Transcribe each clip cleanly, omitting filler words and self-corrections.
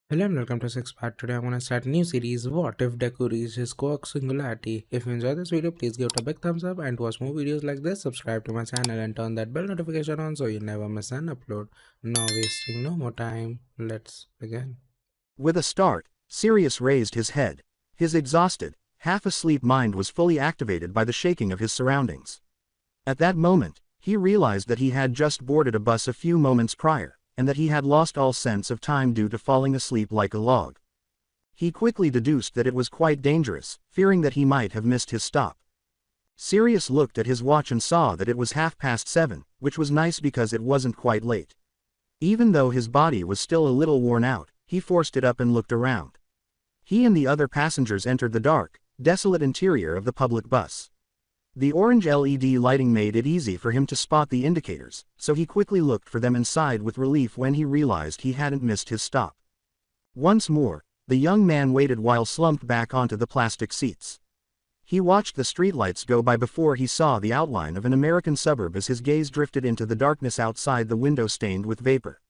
Hello and welcome to Six Part. Today I'm gonna start a new series. What if Deku reaches his Quirk Singularity? If you enjoy this video, please give it a big thumbs up, and to watch more videos like this, subscribe to my channel and turn that bell notification on so you never miss an upload. Now wasting no more time, let's begin. With a start, Sirius raised his head. His exhausted, half-asleep mind was fully activated by the shaking of his surroundings. At that moment, he realized that he had just boarded a bus a few moments prior, and that he had lost all sense of time due to falling asleep like a log. He quickly deduced that it was quite dangerous, fearing that he might have missed his stop. Sirius looked at his watch and saw that it was 7:30, which was nice because it wasn't quite late. Even though his body was still a little worn out, he forced it up and looked around. He and the other passengers entered the dark, desolate interior of the public bus. The orange LED lighting made it easy for him to spot the indicators, so he quickly looked for them and sighed with relief when he realized he hadn't missed his stop. Once more, the young man waited while slumped back onto the plastic seats. He watched the streetlights go by before he saw the outline of an American suburb as his gaze drifted into the darkness outside the window stained with vapor.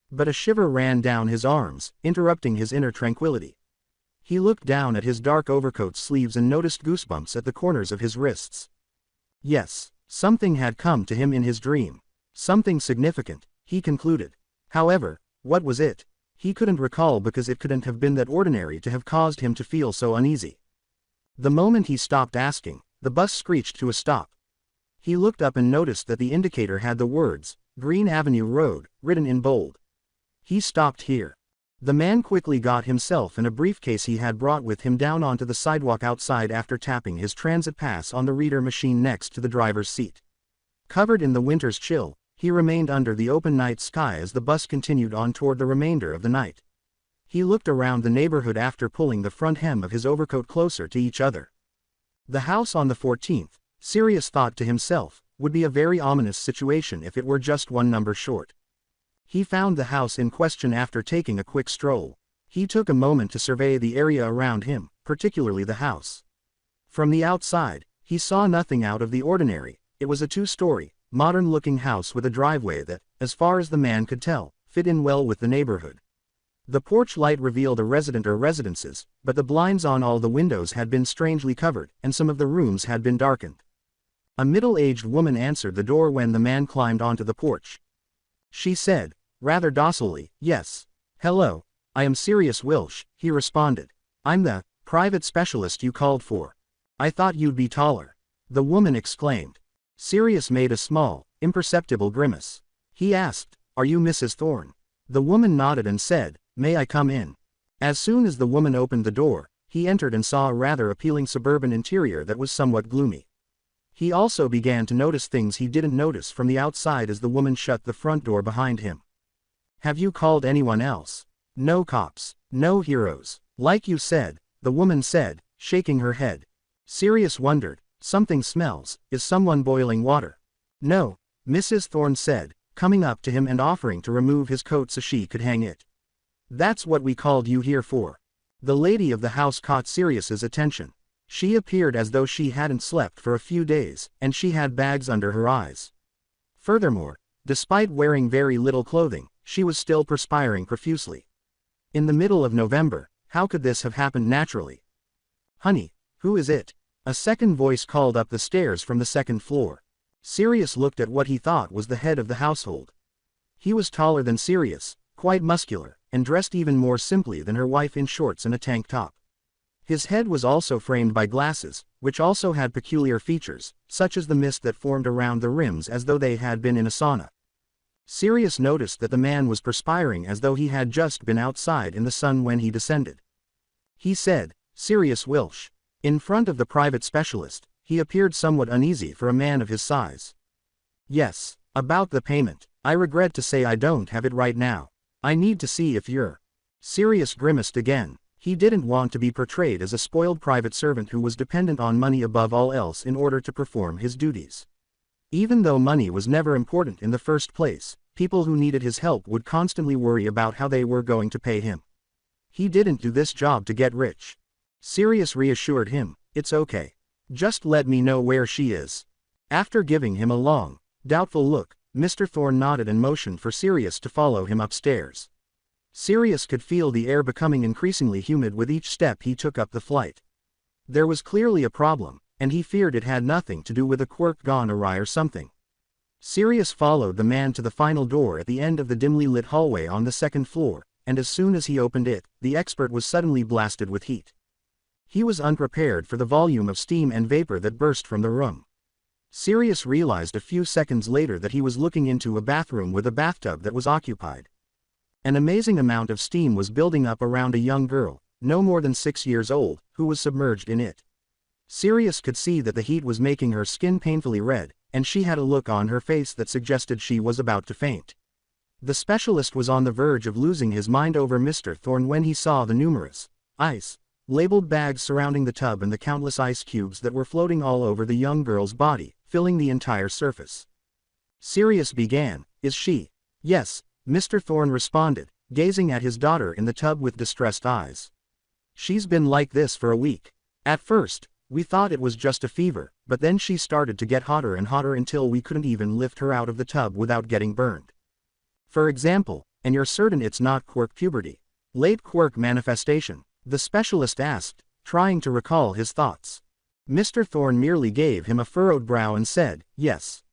But a shiver ran down his arms, interrupting his inner tranquility. He looked down at his dark overcoat's sleeves and noticed goosebumps at the corners of his wrists. Yes, something had come to him in his dream. Something significant, he concluded. However, what was it? He couldn't recall because it couldn't have been that ordinary to have caused him to feel so uneasy. The moment he stopped asking, the bus screeched to a stop. He looked up and noticed that the indicator had the words, Green Avenue Road, written in bold. He stopped here. The man quickly got himself and a briefcase he had brought with him down onto the sidewalk outside after tapping his transit pass on the reader machine next to the driver's seat. Covered in the winter's chill, he remained under the open night sky as the bus continued on toward the remainder of the night. He looked around the neighborhood after pulling the front hem of his overcoat closer to each other. The house on the 14th, Sirius thought to himself, would be a very ominous situation if it were just one number short. He found the house in question after taking a quick stroll. He took a moment to survey the area around him, particularly the house. From the outside, he saw nothing out of the ordinary. It was a two-story, modern-looking house with a driveway that, as far as the man could tell, fit in well with the neighborhood. The porch light revealed a resident or residences, but the blinds on all the windows had been strangely covered, and some of the rooms had been darkened. A middle-aged woman answered the door when the man climbed onto the porch. She said, rather docilely, "Yes. Hello, I am Sirius Wilsh," he responded. "I'm the private specialist you called for. I thought you'd be taller," the woman exclaimed. Sirius made a small, imperceptible grimace. He asked, "Are you Mrs. Thorne?" The woman nodded and said, "May I come in?" As soon as the woman opened the door, he entered and saw a rather appealing suburban interior that was somewhat gloomy. He also began to notice things he didn't notice from the outside as the woman shut the front door behind him. "Have you called anyone else?" "No cops. No heroes. Like you said," the woman said, shaking her head. Sirius wondered, "Something smells. Is someone boiling water?" "No," Mrs. Thorne said, coming up to him and offering to remove his coat so she could hang it. "That's what we called you here for." The lady of the house caught Sirius's attention. She appeared as though she hadn't slept for a few days, and she had bags under her eyes. Furthermore, despite wearing very little clothing, she was still perspiring profusely. In the middle of November, how could this have happened naturally? "Honey, who is it?" A second voice called up the stairs from the second floor. Sirius looked at what he thought was the head of the household. He was taller than Sirius, quite muscular, and dressed even more simply than her wife in shorts and a tank top. His head was also framed by glasses, which also had peculiar features, such as the mist that formed around the rims as though they had been in a sauna. Sirius noticed that the man was perspiring as though he had just been outside in the sun when he descended. He said, "Sirius Wilsh." In front of the private specialist, he appeared somewhat uneasy for a man of his size. "Yes, about the payment. I regret to say I don't have it right now. I need to see if you're—" Sirius grimaced again. He didn't want to be portrayed as a spoiled private servant who was dependent on money above all else in order to perform his duties. Even though money was never important in the first place, people who needed his help would constantly worry about how they were going to pay him. He didn't do this job to get rich. Sirius reassured him, "It's okay. Just let me know where she is." After giving him a long, doubtful look, Mr. Thorne nodded and motioned for Sirius to follow him upstairs. Sirius could feel the air becoming increasingly humid with each step he took up the flight. There was clearly a problem, and he feared it had nothing to do with a quirk gone awry or something. Sirius followed the man to the final door at the end of the dimly lit hallway on the second floor, and as soon as he opened it, the expert was suddenly blasted with heat. He was unprepared for the volume of steam and vapor that burst from the room. Sirius realized a few seconds later that he was looking into a bathroom with a bathtub that was occupied. An amazing amount of steam was building up around a young girl, no more than 6 years old, who was submerged in it. Sirius could see that the heat was making her skin painfully red, and she had a look on her face that suggested she was about to faint. The specialist was on the verge of losing his mind over Mr. Thorne when he saw the numerous ice-labeled bags surrounding the tub and the countless ice cubes that were floating all over the young girl's body, filling the entire surface. Sirius began, "Is she?" "Yes," Mr. Thorne responded, gazing at his daughter in the tub with distressed eyes. "She's been like this for a week. At first, we thought it was just a fever, but then she started to get hotter and hotter until we couldn't even lift her out of the tub without getting burned." "For example, and you're certain it's not quirk puberty? Late quirk manifestation?" the specialist asked, trying to recall his thoughts. Mr. Thorne merely gave him a furrowed brow and said, "Yes.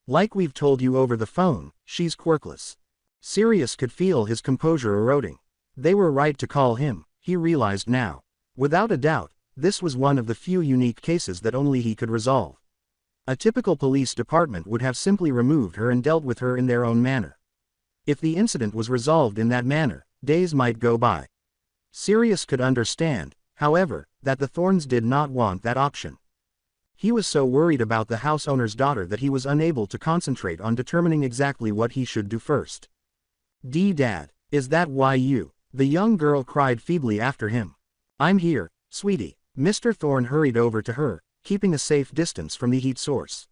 Like we've told you over the phone, she's quirkless." Sirius could feel his composure eroding. They were right to call him, he realized now. Without a doubt, this was one of the few unique cases that only he could resolve. A typical police department would have simply removed her and dealt with her in their own manner. If the incident was resolved in that manner, days might go by. Sirius could understand, however, that the Thornes did not want that option. He was so worried about the house owner's daughter that he was unable to concentrate on determining exactly what he should do first. "Dad, is that why you?" the young girl cried feebly after him. "I'm here, sweetie." Mr. Thorne hurried over to her, keeping a safe distance from the heat source.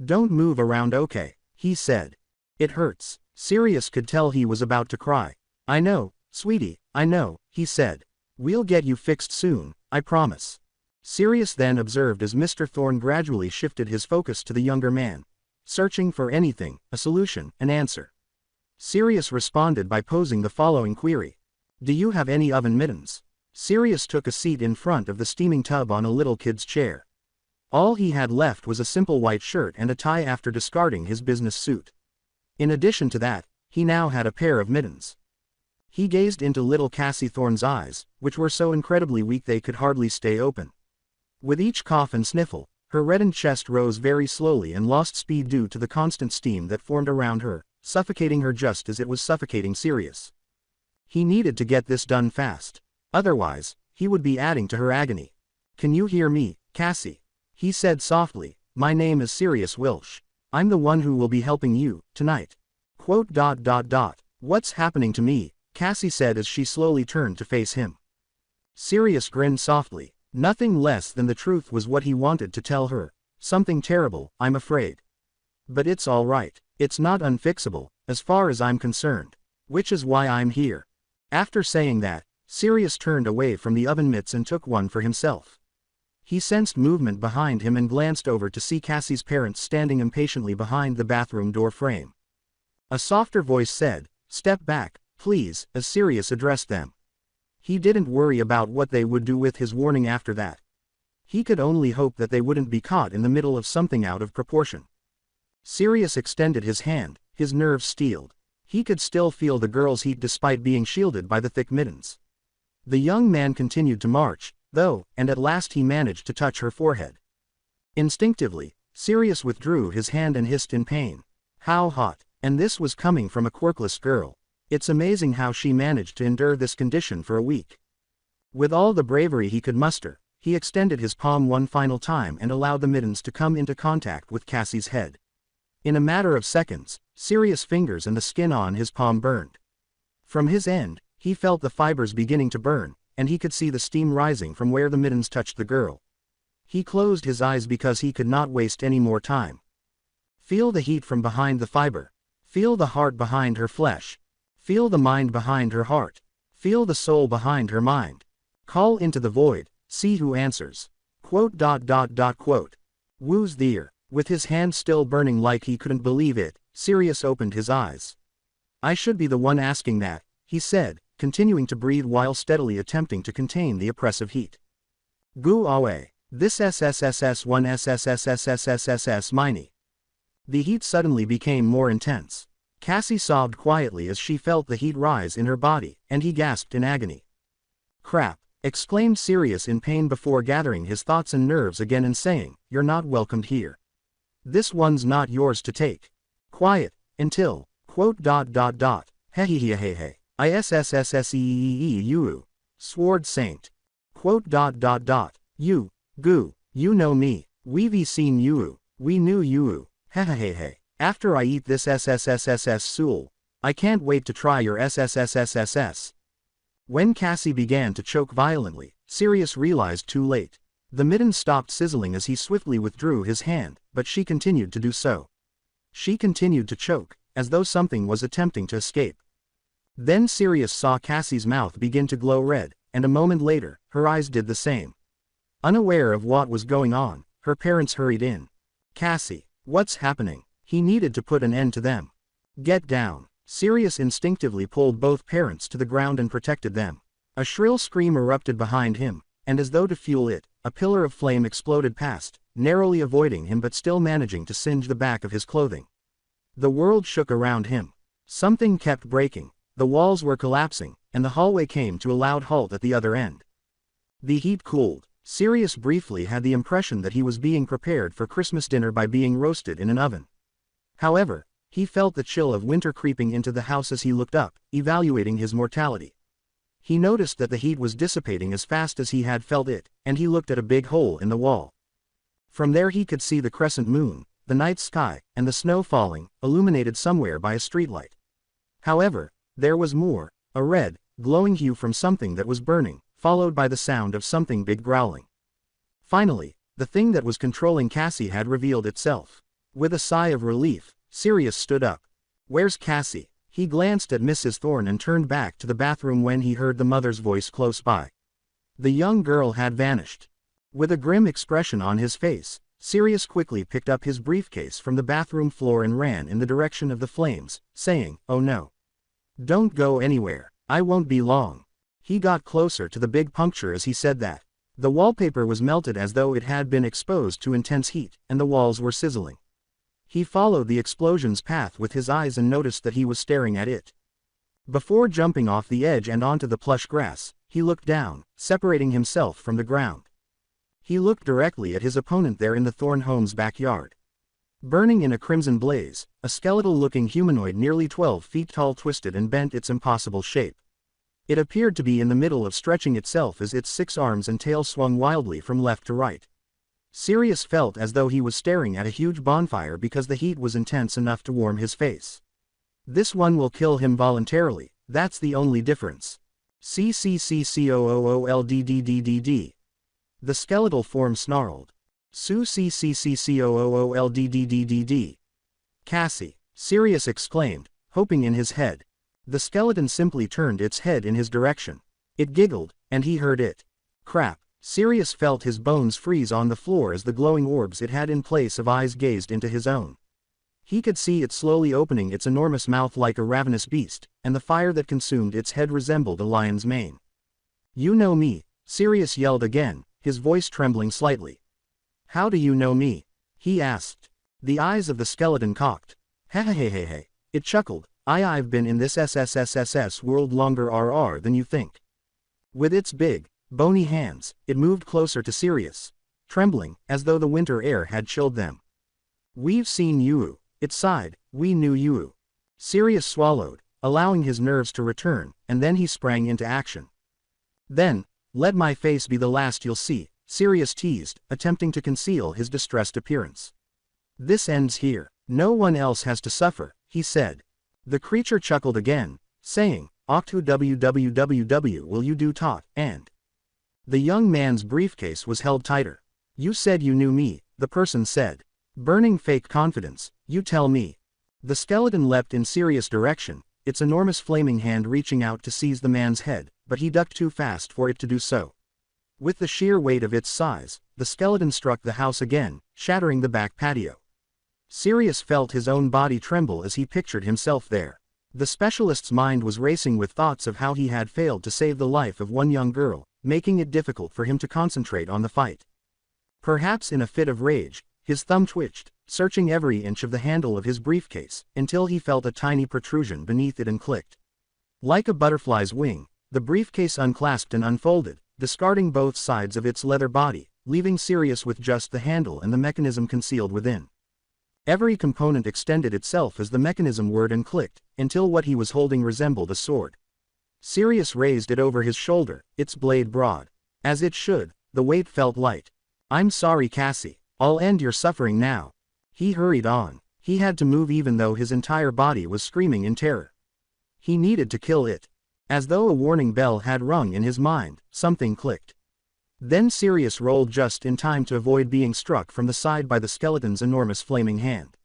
"Don't move around, okay?" he said. "It hurts." Sirius could tell he was about to cry. "I know, sweetie, I know," he said. "We'll get you fixed soon, I promise." Sirius then observed as Mr. Thorne gradually shifted his focus to the younger man, searching for anything, a solution, an answer. Sirius responded by posing the following query. "Do you have any oven mittens?" Sirius took a seat in front of the steaming tub on a little kid's chair. All he had left was a simple white shirt and a tie after discarding his business suit. In addition to that, he now had a pair of mittens. He gazed into little Cassie Thorne's eyes, which were so incredibly weak they could hardly stay open. With each cough and sniffle, her reddened chest rose very slowly and lost speed due to the constant steam that formed around her, suffocating her just as it was suffocating Sirius. He needed to get this done fast. Otherwise, he would be adding to her agony. "Can you hear me, Cassie?" he said softly. "My name is Sirius Wilsh. I'm the one who will be helping you, tonight." "What's happening to me?" Cassie said as she slowly turned to face him. Sirius grinned softly. Nothing less than the truth was what he wanted to tell her. "Something terrible, I'm afraid. But it's all right. It's not unfixable, as far as I'm concerned. Which is why I'm here." After saying that, Sirius turned away from the oven mitts and took one for himself. He sensed movement behind him and glanced over to see Cassie's parents standing impatiently behind the bathroom door frame. A softer voice said, "Step back, please," as Sirius addressed them. He didn't worry about what they would do with his warning after that. He could only hope that they wouldn't be caught in the middle of something out of proportion. Sirius extended his hand, his nerves steeled. He could still feel the girl's heat despite being shielded by the thick mittens. The young man continued to march, though, and at last he managed to touch her forehead. Instinctively, Sirius withdrew his hand and hissed in pain. How hot! And this was coming from a quirkless girl. It's amazing how she managed to endure this condition for a week. With all the bravery he could muster, he extended his palm one final time and allowed the mittens to come into contact with Cassie's head. In a matter of seconds, Sirius' fingers and the skin on his palm burned. From his end, he felt the fibers beginning to burn, and he could see the steam rising from where the mittens touched the girl. He closed his eyes because he could not waste any more time. Feel the heat from behind the fiber. Feel the heart behind her flesh. Feel the mind behind her heart. Feel the soul behind her mind. Call into the void, see who answers. Woo's there. With his hand still burning like he couldn't believe it, Sirius opened his eyes. "I should be the one asking that," he said, continuing to breathe while steadily attempting to contain the oppressive heat. Go away. This SSSS1 SSSSSSSS mini. The heat suddenly became more intense. Cassie sobbed quietly as she felt the heat rise in her body, and he gasped in agony. Crap, exclaimed Sirius in pain before gathering his thoughts and nerves again and saying, you're not welcomed here. This one's not yours to take. Quiet, until, Hehehehehe. ISSSSEEEU. Sword Saint. You, goo, you know me, we've seen you, we knew you, hehehehe. After I eat this SSSSS soul, I can't wait to try your SSSSSS. When Cassie began to choke violently, Sirius realized too late. The mitten stopped sizzling as he swiftly withdrew his hand, but she continued to do so. She continued to choke, as though something was attempting to escape. Then Sirius saw Cassie's mouth begin to glow red, and a moment later, her eyes did the same. Unaware of what was going on, her parents hurried in. Cassie, what's happening? He needed to put an end to them. Get down. Sirius instinctively pulled both parents to the ground and protected them. A shrill scream erupted behind him, and as though to fuel it, a pillar of flame exploded past, narrowly avoiding him but still managing to singe the back of his clothing. The world shook around him. Something kept breaking, the walls were collapsing, and the hallway came to a loud halt at the other end. The heat cooled. Sirius briefly had the impression that he was being prepared for Christmas dinner by being roasted in an oven. However, he felt the chill of winter creeping into the house as he looked up, evaluating his mortality. He noticed that the heat was dissipating as fast as he had felt it, and he looked at a big hole in the wall. From there he could see the crescent moon, the night sky, and the snow falling, illuminated somewhere by a streetlight. However, there was more, a red, glowing hue from something that was burning, followed by the sound of something big growling. Finally, the thing that was controlling Cassie had revealed itself. With a sigh of relief, Sirius stood up. Where's Cassie? He glanced at Mrs. Thorne and turned back to the bathroom when he heard the mother's voice close by. The young girl had vanished. With a grim expression on his face, Sirius quickly picked up his briefcase from the bathroom floor and ran in the direction of the flames, saying, "Oh no. Don't go anywhere, I won't be long." He got closer to the big puncture as he said that. The wallpaper was melted as though it had been exposed to intense heat, and the walls were sizzling. He followed the explosion's path with his eyes and noticed that he was staring at it. Before jumping off the edge and onto the plush grass, he looked down, separating himself from the ground. He looked directly at his opponent there in the Thorne home's backyard. Burning in a crimson blaze, a skeletal-looking humanoid nearly 12 feet tall twisted and bent its impossible shape. It appeared to be in the middle of stretching itself as its 6 arms and tail swung wildly from left to right. Sirius felt as though he was staring at a huge bonfire because the heat was intense enough to warm his face. This one will kill him voluntarily, that's the only difference. CCCCOOOLDDDDD. The skeletal form snarled. Su CCCCOOOLDDDDD. Cassie, Sirius exclaimed, hoping in his head. The skeleton simply turned its head in his direction. It giggled, and he heard it. Crap. Sirius felt his bones freeze on the floor as the glowing orbs it had in place of eyes gazed into his own. He could see it slowly opening its enormous mouth like a ravenous beast, and the fire that consumed its head resembled a lion's mane. You know me, Sirius yelled again, his voice trembling slightly. How do you know me? He asked. The eyes of the skeleton cocked. Hehehehe. It chuckled. I've been in this SSSSS world longer than you think. With its big, bony hands, it moved closer to Sirius, trembling, as though the winter air had chilled them. We've seen you, it sighed, we knew you. Sirius swallowed, allowing his nerves to return, and then he sprang into action. Then, let my face be the last you'll see, Sirius teased, attempting to conceal his distressed appearance. This ends here, no one else has to suffer, he said. The creature chuckled again, saying, Octu www will you do tot, and. The young man's briefcase was held tighter. You said you knew me, the person said. Burning fake confidence, you tell me. The skeleton leapt in Sirius' direction, its enormous flaming hand reaching out to seize the man's head, but he ducked too fast for it to do so. With the sheer weight of its size, the skeleton struck the house again, shattering the back patio. Sirius felt his own body tremble as he pictured himself there. The specialist's mind was racing with thoughts of how he had failed to save the life of one young girl, making it difficult for him to concentrate on the fight. Perhaps in a fit of rage, his thumb twitched, searching every inch of the handle of his briefcase, until he felt a tiny protrusion beneath it and clicked. Like a butterfly's wing, the briefcase unclasped and unfolded, discarding both sides of its leather body, leaving Sirius with just the handle and the mechanism concealed within. Every component extended itself as the mechanism whirred and clicked, until what he was holding resembled a sword. Sirius raised it over his shoulder, its blade broad. As it should, the weight felt light. "I'm sorry, Cassie. I'll end your suffering now." He hurried on. He had to move even though his entire body was screaming in terror. He needed to kill it. As though a warning bell had rung in his mind, something clicked. Then Sirius rolled just in time to avoid being struck from the side by the skeleton's enormous flaming hand.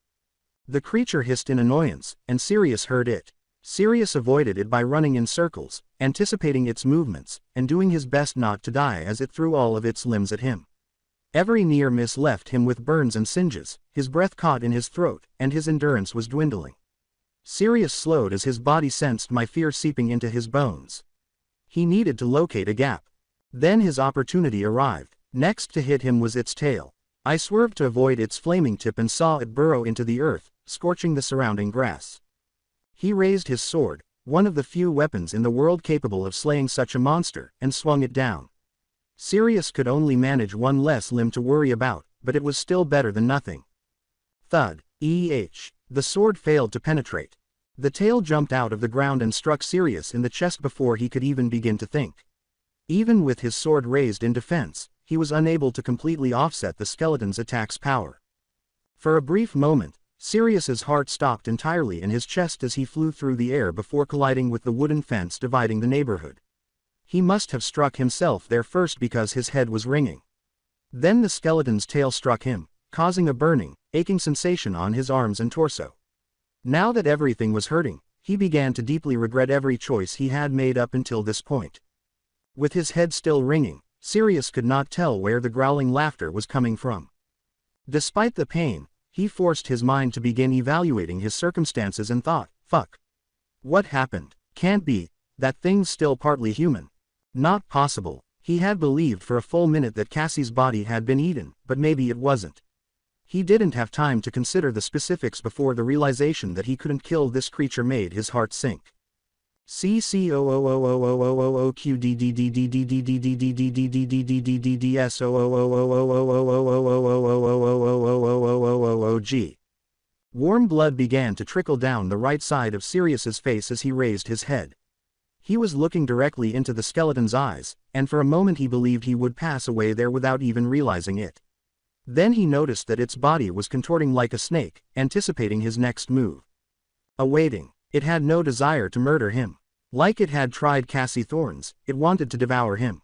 The creature hissed in annoyance, and Sirius heard it. Sirius avoided it by running in circles, anticipating its movements, and doing his best not to die as it threw all of its limbs at him. Every near miss left him with burns and singes, his breath caught in his throat, and his endurance was dwindling. Sirius slowed as his body sensed my fear seeping into his bones. He needed to locate a gap. Then his opportunity arrived. Next to hit him was its tail. I swerved to avoid its flaming tip and saw it burrow into the earth, scorching the surrounding grass. He raised his sword, one of the few weapons in the world capable of slaying such a monster, and swung it down. Sirius could only manage one less limb to worry about, but it was still better than nothing. Thud. The sword failed to penetrate. The tail jumped out of the ground and struck Sirius in the chest before he could even begin to think. Even with his sword raised in defense, he was unable to completely offset the skeleton's attack's power. For a brief moment, Sirius's heart stopped entirely in his chest as he flew through the air before colliding with the wooden fence dividing the neighborhood. He must have struck himself there first because his head was ringing. Then the skeleton's tail struck him, causing a burning, aching sensation on his arms and torso. Now that everything was hurting, he began to deeply regret every choice he had made up until this point. With his head still ringing, Sirius could not tell where the growling laughter was coming from. Despite the pain, he forced his mind to begin evaluating his circumstances and thought, "Fuck. What happened? Can't be. That thing's still partly human. Not possible." He had believed for a full minute that Cassie's body had been eaten, but maybe it wasn't. He didn't have time to consider the specifics before the realization that he couldn't kill this creature made his heart sink. Warm blood began to trickle down the right side of Sirius's face as he raised his head. He was looking directly into the skeleton's eyes, and for a moment he believed he would pass away there without even realizing it. Then he noticed that its body was contorting like a snake, anticipating his next move. Awaiting. It had no desire to murder him. Like it had tried Cassie Thorne's, it wanted to devour him.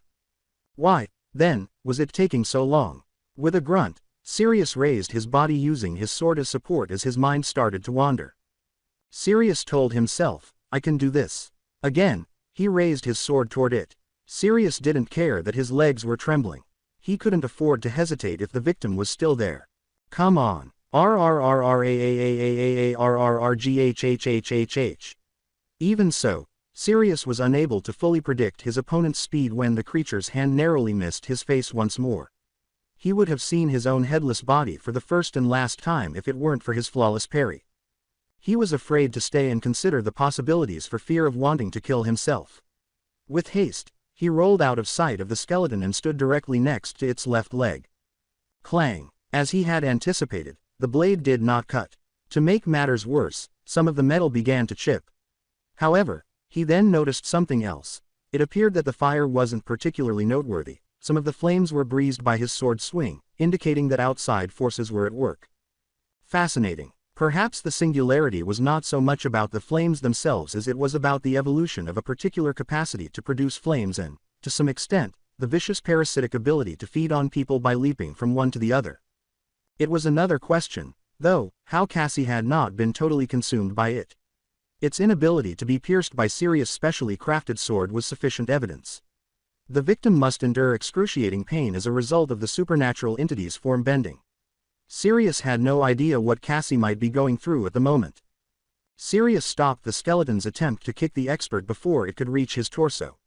Why, then, was it taking so long? With a grunt, Sirius raised his body using his sword as support as his mind started to wander. Sirius told himself, "I can do this." Again, he raised his sword toward it. Sirius didn't care that his legs were trembling. He couldn't afford to hesitate if the victim was still there. Come on. RRRRAAAAARRRGHHHHH. Even so, Sirius was unable to fully predict his opponent's speed when the creature's hand narrowly missed his face once more. He would have seen his own headless body for the first and last time if it weren't for his flawless parry. He was afraid to stay and consider the possibilities for fear of wanting to kill himself. With haste, he rolled out of sight of the skeleton and stood directly next to its left leg. Clang! As he had anticipated, the blade did not cut. To make matters worse, some of the metal began to chip. However, he then noticed something else. It appeared that the fire wasn't particularly noteworthy. Some of the flames were breezed by his sword swing, indicating that outside forces were at work. Fascinating. Perhaps the singularity was not so much about the flames themselves as it was about the evolution of a particular capacity to produce flames and, to some extent, the vicious parasitic ability to feed on people by leaping from one to the other. It was another question, though, how Cassie had not been totally consumed by it. Its inability to be pierced by Sirius' specially crafted sword was sufficient evidence. The victim must endure excruciating pain as a result of the supernatural entity's form bending. Sirius had no idea what Cassie might be going through at the moment. Sirius stopped the skeleton's attempt to kick the expert before it could reach his torso.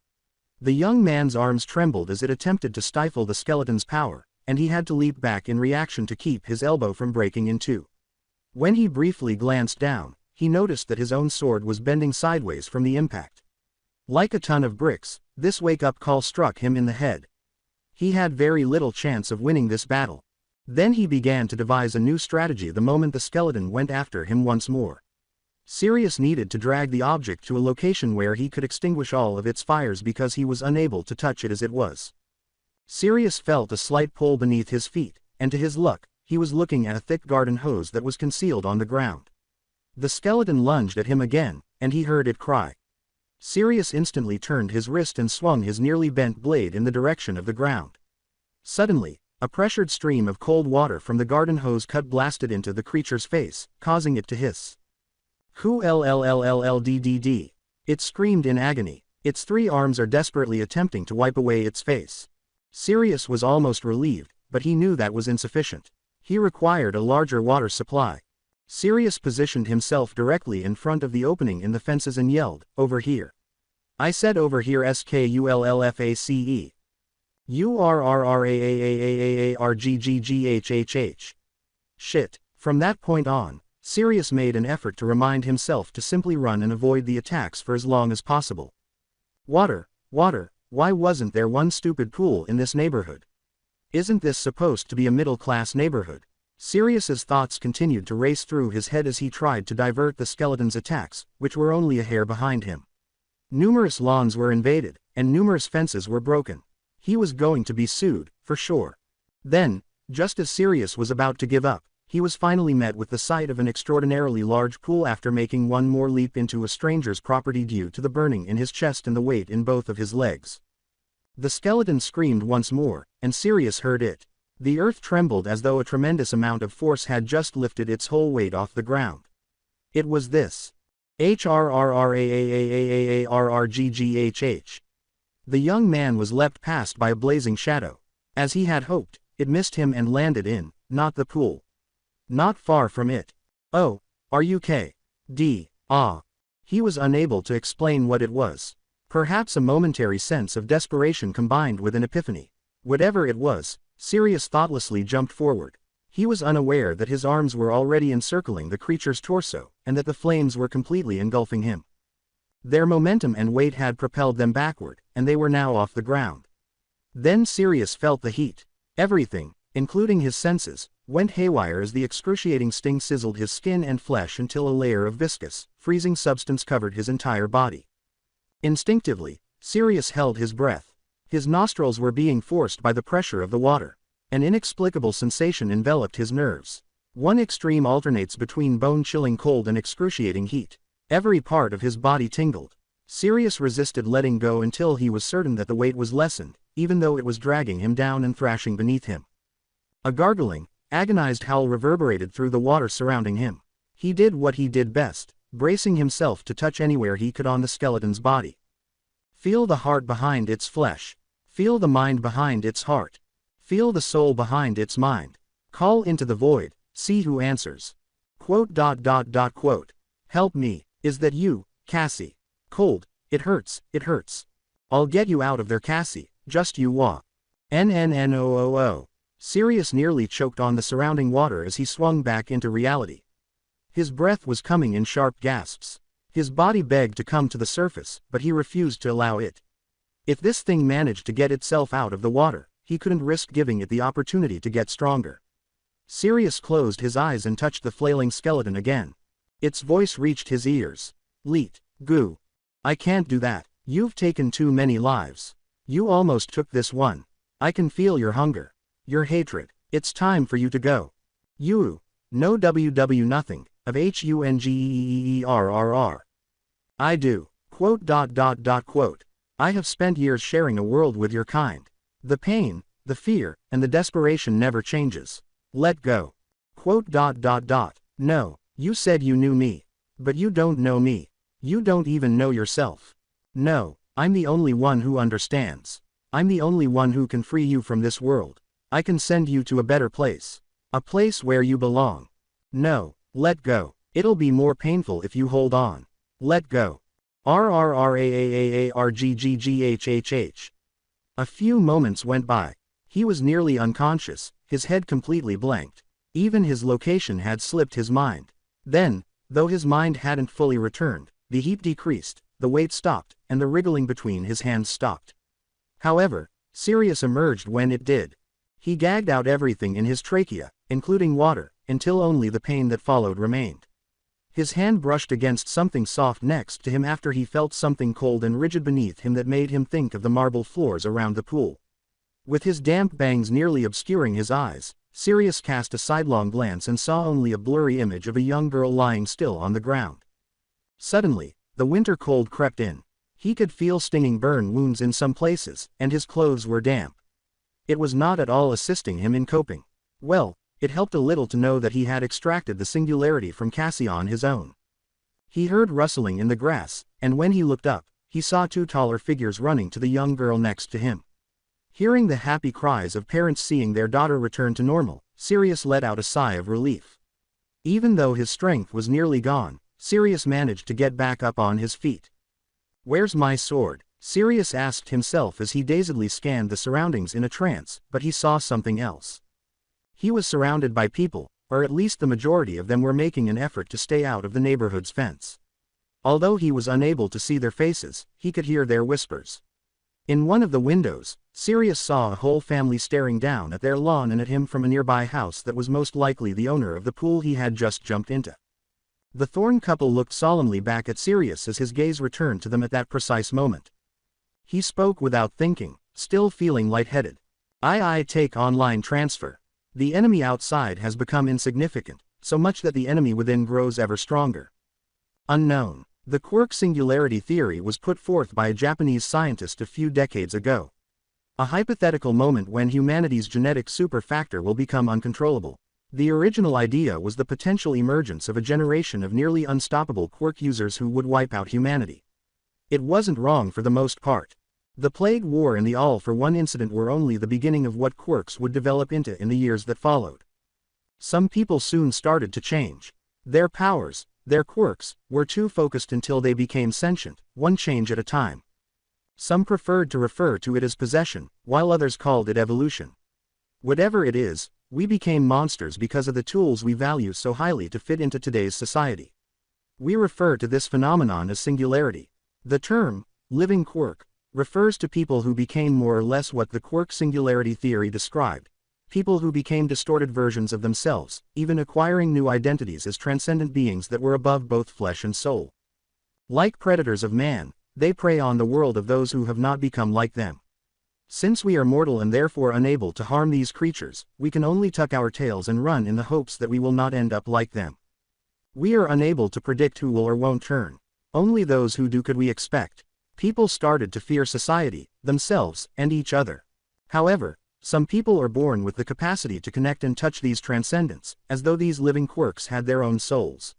The young man's arms trembled as it attempted to stifle the skeleton's power, and he had to leap back in reaction to keep his elbow from breaking in two. When he briefly glanced down, he noticed that his own sword was bending sideways from the impact. Like a ton of bricks, this wake-up call struck him in the head. He had very little chance of winning this battle. Then he began to devise a new strategy the moment the skeleton went after him once more. Sirius needed to drag the object to a location where he could extinguish all of its fires because he was unable to touch it as it was. Sirius felt a slight pull beneath his feet, and to his luck, he was looking at a thick garden hose that was concealed on the ground. The skeleton lunged at him again, and he heard it cry. Sirius instantly turned his wrist and swung his nearly bent blade in the direction of the ground. Suddenly, a pressured stream of cold water from the garden hose cut blasted into the creature's face, causing it to hiss. "Who LLLLLDDD?" It screamed in agony. Its three arms are desperately attempting to wipe away its face. Sirius was almost relieved, but he knew that was insufficient. He required a larger water supply. Sirius positioned himself directly in front of the opening in the fences and yelled, "Over here." "I said over here SKULLFACE. URRRAAAAARGGGHHH. Shit." From that point on, Sirius made an effort to remind himself to simply run and avoid the attacks for as long as possible. Water, water, why wasn't there one stupid pool in this neighborhood? Isn't this supposed to be a middle-class neighborhood? Sirius's thoughts continued to race through his head as he tried to divert the skeleton's attacks, which were only a hair behind him. Numerous lawns were invaded, and numerous fences were broken. He was going to be sued, for sure. Then, just as Sirius was about to give up, he was finally met with the sight of an extraordinarily large pool after making one more leap into a stranger's property due to the burning in his chest and the weight in both of his legs. The skeleton screamed once more, and Sirius heard it. The earth trembled as though a tremendous amount of force had just lifted its whole weight off the ground. It was this. HRRRAAAAARRGGHH. The young man was leapt past by a blazing shadow. As he had hoped, it missed him and landed in, not the pool. Not far from it. "Oh, are you K.D. Ah." He was unable to explain what it was. Perhaps a momentary sense of desperation combined with an epiphany. Whatever it was, Sirius thoughtlessly jumped forward. He was unaware that his arms were already encircling the creature's torso, and that the flames were completely engulfing him. Their momentum and weight had propelled them backward, and they were now off the ground. Then Sirius felt the heat. Everything, including his senses, went haywire as the excruciating sting sizzled his skin and flesh until a layer of viscous, freezing substance covered his entire body. Instinctively, Sirius held his breath. His nostrils were being forced by the pressure of the water. An inexplicable sensation enveloped his nerves. One extreme alternates between bone-chilling cold and excruciating heat. Every part of his body tingled. Sirius resisted letting go until he was certain that the weight was lessened, even though it was dragging him down and thrashing beneath him. A gargling, agonized howl reverberated through the water surrounding him. He did what he did best, bracing himself to touch anywhere he could on the skeleton's body. Feel the heart behind its flesh. Feel the mind behind its heart. Feel the soul behind its mind. Call into the void, see who answers. Quote. Help me, is that you, Cassie? Cold, it hurts, it hurts. I'll get you out of there, Cassie, just you walk. NNNOOO. Sirius nearly choked on the surrounding water as he swung back into reality. His breath was coming in sharp gasps. His body begged to come to the surface, but he refused to allow it. If this thing managed to get itself out of the water, he couldn't risk giving it the opportunity to get stronger. Sirius closed his eyes and touched the flailing skeleton again. Its voice reached his ears. "Leet, goo. I can't do that. You've taken too many lives. You almost took this one. I can feel your hunger. Your hatred. It's time for you to go. You. No WW nothing, of HUNGEEERRR. I do. Quote. I have spent years sharing a world with your kind. The pain, the fear, and the desperation never changes. Let go. Quote. No, you said you knew me. But you don't know me. You don't even know yourself. No, I'm the only one who understands. I'm the only one who can free you from this world. I can send you to a better place. A place where you belong. No, let go. It'll be more painful if you hold on. Let go. RRRAAAARGGGHHH. A few moments went by. He was nearly unconscious, his head completely blanked. Even his location had slipped his mind. Then, though his mind hadn't fully returned, the heat decreased, the weight stopped, and the wriggling between his hands stopped. However, Sirius emerged when it did. He gagged out everything in his trachea, including water, until only the pain that followed remained. His hand brushed against something soft next to him after he felt something cold and rigid beneath him that made him think of the marble floors around the pool. With his damp bangs nearly obscuring his eyes, Sirius cast a sidelong glance and saw only a blurry image of a young girl lying still on the ground. Suddenly, the winter cold crept in. He could feel stinging burn wounds in some places, and his clothes were damp. It was not at all assisting him in coping. Well, it helped a little to know that he had extracted the singularity from Cassie on his own. He heard rustling in the grass, and when he looked up, he saw two taller figures running to the young girl next to him. Hearing the happy cries of parents seeing their daughter return to normal, Sirius let out a sigh of relief. Even though his strength was nearly gone, Sirius managed to get back up on his feet. "Where's my sword?" Sirius asked himself as he dazedly scanned the surroundings in a trance, but he saw something else. He was surrounded by people, or at least the majority of them were making an effort to stay out of the neighborhood's fence. Although he was unable to see their faces, he could hear their whispers. In one of the windows, Sirius saw a whole family staring down at their lawn and at him from a nearby house that was most likely the owner of the pool he had just jumped into. The Thorn couple looked solemnly back at Sirius as his gaze returned to them at that precise moment. He spoke without thinking, still feeling lightheaded. I take online transfer. The enemy outside has become insignificant, so much that the enemy within grows ever stronger. Unknown. The Quirk Singularity theory was put forth by a Japanese scientist a few decades ago. A hypothetical moment when humanity's genetic superfactor will become uncontrollable. The original idea was the potential emergence of a generation of nearly unstoppable quirk users who would wipe out humanity. It wasn't wrong for the most part. The Plague War and the All-for-One incident were only the beginning of what quirks would develop into in the years that followed. Some people soon started to change. Their powers, their quirks, were too focused until they became sentient, one change at a time. Some preferred to refer to it as possession, while others called it evolution. Whatever it is, we became monsters because of the tools we value so highly to fit into today's society. We refer to this phenomenon as singularity. The term, living quirk, refers to people who became more or less what the Quirk Singularity theory described, people who became distorted versions of themselves, even acquiring new identities as transcendent beings that were above both flesh and soul. Like predators of man, they prey on the world of those who have not become like them. Since we are mortal and therefore unable to harm these creatures, we can only tuck our tails and run in the hopes that we will not end up like them. We are unable to predict who will or won't turn. Only those who do could we expect. People started to fear society, themselves, and each other. However, some people are born with the capacity to connect and touch these transcendents, as though these living quirks had their own souls.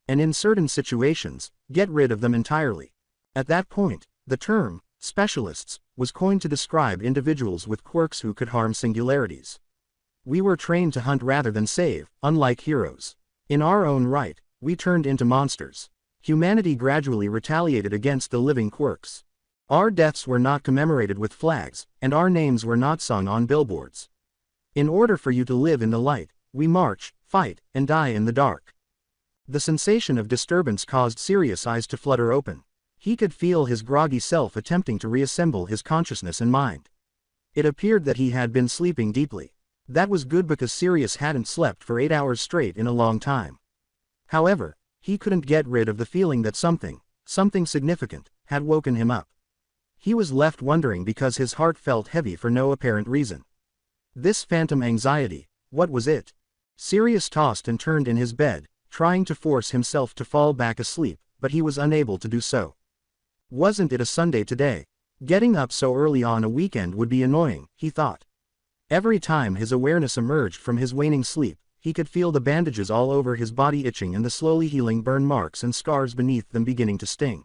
And in certain situations, get rid of them entirely. At that point, the term, specialists, was coined to describe individuals with quirks who could harm singularities. We were trained to hunt rather than save, unlike heroes. In our own right, we turned into monsters. Humanity gradually retaliated against the living quirks. Our deaths were not commemorated with flags, and our names were not sung on billboards. In order for you to live in the light, we march, fight, and die in the dark. The sensation of disturbance caused Sirius' eyes to flutter open. He could feel his groggy self attempting to reassemble his consciousness and mind. It appeared that he had been sleeping deeply. That was good because Sirius hadn't slept for 8 hours straight in a long time. However, he couldn't get rid of the feeling that something significant, had woken him up. He was left wondering because his heart felt heavy for no apparent reason. This phantom anxiety, what was it? Sirius tossed and turned in his bed, trying to force himself to fall back asleep, but he was unable to do so. Wasn't it a Sunday today? Getting up so early on a weekend would be annoying, he thought. Every time his awareness emerged from his waning sleep, he could feel the bandages all over his body itching and the slowly healing burn marks and scars beneath them beginning to sting.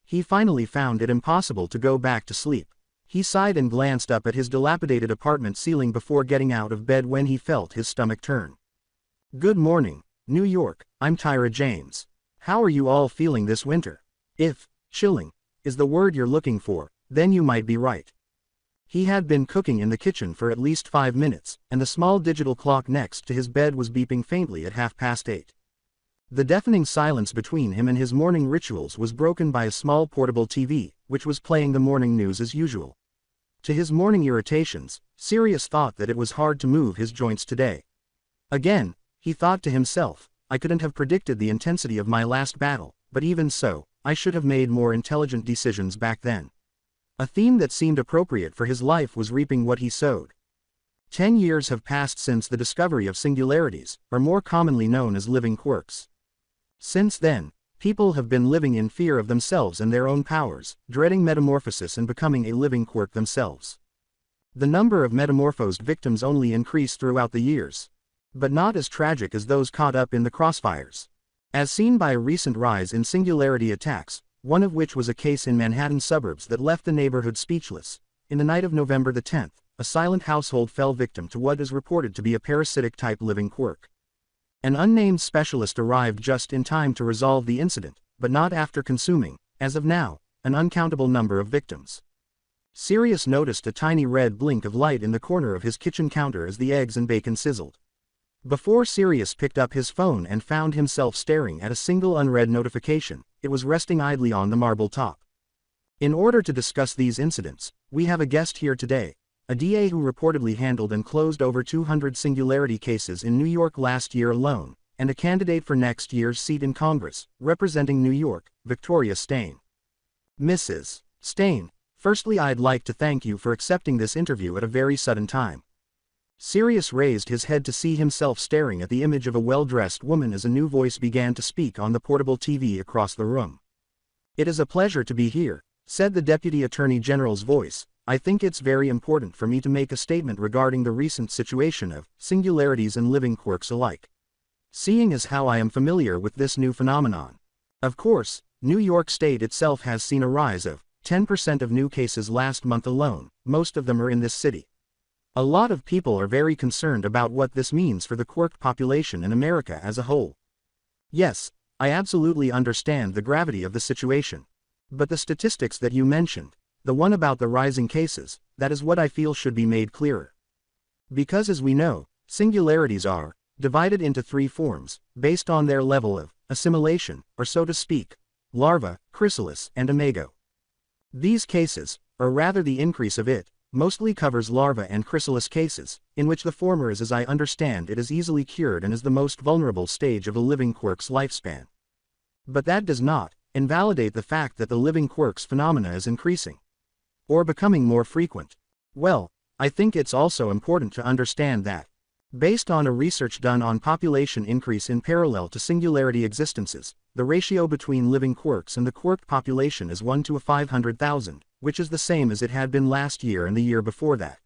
He finally found it impossible to go back to sleep. He sighed and glanced up at his dilapidated apartment ceiling before getting out of bed when he felt his stomach turn. "Good morning," New York, I'm Tyra James. How are you all feeling this winter? If chilling is the word you're looking for, then you might be right. He had been cooking in the kitchen for at least 5 minutes, and the small digital clock next to his bed was beeping faintly at 8:30. The deafening silence between him and his morning rituals was broken by a small portable TV, which was playing the morning news as usual. To his morning irritations, Sirius thought that it was hard to move his joints today. Again, he thought to himself, I couldn't have predicted the intensity of my last battle, but even so, I should have made more intelligent decisions back then. A theme that seemed appropriate for his life was reaping what he sowed. 10 years have passed since the discovery of singularities, or more commonly known as living quirks. Since then, people have been living in fear of themselves and their own powers, dreading metamorphosis and becoming a living quirk themselves. The number of metamorphosed victims only increased throughout the years, but not as tragic as those caught up in the crossfires. As seen by a recent rise in singularity attacks, one of which was a case in Manhattan suburbs that left the neighborhood speechless. In the night of November the 10th, a silent household fell victim to what is reported to be a parasitic-type living quirk. An unnamed specialist arrived just in time to resolve the incident, but not after consuming, as of now, an uncountable number of victims. Sirius noticed a tiny red blink of light in the corner of his kitchen counter as the eggs and bacon sizzled. Before Sirius picked up his phone and found himself staring at a single unread notification, it was resting idly on the marble top. In order to discuss these incidents, we have a guest here today, a DA who reportedly handled and closed over 200 singularity cases in New York last year alone, and a candidate for next year's seat in Congress, representing New York, Victoria Stain. Mrs. Stain, firstly I'd like to thank you for accepting this interview at a very sudden time. Sirius raised his head to see himself staring at the image of a well-dressed woman as a new voice began to speak on the portable TV across the room. It is a pleasure to be here, said the Deputy Attorney General's voice. I think it's very important for me to make a statement regarding the recent situation of singularities and living quirks alike. Seeing as how I am familiar with this new phenomenon. Of course, New York State itself has seen a rise of 10% of new cases last month alone, most of them are in this city. A lot of people are very concerned about what this means for the quirk population in America as a whole. Yes, I absolutely understand the gravity of the situation. But the statistics that you mentioned, the one about the rising cases, that is what I feel should be made clearer. Because as we know, singularities are divided into 3 forms, based on their level of assimilation, or so to speak, larva, chrysalis, and imago. These cases, or rather the increase of it, mostly covers larva and chrysalis cases, in which the former is, as I understand it, is easily cured and is the most vulnerable stage of a living quirk's lifespan. But that does not invalidate the fact that the living quirks phenomena is increasing, or becoming more frequent. Well, I think it's also important to understand that, based on a research done on population increase in parallel to singularity existences, the ratio between living quirks and the quirk population is 1 to 500,000, which is the same as it had been last year and the year before that.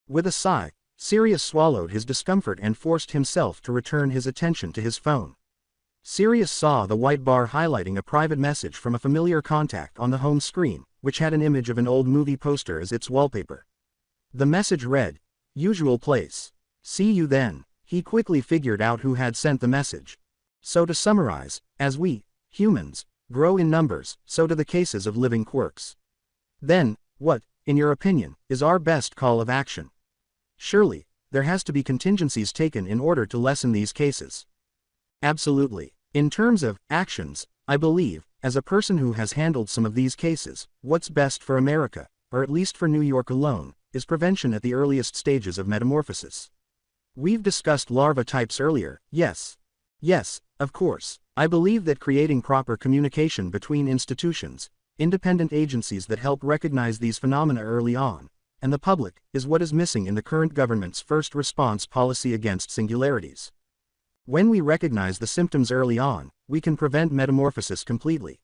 With a sigh, Sirius swallowed his discomfort and forced himself to return his attention to his phone. Sirius saw the white bar highlighting a private message from a familiar contact on the home screen, which had an image of an old movie poster as its wallpaper. The message read, "Usual place. See you then." He quickly figured out who had sent the message. So to summarize, as we, humans, grow in numbers, so do the cases of living quirks. Then, what, in your opinion, is our best call of action? Surely, there has to be contingencies taken in order to lessen these cases. Absolutely. In terms of actions, I believe, as a person who has handled some of these cases, what's best for America, or at least for New York alone, is prevention at the earliest stages of metamorphosis. We've discussed larva types earlier, yes. Yes, of course. I believe that creating proper communication between institutions, independent agencies that help recognize these phenomena early on, and the public, is what is missing in the current government's first response policy against singularities. When we recognize the symptoms early on, we can prevent metamorphosis completely.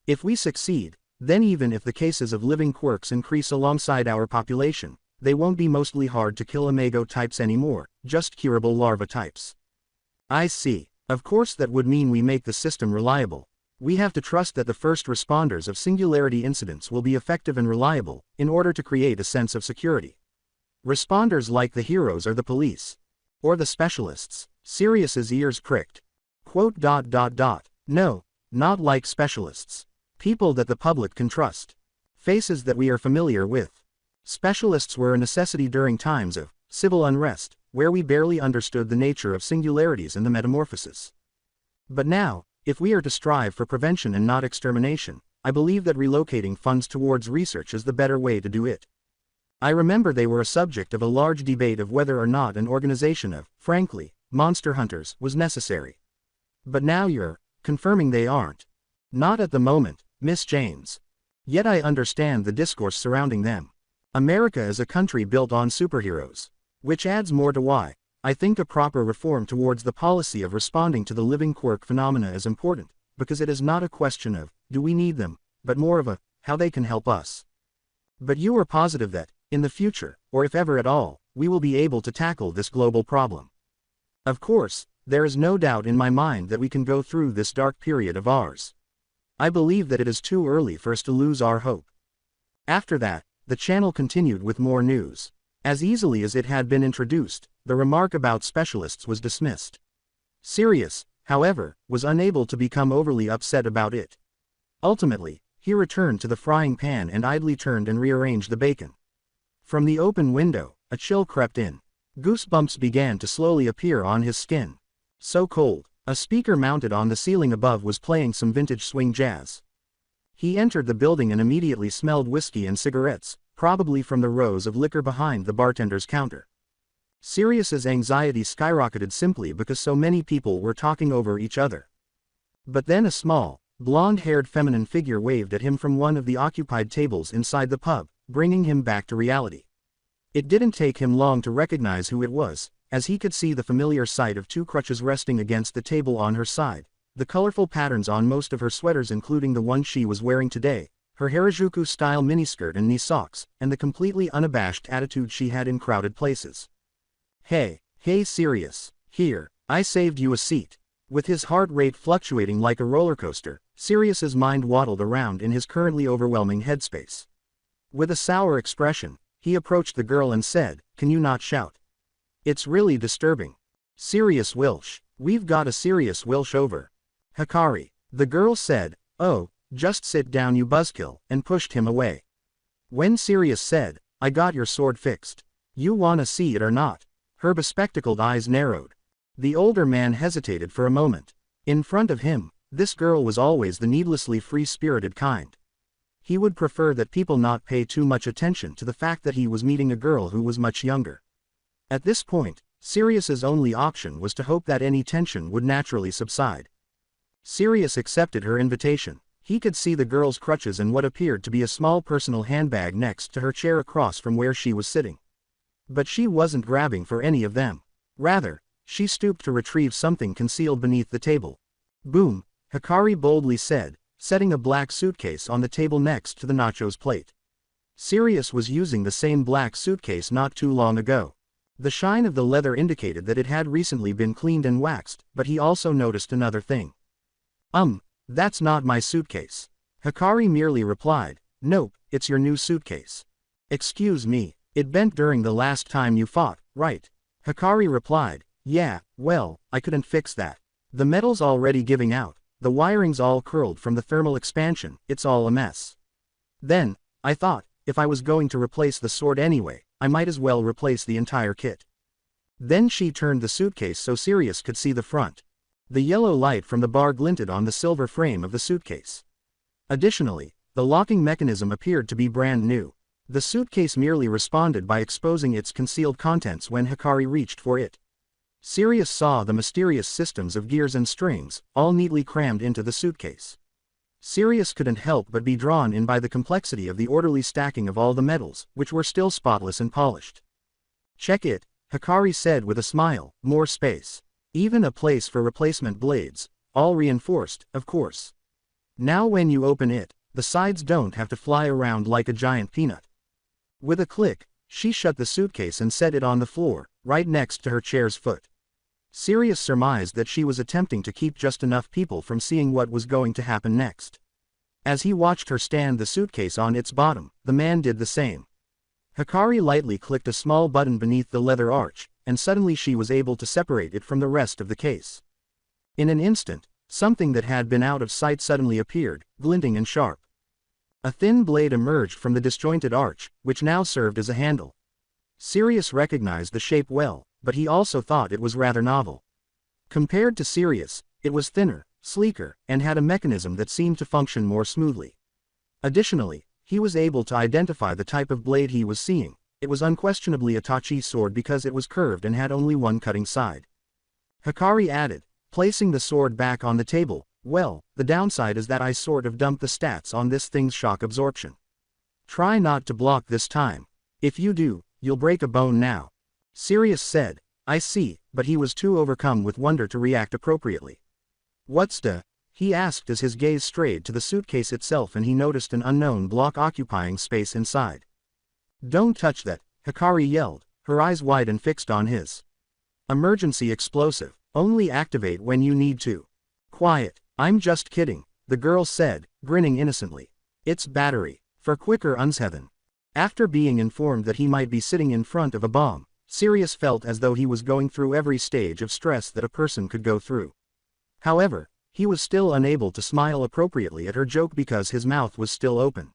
If we succeed, then even if the cases of living quirks increase alongside our population, they won't be mostly hard to kill imago types anymore, just curable larva types. I see. Of course that would mean we make the system reliable. We have to trust that the first responders of singularity incidents will be effective and reliable, in order to create a sense of security. Responders like the heroes or the police. Or the specialists. Sirius's ears pricked. Quote dot dot dot. No, not like specialists. People that the public can trust. Faces that we are familiar with. Specialists were a necessity during times of civil unrest, where we barely understood the nature of singularities and the metamorphosis. But now, if we are to strive for prevention and not extermination, I believe that relocating funds towards research is the better way to do it. I remember they were a subject of a large debate of whether or not an organization of, frankly, monster hunters was necessary. But now you're confirming they aren't. Not at the moment, Miss James. Yet I understand the discourse surrounding them. America is a country built on superheroes. Which adds more to why I think a proper reform towards the policy of responding to the living quirk phenomena is important, because it is not a question of, do we need them, but more of a, how they can help us. But you are positive that, in the future, or if ever at all, we will be able to tackle this global problem. Of course, there is no doubt in my mind that we can go through this dark period of ours. I believe that it is too early for us to lose our hope. After that, the channel continued with more news. As easily as it had been introduced, the remark about specialists was dismissed. Sirius, however, was unable to become overly upset about it. Ultimately, he returned to the frying pan and idly turned and rearranged the bacon. From the open window, a chill crept in. Goosebumps began to slowly appear on his skin. So cold. A speaker mounted on the ceiling above was playing some vintage swing jazz. He entered the building and immediately smelled whiskey and cigarettes, probably from the rows of liquor behind the bartender's counter. Sirius's anxiety skyrocketed simply because so many people were talking over each other. But then a small, blonde-haired feminine figure waved at him from one of the occupied tables inside the pub, bringing him back to reality. It didn't take him long to recognize who it was, as he could see the familiar sight of two crutches resting against the table on her side, the colorful patterns on most of her sweaters including the one she was wearing today, her Harajuku-style miniskirt and knee socks, and the completely unabashed attitude she had in crowded places. Hey Sirius, here, I saved you a seat. With his heart rate fluctuating like a roller coaster, Sirius's mind waddled around in his currently overwhelming headspace. With a sour expression, he approached the girl and said, "Can you not shout? It's really disturbing." Sirius Wilsh, we've got a serious Wilsh over. Hikari. The girl said, "Oh, just sit down you buzzkill," and pushed him away. When Sirius said, "I got your sword fixed. You wanna see it or not?" her bespectacled eyes narrowed. The older man hesitated for a moment. In front of him, this girl was always the needlessly free-spirited kind. He would prefer that people not pay too much attention to the fact that he was meeting a girl who was much younger. At this point, Sirius's only option was to hope that any tension would naturally subside. Sirius accepted her invitation. He could see the girl's crutches and what appeared to be a small personal handbag next to her chair across from where she was sitting. But she wasn't grabbing for any of them. Rather, she stooped to retrieve something concealed beneath the table. "Boom," Hikari boldly said, setting a black suitcase on the table next to the nachos plate. Sirius was using the same black suitcase not too long ago. The shine of the leather indicated that it had recently been cleaned and waxed, but he also noticed another thing. That's not my suitcase." Hikari merely replied, "Nope, it's your new suitcase." "Excuse me, it bent during the last time you fought, right?" Hikari replied, "Yeah, well, I couldn't fix that. The metal's already giving out, the wiring's all curled from the thermal expansion, it's all a mess. Then, I thought, if I was going to replace the sword anyway, I might as well replace the entire kit." Then she turned the suitcase so Sirius could see the front. The yellow light from the bar glinted on the silver frame of the suitcase. Additionally, the locking mechanism appeared to be brand new. The suitcase merely responded by exposing its concealed contents when Hikari reached for it. Sirius saw the mysterious systems of gears and strings, all neatly crammed into the suitcase. Sirius couldn't help but be drawn in by the complexity of the orderly stacking of all the metals, which were still spotless and polished. "Check it," Hikari said with a smile, "more space. Even a place for replacement blades, all reinforced, of course. Now when you open it, the sides don't have to fly around like a giant peanut." With a click, she shut the suitcase and set it on the floor, right next to her chair's foot. Sirius surmised that she was attempting to keep just enough people from seeing what was going to happen next. As he watched her stand the suitcase on its bottom, the man did the same. Hikari lightly clicked a small button beneath the leather arch, and suddenly she was able to separate it from the rest of the case. In an instant, something that had been out of sight suddenly appeared, glinting and sharp. A thin blade emerged from the disjointed arch, which now served as a handle. Sirius recognized the shape well, but he also thought it was rather novel. Compared to Sirius, it was thinner, sleeker, and had a mechanism that seemed to function more smoothly. Additionally, he was able to identify the type of blade he was seeing. It was unquestionably a Tachi sword because it was curved and had only one cutting side. Hikari added, placing the sword back on the table, well, the downside is that I sort of dumped the stats on this thing's shock absorption. Try not to block this time. If you do, you'll break a bone now. Sirius said, I see, but he was too overcome with wonder to react appropriately. What's the? He asked as his gaze strayed to the suitcase itself and he noticed an unknown block occupying space inside. Don't touch that, Hikari yelled, her eyes wide and fixed on his. Emergency explosive, only activate when you need to. Quiet, I'm just kidding, the girl said, grinning innocently. It's battery, for quicker unsheathen. After being informed that he might be sitting in front of a bomb, Sirius felt as though he was going through every stage of stress that a person could go through. However, he was still unable to smile appropriately at her joke because his mouth was still open.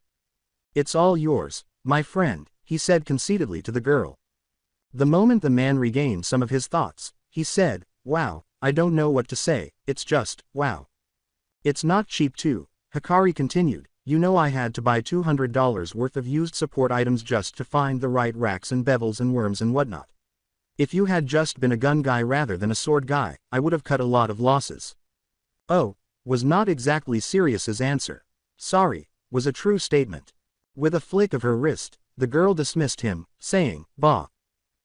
It's all yours, my friend, he said conceitedly to the girl. The moment the man regained some of his thoughts, he said, wow, I don't know what to say, it's just, wow. It's not cheap too, Hikari continued, you know I had to buy $200 worth of used support items just to find the right racks and bevels and worms and whatnot. If you had just been a gun guy rather than a sword guy, I would have cut a lot of losses. Oh, was not exactly Sirius's answer. Sorry, was a true statement. With a flick of her wrist, the girl dismissed him, saying, bah.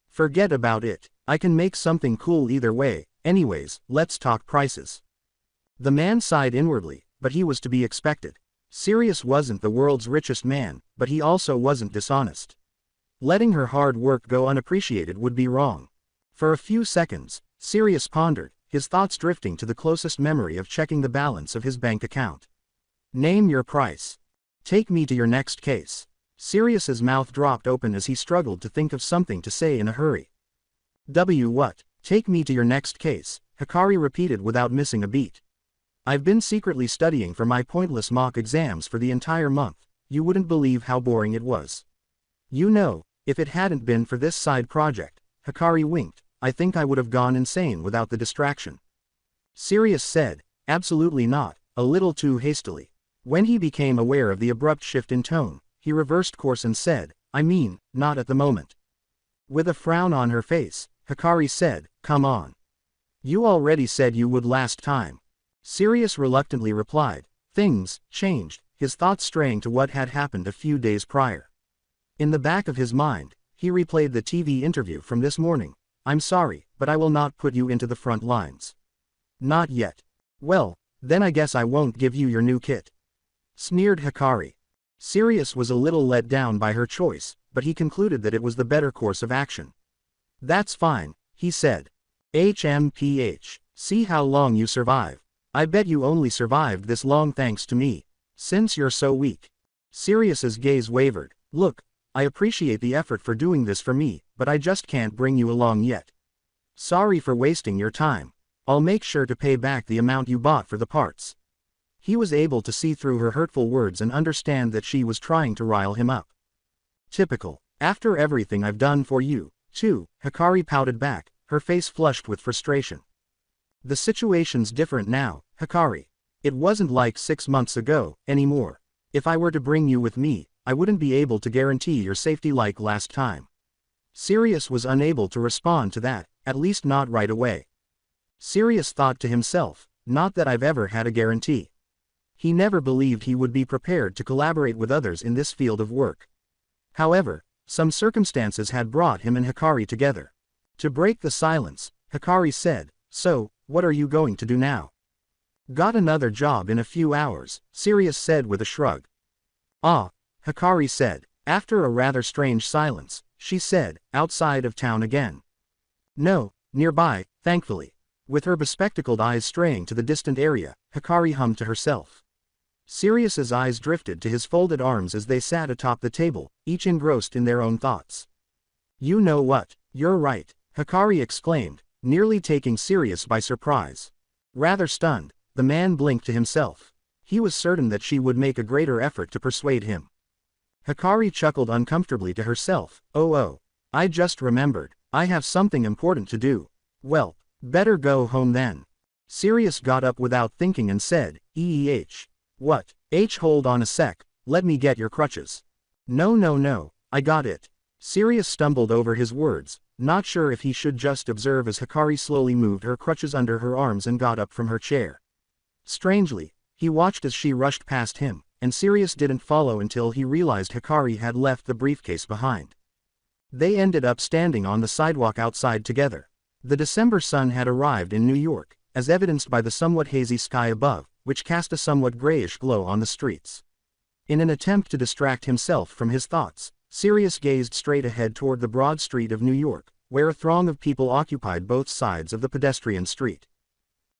Forget about it, I can make something cool either way, anyways, let's talk prices. The man sighed inwardly, but he was to be expected. Sirius wasn't the world's richest man, but he also wasn't dishonest. Letting her hard work go unappreciated would be wrong. For a few seconds, Sirius pondered, his thoughts drifting to the closest memory of checking the balance of his bank account. Name your price. Take me to your next case. Sirius's mouth dropped open as he struggled to think of something to say in a hurry. What? Take me to your next case, Hikari repeated without missing a beat. I've been secretly studying for my pointless mock exams for the entire month, you wouldn't believe how boring it was. You know, if it hadn't been for this side project, Hikari winked, I think I would have gone insane without the distraction. Sirius said, absolutely not, a little too hastily. When he became aware of the abrupt shift in tone, he reversed course and said, I mean, not at the moment. With a frown on her face, Hikari said, come on. You already said you would last time. Sirius reluctantly replied, things changed, his thoughts straying to what had happened a few days prior. In the back of his mind, he replayed the TV interview from this morning. I'm sorry, but I will not put you into the front lines. Not yet. Well, then I guess I won't give you your new kit. Sneered Hikari. Sirius was a little let down by her choice, but he concluded that it was the better course of action. That's fine, he said. HMPH, see how long you survive. I bet you only survived this long thanks to me. Since you're so weak. Sirius's gaze wavered. Look, I appreciate the effort for doing this for me, but I just can't bring you along yet. Sorry for wasting your time. I'll make sure to pay back the amount you bought for the parts. He was able to see through her hurtful words and understand that she was trying to rile him up. Typical. After everything I've done for you, too, Hikari pouted back, her face flushed with frustration. The situation's different now, Hikari. It wasn't like 6 months ago, anymore. If I were to bring you with me, I wouldn't be able to guarantee your safety like last time. Sirius was unable to respond to that, at least not right away. Sirius thought to himself, not that I've ever had a guarantee. He never believed he would be prepared to collaborate with others in this field of work. However, some circumstances had brought him and Hikari together. To break the silence, Hikari said, so, what are you going to do now? Got another job in a few hours, Sirius said with a shrug. Ah, Hikari said. After a rather strange silence, she said, outside of town again. No, nearby, thankfully. With her bespectacled eyes straying to the distant area, Hikari hummed to herself. Sirius's eyes drifted to his folded arms as they sat atop the table, each engrossed in their own thoughts. You know what, you're right, Hikari exclaimed, nearly taking Sirius by surprise. Rather stunned, the man blinked to himself. He was certain that she would make a greater effort to persuade him. Hikari chuckled uncomfortably to herself. Oh, I just remembered. I have something important to do. Well, better go home then. Sirius got up without thinking and said, What? Hold on a sec, let me get your crutches. No, I got it. Sirius stumbled over his words, not sure if he should just observe as Hikari slowly moved her crutches under her arms and got up from her chair. Strangely, he watched as she rushed past him, and Sirius didn't follow until he realized Hikari had left the briefcase behind. They ended up standing on the sidewalk outside together. The December sun had arrived in New York, as evidenced by the somewhat hazy sky above, which cast a somewhat grayish glow on the streets. In an attempt to distract himself from his thoughts, Sirius gazed straight ahead toward the broad street of New York, where a throng of people occupied both sides of the pedestrian street.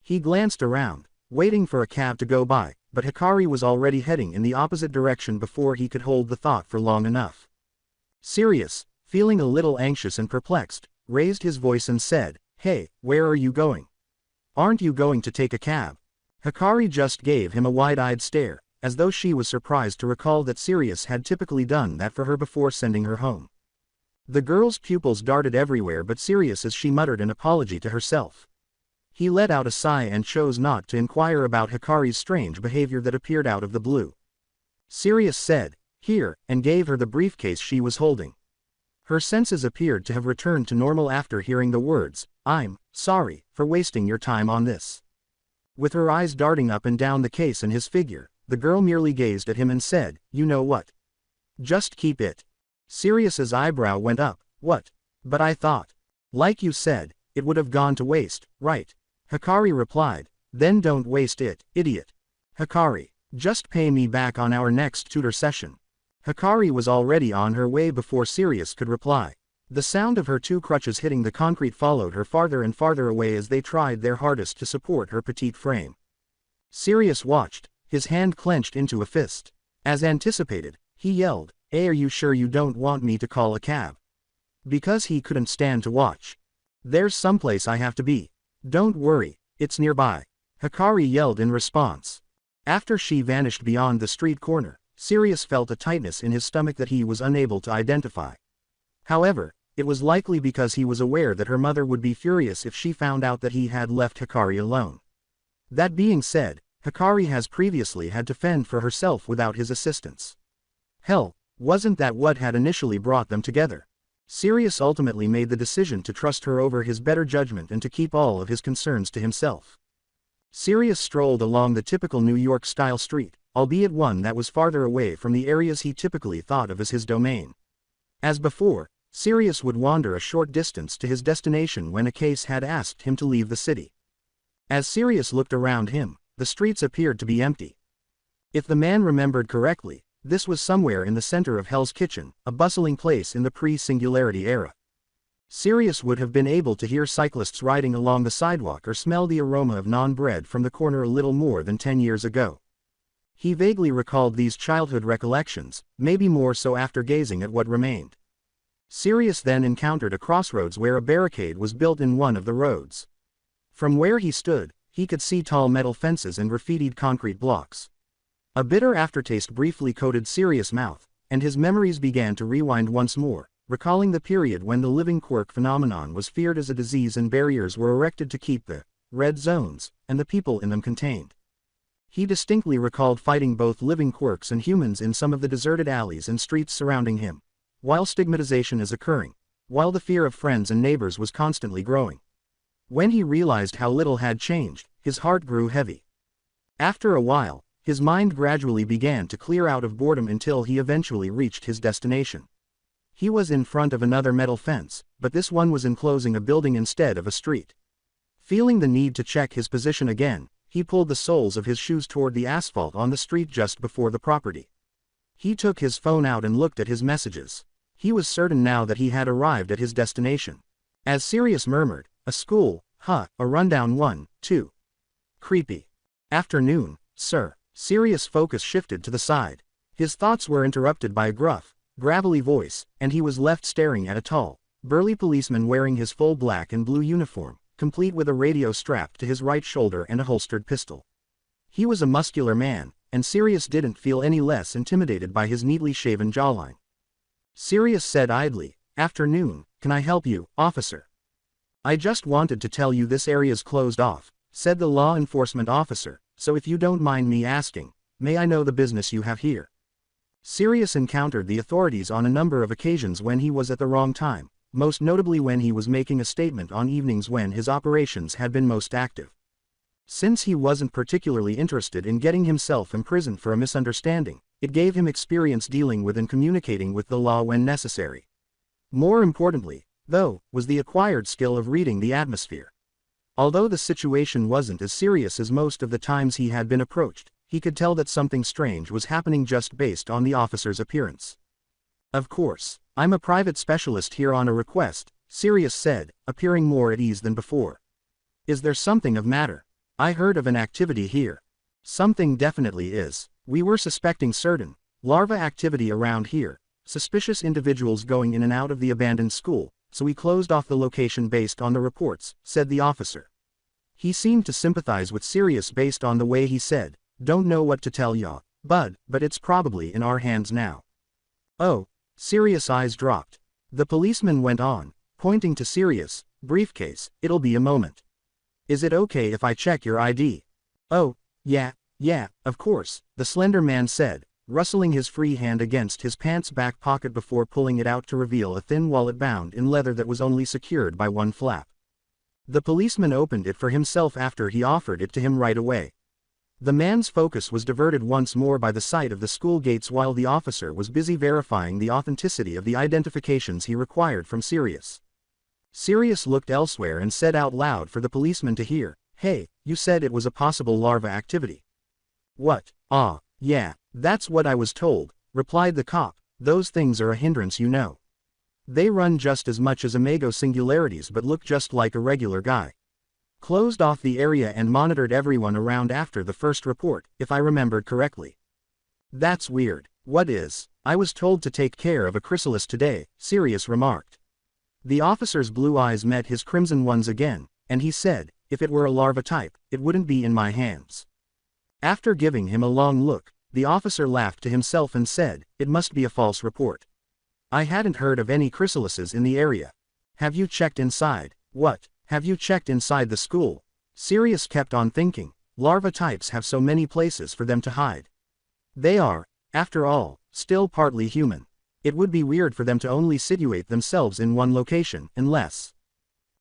He glanced around, waiting for a cab to go by, but Hikari was already heading in the opposite direction before he could hold the thought for long enough. Sirius, feeling a little anxious and perplexed, raised his voice and said, Hey, where are you going? Aren't you going to take a cab? Hikari just gave him a wide-eyed stare, as though she was surprised to recall that Sirius had typically done that for her before sending her home. The girl's pupils darted everywhere but Sirius as she muttered an apology to herself. He let out a sigh and chose not to inquire about Hikari's strange behavior that appeared out of the blue. Sirius said, Here, and gave her the briefcase she was holding. Her senses appeared to have returned to normal after hearing the words, I'm sorry for wasting your time on this. With her eyes darting up and down the case and his figure, the girl merely gazed at him and said, You know what? Just keep it. Sirius's eyebrow went up. What? But I thought. Like you said, it would have gone to waste, right? Hikari replied, Then don't waste it, idiot. Hikari, just pay me back on our next tutor session. Hikari was already on her way before Sirius could reply. The sound of her two crutches hitting the concrete followed her farther and farther away as they tried their hardest to support her petite frame. Sirius watched, his hand clenched into a fist. As anticipated, he yelled, Hey, are you sure you don't want me to call a cab? Because he couldn't stand to watch. There's someplace I have to be. Don't worry, it's nearby. Hikari yelled in response. After she vanished beyond the street corner, Sirius felt a tightness in his stomach that he was unable to identify. However, it was likely because he was aware that her mother would be furious if she found out that he had left Hikari alone. That being said, Hikari has previously had to fend for herself without his assistance. Hell, wasn't that what had initially brought them together? Sirius ultimately made the decision to trust her over his better judgment and to keep all of his concerns to himself. Sirius strolled along the typical New York-style street, albeit one that was farther away from the areas he typically thought of as his domain. As before, Sirius would wander a short distance to his destination when a case had asked him to leave the city. As Sirius looked around him, the streets appeared to be empty. If the man remembered correctly, this was somewhere in the center of Hell's Kitchen, a bustling place in the pre-Singularity era. Sirius would have been able to hear cyclists riding along the sidewalk or smell the aroma of naan bread from the corner a little more than 10 years ago. He vaguely recalled these childhood recollections, maybe more so after gazing at what remained. Sirius then encountered a crossroads where a barricade was built in one of the roads. From where he stood, he could see tall metal fences and graffitied concrete blocks. A bitter aftertaste briefly coated Sirius' mouth, and his memories began to rewind once more, recalling the period when the living quirk phenomenon was feared as a disease and barriers were erected to keep the red zones and the people in them contained. He distinctly recalled fighting both living quirks and humans in some of the deserted alleys and streets surrounding him, while stigmatization is occurring, while the fear of friends and neighbors was constantly growing. When he realized how little had changed, his heart grew heavy. After a while, his mind gradually began to clear out of boredom until he eventually reached his destination. He was in front of another metal fence, but this one was enclosing a building instead of a street. Feeling the need to check his position again, he pulled the soles of his shoes toward the asphalt on the street just before the property. He took his phone out and looked at his messages. He was certain now that he had arrived at his destination. As Sirius murmured, a school, a rundown one, too. Creepy. Afternoon, sir. Sirius' focus shifted to the side. His thoughts were interrupted by a gruff, gravelly voice, and he was left staring at a tall, burly policeman wearing his full black and blue uniform, complete with a radio strapped to his right shoulder and a holstered pistol. He was a muscular man, and Sirius didn't feel any less intimidated by his neatly shaven jawline. Sirius said idly, "Afternoon, can I help you, officer?" "I just wanted to tell you this area's closed off," said the law enforcement officer, "so if you don't mind me asking, may I know the business you have here?" Sirius encountered the authorities on a number of occasions when he was at the wrong time, most notably when he was making a statement on evenings when his operations had been most active. Since he wasn't particularly interested in getting himself imprisoned for a misunderstanding, it gave him experience dealing with and communicating with the law when necessary. More importantly, though, was the acquired skill of reading the atmosphere. Although the situation wasn't as serious as most of the times he had been approached, he could tell that something strange was happening just based on the officer's appearance. "Of course, I'm a private specialist here on a request," Sirius said, appearing more at ease than before. "Is there something of matter? I heard of an activity here." "Something definitely is. We were suspecting certain larva activity around here, suspicious individuals going in and out of the abandoned school, so we closed off the location based on the reports," said the officer. He seemed to sympathize with Sirius based on the way he said, "Don't know what to tell ya, bud, but it's probably in our hands now." "Oh," Sirius' eyes dropped. The policeman went on, pointing to Sirius, "Briefcase, it'll be a moment. Is it okay if I check your ID?" "Oh, yeah, of course," the slender man said, rustling his free hand against his pants back pocket before pulling it out to reveal a thin wallet bound in leather that was only secured by one flap. The policeman opened it for himself after he offered it to him right away. The man's focus was diverted once more by the sight of the school gates while the officer was busy verifying the authenticity of the identifications he required from Sirius. Sirius looked elsewhere and said out loud for the policeman to hear, "Hey, you said it was a possible larva activity." "What? Yeah, that's what I was told," replied the cop. "Those things are a hindrance, you know. They run just as much as Imago Singularities but look just like a regular guy. Closed off the area and monitored everyone around after the first report, if I remembered correctly." "That's weird. What is?" "I was told to take care of a chrysalis today," Sirius remarked. The officer's blue eyes met his crimson ones again, and he said, "If it were a larva type, it wouldn't be in my hands." After giving him a long look, the officer laughed to himself and said, "It must be a false report. I hadn't heard of any chrysalises in the area. Have you checked inside?" "What? Have you checked inside the school?" Sirius kept on thinking, larva types have so many places for them to hide. They are, after all, still partly human. It would be weird for them to only situate themselves in one location, unless...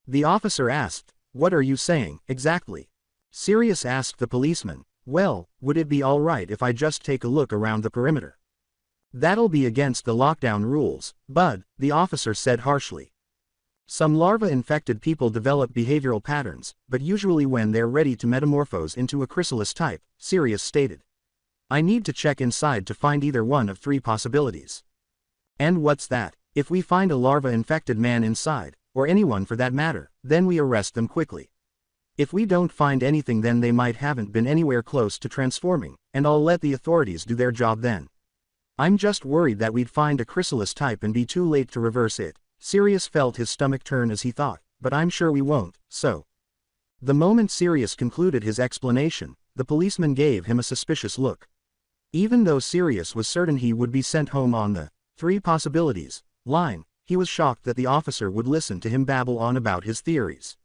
The officer asked, "What are you saying, exactly?" Sirius asked the policeman, "Well, would it be alright if I just take a look around the perimeter?" "That'll be against the lockdown rules, bud," the officer said harshly. "Some larva-infected people develop behavioral patterns, but usually when they're ready to metamorphose into a chrysalis type," Sirius stated. "I need to check inside to find either one of three possibilities." "And what's that?" "If we find a larva-infected man inside, or anyone for that matter, then we arrest them quickly. If we don't find anything then they might haven't been anywhere close to transforming, and I'll let the authorities do their job then. I'm just worried that we'd find a chrysalis type and be too late to reverse it." Sirius felt his stomach turn as he thought, "But I'm sure we won't, so." The moment Sirius concluded his explanation, the policeman gave him a suspicious look. Even though Sirius was certain he would be sent home on the three possibilities line, he was shocked that the officer would listen to him babble on about his theories.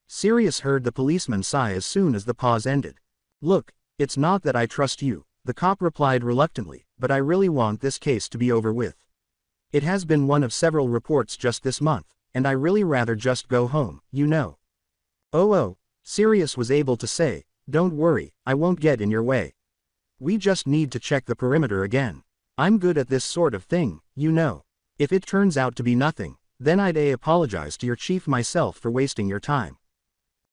Sirius heard the policeman sigh as soon as the pause ended. "Look, it's not that I trust you," the cop replied reluctantly, "but I really want this case to be over with. It has been one of several reports just this month, and I really rather just go home, you know." Oh, Sirius was able to say, "Don't worry, I won't get in your way. We just need to check the perimeter again. I'm good at this sort of thing, you know. If it turns out to be nothing, then I'd apologize to your chief myself for wasting your time."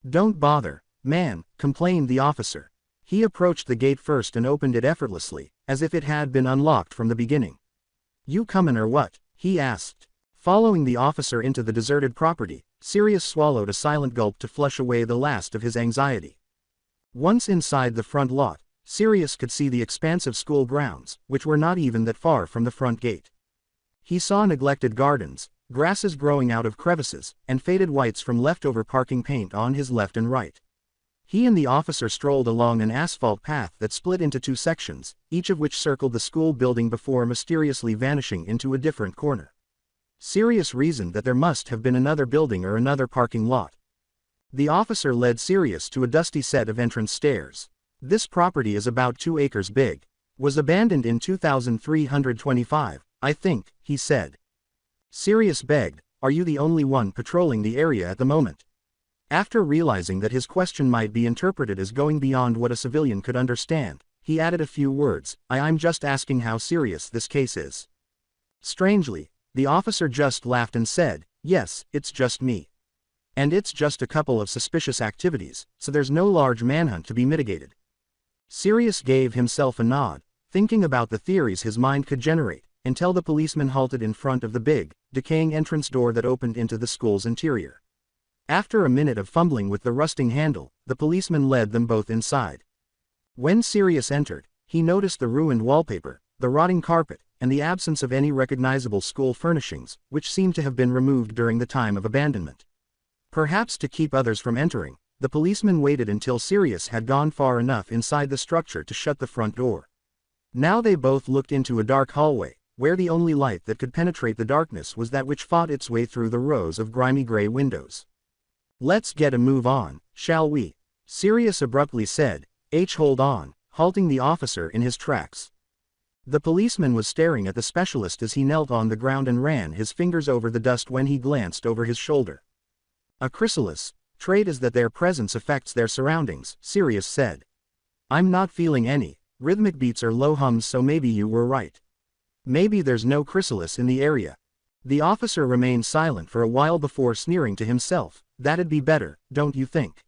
"Don't bother, man," complained the officer. He approached the gate first and opened it effortlessly, as if it had been unlocked from the beginning. "You comin' or what?" he asked. Following the officer into the deserted property, Sirius swallowed a silent gulp to flush away the last of his anxiety. Once inside the front lot, Sirius could see the expansive school grounds, which were not even that far from the front gate. He saw neglected gardens, grasses growing out of crevices, and faded whites from leftover parking paint on his left and right. He and the officer strolled along an asphalt path that split into two sections, each of which circled the school building before mysteriously vanishing into a different corner. Sirius reasoned that there must have been another building or another parking lot. The officer led Sirius to a dusty set of entrance stairs. This property is about 2 acres big. Was abandoned in 2325, I think, he said. Sirius begged, "Are you the only one patrolling the area at the moment?" After realizing that his question might be interpreted as going beyond what a civilian could understand, he added a few words, I'm just asking how serious this case is." Strangely, the officer just laughed and said, "Yes, it's just me. And it's just a couple of suspicious activities, so there's no large manhunt to be mitigated." Sirius gave himself a nod, thinking about the theories his mind could generate, until the policeman halted in front of the big, decaying entrance door that opened into the school's interior. After a minute of fumbling with the rusting handle, the policeman led them both inside. When Sirius entered, he noticed the ruined wallpaper, the rotting carpet, and the absence of any recognizable school furnishings, which seemed to have been removed during the time of abandonment. Perhaps to keep others from entering, the policeman waited until Sirius had gone far enough inside the structure to shut the front door. Now they both looked into a dark hallway, where the only light that could penetrate the darkness was that which fought its way through the rows of grimy gray windows. "Let's get a move on, shall we?" Sirius abruptly said. Hold on," halting the officer in his tracks. The policeman was staring at the specialist as he knelt on the ground and ran his fingers over the dust when he glanced over his shoulder. "A chrysalis trait is that their presence affects their surroundings," Sirius said. "I'm not feeling any rhythmic beats or low hums, so maybe you were right. Maybe there's no chrysalis in the area." The officer remained silent for a while before sneering to himself. "That'd be better, don't you think?"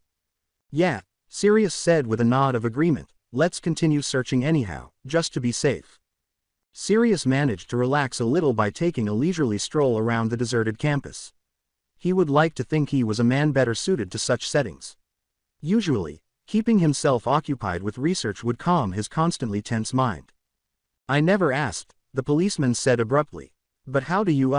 "Yeah," Sirius said with a nod of agreement. "Let's continue searching anyhow, just to be safe." Sirius managed to relax a little by taking a leisurely stroll around the deserted campus. He would like to think he was a man better suited to such settings. Usually, keeping himself occupied with research would calm his constantly tense mind. "I never asked," the policeman said abruptly. "But how do you,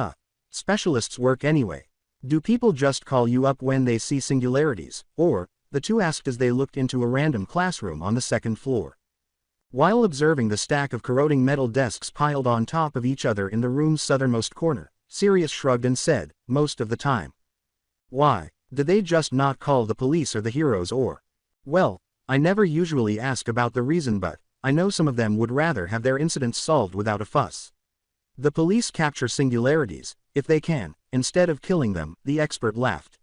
specialists work anyway? Do people just call you up when they see singularities, or?" the two asked as they looked into a random classroom on the second floor. While observing the stack of corroding metal desks piled on top of each other in the room's southernmost corner, Sirius shrugged and said, "Most of the time." "Why, did they just not call the police or the heroes or?" "Well, I never usually ask about the reason, but I know some of them would rather have their incidents solved without a fuss. The police capture singularities, if they can, instead of killing them," the expert laughed.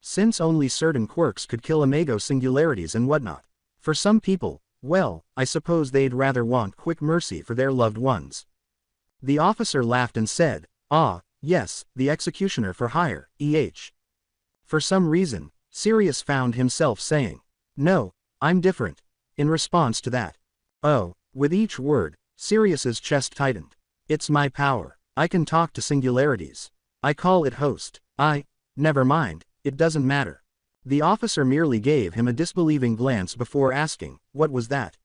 "Since only certain quirks could kill imago singularities and whatnot. For some people, well, I suppose they'd rather want quick mercy for their loved ones." The officer laughed and said, Yes, the executioner for hire, For some reason, Sirius found himself saying, "No, I'm different," in response to that. "Oh," with each word, Sirius's chest tightened. "It's my power. I can talk to singularities. I call it host. Never mind, it doesn't matter." The officer merely gave him a disbelieving glance before asking, "What was that?"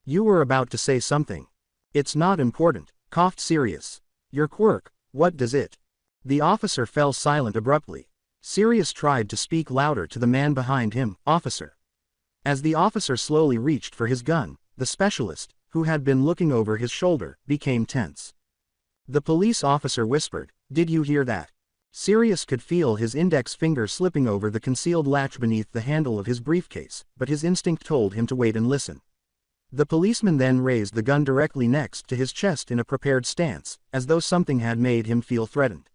"You were about to say something." "It's not important," coughed Sirius. "Your quirk, what does it?" The officer fell silent abruptly. Sirius tried to speak louder to the man behind him, "Officer." As the officer slowly reached for his gun, the specialist, who had been looking over his shoulder, became tense. The police officer whispered, "Did you hear that?" Sirius could feel his index finger slipping over the concealed latch beneath the handle of his briefcase, but his instinct told him to wait and listen. The policeman then raised the gun directly next to his chest in a prepared stance, as though something had made him feel threatened.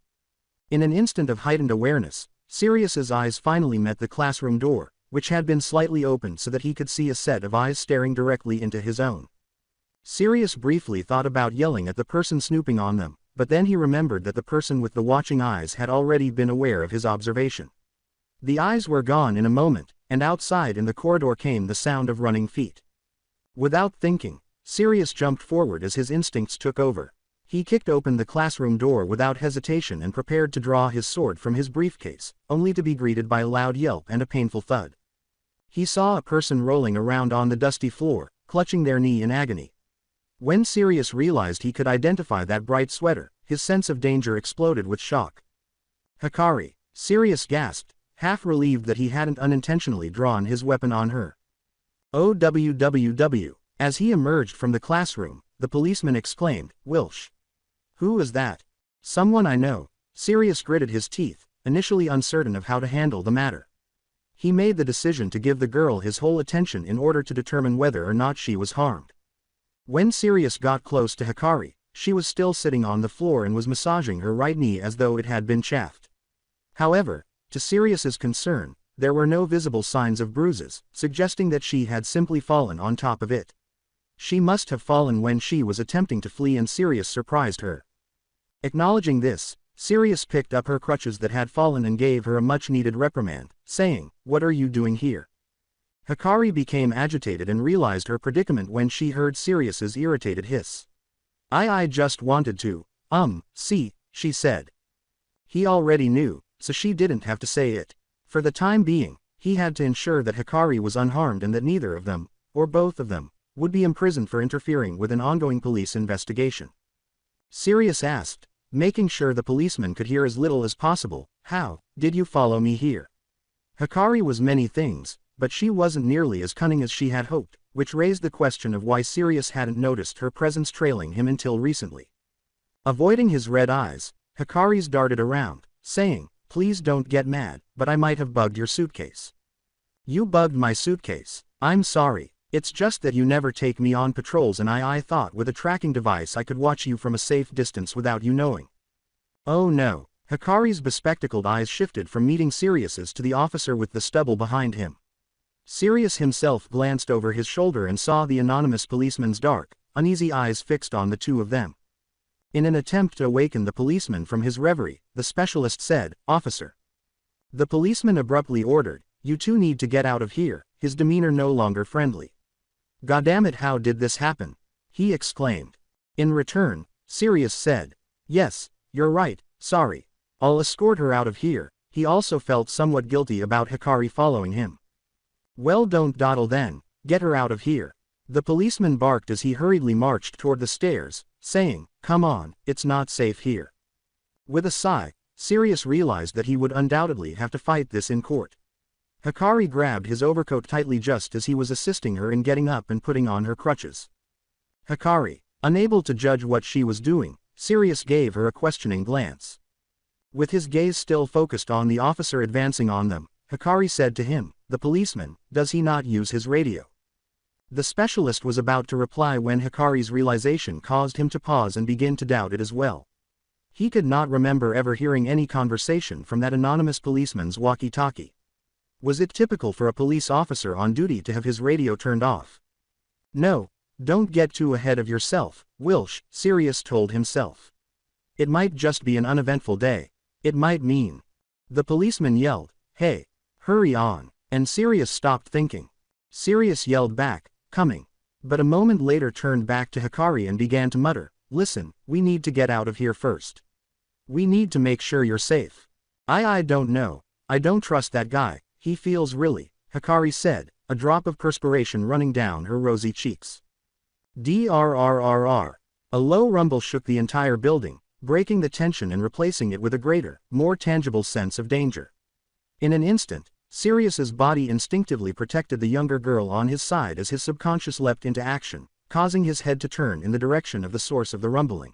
In an instant of heightened awareness, Sirius's eyes finally met the classroom door, which had been slightly opened so that he could see a set of eyes staring directly into his own. Sirius briefly thought about yelling at the person snooping on them, but then he remembered that the person with the watching eyes had already been aware of his observation. The eyes were gone in a moment, and outside in the corridor came the sound of running feet. Without thinking, Sirius jumped forward as his instincts took over. He kicked open the classroom door without hesitation and prepared to draw his sword from his briefcase, only to be greeted by a loud yelp and a painful thud. He saw a person rolling around on the dusty floor, clutching their knee in agony. When Sirius realized he could identify that bright sweater, his sense of danger exploded with shock. Hikari, Sirius gasped, half relieved that he hadn't unintentionally drawn his weapon on her. OWWW. As he emerged from the classroom, the policeman exclaimed, Wilsh. Who is that? Someone I know. Sirius gritted his teeth, initially uncertain of how to handle the matter. He made the decision to give the girl his whole attention in order to determine whether or not she was harmed. When Sirius got close to Hikari, she was still sitting on the floor and was massaging her right knee as though it had been chafed. However, to Sirius's concern, there were no visible signs of bruises, suggesting that she had simply fallen on top of it. She must have fallen when she was attempting to flee and Sirius surprised her. Acknowledging this, Sirius picked up her crutches that had fallen and gave her a much-needed reprimand, saying, What are you doing here? Hikari became agitated and realized her predicament when she heard Sirius's irritated hiss. I just wanted to, see, she said. He already knew, so she didn't have to say it. For the time being, he had to ensure that Hikari was unharmed and that neither of them, or both of them, would be imprisoned for interfering with an ongoing police investigation. Sirius asked, making sure the policeman could hear as little as possible, How did you follow me here? Hikari was many things, but she wasn't nearly as cunning as she had hoped, which raised the question of why Sirius hadn't noticed her presence trailing him until recently. Avoiding his red eyes, Hikari's darted around, saying, Please don't get mad, but I might have bugged your suitcase. You bugged my suitcase. I'm sorry. It's just that you never take me on patrols and I thought with a tracking device I could watch you from a safe distance without you knowing. Oh no. Hikari's bespectacled eyes shifted from meeting Sirius's to the officer with the stubble behind him. Sirius himself glanced over his shoulder and saw the anonymous policeman's dark, uneasy eyes fixed on the two of them. In an attempt to awaken the policeman from his reverie, the specialist said, Officer. The policeman abruptly ordered, You two need to get out of here, his demeanor no longer friendly. Goddammit, how did this happen? He exclaimed. In return, Sirius said, Yes, you're right, sorry. I'll escort her out of here. He also felt somewhat guilty about Hikari following him. Well, don't dawdle then, get her out of here. The policeman barked as he hurriedly marched toward the stairs, saying, Come on, it's not safe here. With a sigh, Sirius realized that he would undoubtedly have to fight this in court. Hikari grabbed his overcoat tightly just as he was assisting her in getting up and putting on her crutches. Hikari, unable to judge what she was doing, Sirius gave her a questioning glance. With his gaze still focused on the officer advancing on them, Hikari said to him, The policeman, does he not use his radio? The specialist was about to reply when Hikari's realization caused him to pause and begin to doubt it as well. He could not remember ever hearing any conversation from that anonymous policeman's walkie-talkie. Was it typical for a police officer on duty to have his radio turned off? No, don't get too ahead of yourself, Wilsh, Sirius told himself. It might just be an uneventful day. It might mean. The policeman yelled, Hey, hurry on, and Sirius stopped thinking. Sirius yelled back, Coming. But a moment later turned back to Hikari and began to mutter, Listen, we need to get out of here first. We need to make sure you're safe. I don't know. I don't trust that guy. He feels really, Hikari said, a drop of perspiration running down her rosy cheeks. Drrrr. A low rumble shook the entire building, breaking the tension and replacing it with a greater, more tangible sense of danger. In an instant, Sirius's body instinctively protected the younger girl on his side as his subconscious leapt into action, causing his head to turn in the direction of the source of the rumbling.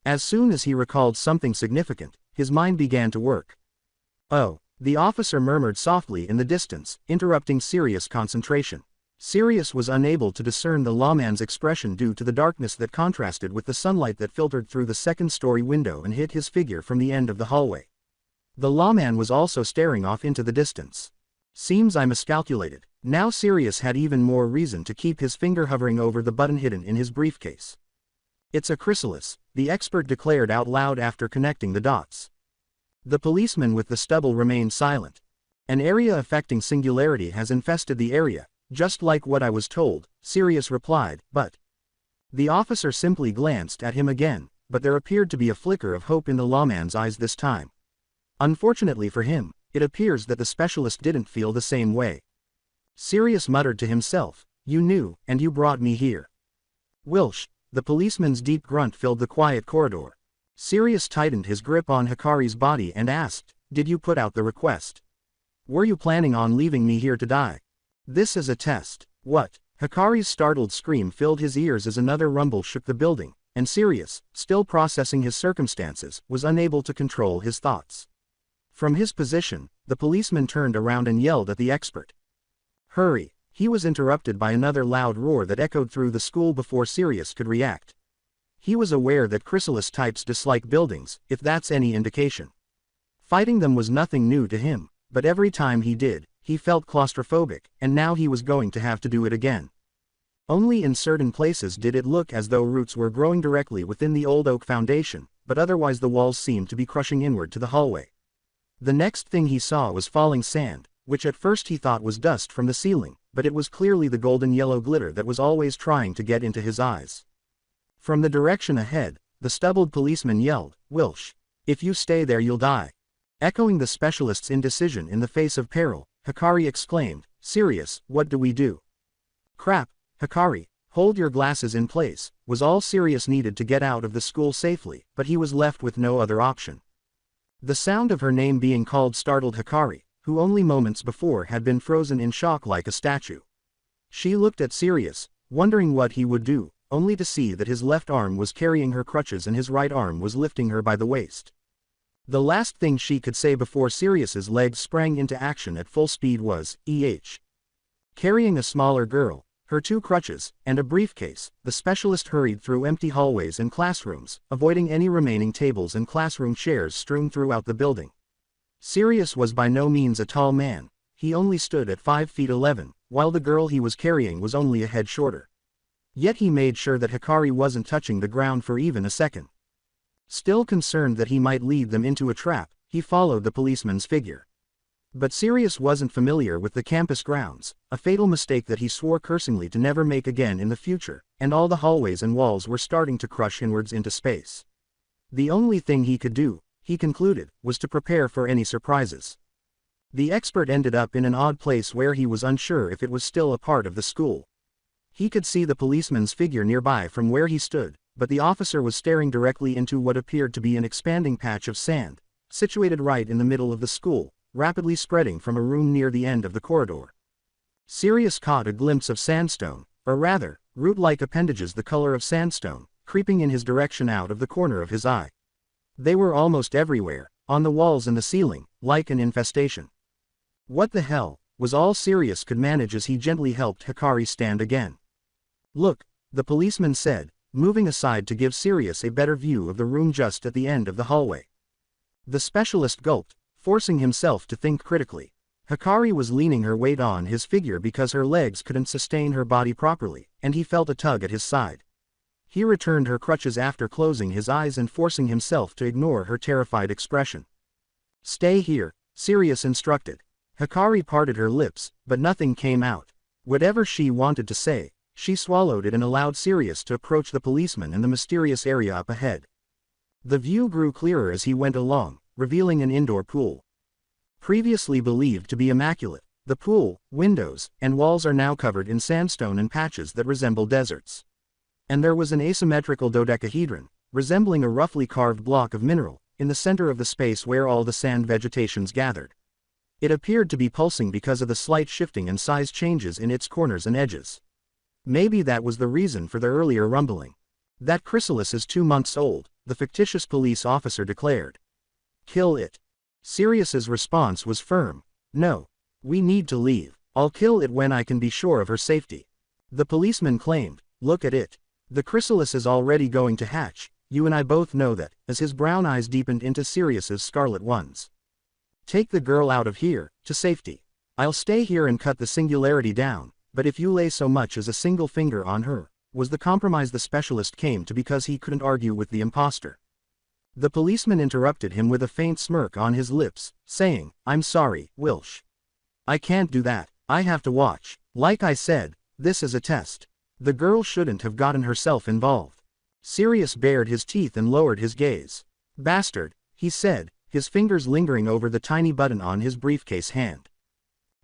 As soon as he recalled something significant, his mind began to work. Oh. The officer murmured softly in the distance, interrupting Sirius' concentration. Sirius was unable to discern the lawman's expression due to the darkness that contrasted with the sunlight that filtered through the second-story window and hit his figure from the end of the hallway. The lawman was also staring off into the distance. Seems I miscalculated. Now Sirius had even more reason to keep his finger hovering over the button hidden in his briefcase. It's a chrysalis, the expert declared out loud after connecting the dots. The policeman with the stubble remained silent. An area affecting singularity has infested the area, just like what I was told, Sirius replied, but. The officer simply glanced at him again, but there appeared to be a flicker of hope in the lawman's eyes this time. Unfortunately for him, it appears that the specialist didn't feel the same way. Sirius muttered to himself, You knew, and you brought me here. Wilsh, the policeman's deep grunt filled the quiet corridor. Sirius tightened his grip on Hikari's body and asked, "Did you put out the request? Were you planning on leaving me here to die? This is a test." "What?" Hikari's startled scream filled his ears as another rumble shook the building, and Sirius, still processing his circumstances, was unable to control his thoughts. From his position, the policeman turned around and yelled at the expert. "Hurry!" He was interrupted by another loud roar that echoed through the school before Sirius could react. He was aware that chrysalis types dislike buildings, if that's any indication. Fighting them was nothing new to him, but every time he did, he felt claustrophobic, and now he was going to have to do it again. Only in certain places did it look as though roots were growing directly within the old oak foundation, but otherwise the walls seemed to be crushing inward to the hallway. The next thing he saw was falling sand, which at first he thought was dust from the ceiling, but it was clearly the golden yellow glitter that was always trying to get into his eyes. From the direction ahead, the stubbled policeman yelled, "Wilsh! If you stay there you'll die." Echoing the specialist's indecision in the face of peril, Hikari exclaimed, "Sirius, what do we do?" "Crap, Hikari, hold your glasses in place," was all Sirius needed to get out of the school safely, but he was left with no other option. The sound of her name being called startled Hikari, who only moments before had been frozen in shock like a statue. She looked at Sirius, wondering what he would do, only to see that his left arm was carrying her crutches and his right arm was lifting her by the waist. The last thing she could say before Sirius's legs sprang into action at full speed was, "Eh." Carrying a smaller girl, her two crutches, and a briefcase, the specialist hurried through empty hallways and classrooms, avoiding any remaining tables and classroom chairs strewn throughout the building. Sirius was by no means a tall man, he only stood at 5 feet 11, while the girl he was carrying was only a head shorter. Yet he made sure that Hikari wasn't touching the ground for even a second. Still concerned that he might lead them into a trap, he followed the policeman's figure. But Sirius wasn't familiar with the campus grounds, a fatal mistake that he swore cursingly to never make again in the future, and all the hallways and walls were starting to crush inwards into space. The only thing he could do, he concluded, was to prepare for any surprises. The expert ended up in an odd place where he was unsure if it was still a part of the school. He could see the policeman's figure nearby from where he stood, but the officer was staring directly into what appeared to be an expanding patch of sand, situated right in the middle of the school, rapidly spreading from a room near the end of the corridor. Sirius caught a glimpse of sandstone, or rather, root-like appendages the color of sandstone, creeping in his direction out of the corner of his eye. They were almost everywhere, on the walls and the ceiling, like an infestation. "What the hell," was all Sirius could manage as he gently helped Hikari stand again. "Look," the policeman said, moving aside to give Sirius a better view of the room just at the end of the hallway. The specialist gulped, forcing himself to think critically. Hikari was leaning her weight on his figure because her legs couldn't sustain her body properly, and he felt a tug at his side. He returned her crutches after closing his eyes and forcing himself to ignore her terrified expression. "Stay here," Sirius instructed. Hikari parted her lips, but nothing came out. Whatever she wanted to say, she swallowed it and allowed Sirius to approach the policeman and the mysterious area up ahead. The view grew clearer as he went along, revealing an indoor pool. Previously believed to be immaculate, the pool, windows, and walls are now covered in sandstone and patches that resemble deserts. And there was an asymmetrical dodecahedron, resembling a roughly carved block of mineral, in the center of the space where all the sand vegetations gathered. It appeared to be pulsing because of the slight shifting and size changes in its corners and edges. Maybe that was the reason for the earlier rumbling. "That chrysalis is 2 months old," the fictitious police officer declared. "Kill it." Sirius's response was firm. "No. We need to leave. I'll kill it when I can be sure of her safety." The policeman claimed, "Look at it. The chrysalis is already going to hatch, you and I both know that," as his brown eyes deepened into Sirius's scarlet ones. "Take the girl out of here, to safety. I'll stay here and cut the singularity down, but if you lay so much as a single finger on her," was the compromise the specialist came to because he couldn't argue with the imposter. The policeman interrupted him with a faint smirk on his lips, saying, "I'm sorry, Wilsh. I can't do that, I have to watch. Like I said, this is a test. The girl shouldn't have gotten herself involved." Sirius bared his teeth and lowered his gaze. "Bastard," he said, his fingers lingering over the tiny button on his briefcase hand.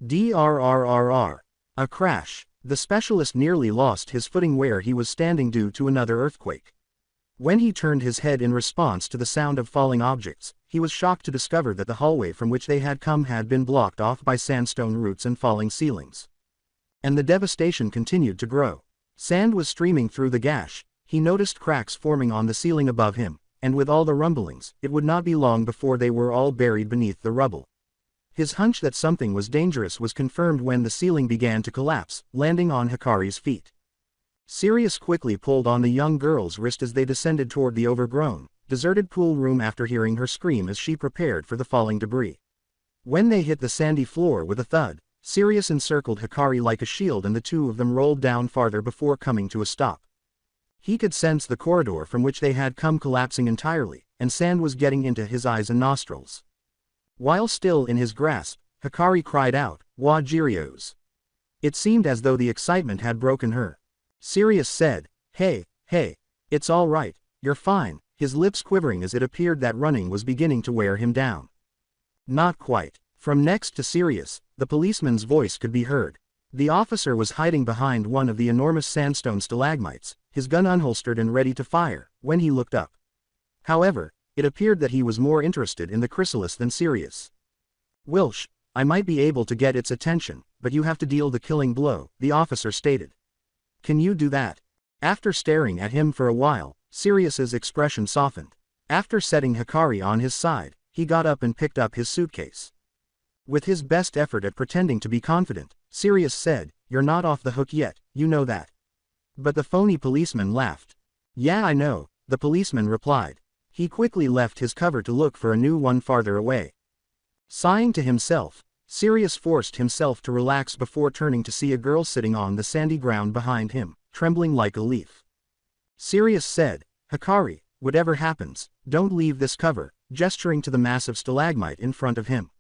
Drrrr. A crash. The specialist nearly lost his footing where he was standing due to another earthquake. When he turned his head in response to the sound of falling objects, he was shocked to discover that the hallway from which they had come had been blocked off by sandstone roots and falling ceilings. And the devastation continued to grow. Sand was streaming through the gash. He noticed cracks forming on the ceiling above him, and with all the rumblings, it would not be long before they were all buried beneath the rubble. His hunch that something was dangerous was confirmed when the ceiling began to collapse, landing on Hikari's feet. Sirius quickly pulled on the young girl's wrist as they descended toward the overgrown, deserted pool room after hearing her scream as she prepared for the falling debris. When they hit the sandy floor with a thud, Sirius encircled Hikari like a shield and the two of them rolled down farther before coming to a stop. He could sense the corridor from which they had come collapsing entirely, and sand was getting into his eyes and nostrils. While still in his grasp, Hikari cried out, "Wa Jirios!" It seemed as though the excitement had broken her. Sirius said, hey, it's all right, you're fine," his lips quivering as it appeared that running was beginning to wear him down. Not quite. From next to Sirius, the policeman's voice could be heard. The officer was hiding behind one of the enormous sandstone stalagmites, his gun unholstered and ready to fire, when he looked up. However, it appeared that he was more interested in the chrysalis than Sirius. "Wilsh, I might be able to get its attention, but you have to deal the killing blow," the officer stated. "Can you do that?" After staring at him for a while, Sirius's expression softened. After setting Hikari on his side, he got up and picked up his suitcase. With his best effort at pretending to be confident, Sirius said, "You're not off the hook yet, you know that." But the phony policeman laughed. "Yeah, I know," the policeman replied. He quickly left his cover to look for a new one farther away. Sighing to himself, Sirius forced himself to relax before turning to see a girl sitting on the sandy ground behind him, trembling like a leaf. Sirius said, "Hikari, whatever happens, don't leave this cover," gesturing to the massive stalagmite in front of him.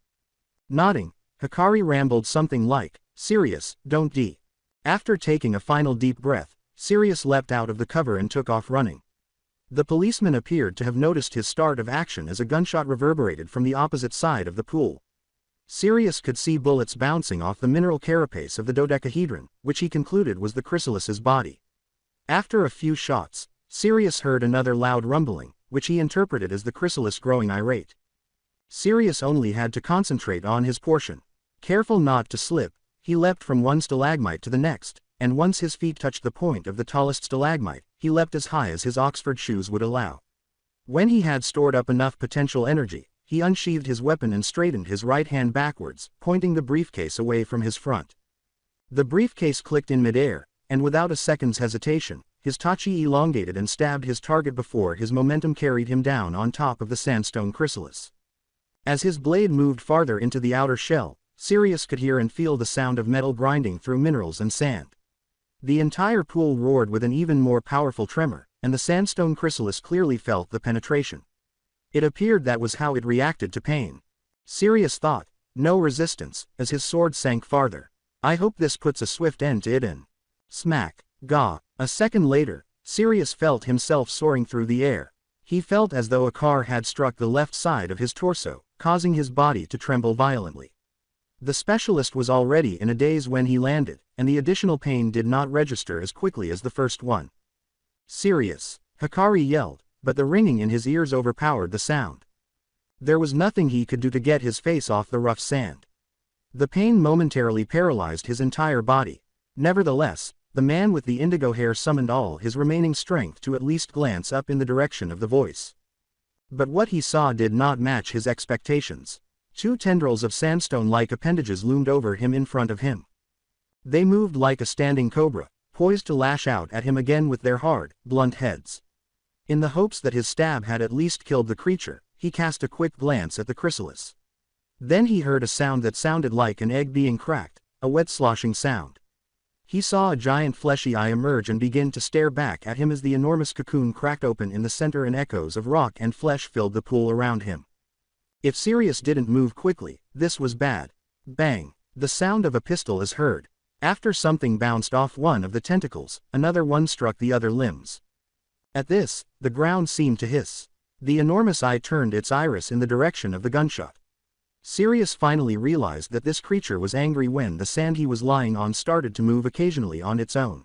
Nodding, Hikari rambled something like, "Sirius, don't d." After taking a final deep breath, Sirius leapt out of the cover and took off running. The policeman appeared to have noticed his start of action as a gunshot reverberated from the opposite side of the pool. Sirius could see bullets bouncing off the mineral carapace of the dodecahedron, which he concluded was the chrysalis's body. After a few shots, Sirius heard another loud rumbling, which he interpreted as the chrysalis growing irate. Sirius only had to concentrate on his portion. Careful not to slip, he leapt from one stalagmite to the next, and once his feet touched the point of the tallest stalagmite, he leapt as high as his Oxford shoes would allow. When he had stored up enough potential energy, he unsheathed his weapon and straightened his right hand backwards, pointing the briefcase away from his front. The briefcase clicked in midair, and without a second's hesitation, his tachi elongated and stabbed his target before his momentum carried him down on top of the sandstone chrysalis. As his blade moved farther into the outer shell, Sirius could hear and feel the sound of metal grinding through minerals and sand. The entire pool roared with an even more powerful tremor, and the sandstone chrysalis clearly felt the penetration. It appeared that was how it reacted to pain. Sirius thought, no resistance, as his sword sank farther. "I hope this puts a swift end to it in." Smack. Gah. A second later, Sirius felt himself soaring through the air. He felt as though a car had struck the left side of his torso, causing his body to tremble violently. The specialist was already in a daze when he landed, and the additional pain did not register as quickly as the first one. "Sirius!" Hikari yelled, but the ringing in his ears overpowered the sound. There was nothing he could do to get his face off the rough sand. The pain momentarily paralyzed his entire body. Nevertheless, the man with the indigo hair summoned all his remaining strength to at least glance up in the direction of the voice. But what he saw did not match his expectations. Two tendrils of sandstone-like appendages loomed over him in front of him. They moved like a standing cobra, poised to lash out at him again with their hard, blunt heads. In the hopes that his stab had at least killed the creature, he cast a quick glance at the chrysalis. Then he heard a sound that sounded like an egg being cracked, a wet sloshing sound. He saw a giant fleshy eye emerge and begin to stare back at him as the enormous cocoon cracked open in the center and echoes of rock and flesh filled the pool around him. If Sirius didn't move quickly, this was bad. Bang! The sound of a pistol is heard. After something bounced off one of the tentacles, another one struck the other limbs. At this, the ground seemed to hiss. The enormous eye turned its iris in the direction of the gunshot. Sirius finally realized that this creature was angry when the sand he was lying on started to move occasionally on its own.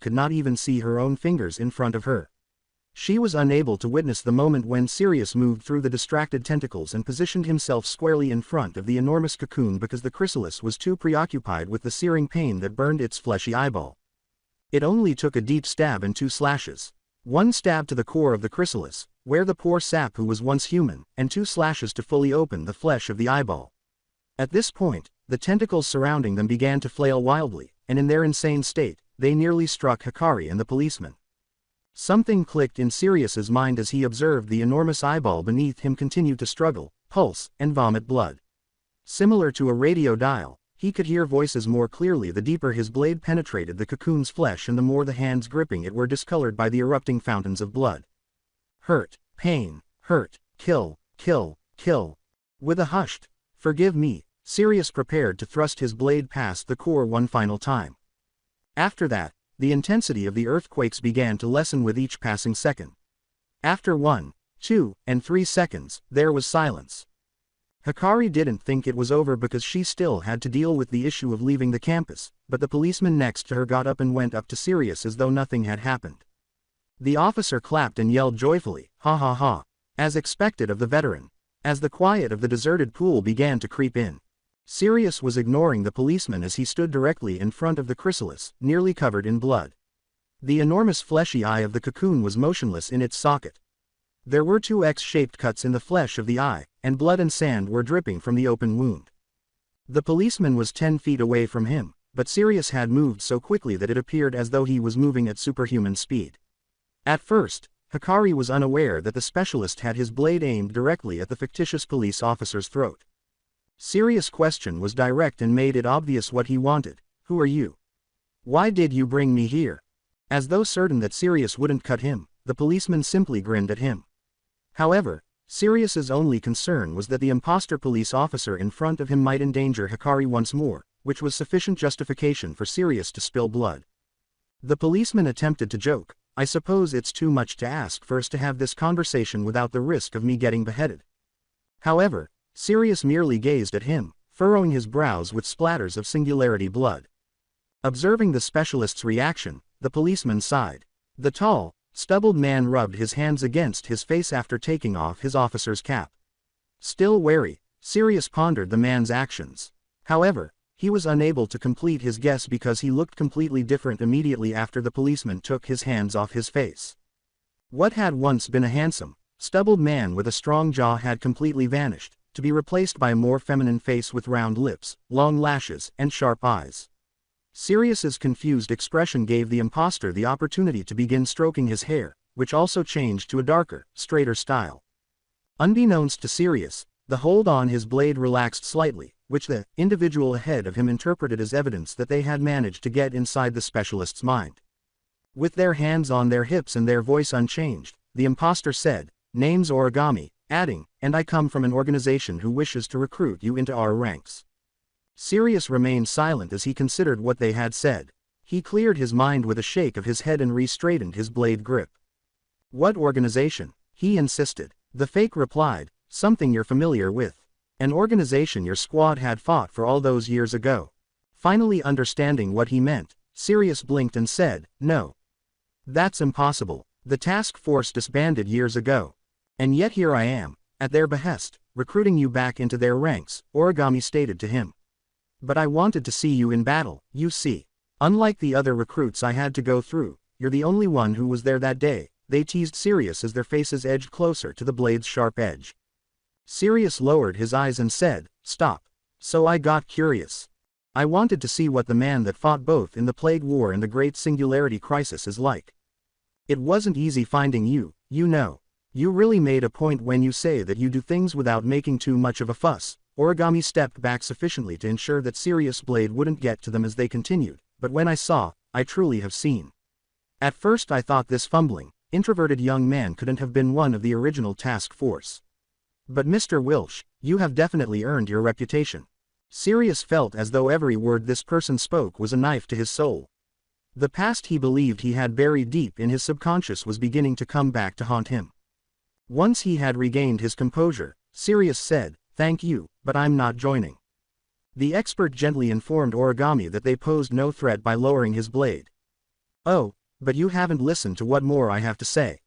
could not even see her own fingers in front of her. She was unable to witness the moment when Sirius moved through the distracted tentacles and positioned himself squarely in front of the enormous cocoon because the chrysalis was too preoccupied with the searing pain that burned its fleshy eyeball. It only took a deep stab and 2 slashes. One stab to the core of the chrysalis, where the poor sap who was once human, and 2 slashes to fully open the flesh of the eyeball. At this point, the tentacles surrounding them began to flail wildly, and in their insane state, they nearly struck Hikari and the policeman. Something clicked in Sirius's mind as he observed the enormous eyeball beneath him continue to struggle, pulse, and vomit blood. Similar to a radio dial, he could hear voices more clearly the deeper his blade penetrated the cocoon's flesh and the more the hands gripping it were discolored by the erupting fountains of blood. Hurt, pain, hurt, kill, kill, kill. With a hushed, "Forgive me," Sirius prepared to thrust his blade past the core one final time. After that, the intensity of the earthquakes began to lessen with each passing second. After 1, 2, and 3 seconds, there was silence. Hikari didn't think it was over because she still had to deal with the issue of leaving the campus, but the policeman next to her got up and went up to Sirius as though nothing had happened. The officer clapped and yelled joyfully, "Ha ha ha," as expected of the veteran. As the quiet of the deserted pool began to creep in, Sirius was ignoring the policeman as he stood directly in front of the chrysalis, nearly covered in blood. The enormous fleshy eye of the cocoon was motionless in its socket. There were 2 X-shaped cuts in the flesh of the eye, and blood and sand were dripping from the open wound. The policeman was 10 feet away from him, but Sirius had moved so quickly that it appeared as though he was moving at superhuman speed. At first, Hikari was unaware that the specialist had his blade aimed directly at the fictitious police officer's throat. Sirius' question was direct and made it obvious what he wanted. "Who are you? Why did you bring me here?" As though certain that Sirius wouldn't cut him, the policeman simply grinned at him. However, Sirius's only concern was that the imposter police officer in front of him might endanger Hikari once more, which was sufficient justification for Sirius to spill blood. The policeman attempted to joke, "I suppose it's too much to ask for us to have this conversation without the risk of me getting beheaded." However, Sirius merely gazed at him, furrowing his brows with splatters of Singularity blood. Observing the specialist's reaction, the policeman sighed. The tall, stubbled man rubbed his hands against his face after taking off his officer's cap. Still wary, Sirius pondered the man's actions. However, he was unable to complete his guess because he looked completely different immediately after the policeman took his hands off his face. What had once been a handsome, stubbled man with a strong jaw had completely vanished, to be replaced by a more feminine face with round lips, long lashes, and sharp eyes. Sirius's confused expression gave the imposter the opportunity to begin stroking his hair, which also changed to a darker, straighter style. Unbeknownst to Sirius, the hold on his blade relaxed slightly, which the individual ahead of him interpreted as evidence that they had managed to get inside the specialist's mind. With their hands on their hips and their voice unchanged, the imposter said, "Name's Origami," adding, "and I come from an organization who wishes to recruit you into our ranks." Sirius remained silent as he considered what they had said. He cleared his mind with a shake of his head and re-straightened his blade grip. "What organization?" he insisted. The fake replied, "Something you're familiar with. An organization your squad had fought for all those years ago." Finally understanding what he meant, Sirius blinked and said, "No. That's impossible. The task force disbanded years ago. And yet here I am, at their behest, recruiting you back into their ranks," Origami stated to him. "But I wanted to see you in battle, you see. Unlike the other recruits I had to go through, you're the only one who was there that day," they teased Sirius as their faces edged closer to the blade's sharp edge. Sirius lowered his eyes and said, "Stop. So I got curious. I wanted to see what the man that fought both in the Plague War and the Great Singularity Crisis is like. It wasn't easy finding you, you know. You really made a point when you say that you do things without making too much of a fuss." Origami stepped back sufficiently to ensure that Sirius' blade wouldn't get to them as they continued, "But when I saw, I truly have seen. At first I thought this fumbling, introverted young man couldn't have been one of the original task force. But Mr. Wilsh, you have definitely earned your reputation." Sirius felt as though every word this person spoke was a knife to his soul. The past he believed he had buried deep in his subconscious was beginning to come back to haunt him. Once he had regained his composure, Sirius said, "Thank you, but I'm not joining." The expert gently informed Origami that they posed no threat by lowering his blade. "Oh, but you haven't listened to what more I have to say."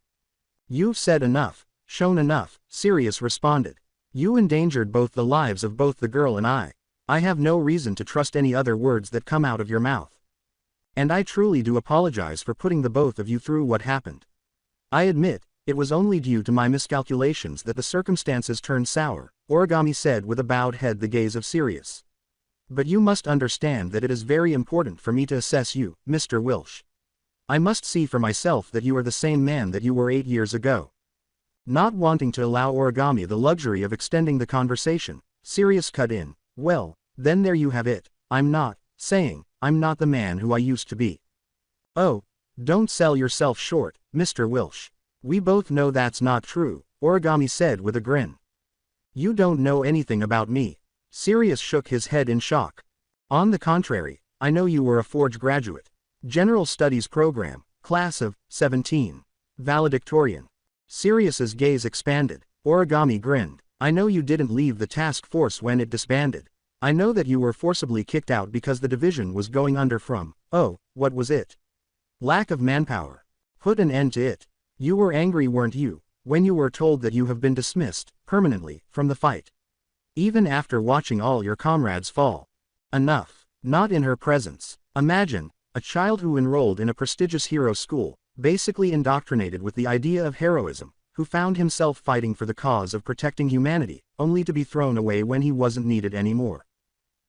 "You've said enough, shown enough," Sirius responded. "You endangered both the lives of both the girl and I. I have no reason to trust any other words that come out of your mouth. And I truly do apologize for putting the both of you through what happened. I admit, it was only due to my miscalculations that the circumstances turned sour," Origami said with a bowed head, the gaze of Sirius. "But you must understand that it is very important for me to assess you, Mr. Wilsh. I must see for myself that you are the same man that you were 8 years ago." Not wanting to allow Origami the luxury of extending the conversation, Sirius cut in, "Well, then there you have it. I'm not the man who I used to be." "Oh, don't sell yourself short, Mr. Wilsh. We both know that's not true," Origami said with a grin. You don't know anything about me. Sirius shook his head in shock. On the contrary, I know you were a Forge graduate. General Studies Program, Class of 17. Valedictorian. Sirius's gaze expanded. Origami grinned. I know you didn't leave the task force when it disbanded. I know that you were forcibly kicked out because the division was going under from, oh, what was it? Lack of manpower. Put an end to it. You were angry, weren't you, when you were told that you have been dismissed, permanently, from the fight? Even after watching all your comrades fall. Enough. Not in her presence. Imagine, a child who enrolled in a prestigious hero school, basically indoctrinated with the idea of heroism, who found himself fighting for the cause of protecting humanity, only to be thrown away when he wasn't needed anymore.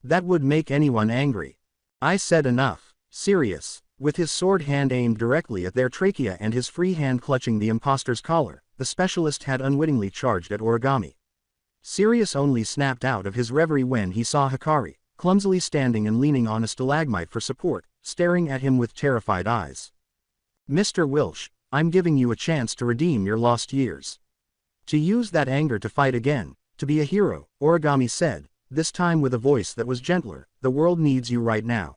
That would make anyone angry. I said enough. Sirius, with his sword hand aimed directly at their trachea and his free hand clutching the imposter's collar, the specialist had unwittingly charged at Origami. Sirius only snapped out of his reverie when he saw Hikari, clumsily standing and leaning on a stalagmite for support, staring at him with terrified eyes. Mr. Wilsh, I'm giving you a chance to redeem your lost years. To use that anger to fight again, to be a hero, Origami said, this time with a voice that was gentler, the world needs you right now.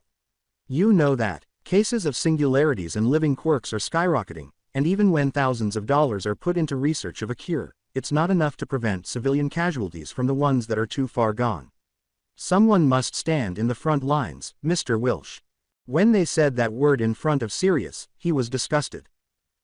You know that. Cases of singularities and living quirks are skyrocketing, and even when thousands of dollars are put into research of a cure, it's not enough to prevent civilian casualties from the ones that are too far gone. Someone must stand in the front lines, Mr. Wilsh. When they said that word in front of Sirius, he was disgusted.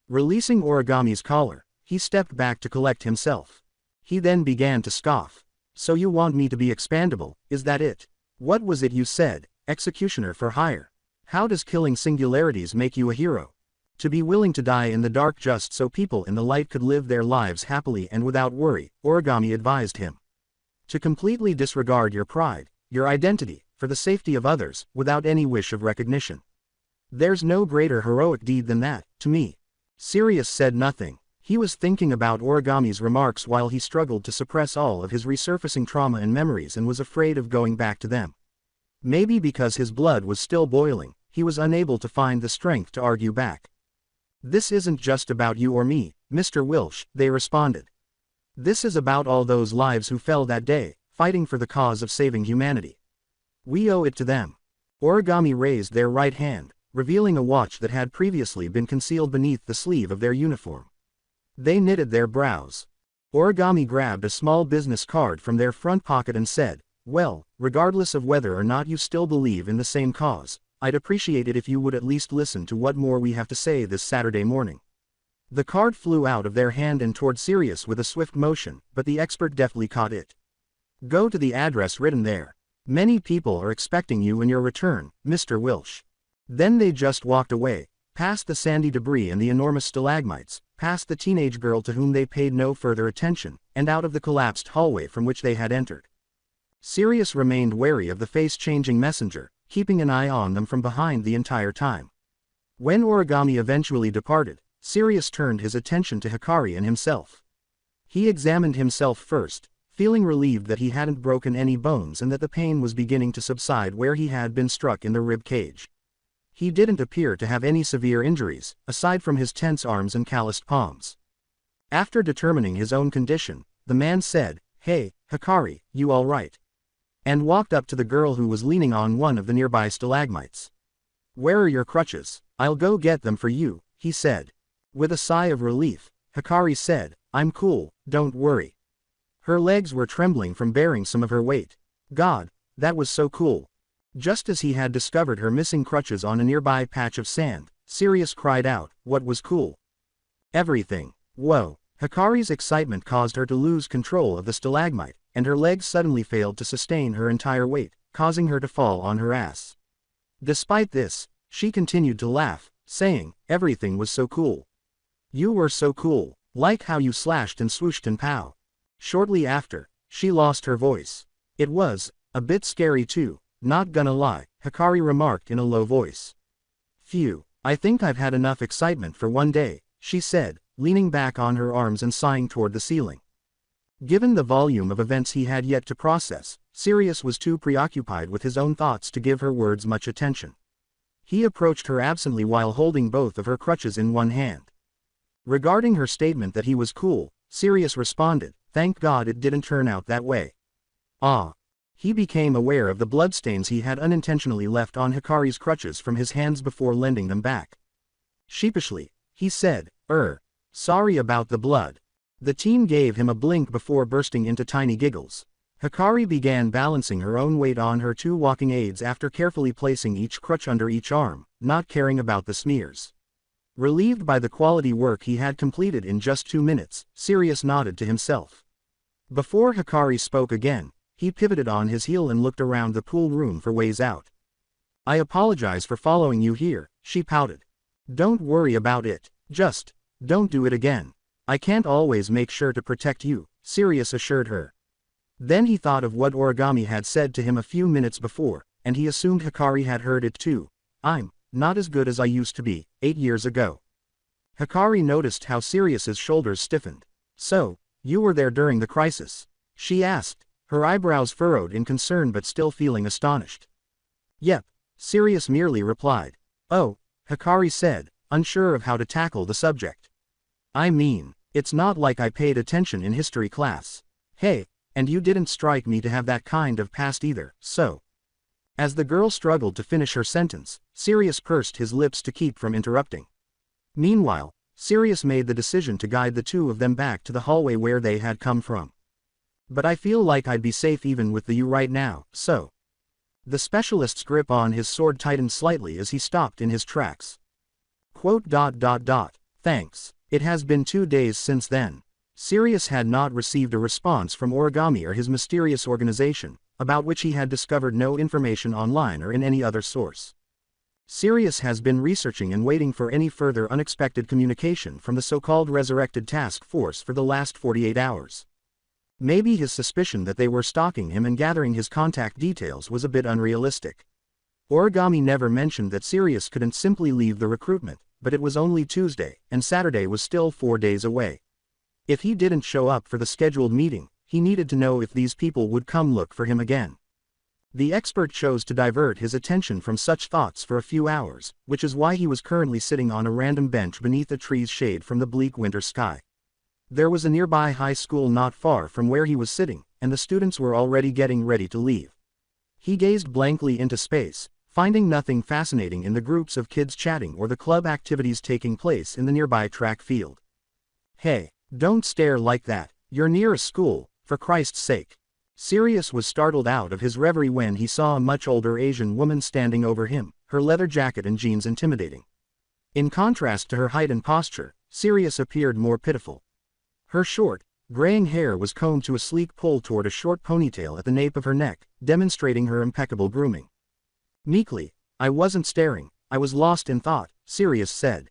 Releasing Origami's collar, he stepped back to collect himself. He then began to scoff. So you want me to be expandable, is that it? What was it you said, executioner for hire? How does killing singularities make you a hero? To be willing to die in the dark just so people in the light could live their lives happily and without worry, Origami advised him. To completely disregard your pride, your identity, for the safety of others, without any wish of recognition. There's no greater heroic deed than that, to me. Sirius said nothing. He was thinking about Origami's remarks while he struggled to suppress all of his resurfacing trauma and memories and was afraid of going back to them. Maybe because his blood was still boiling, he was unable to find the strength to argue back. This isn't just about you or me, Mr. Wilsh, they responded. This is about all those lives who fell that day, fighting for the cause of saving humanity. We owe it to them. Origami raised their right hand, revealing a watch that had previously been concealed beneath the sleeve of their uniform. They knitted their brows. Origami grabbed a small business card from their front pocket and said, well, regardless of whether or not you still believe in the same cause, I'd appreciate it if you would at least listen to what more we have to say this Saturday morning. The card flew out of their hand and toward Sirius with a swift motion, but the expert deftly caught it. Go to the address written there. Many people are expecting you in your return, Mr. Wilsh. Then they just walked away, past the sandy debris and the enormous stalagmites, past the teenage girl to whom they paid no further attention, and out of the collapsed hallway from which they had entered. Sirius remained wary of the face-changing messenger, keeping an eye on them from behind the entire time. When Origami eventually departed, Sirius turned his attention to Hikari and himself. He examined himself first, feeling relieved that he hadn't broken any bones and that the pain was beginning to subside where he had been struck in the rib cage. He didn't appear to have any severe injuries, aside from his tense arms and calloused palms. After determining his own condition, the man said, "Hey, Hikari, you all right?" and walked up to the girl who was leaning on one of the nearby stalagmites. "Where are your crutches? I'll go get them for you," he said. With a sigh of relief, Hikari said, "I'm cool, don't worry." Her legs were trembling from bearing some of her weight. God, that was so cool. Just as he had discovered her missing crutches on a nearby patch of sand, Sirius cried out, "What was cool?" Everything. Whoa. Hikari's excitement caused her to lose control of the stalagmite, and her legs suddenly failed to sustain her entire weight, causing her to fall on her ass. Despite this, she continued to laugh, saying, "Everything was so cool. You were so cool, like how you slashed and swooshed and pow." Shortly after, she lost her voice. "It was a bit scary too, not gonna lie," Hikari remarked in a low voice. "Phew, I think I've had enough excitement for one day," she said, leaning back on her arms and sighing toward the ceiling. Given the volume of events he had yet to process, Sirius was too preoccupied with his own thoughts to give her words much attention. He approached her absently while holding both of her crutches in one hand. Regarding her statement that he was cool, Sirius responded, Thank God it didn't turn out that way. Ah. He became aware of the bloodstains he had unintentionally left on Hikari's crutches from his hands before lending them back. Sheepishly, he said, sorry about the blood. The teen gave him a blink before bursting into tiny giggles. Hikari began balancing her own weight on her two walking aids after carefully placing each crutch under each arm, not caring about the smears. Relieved by the quality work he had completed in just 2 minutes, Sirius nodded to himself. Before Hikari spoke again, he pivoted on his heel and looked around the pool room for ways out. I apologize for following you here, she pouted. Don't worry about it, just don't do it again. I can't always make sure to protect you, Sirius assured her. Then he thought of what Origami had said to him a few minutes before, and he assumed Hikari had heard it too. I'm not as good as I used to be, 8 years ago. Hikari noticed how Sirius's shoulders stiffened. So, you were there during the crisis? She asked, her eyebrows furrowed in concern but still feeling astonished. Yep, Sirius merely replied. Oh, Hikari said, unsure of how to tackle the subject. I mean, it's not like I paid attention in history class. Hey, and you didn't strike me to have that kind of past either, so. As the girl struggled to finish her sentence, Sirius pursed his lips to keep from interrupting. Meanwhile, Sirius made the decision to guide the two of them back to the hallway where they had come from. But I feel like I'd be safe even with you right now, so. The specialist's grip on his sword tightened slightly as he stopped in his tracks. Thanks. It has been 2 days since then. Sirius had not received a response from Origami or his mysterious organization, about which he had discovered no information online or in any other source. Sirius has been researching and waiting for any further unexpected communication from the so-called resurrected task force for the last 48 hours. Maybe his suspicion that they were stalking him and gathering his contact details was a bit unrealistic. Origami never mentioned that Sirius couldn't simply leave the recruitment, but it was only Tuesday, and Saturday was still 4 days away. If he didn't show up for the scheduled meeting, he needed to know if these people would come look for him again. The expert chose to divert his attention from such thoughts for a few hours, which is why he was currently sitting on a random bench beneath a tree's shade from the bleak winter sky. There was a nearby high school not far from where he was sitting, and the students were already getting ready to leave. He gazed blankly into space, finding nothing fascinating in the groups of kids chatting or the club activities taking place in the nearby track field. Hey, don't stare like that, you're near a school, for Christ's sake. Sirius was startled out of his reverie when he saw a much older Asian woman standing over him, her leather jacket and jeans intimidating. In contrast to her height and posture, Sirius appeared more pitiful. Her short, graying hair was combed to a sleek pull toward a short ponytail at the nape of her neck, demonstrating her impeccable grooming. Meekly, I wasn't staring, I was lost in thought, Sirius said.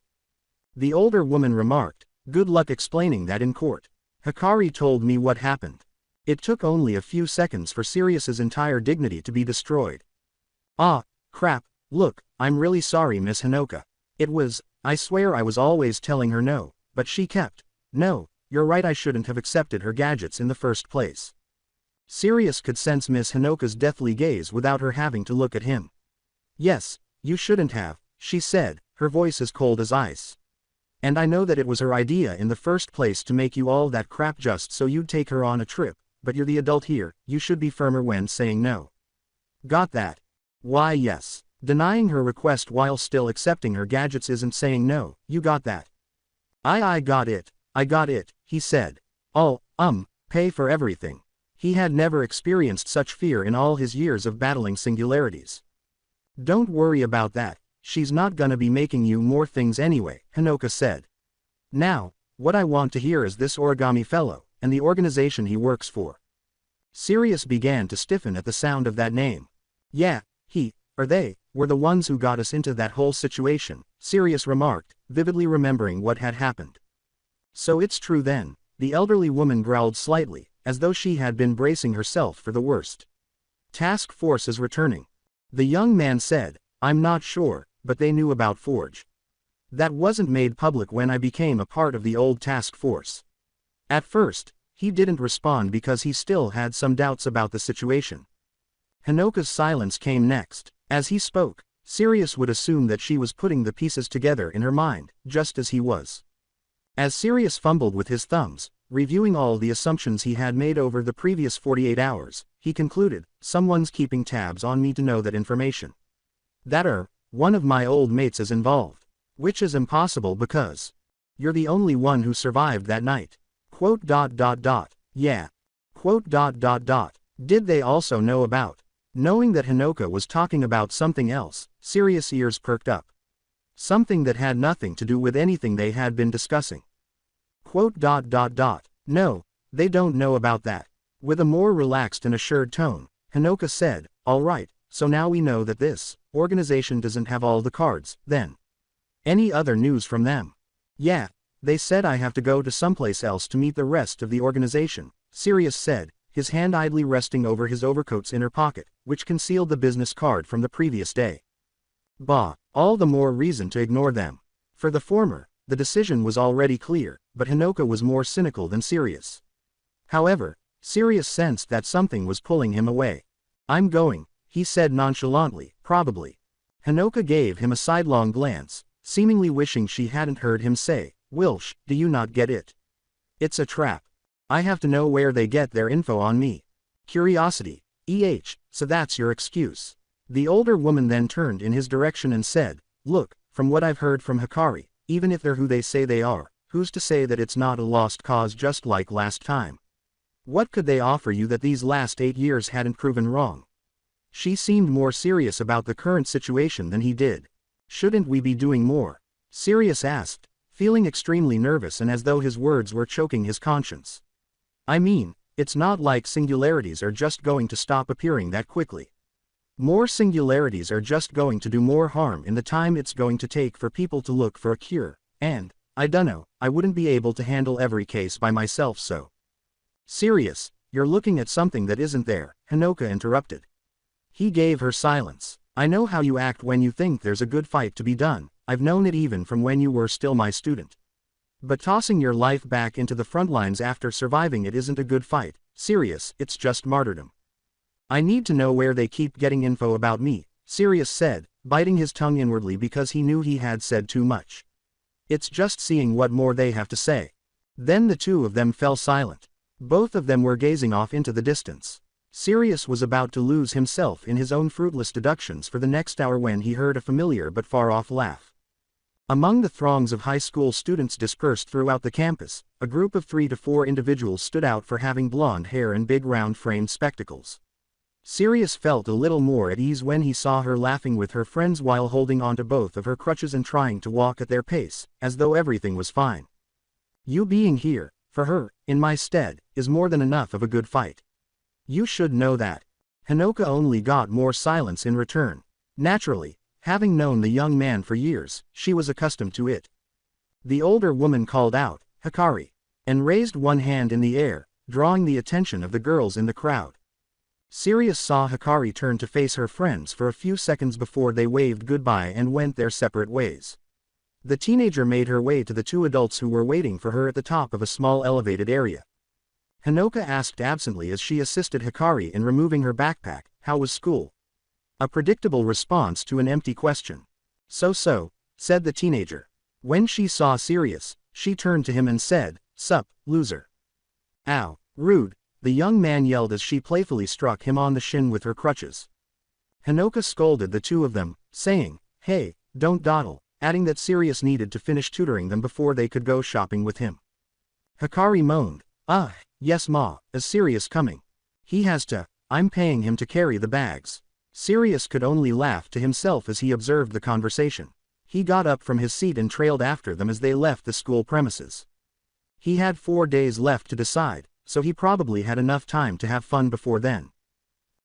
The older woman remarked, good luck explaining that in court. Hikari told me what happened. It took only a few seconds for Sirius's entire dignity to be destroyed. Ah, crap, look, I'm really sorry Miss Hinoka. I swear I was always telling her no, but she kept. No, you're right, I shouldn't have accepted her gadgets in the first place. Sirius could sense Miss Hinoka's deathly gaze without her having to look at him. Yes, you shouldn't have, she said, her voice as cold as ice. And I know that it was her idea in the first place to make you all that crap just so you'd take her on a trip, but you're the adult here, you should be firmer when saying no. Got that? Why yes. Denying her request while still accepting her gadgets isn't saying no, you got that. I got it, he said. Pay for everything. He had never experienced such fear in all his years of battling singularities. Don't worry about that. She's not gonna be making you more things anyway, Hinoka said. Now, what I want to hear is this Origami fellow, and the organization he works for. Sirius began to stiffen at the sound of that name. Yeah, they, were the ones who got us into that whole situation, Sirius remarked, vividly remembering what had happened. So it's true then, the elderly woman growled slightly, as though she had been bracing herself for the worst. Task force is returning. The young man said, I'm not sure, but they knew about Forge. That wasn't made public when I became a part of the old task force. At first, he didn't respond because he still had some doubts about the situation. Hinoka's silence came next. As he spoke, Sirius would assume that she was putting the pieces together in her mind, just as he was. As Sirius fumbled with his thumbs, reviewing all the assumptions he had made over the previous 48 hours, he concluded, someone's keeping tabs on me to know that information. One of my old mates is involved. Which is impossible because you're the only one who survived that night. Yeah. Did they also know about? Knowing that Hinoka was talking about something else, Sirius' ears perked up. Something that had nothing to do with anything they had been discussing. No, they don't know about that. With a more relaxed and assured tone, Hinoka said, all right, so now we know that this organization doesn't have all the cards, then. Any other news from them? Yeah, they said I have to go to someplace else to meet the rest of the organization, Sirius said, his hand idly resting over his overcoat's inner pocket, which concealed the business card from the previous day. Bah, all the more reason to ignore them. For the former, the decision was already clear, but Hinoka was more cynical than Sirius. However, Sirius sensed that something was pulling him away. I'm going, he said nonchalantly, probably. Hinoka gave him a sidelong glance, seemingly wishing she hadn't heard him say, Wilsh, do you not get it? It's a trap. I have to know where they get their info on me. Curiosity. So that's your excuse. The older woman then turned in his direction and said, look, from what I've heard from Hikari, even if they're who they say they are, who's to say that it's not a lost cause just like last time? What could they offer you that these last 8 years hadn't proven wrong? She seemed more serious about the current situation than he did. Shouldn't we be doing more? Sirius asked, feeling extremely nervous and as though his words were choking his conscience. I mean, it's not like singularities are just going to stop appearing that quickly. More singularities are just going to do more harm in the time it's going to take for people to look for a cure, and, I dunno, I wouldn't be able to handle every case by myself so. Sirius, you're looking at something that isn't there, Hinoka interrupted. He gave her silence. I know how you act when you think there's a good fight to be done, I've known it even from when you were still my student. But tossing your life back into the front lines after surviving it isn't a good fight, Sirius, it's just martyrdom. I need to know where they keep getting info about me, Sirius said, biting his tongue inwardly because he knew he had said too much. It's just seeing what more they have to say. Then the two of them fell silent. Both of them were gazing off into the distance. Sirius was about to lose himself in his own fruitless deductions for the next hour when he heard a familiar but far-off laugh. Among the throngs of high school students dispersed throughout the campus, a group of 3 to 4 individuals stood out for having blonde hair and big round-framed spectacles. Sirius felt a little more at ease when he saw her laughing with her friends while holding onto both of her crutches and trying to walk at their pace, as though everything was fine. You being here, for her, in my stead, is more than enough of a good fight. You should know that. Hinoka only got more silence in return. Naturally, having known the young man for years, she was accustomed to it. The older woman called out, Hikari, and raised one hand in the air, drawing the attention of the girls in the crowd. Sirius saw Hikari turn to face her friends for a few seconds before they waved goodbye and went their separate ways. The teenager made her way to the 2 adults who were waiting for her at the top of a small elevated area. Hinoka asked absently as she assisted Hikari in removing her backpack, how was school? A predictable response to an empty question. So, said the teenager. When she saw Sirius, she turned to him and said, sup, loser. Ow, rude, the young man yelled as she playfully struck him on the shin with her crutches. Hinoka scolded the two of them, saying, hey, don't dawdle, adding that Sirius needed to finish tutoring them before they could go shopping with him. Hikari moaned, yes ma, is Sirius coming? He has to, I'm paying him to carry the bags. Sirius could only laugh to himself as he observed the conversation. He got up from his seat and trailed after them as they left the school premises. He had 4 days left to decide, so he probably had enough time to have fun before then.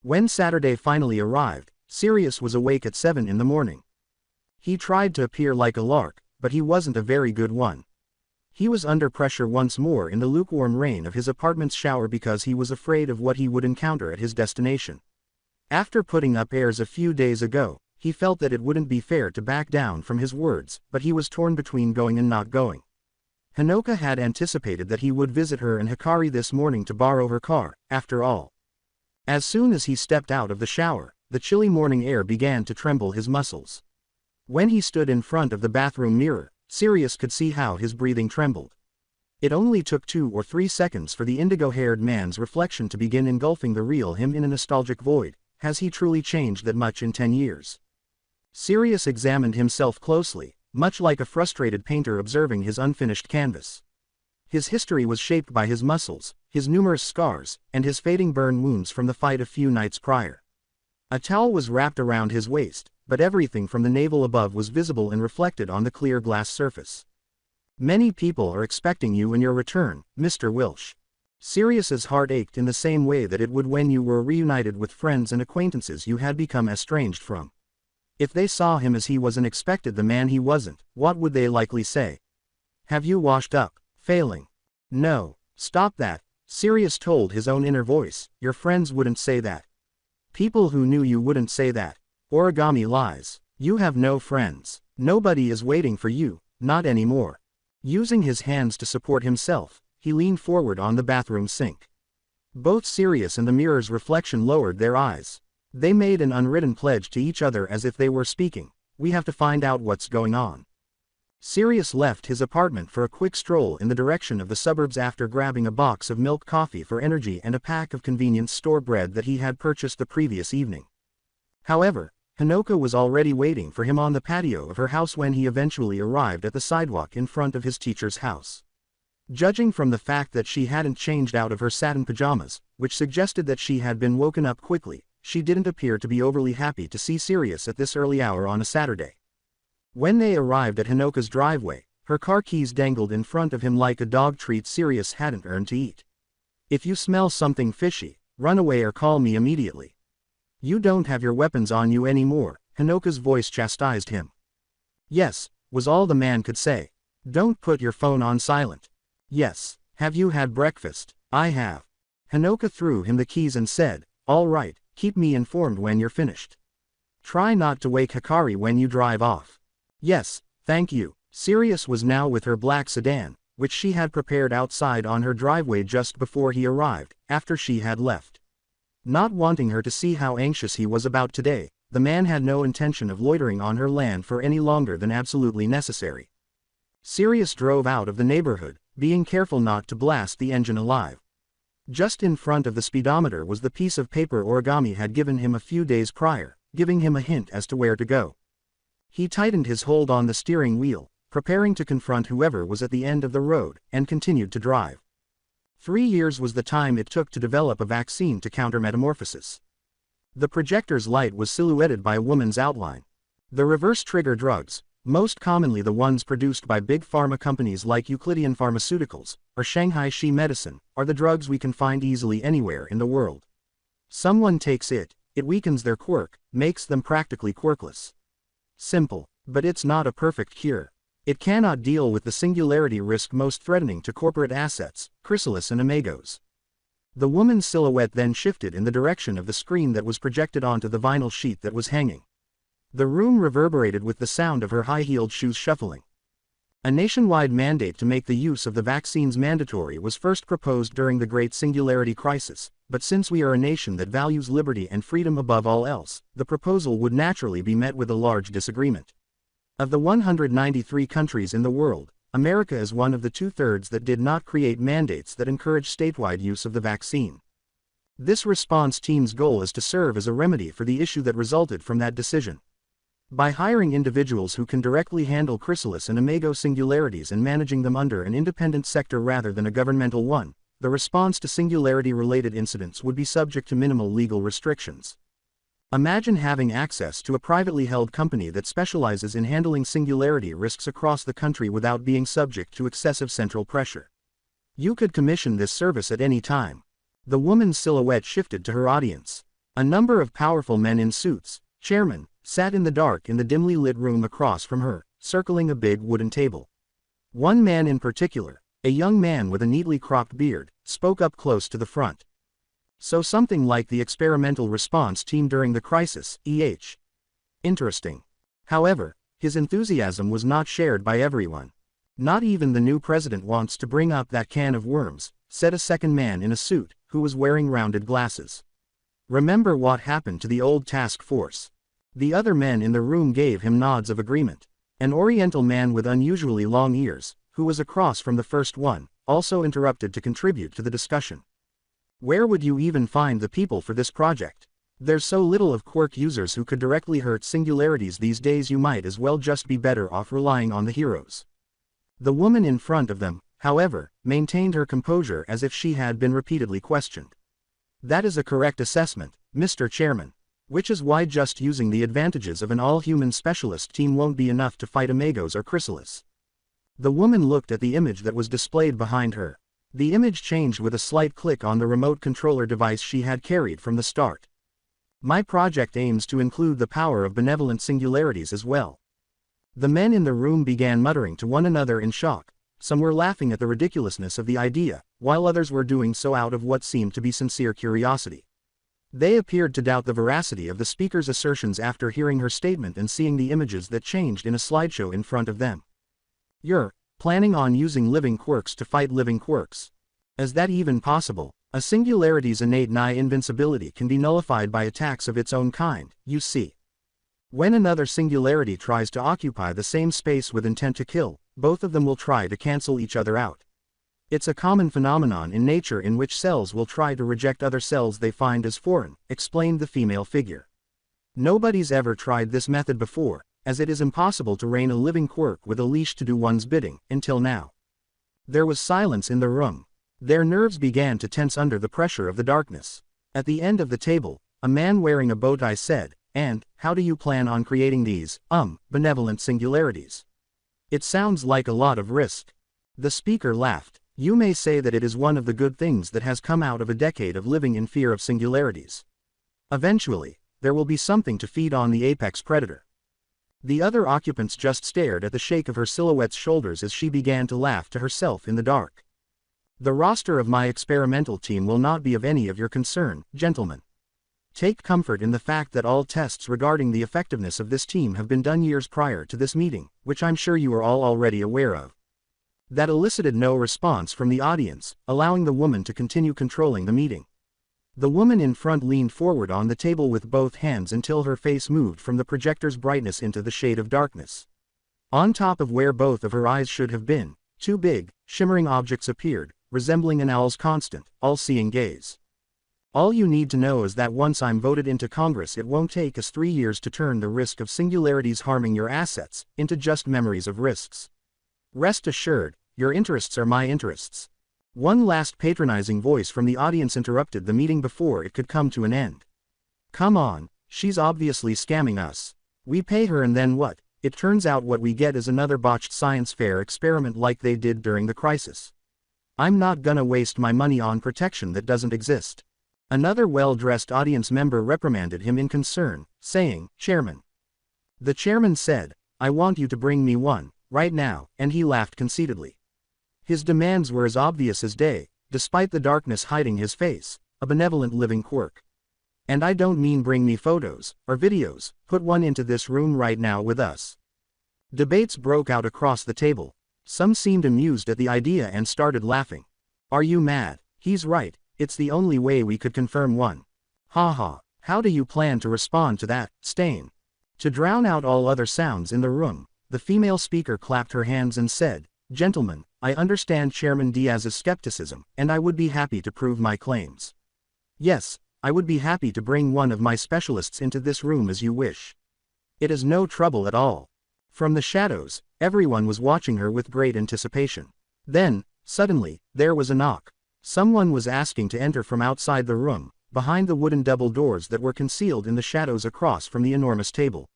When Saturday finally arrived, Sirius was awake at 7 in the morning. He tried to appear like a lark, but he wasn't a very good one. He was under pressure once more in the lukewarm rain of his apartment's shower because he was afraid of what he would encounter at his destination. After putting up airs a few days ago, he felt that it wouldn't be fair to back down from his words, but he was torn between going and not going. Hinoka had anticipated that he would visit her and Hikari this morning to borrow her car, after all. As soon as he stepped out of the shower, the chilly morning air began to tremble his muscles. When he stood in front of the bathroom mirror, Sirius could see how his breathing trembled. It only took 2 or 3 seconds for the indigo-haired man's reflection to begin engulfing the real him in a nostalgic void. Has he truly changed that much in 10 years? Sirius examined himself closely, much like a frustrated painter observing his unfinished canvas. His history was shaped by his muscles, his numerous scars, and his fading burn wounds from the fight a few nights prior. A towel was wrapped around his waist, but everything from the navel above was visible and reflected on the clear glass surface. Many people are expecting you in your return, Mr. Wilsh. Sirius's heart ached in the same way that it would when you were reunited with friends and acquaintances you had become estranged from. If they saw him as he was and expected the man he wasn't, what would they likely say? Have you washed up? Failing? No. Stop that, Sirius told his own inner voice. Your friends wouldn't say that. People who knew you wouldn't say that. Origami lies. You have no friends. Nobody is waiting for you, not anymore. Using his hands to support himself, he leaned forward on the bathroom sink. Both Sirius and the mirror's reflection lowered their eyes. They made an unwritten pledge to each other as if they were speaking. We have to find out what's going on. Sirius left his apartment for a quick stroll in the direction of the suburbs after grabbing a box of milk coffee for energy and a pack of convenience store bread that he had purchased the previous evening. However, Hinoka was already waiting for him on the patio of her house when he eventually arrived at the sidewalk in front of his teacher's house. Judging from the fact that she hadn't changed out of her satin pajamas, which suggested that she had been woken up quickly, she didn't appear to be overly happy to see Sirius at this early hour on a Saturday. When they arrived at Hinoka's driveway, her car keys dangled in front of him like a dog treat Sirius hadn't earned to eat. If you smell something fishy, run away or call me immediately. You don't have your weapons on you anymore, Hinoka's voice chastised him. Yes, was all the man could say. Don't put your phone on silent. Yes, have you had breakfast? I have. Hinoka threw him the keys and said, all right, keep me informed when you're finished. Try not to wake Hikari when you drive off. Yes, thank you. Sirius was now with her black sedan, which she had prepared outside on her driveway just before he arrived, after she had left. Not wanting her to see how anxious he was about today, the man had no intention of loitering on her land for any longer than absolutely necessary. Sirius drove out of the neighborhood, being careful not to blast the engine alive. Just in front of the speedometer was the piece of paper Origami had given him a few days prior, giving him a hint as to where to go. He tightened his hold on the steering wheel, preparing to confront whoever was at the end of the road, and continued to drive. 3 years was the time it took to develop a vaccine to counter metamorphosis. The projector's light was silhouetted by a woman's outline. The reverse-trigger drugs, most commonly the ones produced by big pharma companies like Euclidean Pharmaceuticals, or Shanghai Shi Medicine, are the drugs we can find easily anywhere in the world. Someone takes it, it weakens their quirk, makes them practically quirkless. Simple, but it's not a perfect cure. It cannot deal with the singularity risk most threatening to corporate assets, Chrysalis and Amigos. The woman's silhouette then shifted in the direction of the screen that was projected onto the vinyl sheet that was hanging. The room reverberated with the sound of her high-heeled shoes shuffling. A nationwide mandate to make the use of the vaccines mandatory was first proposed during the Great Singularity Crisis, but since we are a nation that values liberty and freedom above all else, the proposal would naturally be met with a large disagreement. Of the 193 countries in the world, America is one of the 2/3 that did not create mandates that encourage statewide use of the vaccine. This response team's goal is to serve as a remedy for the issue that resulted from that decision. By hiring individuals who can directly handle Chrysalis and Amigo singularities and managing them under an independent sector rather than a governmental one, the response to singularity-related incidents would be subject to minimal legal restrictions. Imagine having access to a privately held company that specializes in handling singularity risks across the country without being subject to excessive central pressure. You could commission this service at any time. The woman's silhouette shifted to her audience. A number of powerful men in suits, chairmen, sat in the dark in the dimly lit room across from her, circling a big wooden table. One man in particular, a young man with a neatly cropped beard, spoke up close to the front. So something like the experimental response team during the crisis, e.h. Interesting. However, his enthusiasm was not shared by everyone. Not even the new president wants to bring up that can of worms, said a second man in a suit, who was wearing rounded glasses. Remember what happened to the old task force. The other men in the room gave him nods of agreement. An oriental man with unusually long ears, who was across from the first one, also interrupted to contribute to the discussion. Where would you even find the people for this project? There's so little of Quirk users who could directly hurt singularities these days, you might as well just be better off relying on the heroes. The woman in front of them, however, maintained her composure as if she had been repeatedly questioned. That is a correct assessment, Mr. Chairman. Which is why just using the advantages of an all-human specialist team won't be enough to fight Amigos or Chrysalis. The woman looked at the image that was displayed behind her. The image changed with a slight click on the remote controller device she had carried from the start. My project aims to include the power of benevolent singularities as well. The men in the room began muttering to one another in shock. Some were laughing at the ridiculousness of the idea, while others were doing so out of what seemed to be sincere curiosity. They appeared to doubt the veracity of the speaker's assertions after hearing her statement and seeing the images that changed in a slideshow in front of them. You're planning on using living quirks to fight living quirks? Is that even possible? A singularity's innate nigh invincibility can be nullified by attacks of its own kind, you see. When another singularity tries to occupy the same space with intent to kill, both of them will try to cancel each other out. It's a common phenomenon in nature in which cells will try to reject other cells they find as foreign, explained the female figure. Nobody's ever tried this method before, as it is impossible to rein a living quirk with a leash to do one's bidding, until now. There was silence in the room. Their nerves began to tense under the pressure of the darkness. At the end of the table, a man wearing a bow tie said, "And, how do you plan on creating these, benevolent singularities? It sounds like a lot of risk." The speaker laughed. You may say that it is one of the good things that has come out of a decade of living in fear of singularities. Eventually, there will be something to feed on the apex predator. The other occupants just stared at the shake of her silhouette's shoulders as she began to laugh to herself in the dark. The roster of my experimental team will not be of any of your concern, gentlemen. Take comfort in the fact that all tests regarding the effectiveness of this team have been done years prior to this meeting, which I'm sure you are all already aware of. That elicited no response from the audience, allowing the woman to continue controlling the meeting. The woman in front leaned forward on the table with both hands until her face moved from the projector's brightness into the shade of darkness. On top of where both of her eyes should have been, two big, shimmering objects appeared, resembling an owl's constant, all-seeing gaze. All you need to know is that once I'm voted into Congress, it won't take us 3 years to turn the risk of singularities harming your assets into just memories of risks. Rest assured, your interests are my interests. One last patronizing voice from the audience interrupted the meeting before it could come to an end. Come on, she's obviously scamming us. We pay her and then what? It turns out what we get is another botched science fair experiment like they did during the crisis. I'm not gonna waste my money on protection that doesn't exist. Another well-dressed audience member reprimanded him in concern, saying, "Chairman." The chairman said, "I want you to bring me one, right now," and he laughed conceitedly. His demands were as obvious as day, despite the darkness hiding his face, a benevolent living quirk. And I don't mean bring me photos, or videos, put one into this room right now with us. Debates broke out across the table. Some seemed amused at the idea and started laughing. Are you mad? He's right, it's the only way we could confirm one. Ha ha, how do you plan to respond to that, Stain? To drown out all other sounds in the room, the female speaker clapped her hands and said, "Gentlemen, I understand Chairman Diaz's skepticism, and I would be happy to prove my claims. Yes, I would be happy to bring one of my specialists into this room as you wish. It is no trouble at all." From the shadows, everyone was watching her with great anticipation. Then, suddenly, there was a knock. Someone was asking to enter from outside the room, behind the wooden double doors that were concealed in the shadows across from the enormous table.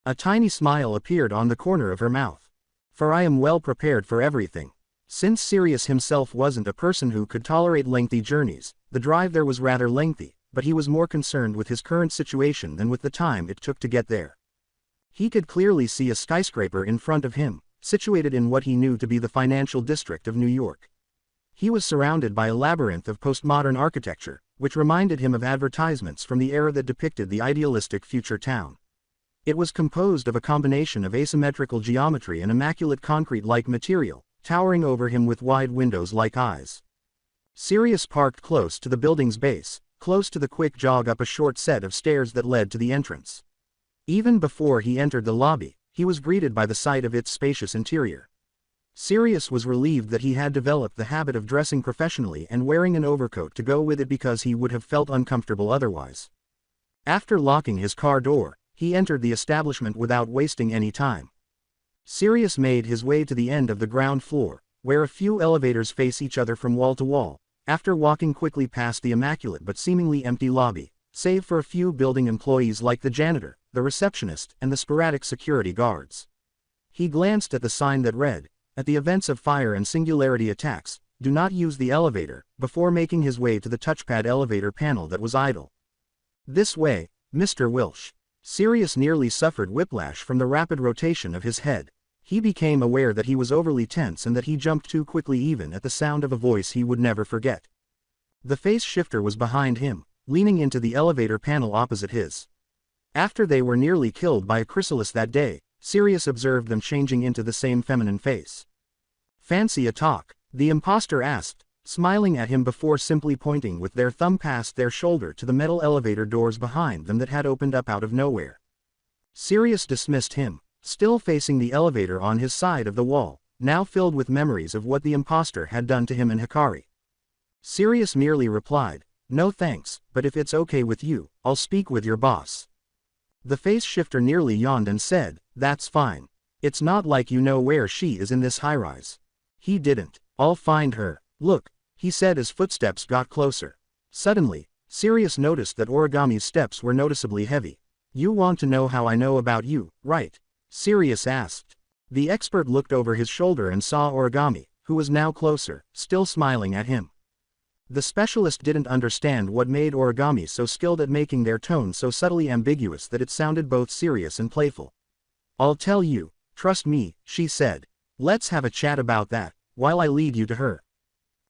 A tiny smile appeared on the corner of her mouth. "For I am well prepared for everything." Since Sirius himself wasn't a person who could tolerate lengthy journeys, the drive there was rather lengthy, but he was more concerned with his current situation than with the time it took to get there. He could clearly see a skyscraper in front of him, situated in what he knew to be the financial district of New York. He was surrounded by a labyrinth of postmodern architecture, which reminded him of advertisements from the era that depicted the idealistic future town. It was composed of a combination of asymmetrical geometry and immaculate concrete-like material, towering over him with wide windows like eyes. Sirius parked close to the building's base, close to the quick jog up a short set of stairs that led to the entrance. Even before he entered the lobby, he was greeted by the sight of its spacious interior. Sirius was relieved that he had developed the habit of dressing professionally and wearing an overcoat to go with it because he would have felt uncomfortable otherwise. After locking his car door, he entered the establishment without wasting any time. Sirius made his way to the end of the ground floor, where a few elevators face each other from wall to wall, after walking quickly past the immaculate but seemingly empty lobby, save for a few building employees like the janitor, the receptionist, and the sporadic security guards. He glanced at the sign that read, "At the events of fire and singularity attacks, do not use the elevator," before making his way to the touchpad elevator panel that was idle. "This way, Mr. Wilsh." Sirius nearly suffered whiplash from the rapid rotation of his head. He became aware that he was overly tense and that he jumped too quickly even at the sound of a voice he would never forget. The face shifter was behind him, leaning into the elevator panel opposite his. After they were nearly killed by a chrysalis that day, Sirius observed them changing into the same feminine face. "Fancy a talk?" the imposter asked, smiling at him before simply pointing with their thumb past their shoulder to the metal elevator doors behind them that had opened up out of nowhere. Sirius dismissed him, still facing the elevator on his side of the wall, now filled with memories of what the imposter had done to him in Hikari. Sirius merely replied, "No thanks, but if it's okay with you, I'll speak with your boss." The face shifter nearly yawned and said, "That's fine. It's not like you know where she is in this high-rise." He didn't. "I'll find her. Look," he said as footsteps got closer. Suddenly, Sirius noticed that Origami's steps were noticeably heavy. "You want to know how I know about you, right?" Sirius asked. The expert looked over his shoulder and saw Origami, who was now closer, still smiling at him. The specialist didn't understand what made Origami so skilled at making their tone so subtly ambiguous that it sounded both serious and playful. "I'll tell you, trust me," she said. "Let's have a chat about that, while I lead you to her."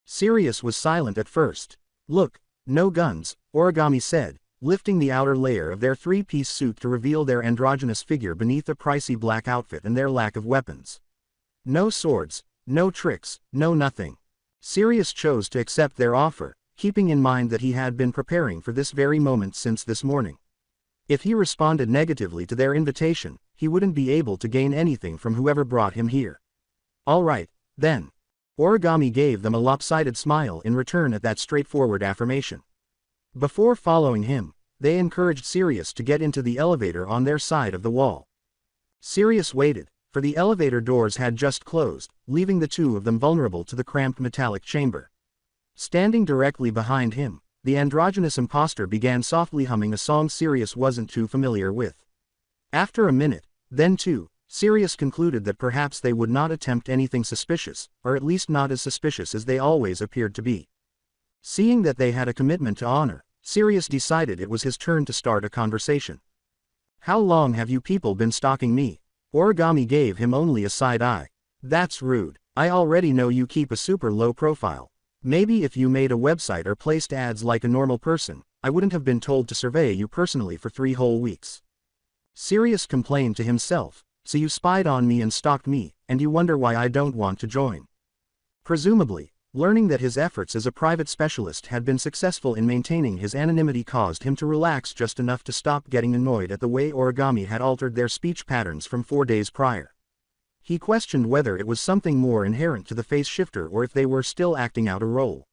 Sirius was silent at first. "Look, no guns," Origami said, lifting the outer layer of their three-piece suit to reveal their androgynous figure beneath a pricey black outfit and their lack of weapons. "No swords, no tricks, no nothing." Sirius chose to accept their offer, keeping in mind that he had been preparing for this very moment since this morning. If he responded negatively to their invitation, he wouldn't be able to gain anything from whoever brought him here. "All right, then." Origami gave them a lopsided smile in return at that straightforward affirmation. Before following him, they encouraged Sirius to get into the elevator on their side of the wall. Sirius waited, for the elevator doors had just closed, leaving the two of them vulnerable to the cramped metallic chamber. Standing directly behind him, the androgynous imposter began softly humming a song Sirius wasn't too familiar with. After a minute, then two, Sirius concluded that perhaps they would not attempt anything suspicious, or at least not as suspicious as they always appeared to be. Seeing that they had a commitment to honor, Sirius decided it was his turn to start a conversation. "How long have you people been stalking me?" Origami gave him only a side eye. "That's rude. I already know you keep a super low profile. Maybe if you made a website or placed ads like a normal person, I wouldn't have been told to survey you personally for 3 whole weeks." Sirius complained to himself, "So you spied on me and stalked me, and you wonder why I don't want to join." Presumably, learning that his efforts as a private specialist had been successful in maintaining his anonymity caused him to relax just enough to stop getting annoyed at the way Origami had altered their speech patterns from 4 days prior. He questioned whether it was something more inherent to the face shifter or if they were still acting out a role.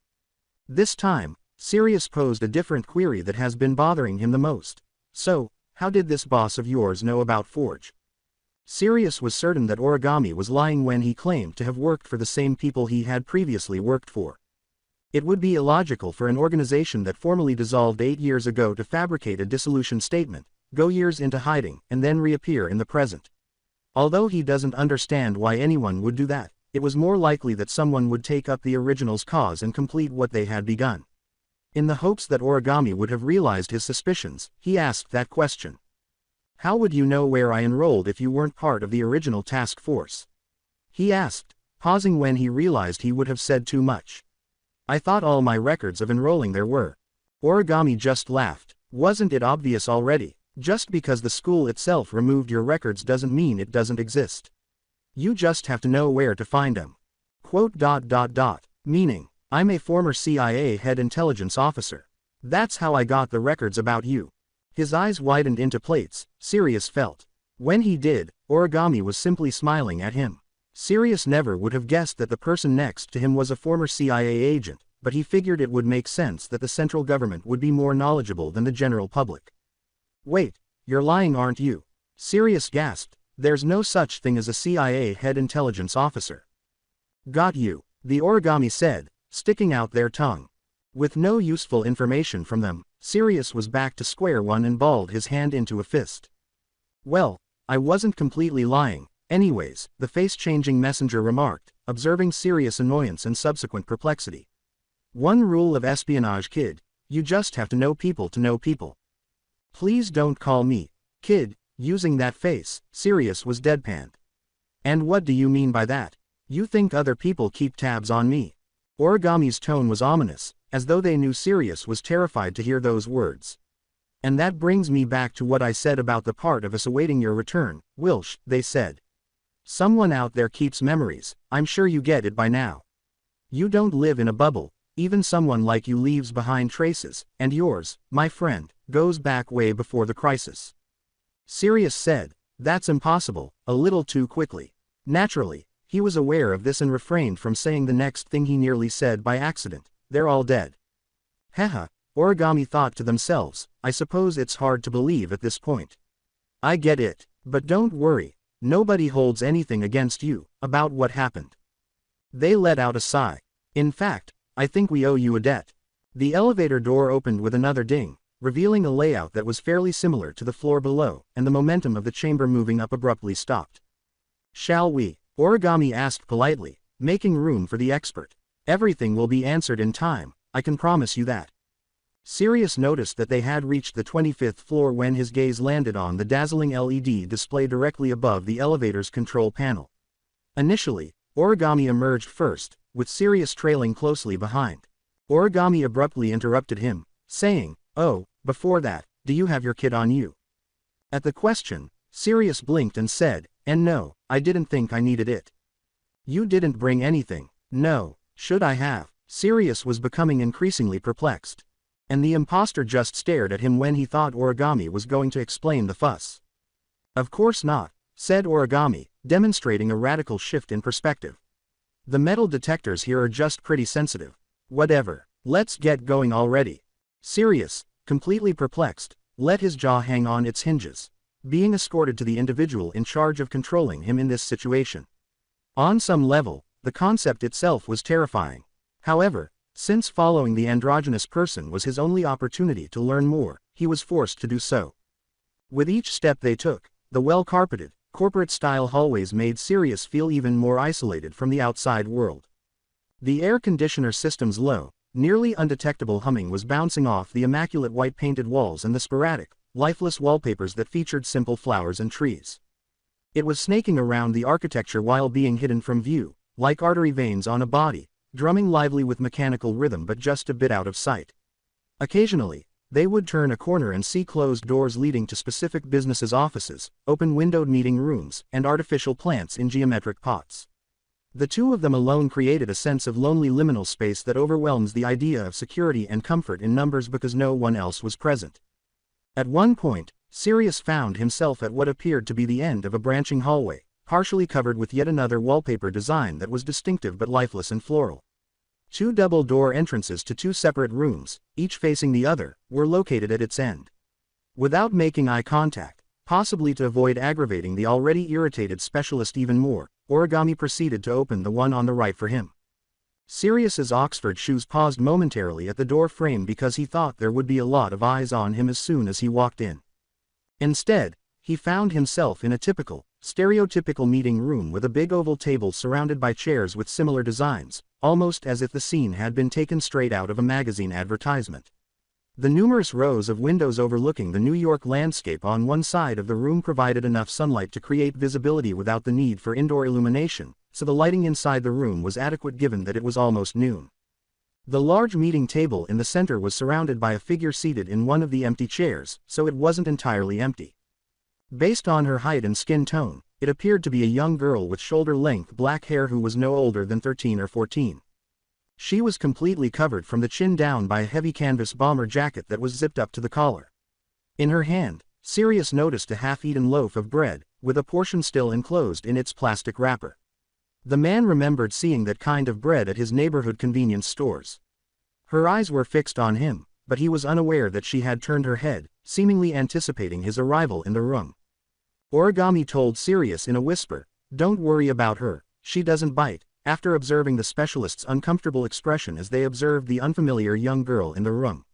This time, Sirius posed a different query that has been bothering him the most. "So, how did this boss of yours know about Forge?" Sirius was certain that Origami was lying when he claimed to have worked for the same people he had previously worked for. It would be illogical for an organization that formally dissolved 8 years ago to fabricate a dissolution statement, go years into hiding, and then reappear in the present. Although he doesn't understand why anyone would do that, it was more likely that someone would take up the original's cause and complete what they had begun. In the hopes that Origami would have realized his suspicions, he asked that question. "How would you know where I enrolled if you weren't part of the original task force?" he asked, pausing when he realized he would have said too much. "I thought all my records of enrolling there were." Origami just laughed. "Wasn't it obvious already? Just because the school itself removed your records doesn't mean it doesn't exist. You just have to know where to find them." Meaning, "I'm a former CIA head intelligence officer. That's how I got the records about you." His eyes widened into plates, Sirius felt. When he did, Origami was simply smiling at him. Sirius never would have guessed that the person next to him was a former CIA agent, but he figured it would make sense that the central government would be more knowledgeable than the general public. Wait, you're lying, aren't you? Sirius gasped. There's no such thing as a CIA head intelligence officer. Got you, the origami said, sticking out their tongue. With no useful information from them, Sirius was back to square one and balled his hand into a fist. Well, I wasn't completely lying, anyways, the face-changing messenger remarked, observing Sirius' annoyance and subsequent perplexity. One rule of espionage, kid, you just have to know people to know people. Please don't call me kid. Using that face, Sirius was deadpanned. And what do you mean by that? You think other people keep tabs on me? Origami's tone was ominous, as though they knew Sirius was terrified to hear those words. And that brings me back to what I said about the part of us awaiting your return, Wilsh, they said. Someone out there keeps memories, I'm sure you get it by now. You don't live in a bubble, even someone like you leaves behind traces, and yours, my friend, goes back way before the crisis. Sirius said, that's impossible, a little too quickly. Naturally, he was aware of this and refrained from saying the next thing he nearly said by accident, they're all dead. Haha, Origami thought to themselves, I suppose it's hard to believe at this point. I get it, but don't worry, nobody holds anything against you, about what happened. They let out a sigh. In fact, I think we owe you a debt. The elevator door opened with another ding, revealing a layout that was fairly similar to the floor below, and the momentum of the chamber moving up abruptly stopped. Shall we? Origami asked politely, making room for the expert. Everything will be answered in time, I can promise you that. Sirius noticed that they had reached the 25th floor when his gaze landed on the dazzling LED display directly above the elevator's control panel. Initially, Origami emerged first, with Sirius trailing closely behind. Origami abruptly interrupted him, saying, oh, before that, do you have your kit on you? At the question, Sirius blinked and said, and no, I didn't think I needed it. You didn't bring anything. No, should I have? Sirius was becoming increasingly perplexed. And the imposter just stared at him when he thought Origami was going to explain the fuss. Of course not, said Origami, demonstrating a radical shift in perspective. The metal detectors here are just pretty sensitive. Whatever, let's get going already. Sirius, completely perplexed, let his jaw hang on its hinges, being escorted to the individual in charge of controlling him in this situation. On some level, the concept itself was terrifying. However, since following the androgynous person was his only opportunity to learn more, he was forced to do so. With each step they took, the well-carpeted, corporate-style hallways made Sirius feel even more isolated from the outside world. The air conditioner system's low, nearly undetectable humming was bouncing off the immaculate white-painted walls and the sporadic, lifeless wallpapers that featured simple flowers and trees. It was snaking around the architecture while being hidden from view, like artery veins on a body, drumming lively with mechanical rhythm but just a bit out of sight. Occasionally, they would turn a corner and see closed doors leading to specific businesses' offices, open-windowed meeting rooms, and artificial plants in geometric pots. The two of them alone created a sense of lonely liminal space that overwhelms the idea of security and comfort in numbers because no one else was present. At one point, Sirius found himself at what appeared to be the end of a branching hallway, partially covered with yet another wallpaper design that was distinctive but lifeless and floral. Two double-door entrances to two separate rooms, each facing the other, were located at its end. Without making eye contact, possibly to avoid aggravating the already irritated specialist even more, Origami proceeded to open the one on the right for him. Sirius's Oxford shoes paused momentarily at the door frame because he thought there would be a lot of eyes on him as soon as he walked in. Instead, he found himself in a typical, stereotypical meeting room with a big oval table surrounded by chairs with similar designs, almost as if the scene had been taken straight out of a magazine advertisement. The numerous rows of windows overlooking the New York landscape on one side of the room provided enough sunlight to create visibility without the need for indoor illumination, so the lighting inside the room was adequate given that it was almost noon. The large meeting table in the center was surrounded by a figure seated in one of the empty chairs, so it wasn't entirely empty. Based on her height and skin tone, it appeared to be a young girl with shoulder-length black hair who was no older than 13 or 14. She was completely covered from the chin down by a heavy canvas bomber jacket that was zipped up to the collar. In her hand, Sirius noticed a half-eaten loaf of bread, with a portion still enclosed in its plastic wrapper. The man remembered seeing that kind of bread at his neighborhood convenience stores. Her eyes were fixed on him, but he was unaware that she had turned her head, seemingly anticipating his arrival in the room. Origami told Sirius in a whisper, "Don't worry about her, she doesn't bite," after observing the specialist's uncomfortable expression as they observed the unfamiliar young girl in the room.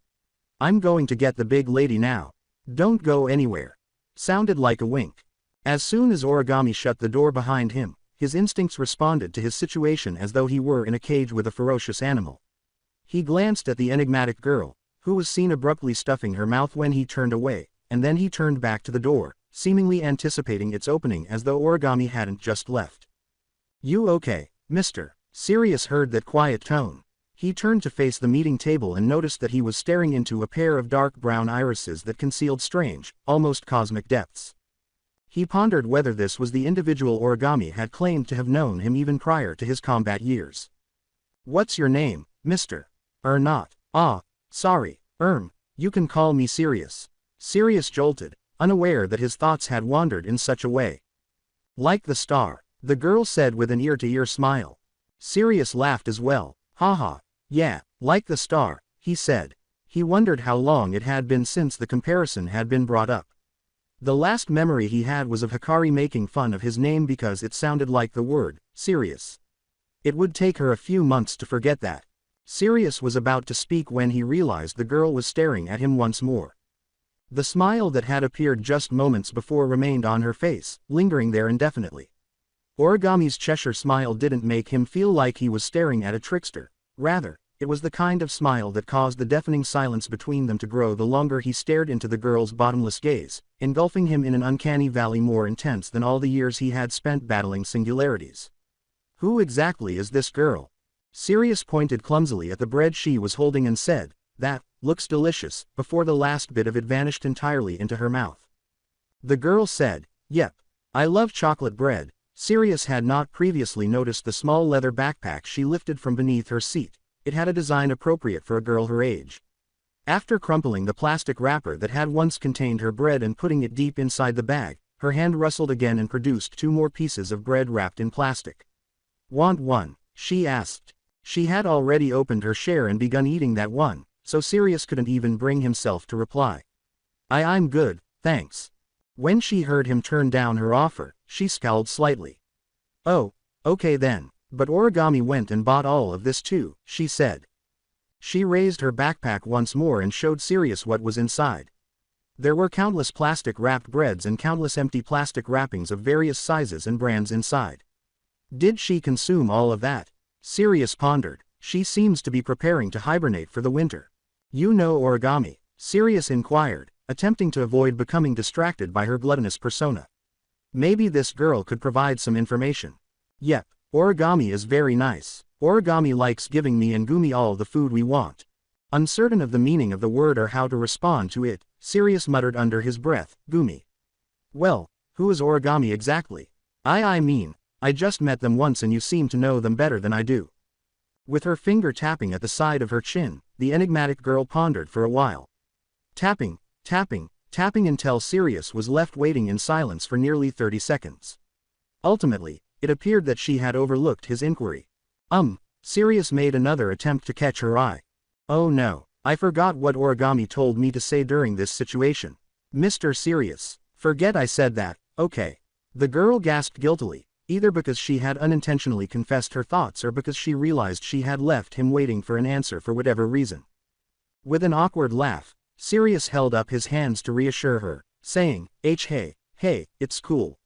"I'm going to get the big lady now. Don't go anywhere." Sounded like a wink. As soon as Origami shut the door behind him, his instincts responded to his situation as though he were in a cage with a ferocious animal. He glanced at the enigmatic girl, who was seen abruptly stuffing her mouth when he turned away, and then he turned back to the door, seemingly anticipating its opening as though Origami hadn't just left. "You okay, mister?" Sirius heard that quiet tone. He turned to face the meeting table and noticed that he was staring into a pair of dark brown irises that concealed strange, almost cosmic depths. He pondered whether this was the individual Origami had claimed to have known him even prior to his combat years. "What's your name, mister?" Not. "Ah, sorry, you can call me Sirius." Sirius jolted, unaware that his thoughts had wandered in such a way. "Like the star," the girl said with an ear-to-ear smile. Sirius laughed as well. "Haha, yeah, like the star," he said. He wondered how long it had been since the comparison had been brought up. The last memory he had was of Hikari making fun of his name because it sounded like the word, Sirius. It would take her a few months to forget that. Sirius was about to speak when he realized the girl was staring at him once more. The smile that had appeared just moments before remained on her face, lingering there indefinitely. Origami's Cheshire smile didn't make him feel like he was staring at a trickster. Rather, it was the kind of smile that caused the deafening silence between them to grow the longer he stared into the girl's bottomless gaze, engulfing him in an uncanny valley more intense than all the years he had spent battling singularities. "Who exactly is this girl?" Sirius pointed clumsily at the bread she was holding and said, "That looks delicious," before the last bit of it vanished entirely into her mouth. The girl said, "Yep. I love chocolate bread." Sirius had not previously noticed the small leather backpack she lifted from beneath her seat. It had a design appropriate for a girl her age. After crumpling the plastic wrapper that had once contained her bread and putting it deep inside the bag, her hand rustled again and produced 2 more pieces of bread wrapped in plastic. "Want one?" she asked. She had already opened her share and begun eating that one, so Sirius couldn't even bring himself to reply. I'm good, thanks." When she heard him turn down her offer, she scowled slightly. "Oh, okay then, but Origami went and bought all of this too," she said. She raised her backpack once more and showed Sirius what was inside. There were countless plastic-wrapped breads and countless empty plastic wrappings of various sizes and brands inside. Did she consume all of that? Sirius pondered. She seems to be preparing to hibernate for the winter. "You know Origami?" Sirius inquired, attempting to avoid becoming distracted by her gluttonous persona. Maybe this girl could provide some information. "Yep, Origami is very nice. Origami likes giving me and Gumi all the food we want." Uncertain of the meaning of the word or how to respond to it, Sirius muttered under his breath, "Gumi. Well, who is Origami exactly?" I mean, I just met them once and you seem to know them better than I do." With her finger tapping at the side of her chin, the enigmatic girl pondered for a while. Tapping, tapping, tapping until Sirius was left waiting in silence for nearly 30 seconds. Ultimately, it appeared that she had overlooked his inquiry. Sirius made another attempt to catch her eye. "Oh no, I forgot what Origami told me to say during this situation. Mr. Sirius, forget I said that, okay." The girl gasped guiltily, either because she had unintentionally confessed her thoughts or because she realized she had left him waiting for an answer for whatever reason. With an awkward laugh, Sirius held up his hands to reassure her, saying, hey, it's cool.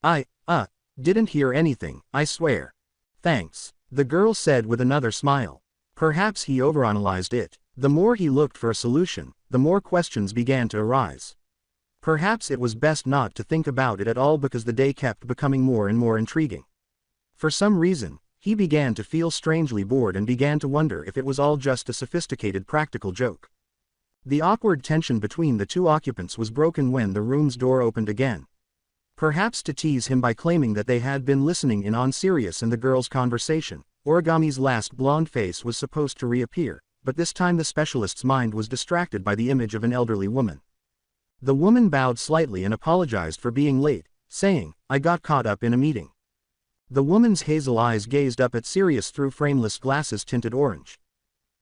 I didn't hear anything, I swear." "Thanks," the girl said with another smile. Perhaps he overanalyzed it. The more he looked for a solution, the more questions began to arise. Perhaps it was best not to think about it at all because the day kept becoming more and more intriguing. For some reason, he began to feel strangely bored and began to wonder if it was all just a sophisticated practical joke. The awkward tension between the 2 occupants was broken when the room's door opened again. Perhaps to tease him by claiming that they had been listening in on Sirius and the girl's conversation, Origami's last blonde face was supposed to reappear, but this time the specialist's mind was distracted by the image of an elderly woman. The woman bowed slightly and apologized for being late, saying, "I got caught up in a meeting." The woman's hazel eyes gazed up at Sirius through frameless glasses tinted orange.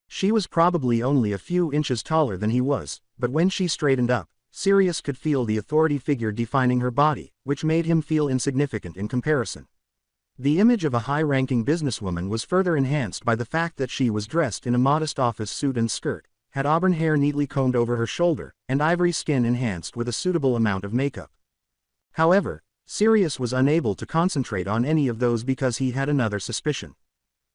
She was probably only a few inches taller than he was, but when she straightened up, Sirius could feel the authority figure defining her body, which made him feel insignificant in comparison. The image of a high-ranking businesswoman was further enhanced by the fact that she was dressed in a modest office suit and skirt, had auburn hair neatly combed over her shoulder, and ivory skin enhanced with a suitable amount of makeup. However, Sirius was unable to concentrate on any of those because he had another suspicion.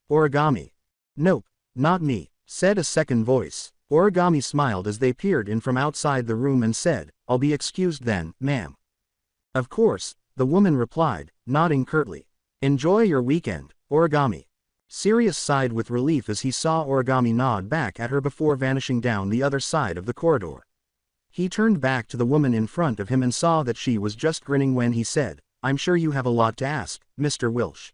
Origami. Nope, not me, said a second voice. Origami smiled as they peered in from outside the room and said, I'll be excused then, ma'am. Of course, the woman replied, nodding curtly. Enjoy your weekend, Origami. Sirius sighed with relief as he saw Origami nod back at her before vanishing down the other side of the corridor. He turned back to the woman in front of him and saw that she was just grinning when he said, I'm sure you have a lot to ask, Mr. Wilsh.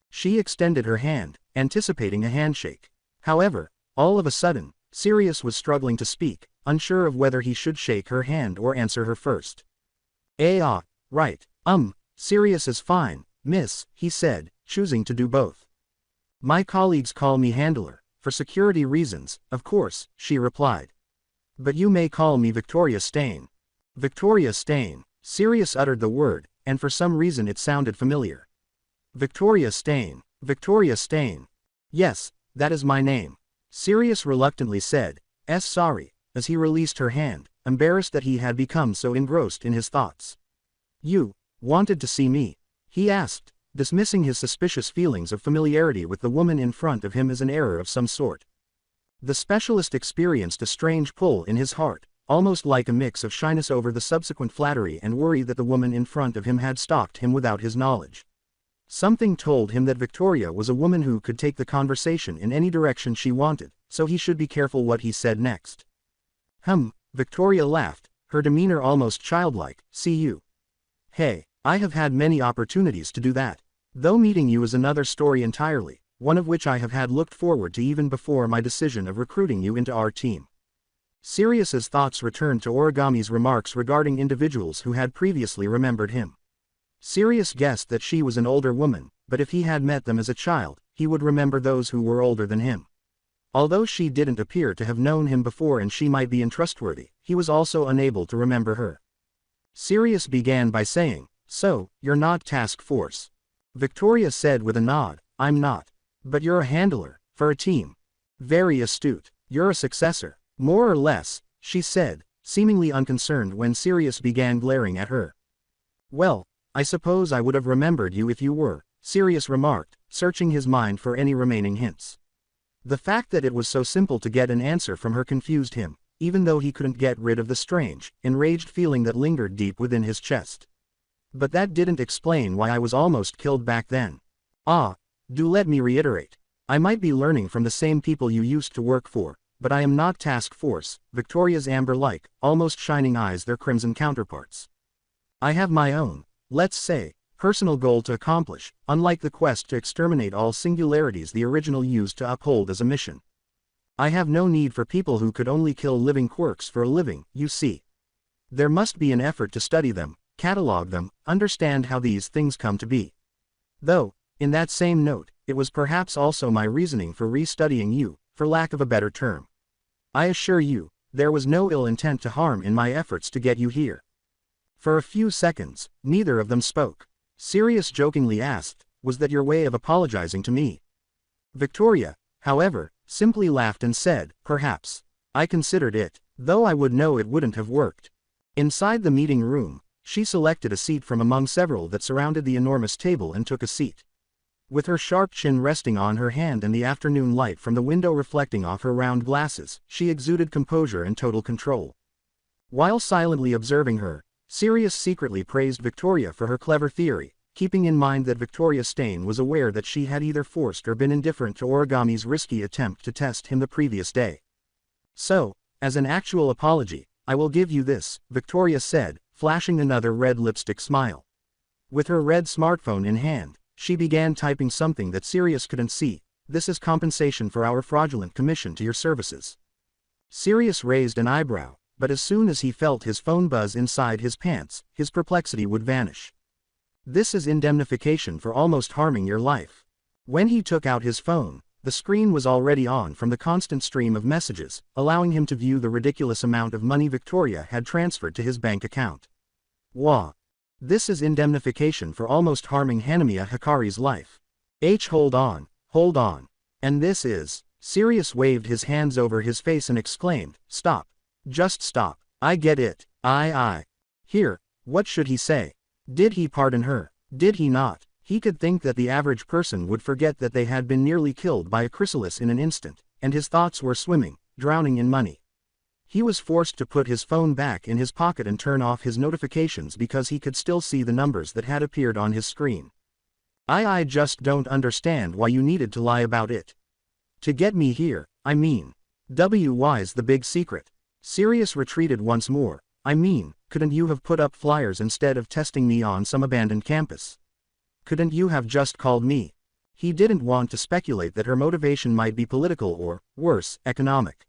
She extended her hand, anticipating a handshake. However, all of a sudden, Sirius was struggling to speak, unsure of whether he should shake her hand or answer her first. Right. Sirius is fine, miss, he said, choosing to do both. My colleagues call me handler, for security reasons, of course, she replied. But you may call me Victoria Stain. Victoria Stain. Sirius uttered the word, and for some reason it sounded familiar. Victoria Stain. Victoria Stain. Yes, that is my name. Sirius reluctantly said, sorry, as he released her hand, embarrassed that he had become so engrossed in his thoughts. You wanted to see me? He asked, dismissing his suspicious feelings of familiarity with the woman in front of him as an error of some sort. The specialist experienced a strange pull in his heart, almost like a mix of shyness over the subsequent flattery and worry that the woman in front of him had stalked him without his knowledge. Something told him that Victoria was a woman who could take the conversation in any direction she wanted, so he should be careful what he said next. Victoria laughed, her demeanor almost childlike, see you. Hey, I have had many opportunities to do that. Though meeting you is another story entirely, one of which I have had looked forward to even before my decision of recruiting you into our team. Sirius's thoughts returned to Origami's remarks regarding individuals who had previously remembered him. Sirius guessed that she was an older woman, but if he had met them as a child, he would remember those who were older than him. Although she didn't appear to have known him before and she might be untrustworthy, he was also unable to remember her. Sirius began by saying, So, you're not task force. Victoria said with a nod, I'm not. But you're a handler, for a team. Very astute. You're a successor. More or less, she said, seemingly unconcerned when Sirius began glaring at her. Well, I suppose I would have remembered you if you were, Sirius remarked, searching his mind for any remaining hints. The fact that it was so simple to get an answer from her confused him, even though he couldn't get rid of the strange, enraged feeling that lingered deep within his chest. But that didn't explain why I was almost killed back then. Do let me reiterate. I might be learning from the same people you used to work for, but I am not task force, Victoria's amber-like, almost shining eyes their crimson counterparts. I have my own, let's say, personal goal to accomplish, unlike the quest to exterminate all singularities the original used to uphold as a mission. I have no need for people who could only kill living quirks for a living, you see. There must be an effort to study them, catalog them, understand how these things come to be. Though, in that same note, it was perhaps also my reasoning for restudying you, for lack of a better term. I assure you, there was no ill intent to harm in my efforts to get you here. For a few seconds, neither of them spoke. Sirius jokingly asked, was that your way of apologizing to me? Victoria, however, simply laughed and said, perhaps. I considered it, though I would know it wouldn't have worked. Inside the meeting room, she selected a seat from among several that surrounded the enormous table and took a seat. With her sharp chin resting on her hand and the afternoon light from the window reflecting off her round glasses, she exuded composure and total control. While silently observing her, Sirius secretly praised Victoria for her clever theory, keeping in mind that Victoria Stain was aware that she had either forced or been indifferent to Origami's risky attempt to test him the previous day. So, as an actual apology, I will give you this, Victoria said, flashing another red lipstick smile. With her red smartphone in hand, she began typing something that Sirius couldn't see. This is compensation for our fraudulent commission to your services. Sirius raised an eyebrow, but as soon as he felt his phone buzz inside his pants, his perplexity would vanish. This is indemnification for almost harming your life. When he took out his phone, the screen was already on from the constant stream of messages, allowing him to view the ridiculous amount of money Victoria had transferred to his bank account. Wah. This is indemnification for almost harming Hanamiya Hikari's life. Hold on, hold on. And this is... Sirius waved his hands over his face and exclaimed, "Stop. Just stop. I get it. I. Here, what should he say? Did he pardon her? Did he not? He could think that the average person would forget that they had been nearly killed by a chrysalis in an instant, and his thoughts were swimming, drowning in money. He was forced to put his phone back in his pocket and turn off his notifications because he could still see the numbers that had appeared on his screen. I just don't understand why you needed to lie about it. To get me here, I mean. Why's the big secret? Sirius retreated once more. I mean, couldn't you have put up flyers instead of testing me on some abandoned campus? Couldn't you have just called me? He didn't want to speculate that her motivation might be political or, worse, economic.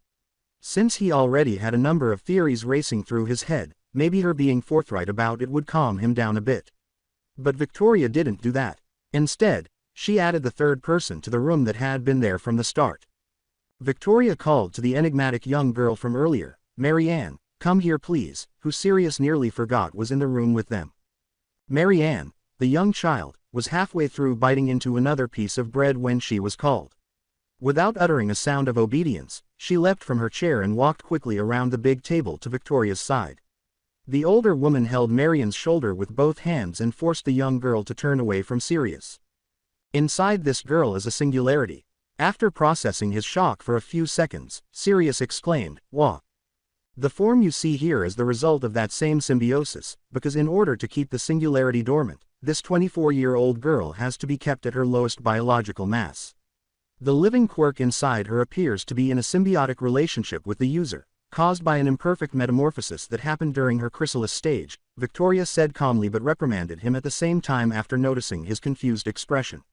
Since he already had a number of theories racing through his head, maybe her being forthright about it would calm him down a bit. But Victoria didn't do that. Instead, she added the third person to the room that had been there from the start. Victoria called to the enigmatic young girl from earlier, "Marianne, come here please," who Sirius nearly forgot was in the room with them. Marianne, the young child, was halfway through biting into another piece of bread when she was called. Without uttering a sound of obedience, she leapt from her chair and walked quickly around the big table to Victoria's side. The older woman held Marianne's shoulder with both hands and forced the young girl to turn away from Sirius. Inside this girl is a singularity. After processing his shock for a few seconds, Sirius exclaimed, "Wah. The form you see here is the result of that same symbiosis, because in order to keep the singularity dormant, this 24-year-old girl has to be kept at her lowest biological mass. The living quirk inside her appears to be in a symbiotic relationship with the user, caused by an imperfect metamorphosis that happened during her chrysalis stage," Victoria said calmly but reprimanded him at the same time after noticing his confused expression.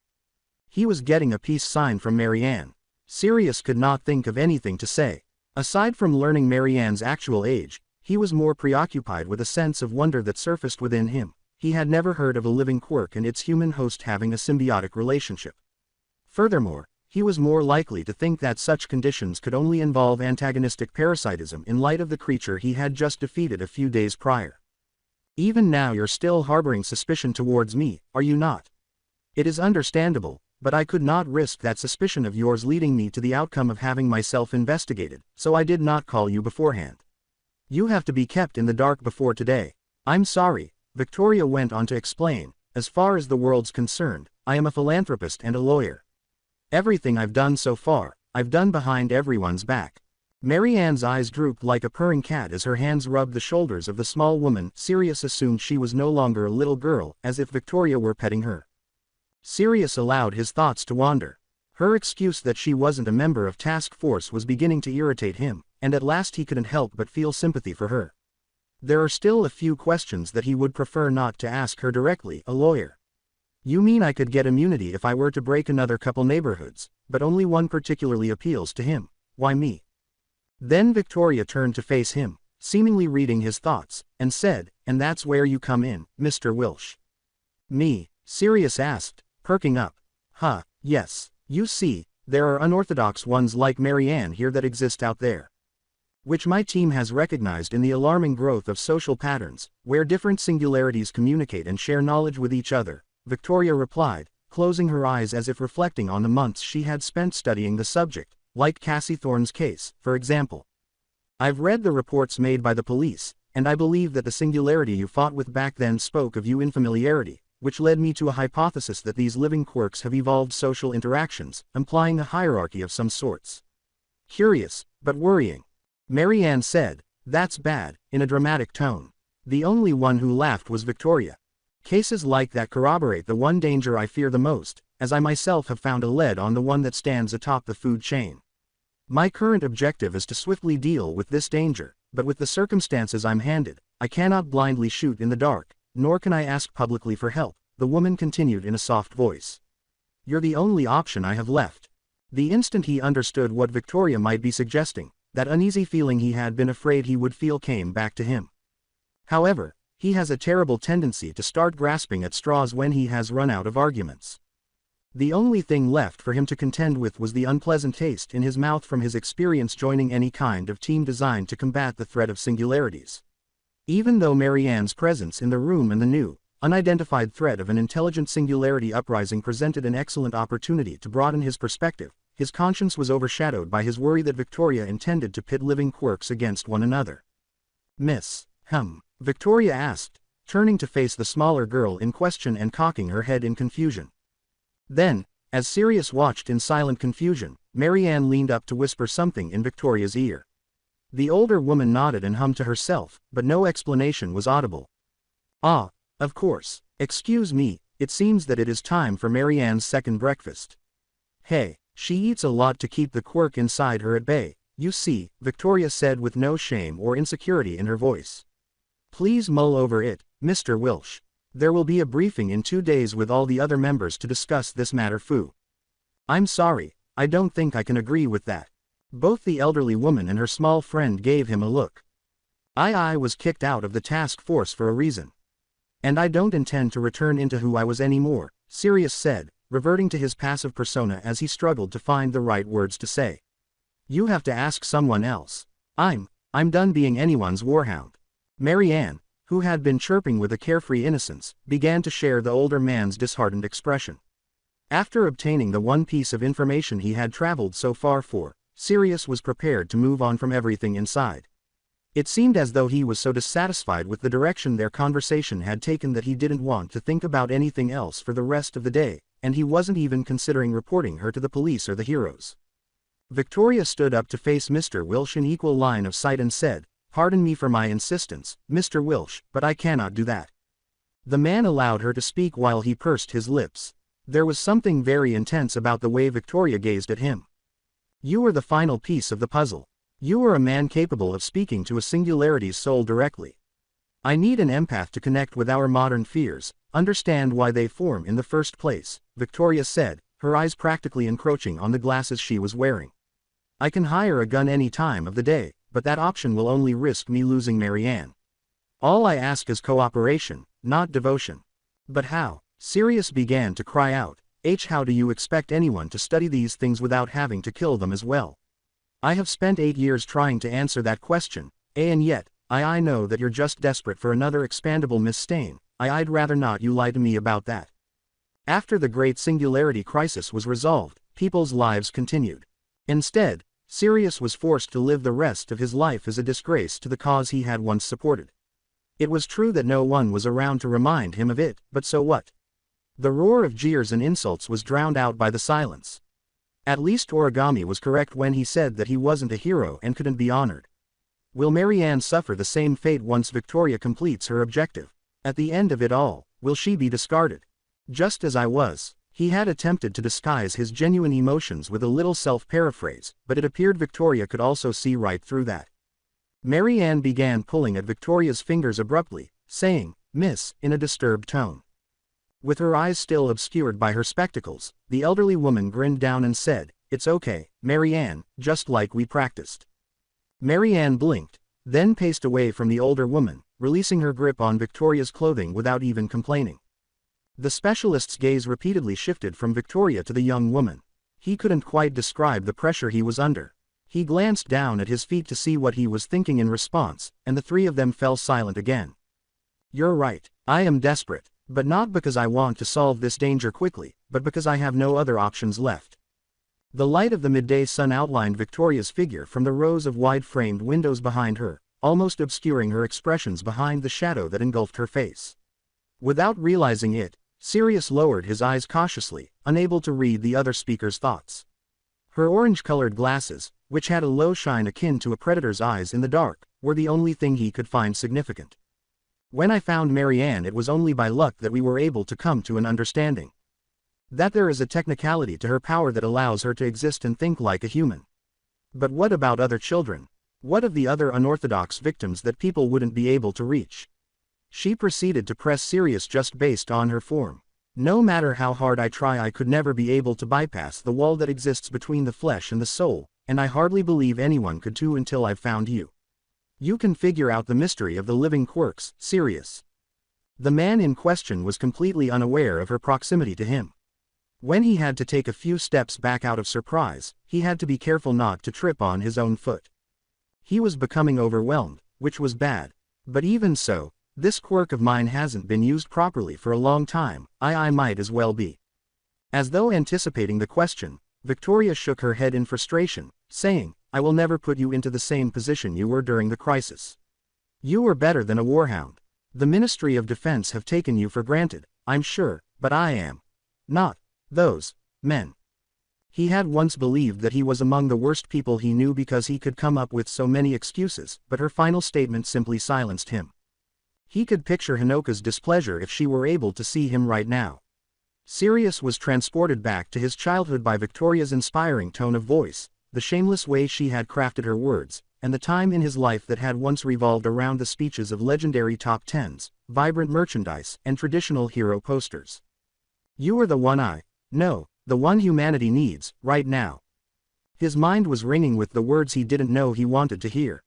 He was getting a peace sign from Marianne. Sirius could not think of anything to say. Aside from learning Marianne's actual age, he was more preoccupied with a sense of wonder that surfaced within him. He had never heard of a living quirk and its human host having a symbiotic relationship. Furthermore, he was more likely to think that such conditions could only involve antagonistic parasitism in light of the creature he had just defeated a few days prior. "Even now you're still harboring suspicion towards me, are you not? It is understandable, but I could not risk that suspicion of yours leading me to the outcome of having myself investigated, so I did not call you beforehand. You have to be kept in the dark before today. I'm sorry," Victoria went on to explain, "as far as the world's concerned, I am a philanthropist and a lawyer. Everything I've done so far, I've done behind everyone's back." Marianne's eyes drooped like a purring cat as her hands rubbed the shoulders of the small woman. Sirius assumed she was no longer a little girl, as if Victoria were petting her. Sirius allowed his thoughts to wander. Her excuse that she wasn't a member of Task Force was beginning to irritate him, and at last he couldn't help but feel sympathy for her. There are still a few questions that he would prefer not to ask her directly. "A lawyer? You mean I could get immunity if I were to break another couple neighborhoods, but only one particularly appeals to him. Why me?" Then Victoria turned to face him, seemingly reading his thoughts, and said, "And that's where you come in, Mr. Wilsh." "Me?" Sirius asked, perking up. Yes. You see, there are unorthodox ones like Marianne here that exist out there. Which my team has recognized in the alarming growth of social patterns, where different singularities communicate and share knowledge with each other," Victoria replied, closing her eyes as if reflecting on the months she had spent studying the subject, like Cassie Thorne's case, for example. "I've read the reports made by the police, and I believe that the singularity you fought with back then spoke of you in familiarity, which led me to a hypothesis that these living quirks have evolved social interactions, implying a hierarchy of some sorts." "Curious, but worrying," Marianne said. "That's bad," in a dramatic tone. The only one who laughed was Victoria. "Cases like that corroborate the one danger I fear the most, as I myself have found a lead on the one that stands atop the food chain. My current objective is to swiftly deal with this danger, but with the circumstances I'm handed, I cannot blindly shoot in the dark, nor can I ask publicly for help," the woman continued in a soft voice. "You're the only option I have left." The instant he understood what Victoria might be suggesting, that uneasy feeling he had been afraid he would feel came back to him. However, He has a terrible tendency to start grasping at straws when he has run out of arguments. The only thing left for him to contend with was the unpleasant taste in his mouth from his experience joining any kind of team designed to combat the threat of singularities. Even though Marianne's presence in the room and the new, unidentified threat of an intelligent singularity uprising presented an excellent opportunity to broaden his perspective, his conscience was overshadowed by his worry that Victoria intended to pit living quirks against one another. Miss, Victoria asked, turning to face the smaller girl in question and cocking her head in confusion. Then, as Sirius watched in silent confusion, Marianne leaned up to whisper something in Victoria's ear. The older woman nodded and hummed to herself, but no explanation was audible. Ah, of course. Excuse me, it seems that it is time for Marianne's second breakfast. Hey, she eats a lot to keep the quirk inside her at bay, you see, Victoria said with no shame or insecurity in her voice. Please mull over it, Mr. Welsh. There will be a briefing in 2 days with all the other members to discuss this matter. I'm sorry, I don't think I can agree with that. Both the elderly woman and her small friend gave him a look. I was kicked out of the task force for a reason. And I don't intend to return into who I was anymore, Sirius said, reverting to his passive persona as he struggled to find the right words to say. You have to ask someone else. I'm done being anyone's warhound. Marianne, who had been chirping with a carefree innocence, began to share the older man's disheartened expression. After obtaining the one piece of information he had traveled so far for, Sirius was prepared to move on from everything inside. It seemed as though he was so dissatisfied with the direction their conversation had taken that he didn't want to think about anything else for the rest of the day, and he wasn't even considering reporting her to the police or the heroes. Victoria stood up to face Mr. Welsh in equal line of sight and said, Pardon me for my insistence, Mr. Welsh, but I cannot do that. The man allowed her to speak while he pursed his lips. There was something very intense about the way Victoria gazed at him. You were the final piece of the puzzle. You were a man capable of speaking to a singularity's soul directly. I need an empath to connect with our modern fears, understand why they form in the first place, Victoria said, her eyes practically encroaching on the glasses she was wearing. I can hire a gun any time of the day, but that option will only risk me losing Marianne. All I ask is cooperation, not devotion. But how? Sirius began to cry out, how do you expect anyone to study these things without having to kill them as well? I have spent 8 years trying to answer that question, and yet, I know that you're just desperate for another expandable Miss Stain. I'd rather not you lie to me about that. After the Great Singularity crisis was resolved, people's lives continued. Instead, Sirius was forced to live the rest of his life as a disgrace to the cause he had once supported. It was true that no one was around to remind him of it, but so what? The roar of jeers and insults was drowned out by the silence. At least Origami was correct when he said that he wasn't a hero and couldn't be honored. Will Marianne suffer the same fate once Victoria completes her objective? At the end of it all, will she be discarded? Just as I was. He had attempted to disguise his genuine emotions with a little self-paraphrase, but it appeared Victoria could also see right through that. Marianne began pulling at Victoria's fingers abruptly, saying, Miss, in a disturbed tone. With her eyes still obscured by her spectacles, the elderly woman grinned down and said, It's okay, Marianne, just like we practiced. Marianne blinked, then paced away from the older woman, releasing her grip on Victoria's clothing without even complaining. The specialist's gaze repeatedly shifted from Victoria to the young woman. He couldn't quite describe the pressure he was under. He glanced down at his feet to see what he was thinking in response, and the three of them fell silent again. You're right, I am desperate, but not because I want to solve this danger quickly, but because I have no other options left. The light of the midday sun outlined Victoria's figure from the rows of wide-framed windows behind her, almost obscuring her expressions behind the shadow that engulfed her face. Without realizing it, Sirius lowered his eyes cautiously, unable to read the other speaker's thoughts. Her orange-colored glasses, which had a low shine akin to a predator's eyes in the dark, were the only thing he could find significant. When I found Marianne, it was only by luck that we were able to come to an understanding. That there is a technicality to her power that allows her to exist and think like a human. But what about other children? What of the other unorthodox victims that people wouldn't be able to reach? She proceeded to press Sirius just based on her form. No matter how hard I try, I could never be able to bypass the wall that exists between the flesh and the soul, and I hardly believe anyone could too until I've found you. You can figure out the mystery of the living quirks, Sirius. The man in question was completely unaware of her proximity to him. When he had to take a few steps back out of surprise, he had to be careful not to trip on his own foot. He was becoming overwhelmed, which was bad. But even so, this quirk of mine hasn't been used properly for a long time, I might as well be. As though anticipating the question, Victoria shook her head in frustration, saying, I will never put you into the same position you were during the crisis. You were better than a warhound. The Ministry of Defense have taken you for granted, I'm sure, but I am not those men. He had once believed that he was among the worst people he knew because he could come up with so many excuses, but her final statement simply silenced him. He could picture Hinoka's displeasure if she were able to see him right now. Sirius was transported back to his childhood by Victoria's inspiring tone of voice, the shameless way she had crafted her words, and the time in his life that had once revolved around the speeches of legendary top tens, vibrant merchandise, and traditional hero posters. You are the one no, the one humanity needs, right now. His mind was ringing with the words he didn't know he wanted to hear.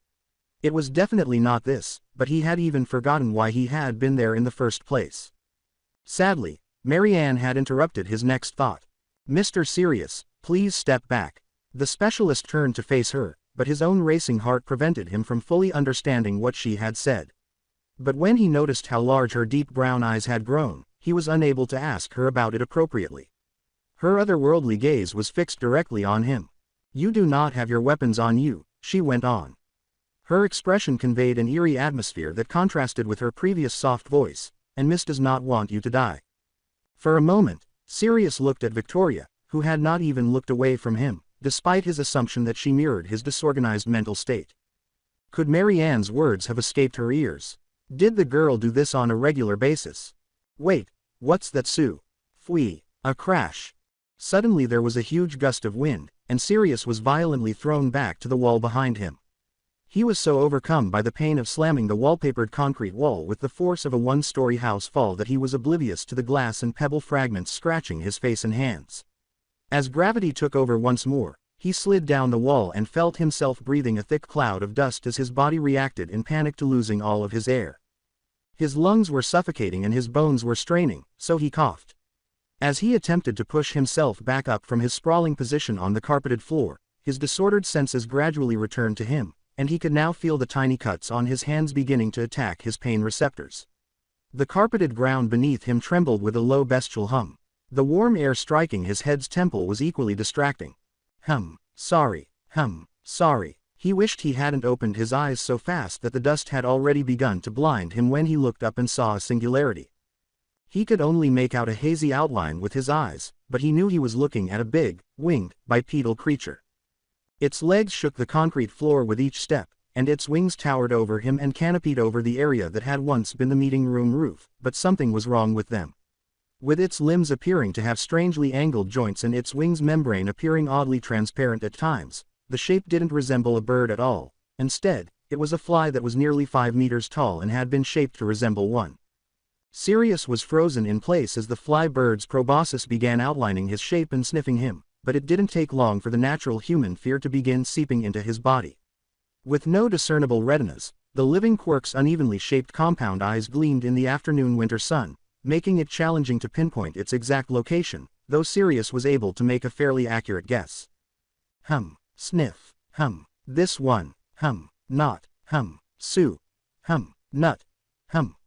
It was definitely not this, but he had even forgotten why he had been there in the first place. Sadly, Marianne had interrupted his next thought. Mr. Sirius, please step back. The specialist turned to face her, but his own racing heart prevented him from fully understanding what she had said. But when he noticed how large her deep brown eyes had grown, he was unable to ask her about it appropriately. Her otherworldly gaze was fixed directly on him. You do not have your weapons on you, she went on. Her expression conveyed an eerie atmosphere that contrasted with her previous soft voice, and Miss does not want you to die. For a moment, Sirius looked at Victoria, who had not even looked away from him, despite his assumption that she mirrored his disorganized mental state. Could Marianne's words have escaped her ears? Did the girl do this on a regular basis? Wait, what's that, Sue? Fwee, a crash. Suddenly there was a huge gust of wind, and Sirius was violently thrown back to the wall behind him. He was so overcome by the pain of slamming the wallpapered concrete wall with the force of a one-story house fall that he was oblivious to the glass and pebble fragments scratching his face and hands. As gravity took over once more, he slid down the wall and felt himself breathing a thick cloud of dust as his body reacted in panic to losing all of his air. His lungs were suffocating and his bones were straining, so he coughed. As he attempted to push himself back up from his sprawling position on the carpeted floor, his disordered senses gradually returned to him, and he could now feel the tiny cuts on his hands beginning to attack his pain receptors. The carpeted ground beneath him trembled with a low bestial hum. The warm air striking his head's temple was equally distracting. Sorry. He wished he hadn't opened his eyes so fast that the dust had already begun to blind him when he looked up and saw a singularity. He could only make out a hazy outline with his eyes, but he knew he was looking at a big, winged, bipedal creature. Its legs shook the concrete floor with each step, and its wings towered over him and canopied over the area that had once been the meeting room roof, but something was wrong with them. With its limbs appearing to have strangely angled joints and its wings membrane appearing oddly transparent at times, the shape didn't resemble a bird at all. Instead, it was a fly that was nearly 5 meters tall and had been shaped to resemble one. Sirius was frozen in place as the fly bird's proboscis began outlining his shape and sniffing him, but it didn't take long for the natural human fear to begin seeping into his body. With no discernible retinas, the living quirk's unevenly shaped compound eyes gleamed in the afternoon winter sun, making it challenging to pinpoint its exact location, though Sirius was able to make a fairly accurate guess. Sniff. This one. Not. Sue. Nut.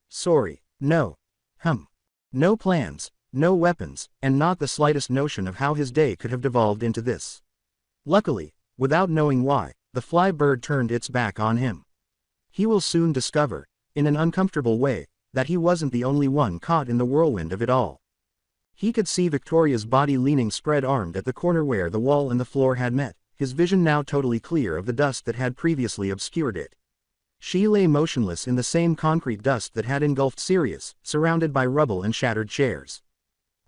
Sorry. No. No plans, no weapons, and not the slightest notion of how his day could have devolved into this. Luckily, without knowing why, the fly bird turned its back on him. He will soon discover, in an uncomfortable way, that he wasn't the only one caught in the whirlwind of it all. He could see Victoria's body leaning spread-armed at the corner where the wall and the floor had met, his vision now totally clear of the dust that had previously obscured it. She lay motionless in the same concrete dust that had engulfed Sirius, surrounded by rubble and shattered chairs.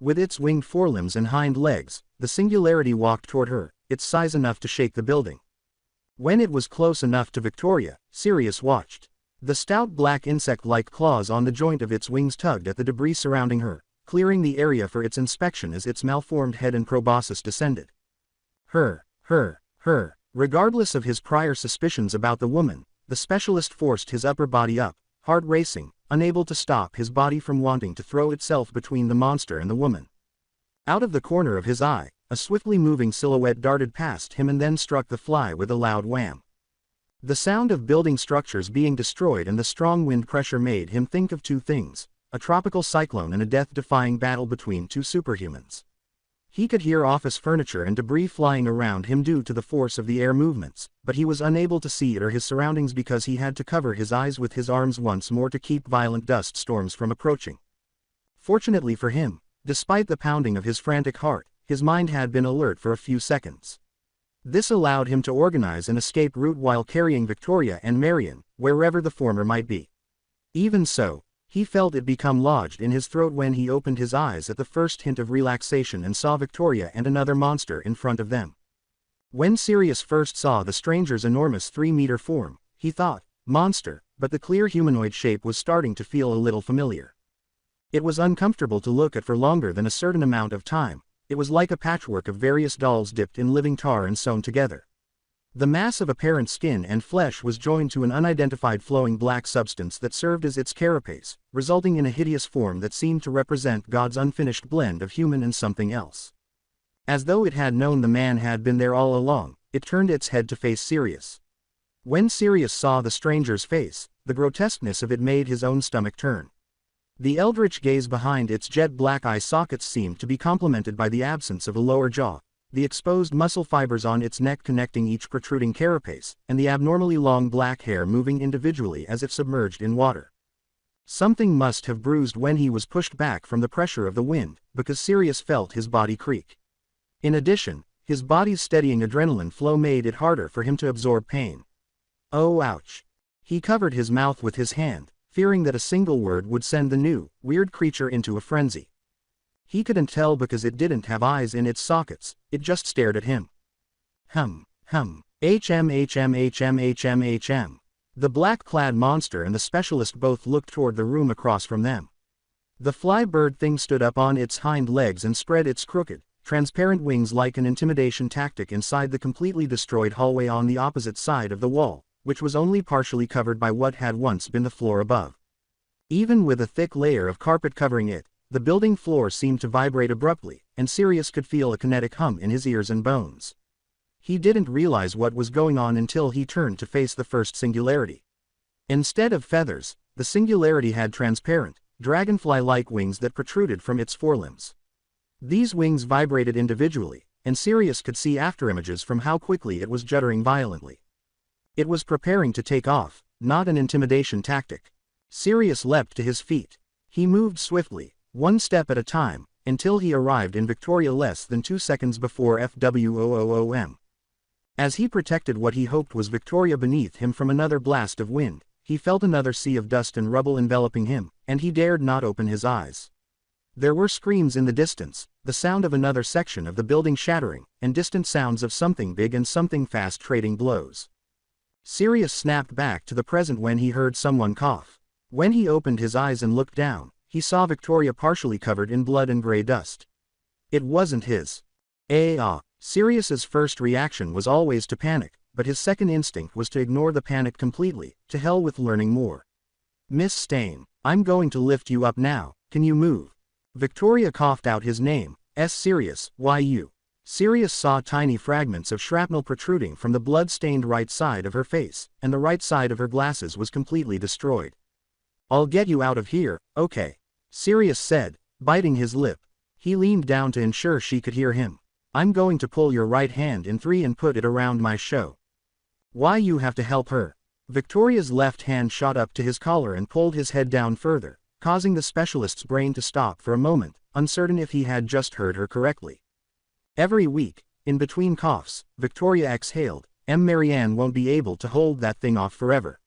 With its winged forelimbs and hind legs, the singularity walked toward her, its size enough to shake the building. When it was close enough to Victoria, Sirius watched. The stout black insect-like claws on the joint of its wings tugged at the debris surrounding her, clearing the area for its inspection as its malformed head and proboscis descended. Regardless of his prior suspicions about the woman, the specialist forced his upper body up, heart racing, unable to stop his body from wanting to throw itself between the monster and the woman. Out of the corner of his eye, a swiftly moving silhouette darted past him and then struck the fly with a loud wham. The sound of building structures being destroyed and the strong wind pressure made him think of two things: a tropical cyclone and a death-defying battle between two superhumans. He could hear office furniture and debris flying around him due to the force of the air movements, but he was unable to see it or his surroundings because he had to cover his eyes with his arms once more to keep violent dust storms from approaching. Fortunately for him, despite the pounding of his frantic heart, his mind had been alert for a few seconds. This allowed him to organize an escape route while carrying Victoria and Marion, wherever the former might be. Even so, he felt it become lodged in his throat when he opened his eyes at the first hint of relaxation and saw Victoria and another monster in front of them. When Sirius first saw the stranger's enormous 3-meter form, he thought, monster, but the clear humanoid shape was starting to feel a little familiar. It was uncomfortable to look at for longer than a certain amount of time. It was like a patchwork of various dolls dipped in living tar and sewn together. The mass of apparent skin and flesh was joined to an unidentified flowing black substance that served as its carapace, resulting in a hideous form that seemed to represent God's unfinished blend of human and something else. As though it had known the man had been there all along, it turned its head to face Sirius. When Sirius saw the stranger's face, the grotesqueness of it made his own stomach turn. The eldritch gaze behind its jet black eye sockets seemed to be complemented by the absence of a lower jaw, the exposed muscle fibers on its neck connecting each protruding carapace, and the abnormally long black hair moving individually as if submerged in water. Something must have bruised when he was pushed back from the pressure of the wind, because Sirius felt his body creak. In addition, his body's steadying adrenaline flow made it harder for him to absorb pain. Oh ouch! He covered his mouth with his hand, fearing that a single word would send the new, weird creature into a frenzy. He couldn't tell because it didn't have eyes in its sockets, it just stared at him. Hum. HM. The black-clad monster and the specialist both looked toward the room across from them. The fly-bird thing stood up on its hind legs and spread its crooked, transparent wings like an intimidation tactic inside the completely destroyed hallway on the opposite side of the wall, which was only partially covered by what had once been the floor above. Even with a thick layer of carpet covering it, the building floor seemed to vibrate abruptly, and Sirius could feel a kinetic hum in his ears and bones. He didn't realize what was going on until he turned to face the first singularity. Instead of feathers, the singularity had transparent, dragonfly-like wings that protruded from its forelimbs. These wings vibrated individually, and Sirius could see afterimages from how quickly it was juddering violently. It was preparing to take off, not an intimidation tactic. Sirius leapt to his feet. He moved swiftly, one step at a time, until he arrived in Victoria less than 2 seconds before FWOOOM. As he protected what he hoped was Victoria beneath him from another blast of wind, he felt another sea of dust and rubble enveloping him, and he dared not open his eyes. There were screams in the distance, the sound of another section of the building shattering, and distant sounds of something big and something fast trading blows. Sirius snapped back to the present when he heard someone cough. When he opened his eyes and looked down, he saw Victoria partially covered in blood and gray dust. It wasn't his. Sirius's first reaction was always to panic, but his second instinct was to ignore the panic completely. To hell with learning more. Miss Stain, I'm going to lift you up now, can you move? Victoria coughed out his name, Sirius, why you? Sirius saw tiny fragments of shrapnel protruding from the blood-stained right side of her face, and the right side of her glasses was completely destroyed. I'll get you out of here, okay? Sirius said, biting his lip. He leaned down to ensure she could hear him. I'm going to pull your right hand in 3 and put it around my show. Why you have to help her? Victoria's left hand shot up to his collar and pulled his head down further, causing the specialist's brain to stop for a moment, uncertain if he had just heard her correctly. Every week, in between coughs, Victoria exhaled, Marianne won't be able to hold that thing off forever.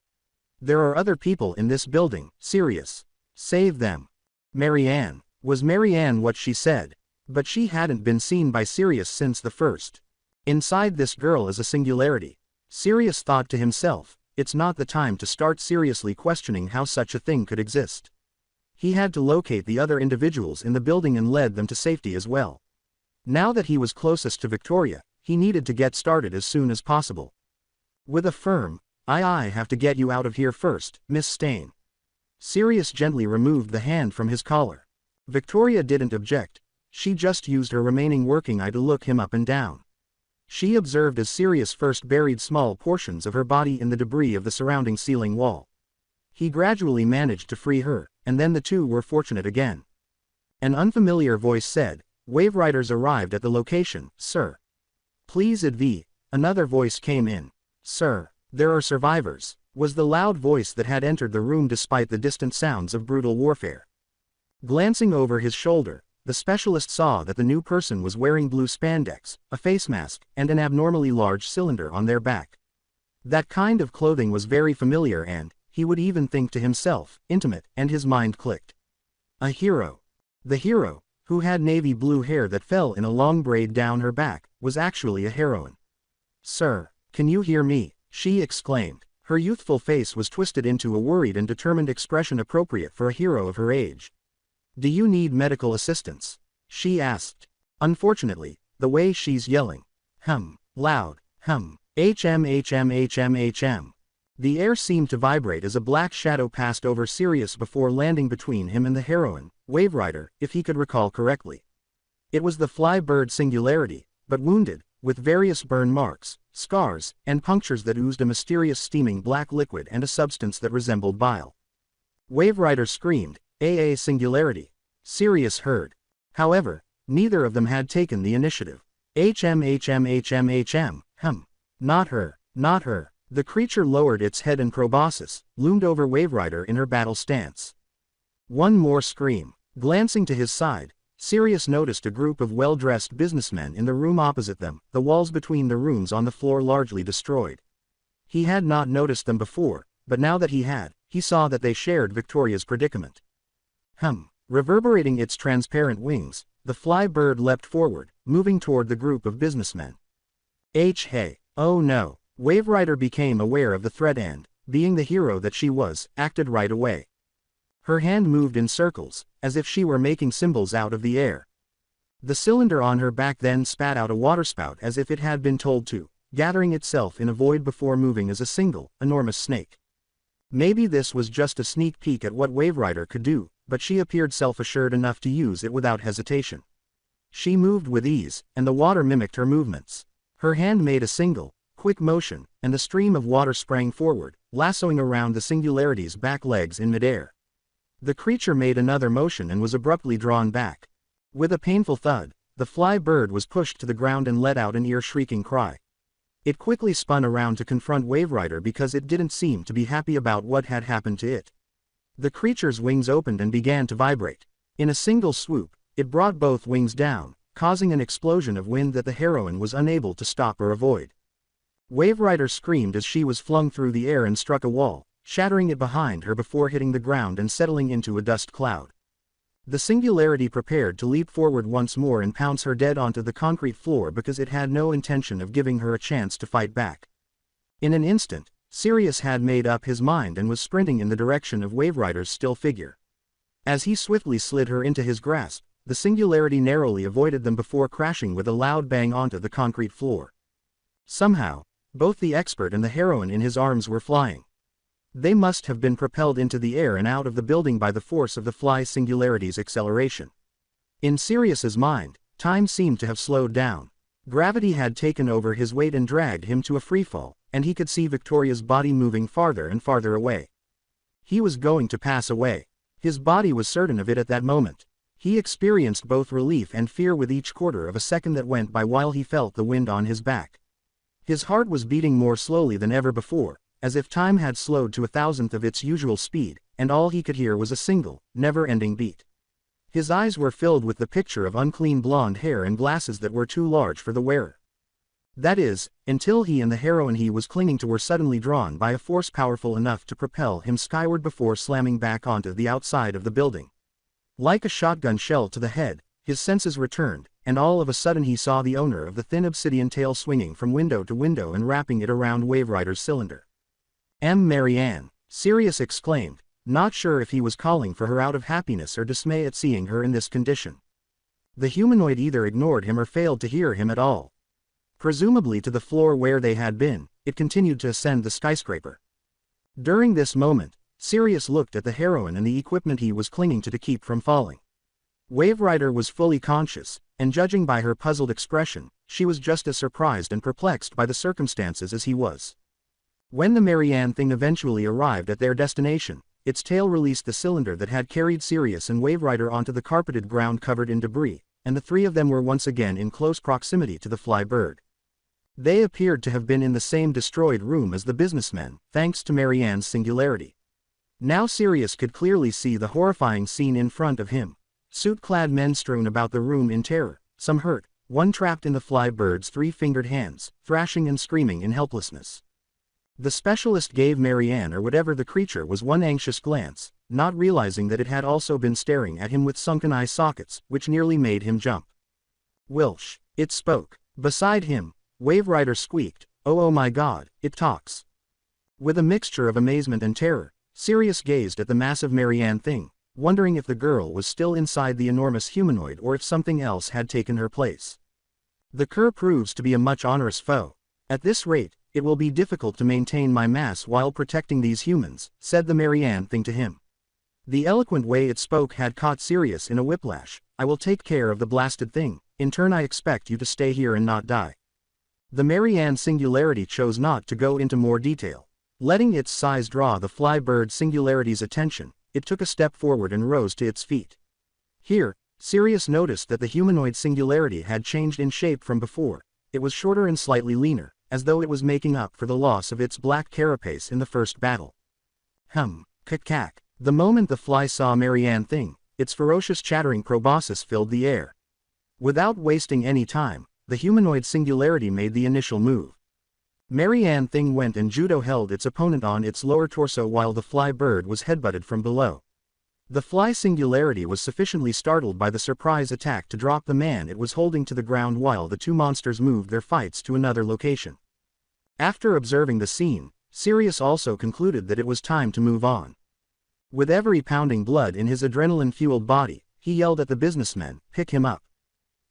There are other people in this building, Sirius. Save them. Marianne. Was Marianne what she said? But she hadn't been seen by Sirius since the first. Inside this girl is a singularity. Sirius thought to himself, it's not the time to start seriously questioning how such a thing could exist. He had to locate the other individuals in the building and lead them to safety as well. Now that he was closest to Victoria, he needed to get started as soon as possible. With a firm, I have to get you out of here first, Miss Stain. Sirius gently removed the hand from his collar. Victoria didn't object. She just used her remaining working eye to look him up and down. She observed as Sirius first buried small portions of her body in the debris of the surrounding ceiling wall. He gradually managed to free her, and then the two were fortunate again. An unfamiliar voice said, "Wave Riders arrived at the location, sir." "Please advise." Another voice came in. "Sir, there are survivors," was the loud voice that had entered the room despite the distant sounds of brutal warfare. Glancing over his shoulder, the specialist saw that the new person was wearing blue spandex, a face mask, and an abnormally large cylinder on their back. That kind of clothing was very familiar and, he would even think to himself, intimate, and his mind clicked. A hero. The hero, who had navy blue hair that fell in a long braid down her back, was actually a heroine. "Sir, can you hear me?" she exclaimed. Her youthful face was twisted into a worried and determined expression appropriate for a hero of her age. "Do you need medical assistance?" she asked. "Unfortunately, the way she's yelling. Loud, HM. The air seemed to vibrate as a black shadow passed over Sirius before landing between him and the heroine, Wave Rider, if he could recall correctly. It was the fly bird Singularity, but wounded, with various burn marks, scars, and punctures that oozed a mysterious steaming black liquid and a substance that resembled bile. Wave Rider screamed, "AA Singularity." Sirius heard. However, neither of them had taken the initiative. HM. Not her, not her. The creature lowered its head and proboscis, loomed over Wave Rider in her battle stance. One more scream. Glancing to his side, Sirius noticed a group of well-dressed businessmen in the room opposite them, the walls between the rooms on the floor largely destroyed. He had not noticed them before, but now that he had, he saw that they shared Victoria's predicament. Reverberating its transparent wings, the fly bird leapt forward, moving toward the group of businessmen. Hey, oh no. Wave Rider became aware of the threat and, being the hero that she was, acted right away. Her hand moved in circles, as if she were making symbols out of the air. The cylinder on her back then spat out a waterspout as if it had been told to, gathering itself in a void before moving as a single, enormous snake. Maybe this was just a sneak peek at what Wave Rider could do, but she appeared self-assured enough to use it without hesitation. She moved with ease, and the water mimicked her movements. Her hand made a single, quick motion, and the stream of water sprang forward, lassoing around the Singularity's back legs in midair. The creature made another motion and was abruptly drawn back. With a painful thud, the fly bird was pushed to the ground and let out an ear-shrieking cry. It quickly spun around to confront Wave Rider because it didn't seem to be happy about what had happened to it. The creature's wings opened and began to vibrate. In a single swoop, it brought both wings down, causing an explosion of wind that the heroine was unable to stop or avoid. Wave Rider screamed as she was flung through the air and struck a wall, shattering it behind her before hitting the ground and settling into a dust cloud. The Singularity prepared to leap forward once more and pounce her dead onto the concrete floor because it had no intention of giving her a chance to fight back. In an instant, Sirius had made up his mind and was sprinting in the direction of Wave Rider's still figure. As he swiftly slid her into his grasp, the Singularity narrowly avoided them before crashing with a loud bang onto the concrete floor. Somehow, both the expert and the heroine in his arms were flying. They must have been propelled into the air and out of the building by the force of the fly Singularity's acceleration. In Sirius's mind, time seemed to have slowed down. Gravity had taken over his weight and dragged him to a freefall, and he could see Victoria's body moving farther and farther away. He was going to pass away. His body was certain of it at that moment. He experienced both relief and fear with each quarter of a second that went by while he felt the wind on his back. His heart was beating more slowly than ever before, as if time had slowed to 1,000th of its usual speed, and all he could hear was a single, never-ending beat. His eyes were filled with the picture of unclean blonde hair and glasses that were too large for the wearer. That is, until he and the heroine he was clinging to were suddenly drawn by a force powerful enough to propel him skyward before slamming back onto the outside of the building. Like a shotgun shell to the head, his senses returned, and all of a sudden he saw the owner of the thin obsidian tail swinging from window to window and wrapping it around Wave Rider's cylinder. Marianne, Sirius exclaimed, not sure if he was calling for her out of happiness or dismay at seeing her in this condition. The humanoid either ignored him or failed to hear him at all. Presumably to the floor where they had been, it continued to ascend the skyscraper. During this moment, Sirius looked at the heroine and the equipment he was clinging to keep from falling. Wave Rider was fully conscious, and judging by her puzzled expression, she was just as surprised and perplexed by the circumstances as he was. When the Marianne thing eventually arrived at their destination, its tail released the cylinder that had carried Sirius and Wave Rider onto the carpeted ground covered in debris, and the three of them were once again in close proximity to the fly bird. They appeared to have been in the same destroyed room as the businessmen, thanks to Marianne's singularity. Now Sirius could clearly see the horrifying scene in front of him. Suit-clad men strewn about the room in terror, some hurt, one trapped in the fly bird's three-fingered hands, thrashing and screaming in helplessness. The specialist gave Marianne or whatever the creature was one anxious glance, not realizing that it had also been staring at him with sunken eye sockets, which nearly made him jump. Wilsh. It spoke. Beside him, Wave Rider squeaked, oh my god, it talks. With a mixture of amazement and terror, Sirius gazed at the massive Marianne thing, wondering if the girl was still inside the enormous humanoid or if something else had taken her place. The cur proves to be a much onerous foe. At this rate, it will be difficult to maintain my mass while protecting these humans, said the Marianne thing to him. The eloquent way it spoke had caught Sirius in a whiplash. I will take care of the blasted thing, in turn I expect you to stay here and not die. The Marianne Singularity chose not to go into more detail. Letting its size draw the fly bird Singularity's attention, it took a step forward and rose to its feet. Here, Sirius noticed that the humanoid Singularity had changed in shape from before. It was shorter and slightly leaner, as though it was making up for the loss of its black carapace in the first battle. Cack. The moment the fly saw Marianne thing, its ferocious chattering proboscis filled the air. Without wasting any time, the humanoid Singularity made the initial move. Marianne thing went and judo held its opponent on its lower torso while the fly bird was headbutted from below. The fly Singularity was sufficiently startled by the surprise attack to drop the man it was holding to the ground while the two monsters moved their fights to another location. After observing the scene, Sirius also concluded that it was time to move on. With every pounding blood in his adrenaline-fueled body, he yelled at the businessmen, pick him up.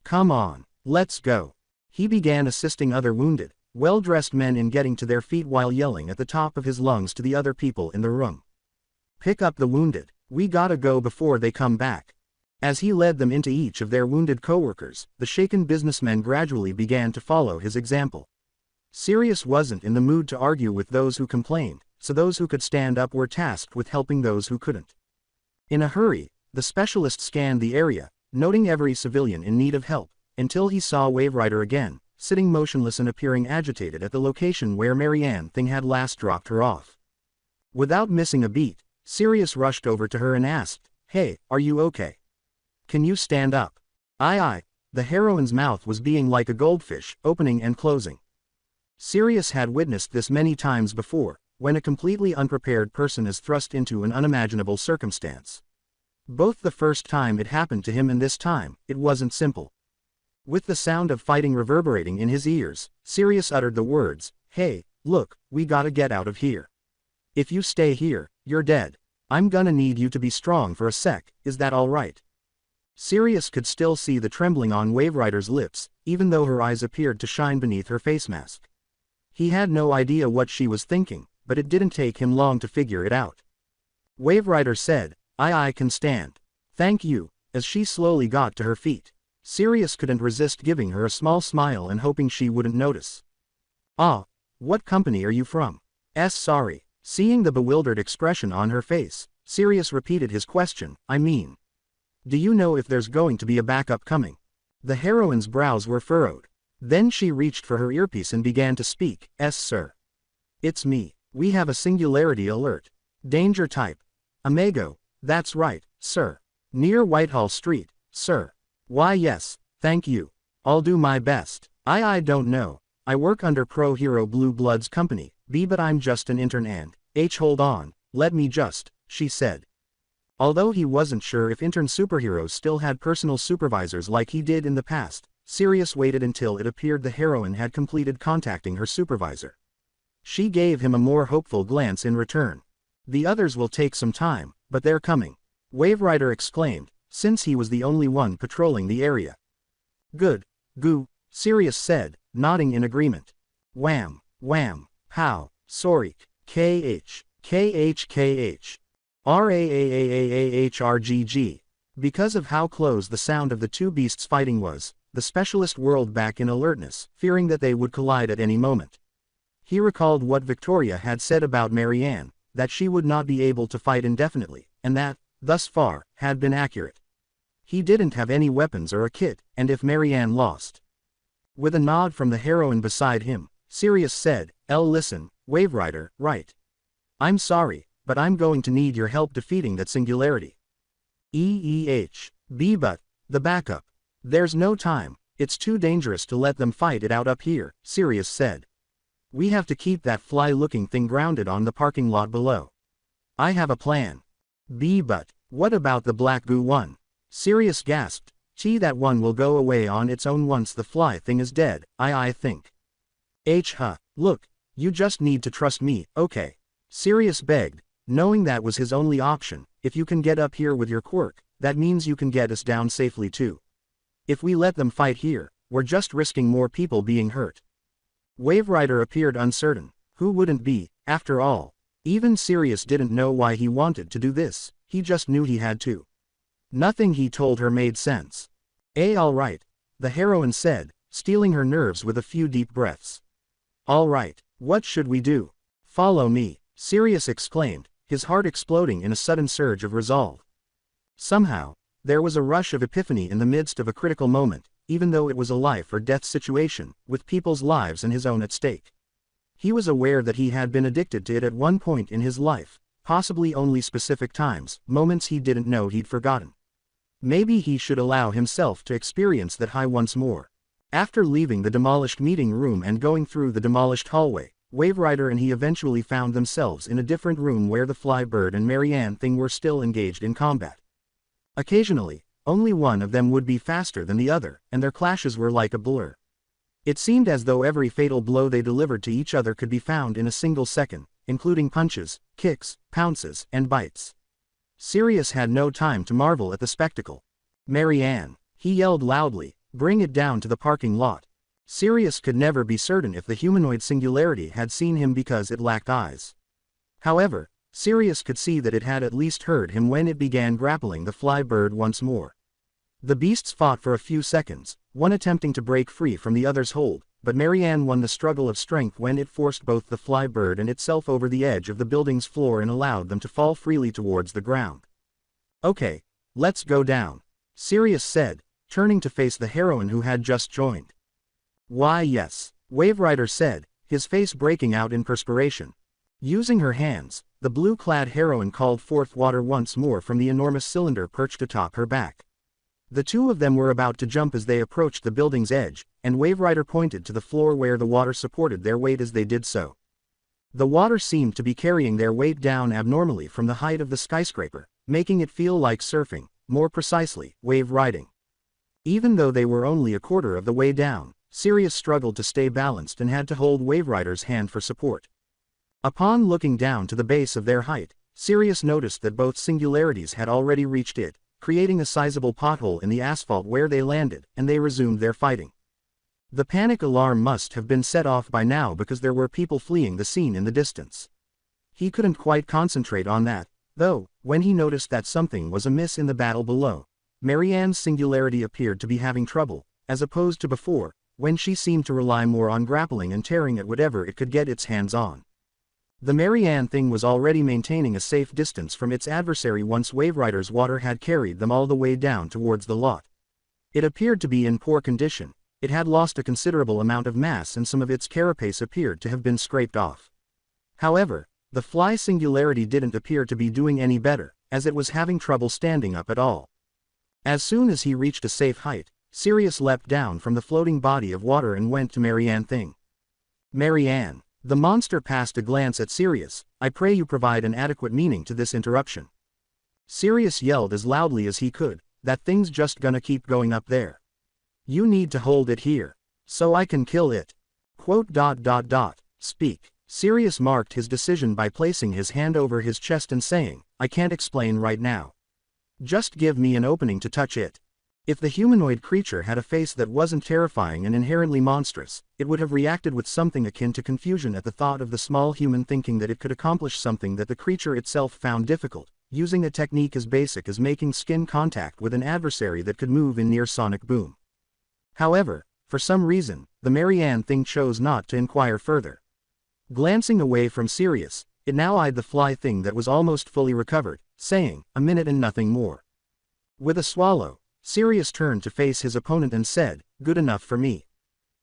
Come on, let's go. He began assisting other wounded, well-dressed men in getting to their feet while yelling at the top of his lungs to the other people in the room. Pick up the wounded, we gotta go before they come back. As he led them into each of their wounded coworkers, the shaken businessmen gradually began to follow his example. Sirius wasn't in the mood to argue with those who complained, so those who could stand up were tasked with helping those who couldn't. In a hurry, the specialist scanned the area, noting every civilian in need of help, until he saw Wave Rider again, sitting motionless and appearing agitated at the location where Marianne thing had last dropped her off. Without missing a beat, Sirius rushed over to her and asked, hey, are you okay? Can you stand up? Aye. The heroine's mouth was being like a goldfish, opening and closing. Sirius had witnessed this many times before, when a completely unprepared person is thrust into an unimaginable circumstance. Both the first time it happened to him and this time, it wasn't simple. With the sound of fighting reverberating in his ears, Sirius uttered the words, hey, look, we gotta get out of here. If you stay here, you're dead. I'm gonna need you to be strong for a sec, is that alright? Sirius could still see the trembling on Wave Rider's lips, even though her eyes appeared to shine beneath her face mask. He had no idea what she was thinking, but it didn't take him long to figure it out. Wave Rider said, I can stand. Thank you, as she slowly got to her feet. Sirius couldn't resist giving her a small smile and hoping she wouldn't notice. What company are you from? Sorry. Seeing the bewildered expression on her face, Sirius repeated his question, I mean. Do you know if there's going to be a backup coming? The heroine's brows were furrowed. Then she reached for her earpiece and began to speak, sir. It's me. We have a singularity alert. Danger type. Amago. That's right, sir. Near Whitehall Street, sir. Why yes, thank you. I'll do my best. I don't know. I work under Pro Hero Blue Blood's company, but I'm just an intern and, hold on, let me just, she said. Although he wasn't sure if intern superheroes still had personal supervisors like he did in the past, Sirius waited until it appeared the heroine had completed contacting her supervisor. She gave him a more hopeful glance in return. The others will take some time, but they're coming. Wave Rider exclaimed, since he was the only one patrolling the area. Good. Goo, Sirius said, nodding in agreement. Wham, pow, sorry, KH. RAAAAAHRGG. Because of how close the sound of the two beasts fighting was, the specialist whirled back in alertness, fearing that they would collide at any moment. He recalled what Victoria had said about Marianne, that she would not be able to fight indefinitely, and that, thus far, had been accurate. He didn't have any weapons or a kit, and if Marianne lost. With a nod from the heroine beside him, Sirius said, listen, Wave Rider, right. I'm sorry, but I'm going to need your help defeating that singularity. But, the backup. There's no time, it's too dangerous to let them fight it out up here, Sirius said. We have to keep that fly-looking thing grounded on the parking lot below. I have a plan. But, what about the black goo one? Sirius gasped. That one will go away on its own once the fly thing is dead, I think. Look, you just need to trust me, okay? Sirius begged, knowing that was his only option. If you can get up here with your quirk, that means you can get us down safely too. If we let them fight here, we're just risking more people being hurt. Wave Rider appeared uncertain. Who wouldn't be, after all? Even Sirius didn't know why he wanted to do this, he just knew he had to. Nothing he told her made sense. All right, the heroine said, stealing her nerves with a few deep breaths. All right, what should we do? Follow me, Sirius exclaimed, his heart exploding in a sudden surge of resolve. Somehow, there was a rush of epiphany in the midst of a critical moment, even though it was a life or death situation, with people's lives and his own at stake. He was aware that he had been addicted to it at one point in his life, possibly only specific times, moments he didn't know he'd forgotten. Maybe he should allow himself to experience that high once more. After leaving the demolished meeting room and going through the demolished hallway, Wave Rider and he eventually found themselves in a different room where the Flybird and Marianne thing were still engaged in combat. Occasionally, only one of them would be faster than the other, and their clashes were like a blur. It seemed as though every fatal blow they delivered to each other could be found in a single second, including punches, kicks, pounces, and bites. Sirius had no time to marvel at the spectacle. Marianne, he yelled loudly, bring it down to the parking lot. Sirius could never be certain if the humanoid singularity had seen him because it lacked eyes. However, Sirius could see that it had at least heard him when it began grappling the Flybird once more. The beasts fought for a few seconds, one attempting to break free from the other's hold, but Marianne won the struggle of strength when it forced both the Flybird and itself over the edge of the building's floor and allowed them to fall freely towards the ground. Okay, let's go down, Sirius said, turning to face the heroine who had just joined. Why yes, Wave Rider said, his face breaking out in perspiration. Using her hands, the blue-clad heroine called forth water once more from the enormous cylinder perched atop her back. The two of them were about to jump as they approached the building's edge, and Wave Rider pointed to the floor where the water supported their weight as they did so. The water seemed to be carrying their weight down abnormally from the height of the skyscraper, making it feel like surfing, more precisely, wave riding. Even though they were only a quarter of the way down, Sirius struggled to stay balanced and had to hold Wave Rider's hand for support. Upon looking down to the base of their height, Sirius noticed that both singularities had already reached it, creating a sizable pothole in the asphalt where they landed, and they resumed their fighting. The panic alarm must have been set off by now because there were people fleeing the scene in the distance. He couldn't quite concentrate on that, though, when he noticed that something was amiss in the battle below. Marianne's singularity appeared to be having trouble, as opposed to before, when she seemed to rely more on grappling and tearing at whatever it could get its hands on. The Marianne thing was already maintaining a safe distance from its adversary once Wave Rider's water had carried them all the way down towards the lot. It appeared to be in poor condition, it had lost a considerable amount of mass and some of its carapace appeared to have been scraped off. However, the fly singularity didn't appear to be doing any better, as it was having trouble standing up at all. As soon as he reached a safe height, Sirius leapt down from the floating body of water and went to Marianne thing. Marianne. The monster passed a glance at Sirius. I pray you provide an adequate meaning to this interruption. Sirius yelled as loudly as he could, that thing's just gonna keep going up there. You need to hold it here. So I can kill it. Speak. Sirius marked his decision by placing his hand over his chest and saying, I can't explain right now. Just give me an opening to touch it. If the humanoid creature had a face that wasn't terrifying and inherently monstrous, it would have reacted with something akin to confusion at the thought of the small human thinking that it could accomplish something that the creature itself found difficult, using a technique as basic as making skin contact with an adversary that could move in near sonic boom. However, for some reason, the Marianne thing chose not to inquire further. Glancing away from Sirius, it now eyed the fly thing that was almost fully recovered, saying, "A minute and nothing more." With a swallow, Sirius turned to face his opponent and said, "Good enough for me."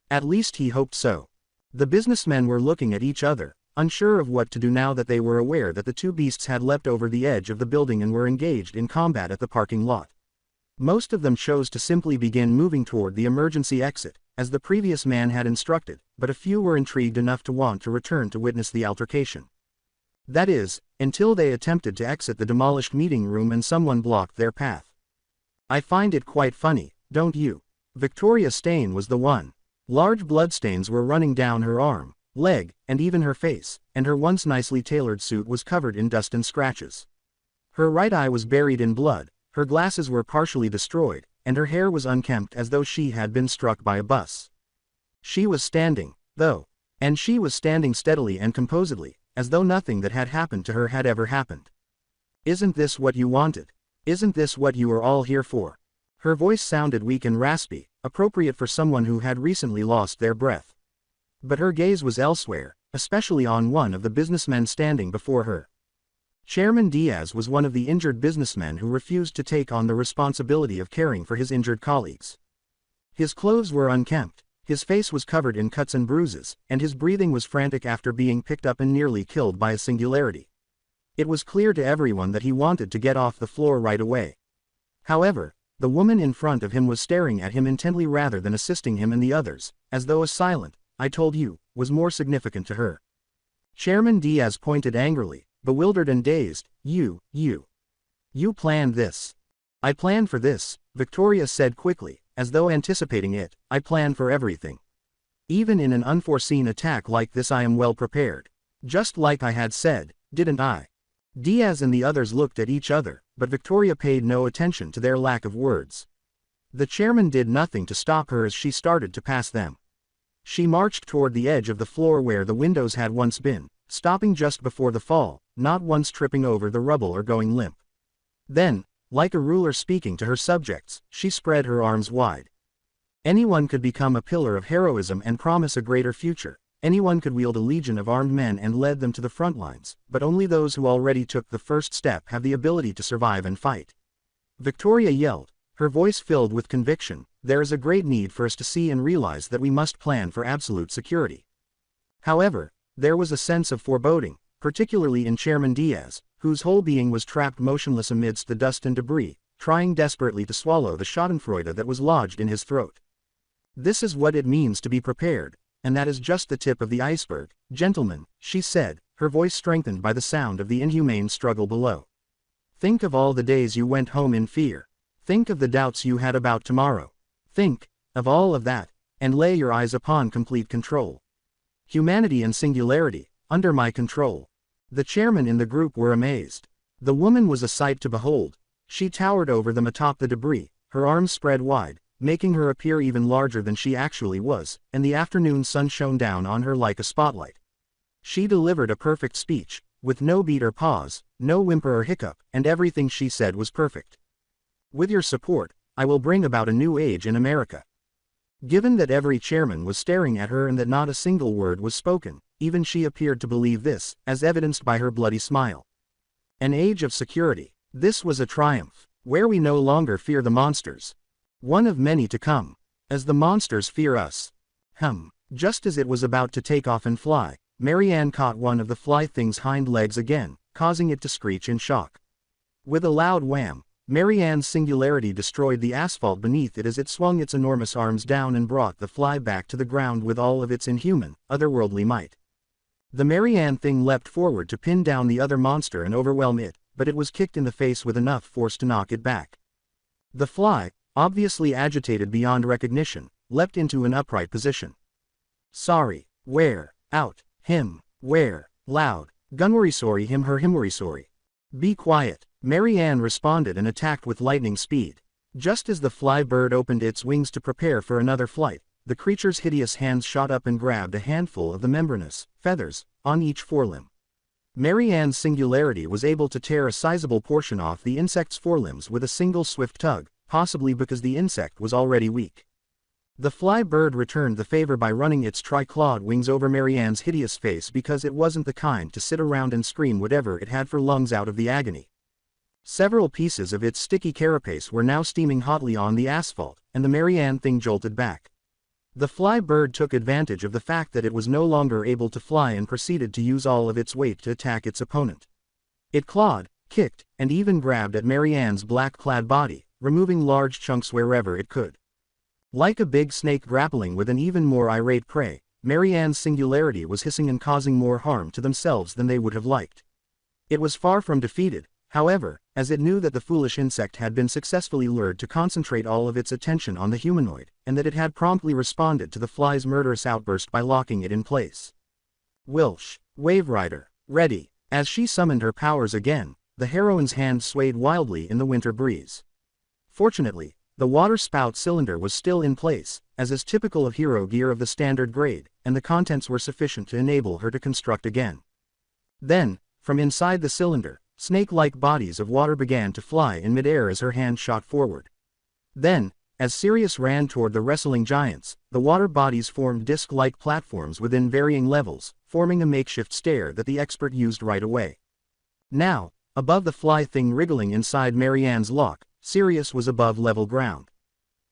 At least he hoped so. The businessmen were looking at each other, unsure of what to do now that they were aware that the two beasts had leapt over the edge of the building and were engaged in combat at the parking lot. Most of them chose to simply begin moving toward the emergency exit, as the previous man had instructed, but a few were intrigued enough to want to return to witness the altercation. That is, until they attempted to exit the demolished meeting room and someone blocked their path. "I find it quite funny, don't you?" Victoria Stain was the one. Large bloodstains were running down her arm, leg, and even her face, and her once nicely tailored suit was covered in dust and scratches. Her right eye was buried in blood, her glasses were partially destroyed, and her hair was unkempt as though she had been struck by a bus. She was standing, though, and she was standing steadily and composedly, as though nothing that had happened to her had ever happened. "Isn't this what you wanted? Isn't this what you are all here for?" Her voice sounded weak and raspy, appropriate for someone who had recently lost their breath. But her gaze was elsewhere, especially on one of the businessmen standing before her. Chairman Diaz was one of the injured businessmen who refused to take on the responsibility of caring for his injured colleagues. His clothes were unkempt, his face was covered in cuts and bruises, and his breathing was frantic after being picked up and nearly killed by a singularity. It was clear to everyone that he wanted to get off the floor right away. However, the woman in front of him was staring at him intently rather than assisting him and the others, as though a silent, "I told you," was more significant to her. Chairman Diaz pointed angrily, bewildered and dazed, You planned this." "I planned for this," Victoria said quickly, as though anticipating it. "I planned for everything. Even in an unforeseen attack like this I am well prepared. Just like I had said, didn't I?" Diaz and the others looked at each other, but Victoria paid no attention to their lack of words. The chairman did nothing to stop her as she started to pass them. She marched toward the edge of the floor where the windows had once been, stopping just before the fall, not once tripping over the rubble or going limp. Then, like a ruler speaking to her subjects, she spread her arms wide. Anyone could become a pillar of heroism and promise a greater future. Anyone could wield a legion of armed men and lead them to the front lines, but only those who already took the first step have the ability to survive and fight. Victoria yelled, her voice filled with conviction, "There is a great need for us to see and realize that we must plan for absolute security." However, there was a sense of foreboding, particularly in Chairman Diaz, whose whole being was trapped motionless amidst the dust and debris, trying desperately to swallow the schadenfreude that was lodged in his throat. "This is what it means to be prepared, and that is just the tip of the iceberg, gentlemen," she said, her voice strengthened by the sound of the inhumane struggle below. "Think of all the days you went home in fear. Think of the doubts you had about tomorrow. Think of all of that, and lay your eyes upon complete control. Humanity and singularity, under my control." The chairman in the group were amazed. The woman was a sight to behold. She towered over them atop the debris, her arms spread wide, making her appear even larger than she actually was, and the afternoon sun shone down on her like a spotlight. She delivered a perfect speech, with no beat or pause, no whimper or hiccup, and everything she said was perfect. "With your support, I will bring about a new age in America." Given that every chairman was staring at her and that not a single word was spoken, even she appeared to believe this, as evidenced by her bloody smile. An age of security. This was a triumph, where we no longer fear the monsters. One of many to come. As the monsters fear us. Just as it was about to take off and fly, Marianne caught one of the fly thing's hind legs again, causing it to screech in shock. With a loud wham, Marianne's singularity destroyed the asphalt beneath it as it swung its enormous arms down and brought the fly back to the ground with all of its inhuman, otherworldly might. The Marianne thing leapt forward to pin down the other monster and overwhelm it, but it was kicked in the face with enough force to knock it back. The fly, obviously agitated beyond recognition, leapt into an upright position. "Sorry, where, out, him, where, loud, gunworry sorry him her himworry sorry." "Be quiet," Marianne responded and attacked with lightning speed. Just as the fly bird opened its wings to prepare for another flight, the creature's hideous hands shot up and grabbed a handful of the membranous feathers on each forelimb. Marianne's singularity was able to tear a sizable portion off the insect's forelimbs with a single swift tug, possibly because the insect was already weak. The fly bird returned the favor by running its tri-clawed wings over Marianne's hideous face because it wasn't the kind to sit around and scream whatever it had for lungs out of the agony. Several pieces of its sticky carapace were now steaming hotly on the asphalt, and the Marianne thing jolted back. The fly bird took advantage of the fact that it was no longer able to fly and proceeded to use all of its weight to attack its opponent. It clawed, kicked, and even grabbed at Marianne's black-clad body, removing large chunks wherever it could. Like a big snake grappling with an even more irate prey, Marianne's singularity was hissing and causing more harm to themselves than they would have liked. It was far from defeated, however, as it knew that the foolish insect had been successfully lured to concentrate all of its attention on the humanoid, and that it had promptly responded to the fly's murderous outburst by locking it in place. Wilsh, Wave Rider, ready. As she summoned her powers again, the heroine's hand swayed wildly in the winter breeze. Fortunately, the water spout cylinder was still in place, as is typical of hero gear of the standard grade, and the contents were sufficient to enable her to construct again. Then, from inside the cylinder, snake-like bodies of water began to fly in midair as her hand shot forward. Then, as Sirius ran toward the wrestling giants, the water bodies formed disc-like platforms within varying levels, forming a makeshift stair that the expert used right away. Now, above the fly thing wriggling inside Marianne's lock, Sirius was above level ground.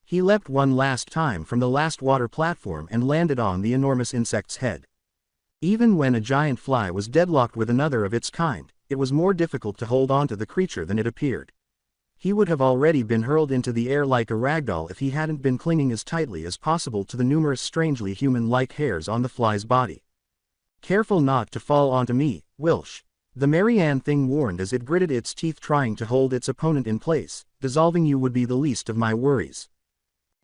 He leapt one last time from the last water platform and landed on the enormous insect's head. Even when a giant fly was deadlocked with another of its kind, it was more difficult to hold on to the creature than it appeared. He would have already been hurled into the air like a ragdoll if he hadn't been clinging as tightly as possible to the numerous strangely human-like hairs on the fly's body. "Careful not to fall onto me, Wilsh," the Marianne thing warned as it gritted its teeth trying to hold its opponent in place. "Dissolving you would be the least of my worries.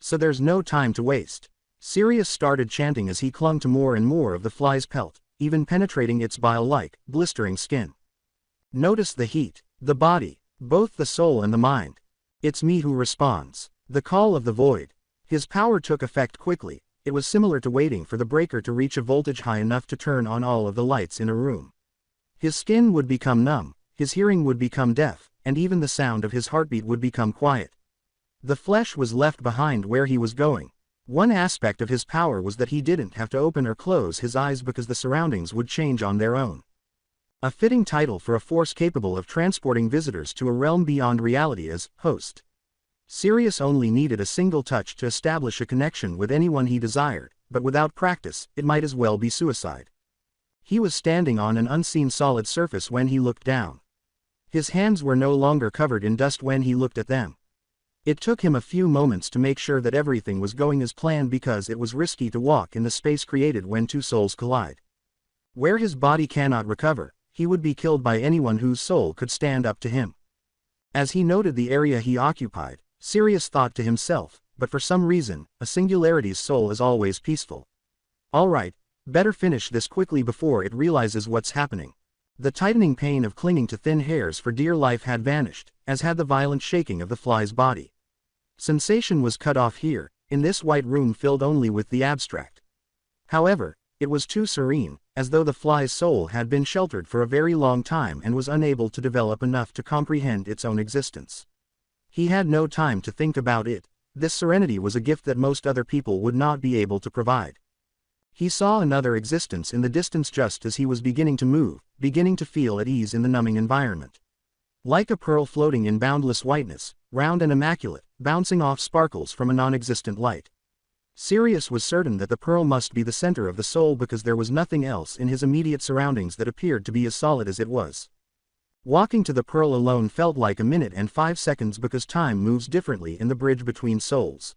So there's no time to waste." Sirius started chanting as he clung to more and more of the fly's pelt, even penetrating its bile-like, blistering skin. "Notice the heat, the body, both the soul and the mind. It's me who responds." The call of the void. His power took effect quickly. It was similar to waiting for the breaker to reach a voltage high enough to turn on all of the lights in a room. His skin would become numb, his hearing would become deaf, and even the sound of his heartbeat would become quiet. The flesh was left behind where he was going. One aspect of his power was that he didn't have to open or close his eyes because the surroundings would change on their own. A fitting title for a force capable of transporting visitors to a realm beyond reality is host. Sirius only needed a single touch to establish a connection with anyone he desired, but without practice, it might as well be suicide. He was standing on an unseen solid surface when he looked down. His hands were no longer covered in dust when he looked at them. It took him a few moments to make sure that everything was going as planned because it was risky to walk in the space created when two souls collide. Where his body cannot recover, he would be killed by anyone whose soul could stand up to him. As he noted the area he occupied, Sirius thought to himself, but for some reason, a singularity's soul is always peaceful. All right, better finish this quickly before it realizes what's happening. The tightening pain of clinging to thin hairs for dear life had vanished, as had the violent shaking of the fly's body. Sensation was cut off here, in this white room filled only with the abstract. However, it was too serene, as though the fly's soul had been sheltered for a very long time and was unable to develop enough to comprehend its own existence. He had no time to think about it. This serenity was a gift that most other people would not be able to provide. He saw another existence in the distance just as he was beginning to move, beginning to feel at ease in the numbing environment. Like a pearl floating in boundless whiteness, round and immaculate, bouncing off sparkles from a non-existent light. Sirius was certain that the pearl must be the center of the soul because there was nothing else in his immediate surroundings that appeared to be as solid as it was. Walking to the pearl alone felt like a minute and 5 seconds because time moves differently in the bridge between souls.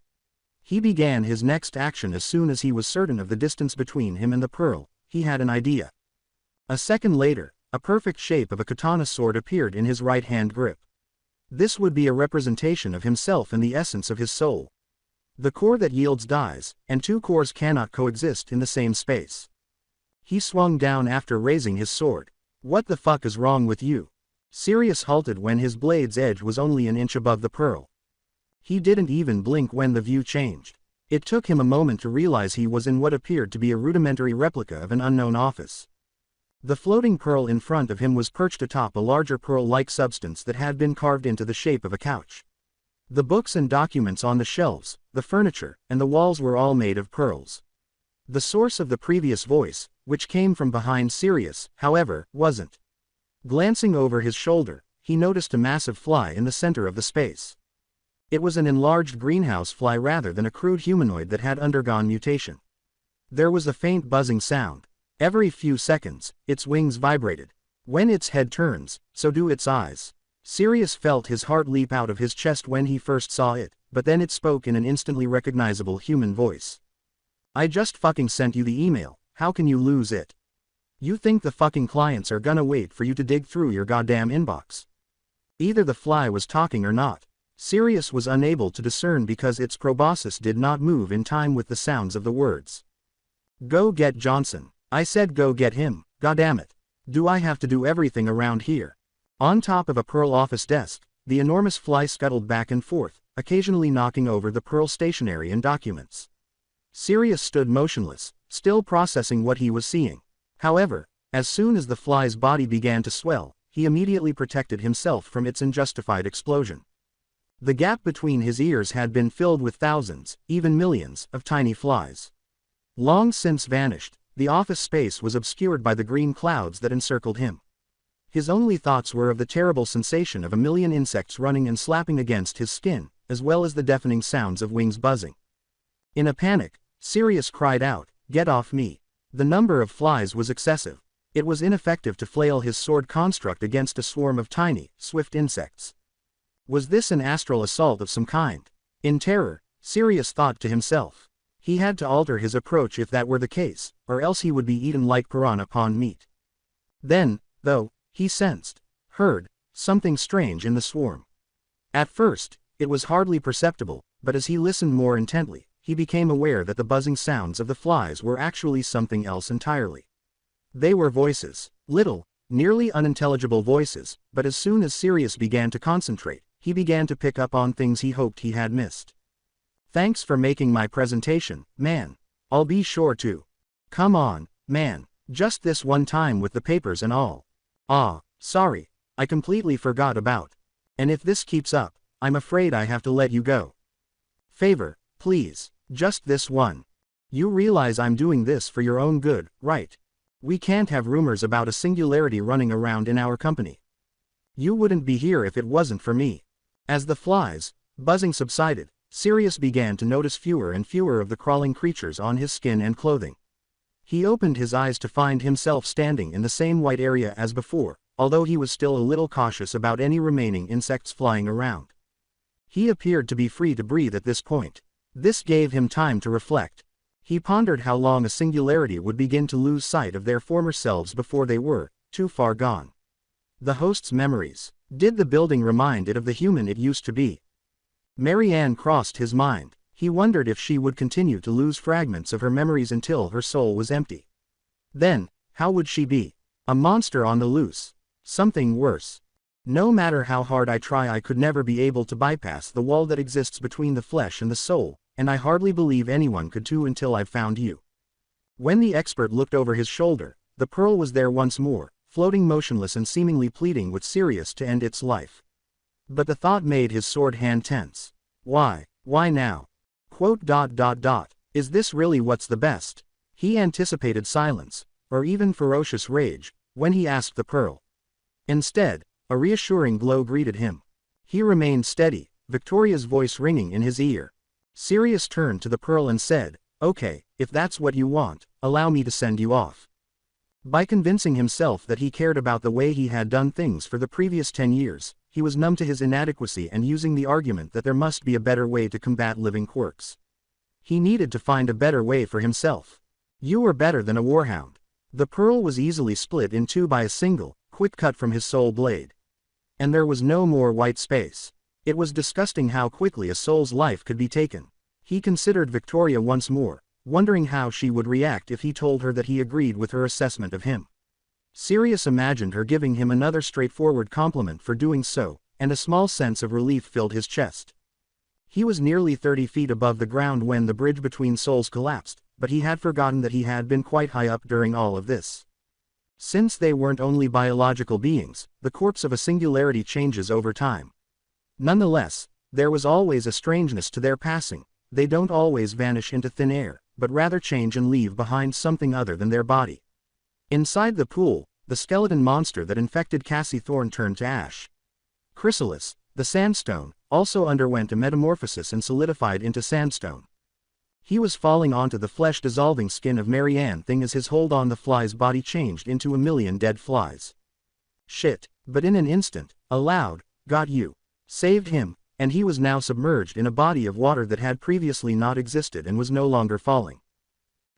He began his next action as soon as he was certain of the distance between him and the pearl. He had an idea. A second later, a perfect shape of a katana sword appeared in his right-hand grip. This would be a representation of himself and the essence of his soul. The core that yields dies, and two cores cannot coexist in the same space. He swung down after raising his sword. "What the fuck is wrong with you?" Sirius halted when his blade's edge was only an inch above the pearl. He didn't even blink when the view changed. It took him a moment to realize he was in what appeared to be a rudimentary replica of an unknown office. The floating pearl in front of him was perched atop a larger pearl-like substance that had been carved into the shape of a couch. The books and documents on the shelves, the furniture, and the walls were all made of pearls. The source of the previous voice, which came from behind Sirius, however, wasn't. Glancing over his shoulder, he noticed a massive fly in the center of the space. It was an enlarged greenhouse fly rather than a crude humanoid that had undergone mutation. There was a faint buzzing sound. Every few seconds, its wings vibrated. When its head turns, so do its eyes. Sirius felt his heart leap out of his chest when he first saw it, but then it spoke in an instantly recognizable human voice. I just fucking sent you the email, how can you lose it? You think the fucking clients are gonna wait for you to dig through your goddamn inbox? Either the fly was talking or not. Sirius was unable to discern because its proboscis did not move in time with the sounds of the words. Go get Johnson. I said go get him, goddammit. Do I have to do everything around here? On top of a pearl office desk, the enormous fly scuttled back and forth, occasionally knocking over the pearl stationery and documents. Sirius stood motionless, still processing what he was seeing. However, as soon as the fly's body began to swell, he immediately protected himself from its unjustified explosion. The gap between his ears had been filled with thousands, even millions, of tiny flies. Long since vanished, the office space was obscured by the green clouds that encircled him. His only thoughts were of the terrible sensation of a million insects running and slapping against his skin, as well as the deafening sounds of wings buzzing. In a panic, Sirius cried out, "Get off me!" The number of flies was excessive. It was ineffective to flail his sword construct against a swarm of tiny, swift insects. Was this an astral assault of some kind? In terror, Sirius thought to himself. He had to alter his approach if that were the case, or else he would be eaten like piranha pond meat. Then, though, he sensed, heard, something strange in the swarm. At first, it was hardly perceptible, but as he listened more intently, he became aware that the buzzing sounds of the flies were actually something else entirely. They were voices, little, nearly unintelligible voices, but as soon as Sirius began to concentrate, he began to pick up on things he hoped he had missed. Thanks for making my presentation, man. I'll be sure to. Come on, man, just this one time with the papers and all. Ah, sorry, I completely forgot about. And if this keeps up, I'm afraid I have to let you go. Favor, please, just this one. You realize I'm doing this for your own good, right? We can't have rumors about a singularity running around in our company. You wouldn't be here if it wasn't for me. As the flies, buzzing subsided, Sirius began to notice fewer and fewer of the crawling creatures on his skin and clothing. He opened his eyes to find himself standing in the same white area as before, although he was still a little cautious about any remaining insects flying around. He appeared to be free to breathe at this point. This gave him time to reflect. He pondered how long a singularity would begin to lose sight of their former selves before they were too far gone. The host's memories. Did the building remind it of the human it used to be? Marianne crossed his mind. He wondered if she would continue to lose fragments of her memories until her soul was empty. Then, how would she be? A monster on the loose. Something worse. No matter how hard I try, I could never be able to bypass the wall that exists between the flesh and the soul, and I hardly believe anyone could too until I've found you. When the expert looked over his shoulder, the pearl was there once more, floating motionless and seemingly pleading with Sirius to end its life. But the thought made his sword hand tense. Why now? Is this really what's the best? He anticipated silence, or even ferocious rage, when he asked the pearl. Instead, a reassuring glow greeted him. He remained steady, Victoria's voice ringing in his ear. Sirius turned to the pearl and said, "Okay, if that's what you want, allow me to send you off." By convincing himself that he cared about the way he had done things for the previous 10 years, he was numb to his inadequacy and using the argument that there must be a better way to combat living quirks. He needed to find a better way for himself. You were better than a warhound. The pearl was easily split in two by a single, quick cut from his soul blade. And there was no more white space. It was disgusting how quickly a soul's life could be taken. He considered Victoria once more, wondering how she would react if he told her that he agreed with her assessment of him. Sirius imagined her giving him another straightforward compliment for doing so, and a small sense of relief filled his chest. He was nearly 30 feet above the ground when the bridge between souls collapsed, but he had forgotten that he had been quite high up during all of this. Since they weren't only biological beings, the corpse of a singularity changes over time. Nonetheless, there was always a strangeness to their passing. They don't always vanish into thin air, but rather change and leave behind something other than their body. Inside the pool, the skeleton monster that infected Cassie Thorne turned to ash. Chrysalis, the sandstone, also underwent a metamorphosis and solidified into sandstone. He was falling onto the flesh-dissolving skin of Marianne Thing as his hold on the fly's body changed into a million dead flies. Shit, but in an instant, a loud, "Got you," saved him, and he was now submerged in a body of water that had previously not existed and was no longer falling.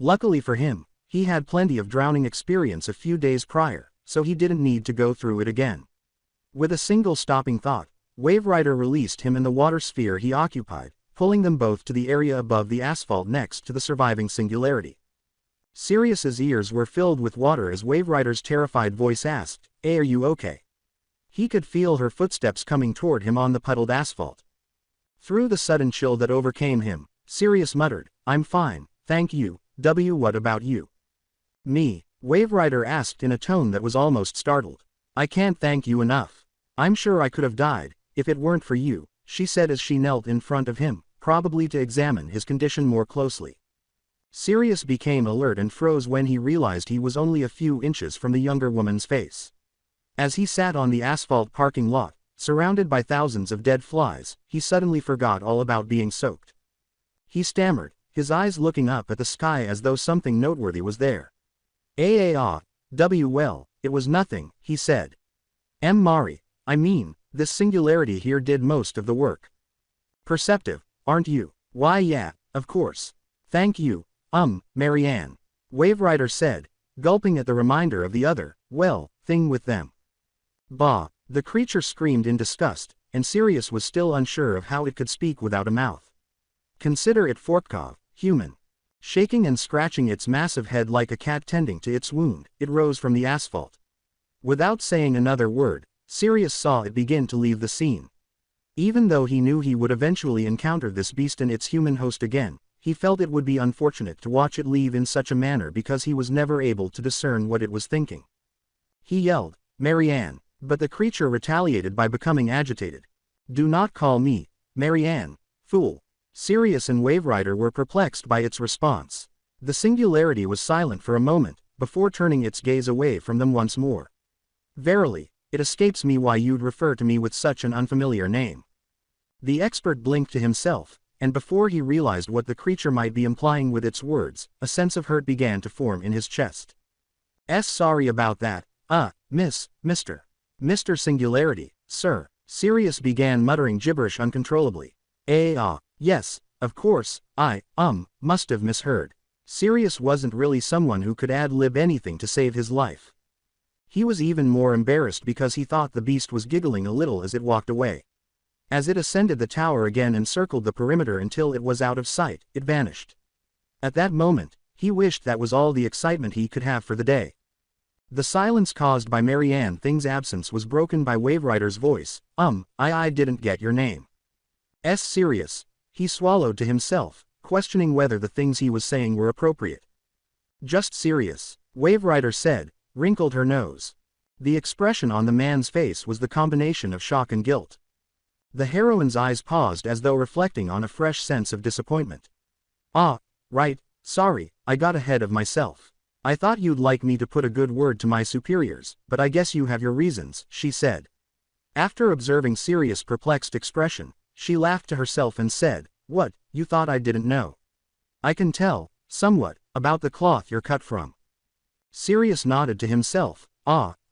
Luckily for him, he had plenty of drowning experience a few days prior, so he didn't need to go through it again. With a single stopping thought, Wave Rider released him and the water sphere he occupied, pulling them both to the area above the asphalt next to the surviving singularity. Sirius's ears were filled with water as Wave Rider's terrified voice asked, "Hey, are you okay?" He could feel her footsteps coming toward him on the puddled asphalt. Through the sudden chill that overcame him, Sirius muttered, "I'm fine, thank you. What about you?" "Me?" Wave Rider asked in a tone that was almost startled. "I can't thank you enough. I'm sure I could have died, if it weren't for you," she said as she knelt in front of him, probably to examine his condition more closely. Sirius became alert and froze when he realized he was only a few inches from the younger woman's face. As he sat on the asphalt parking lot, surrounded by thousands of dead flies, he suddenly forgot all about being soaked. He stammered, his eyes looking up at the sky as though something noteworthy was there. Well, it was nothing," he said. Mari, I mean, this singularity here did most of the work. Perceptive, aren't you?" "Why yeah, of course. Thank you, Marianne," Wave Rider said, gulping at the reminder of the other, thing with them. "Bah," the creature screamed in disgust, and Sirius was still unsure of how it could speak without a mouth. "Consider it Fortkov, human." Shaking and scratching its massive head like a cat tending to its wound, it rose from the asphalt. Without saying another word, Sirius saw it begin to leave the scene. Even though he knew he would eventually encounter this beast and its human host again, he felt it would be unfortunate to watch it leave in such a manner because he was never able to discern what it was thinking. He yelled, "Marianne," but the creature retaliated by becoming agitated. "Do not call me Marianne, fool." Sirius and Wave Rider were perplexed by its response. The singularity was silent for a moment, before turning its gaze away from them once more. "Verily, it escapes me why you'd refer to me with such an unfamiliar name." The expert blinked to himself, and before he realized what the creature might be implying with its words, a sense of hurt began to form in his chest. Sorry about that, Mr. Singularity, sir," Sirius began muttering gibberish uncontrollably. Yes, of course, I must have misheard." Sirius wasn't really someone who could ad-lib anything to save his life. He was even more embarrassed because he thought the beast was giggling a little as it walked away. As it ascended the tower again and circled the perimeter until it was out of sight, it vanished. At that moment, he wished that was all the excitement he could have for the day. The silence caused by Marianne Thing's absence was broken by Wave Rider's voice, I didn't get your name." Sirius. He swallowed to himself, questioning whether the things he was saying were appropriate. "Just Sirius," Wave Rider said, wrinkled her nose. The expression on the man's face was the combination of shock and guilt. The heroine's eyes paused as though reflecting on a fresh sense of disappointment. Right, sorry, I got ahead of myself. I thought you'd like me to put a good word to my superiors, but I guess you have your reasons," she said. After observing Sirius' perplexed expression, she laughed to herself and said, "What, you thought I didn't know? I can tell, somewhat, about the cloth you're cut from." Sirius nodded to himself,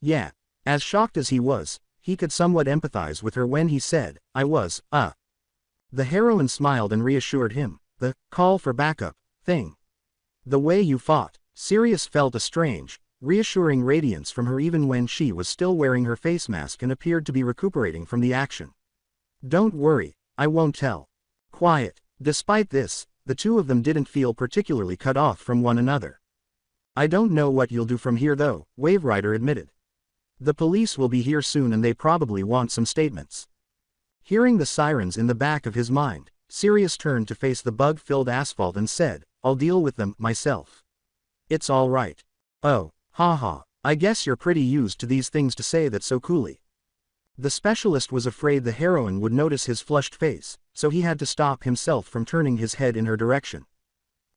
yeah. As shocked as he was, he could somewhat empathize with her when he said, "I was, The heroine smiled and reassured him, "The call for backup thing. The way you fought." Sirius felt a strange, reassuring radiance from her even when she was still wearing her face mask and appeared to be recuperating from the action. "Don't worry, I won't tell." Quiet. Despite this, the two of them didn't feel particularly cut off from one another. "I don't know what you'll do from here though," Wave Rider admitted. "The police will be here soon and they probably want some statements." Hearing the sirens in the back of his mind, Sirius turned to face the bug-filled asphalt and said, "I'll deal with them myself. It's all right." "Oh, haha," I guess you're pretty used to these things to say that so coolly. The specialist was afraid the heroine would notice his flushed face, so he had to stop himself from turning his head in her direction.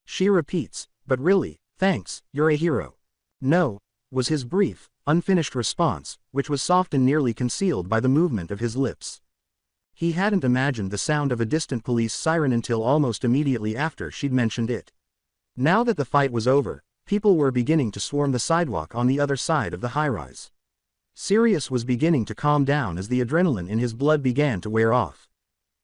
She repeats, but really, thanks, you're a hero. No, was his brief, unfinished response, which was soft and nearly concealed by the movement of his lips. He hadn't imagined the sound of a distant police siren until almost immediately after she'd mentioned it. Now that the fight was over, people were beginning to swarm the sidewalk on the other side of the high-rise. Sirius was beginning to calm down as the adrenaline in his blood began to wear off.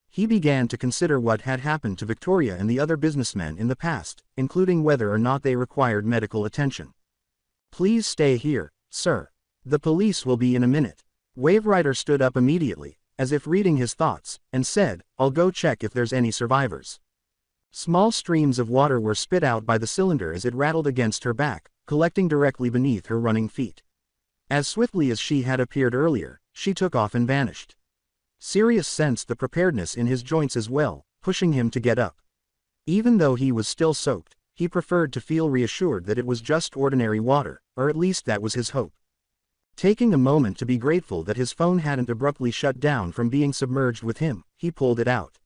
He began to consider what had happened to Victoria and the other businessmen in the past, including whether or not they required medical attention. Please stay here, sir. The police will be in a minute. Waverider stood up immediately, as if reading his thoughts, and said, I'll go check if there's any survivors. Small streams of water were spit out by the cylinder as it rattled against her back, collecting directly beneath her running feet. As swiftly as she had appeared earlier, she took off and vanished. Sirius sensed the preparedness in his joints as well, pushing him to get up. Even though he was still soaked, he preferred to feel reassured that it was just ordinary water, or at least that was his hope. Taking a moment to be grateful that his phone hadn't abruptly shut down from being submerged with him, he pulled it out.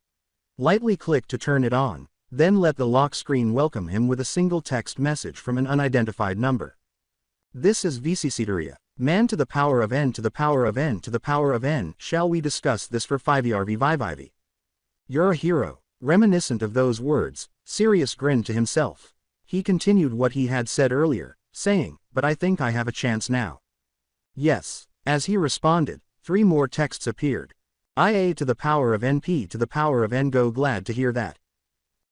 Lightly clicked to turn it on, then let the lock screen welcome him with a single text message from an unidentified number. This is Viciciteria. Man to the power of n to the power of n to the power of n. Shall we discuss this for 5ERV? You're a hero. Reminiscent of those words, Sirius grinned to himself. He continued what he had said earlier, saying, but I think I have a chance now. Yes. As he responded, 3 more texts appeared. IA to the power of NP to the power of n. Go, glad to hear that.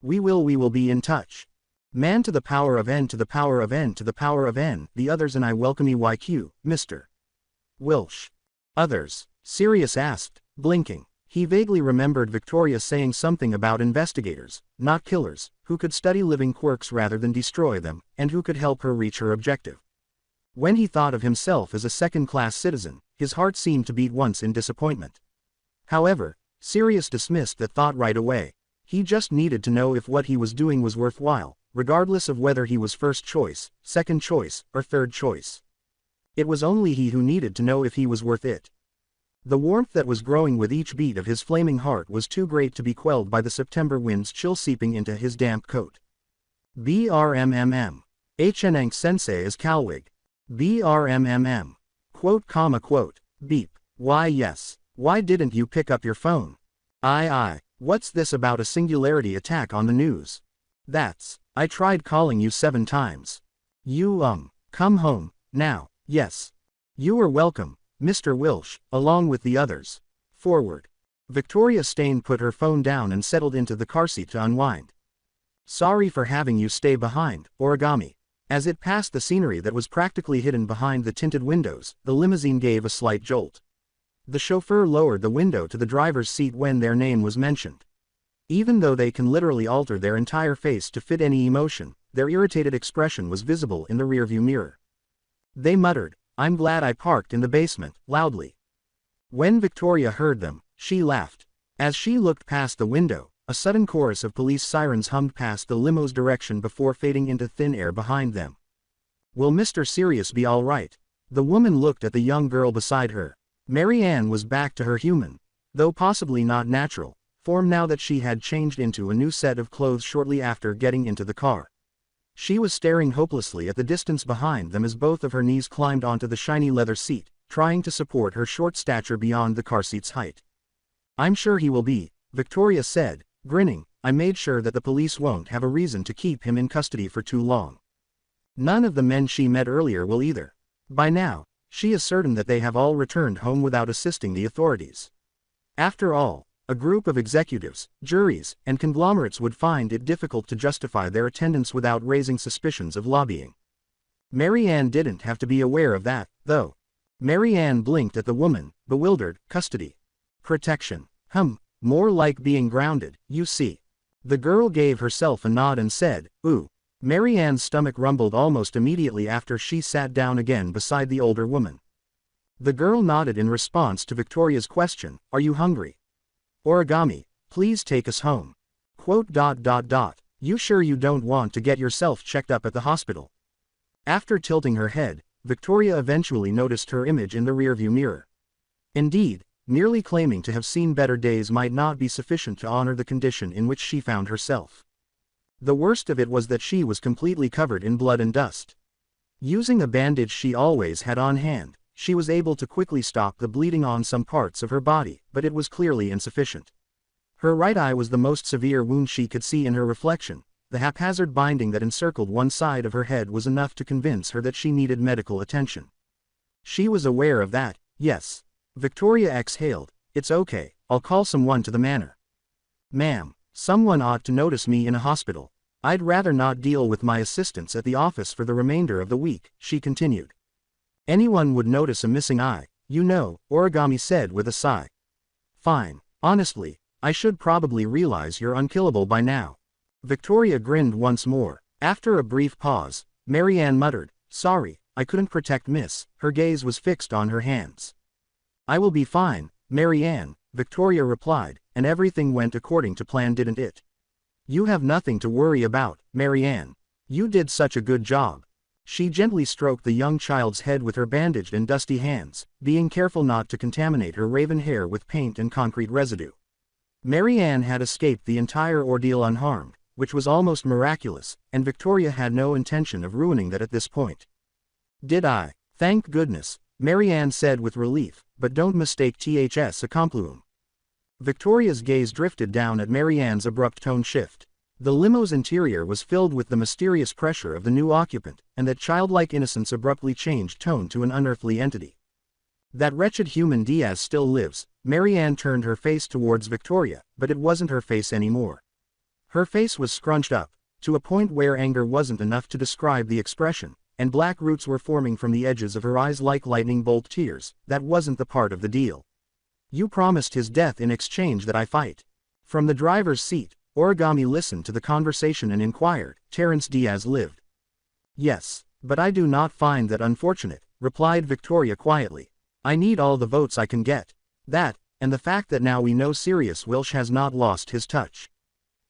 We will be in touch. Man to the power of n to the power of n to the power of n. The others and I welcome EYQ, Mr. Wilsh. Others? Sirius asked, blinking. He vaguely remembered Victoria saying something about investigators, not killers, who could study living quirks rather than destroy them, and who could help her reach her objective. When he thought of himself as a second-class citizen, his heart seemed to beat once in disappointment. However, Sirius dismissed that thought right away. He just needed to know if what he was doing was worthwhile, regardless of whether he was first choice, second choice, or third choice. It was only he who needed to know if he was worth it. The warmth that was growing with each beat of his flaming heart was too great to be quelled by the September wind's chill seeping into his damp coat. BRMMM. Hnank sensei is Calwig. BRMMM. Quote. Beep. Why yes. Why didn't you pick up your phone? I. What's this about a singularity attack on the news? I tried calling you 7 times. You, come home, now, yes. You are welcome, Mr. Wilsh, along with the others. Forward. Victoria Stain put her phone down and settled into the car seat to unwind. Sorry for having you stay behind, Origami. As it passed the scenery that was practically hidden behind the tinted windows, the limousine gave a slight jolt. The chauffeur lowered the window to the driver's seat when their name was mentioned. Even though they can literally alter their entire face to fit any emotion, their irritated expression was visible in the rearview mirror. They muttered, I'm glad I parked in the basement, loudly. When Victoria heard them, she laughed. As she looked past the window, a sudden chorus of police sirens hummed past the limo's direction before fading into thin air behind them. Will Mr. Sirius be all right? The woman looked at the young girl beside her. Mary Ann was back to her human, though possibly not natural, form now that she had changed into a new set of clothes shortly after getting into the car. She was staring hopelessly at the distance behind them as both of her knees climbed onto the shiny leather seat, trying to support her short stature beyond the car seat's height. I'm sure he will be, Victoria said, grinning. I made sure that the police won't have a reason to keep him in custody for too long. None of the men she met earlier will either. By now, she is certain that they have all returned home without assisting the authorities. After all, a group of executives, juries, and conglomerates would find it difficult to justify their attendance without raising suspicions of lobbying. Mary Ann didn't have to be aware of that, though. Mary Ann blinked at the woman, bewildered. Custody. Protection. More like being grounded, you see. The girl gave herself a nod and said, ooh. Mary Ann's stomach rumbled almost immediately after she sat down again beside the older woman. The girl nodded in response to Victoria's question, are you hungry? Origami, please take us home. You sure you don't want to get yourself checked up at the hospital? After tilting her head, Victoria eventually noticed her image in the rearview mirror. Indeed, merely claiming to have seen better days might not be sufficient to honor the condition in which she found herself. The worst of it was that she was completely covered in blood and dust. Using a bandage she always had on hand, she was able to quickly stop the bleeding on some parts of her body, but it was clearly insufficient. Her right eye was the most severe wound she could see in her reflection. The haphazard binding that encircled one side of her head was enough to convince her that she needed medical attention. She was aware of that, yes. Victoria exhaled. It's okay, I'll call someone to the manor. Ma'am, someone ought to notice me in a hospital. I'd rather not deal with my assistants at the office for the remainder of the week, she continued. Anyone would notice a missing eye, you know, Origami said with a sigh. Fine, honestly, I should probably realize you're unkillable by now. Victoria grinned once more. After a brief pause, Marianne muttered, sorry, I couldn't protect Miss. Her gaze was fixed on her hands. I will be fine, Marianne, Victoria replied, and everything went according to plan, didn't it? You have nothing to worry about, Marianne. You did such a good job. She gently stroked the young child's head with her bandaged and dusty hands, being careful not to contaminate her raven hair with paint and concrete residue. Marianne had escaped the entire ordeal unharmed, which was almost miraculous, and Victoria had no intention of ruining that at this point. Did I? Thank goodness, Marianne said with relief, but don't mistake THS a compliment. Victoria's gaze drifted down at Marianne's abrupt tone shift. The limo's interior was filled with the mysterious pressure of the new occupant, and that childlike innocence abruptly changed tone to an unearthly entity. That wretched human Diaz still lives. Marianne turned her face towards Victoria, but it wasn't her face anymore. Her face was scrunched up, to a point where anger wasn't enough to describe the expression, and black roots were forming from the edges of her eyes like lightning bolt tears. That wasn't the part of the deal. You promised his death in exchange that I fight. From the driver's seat, Origami listened to the conversation and inquired, Terrence Diaz lived. Yes, but I do not find that unfortunate, replied Victoria quietly. I need all the votes I can get. That, and the fact that now we know Sirius Welsh has not lost his touch.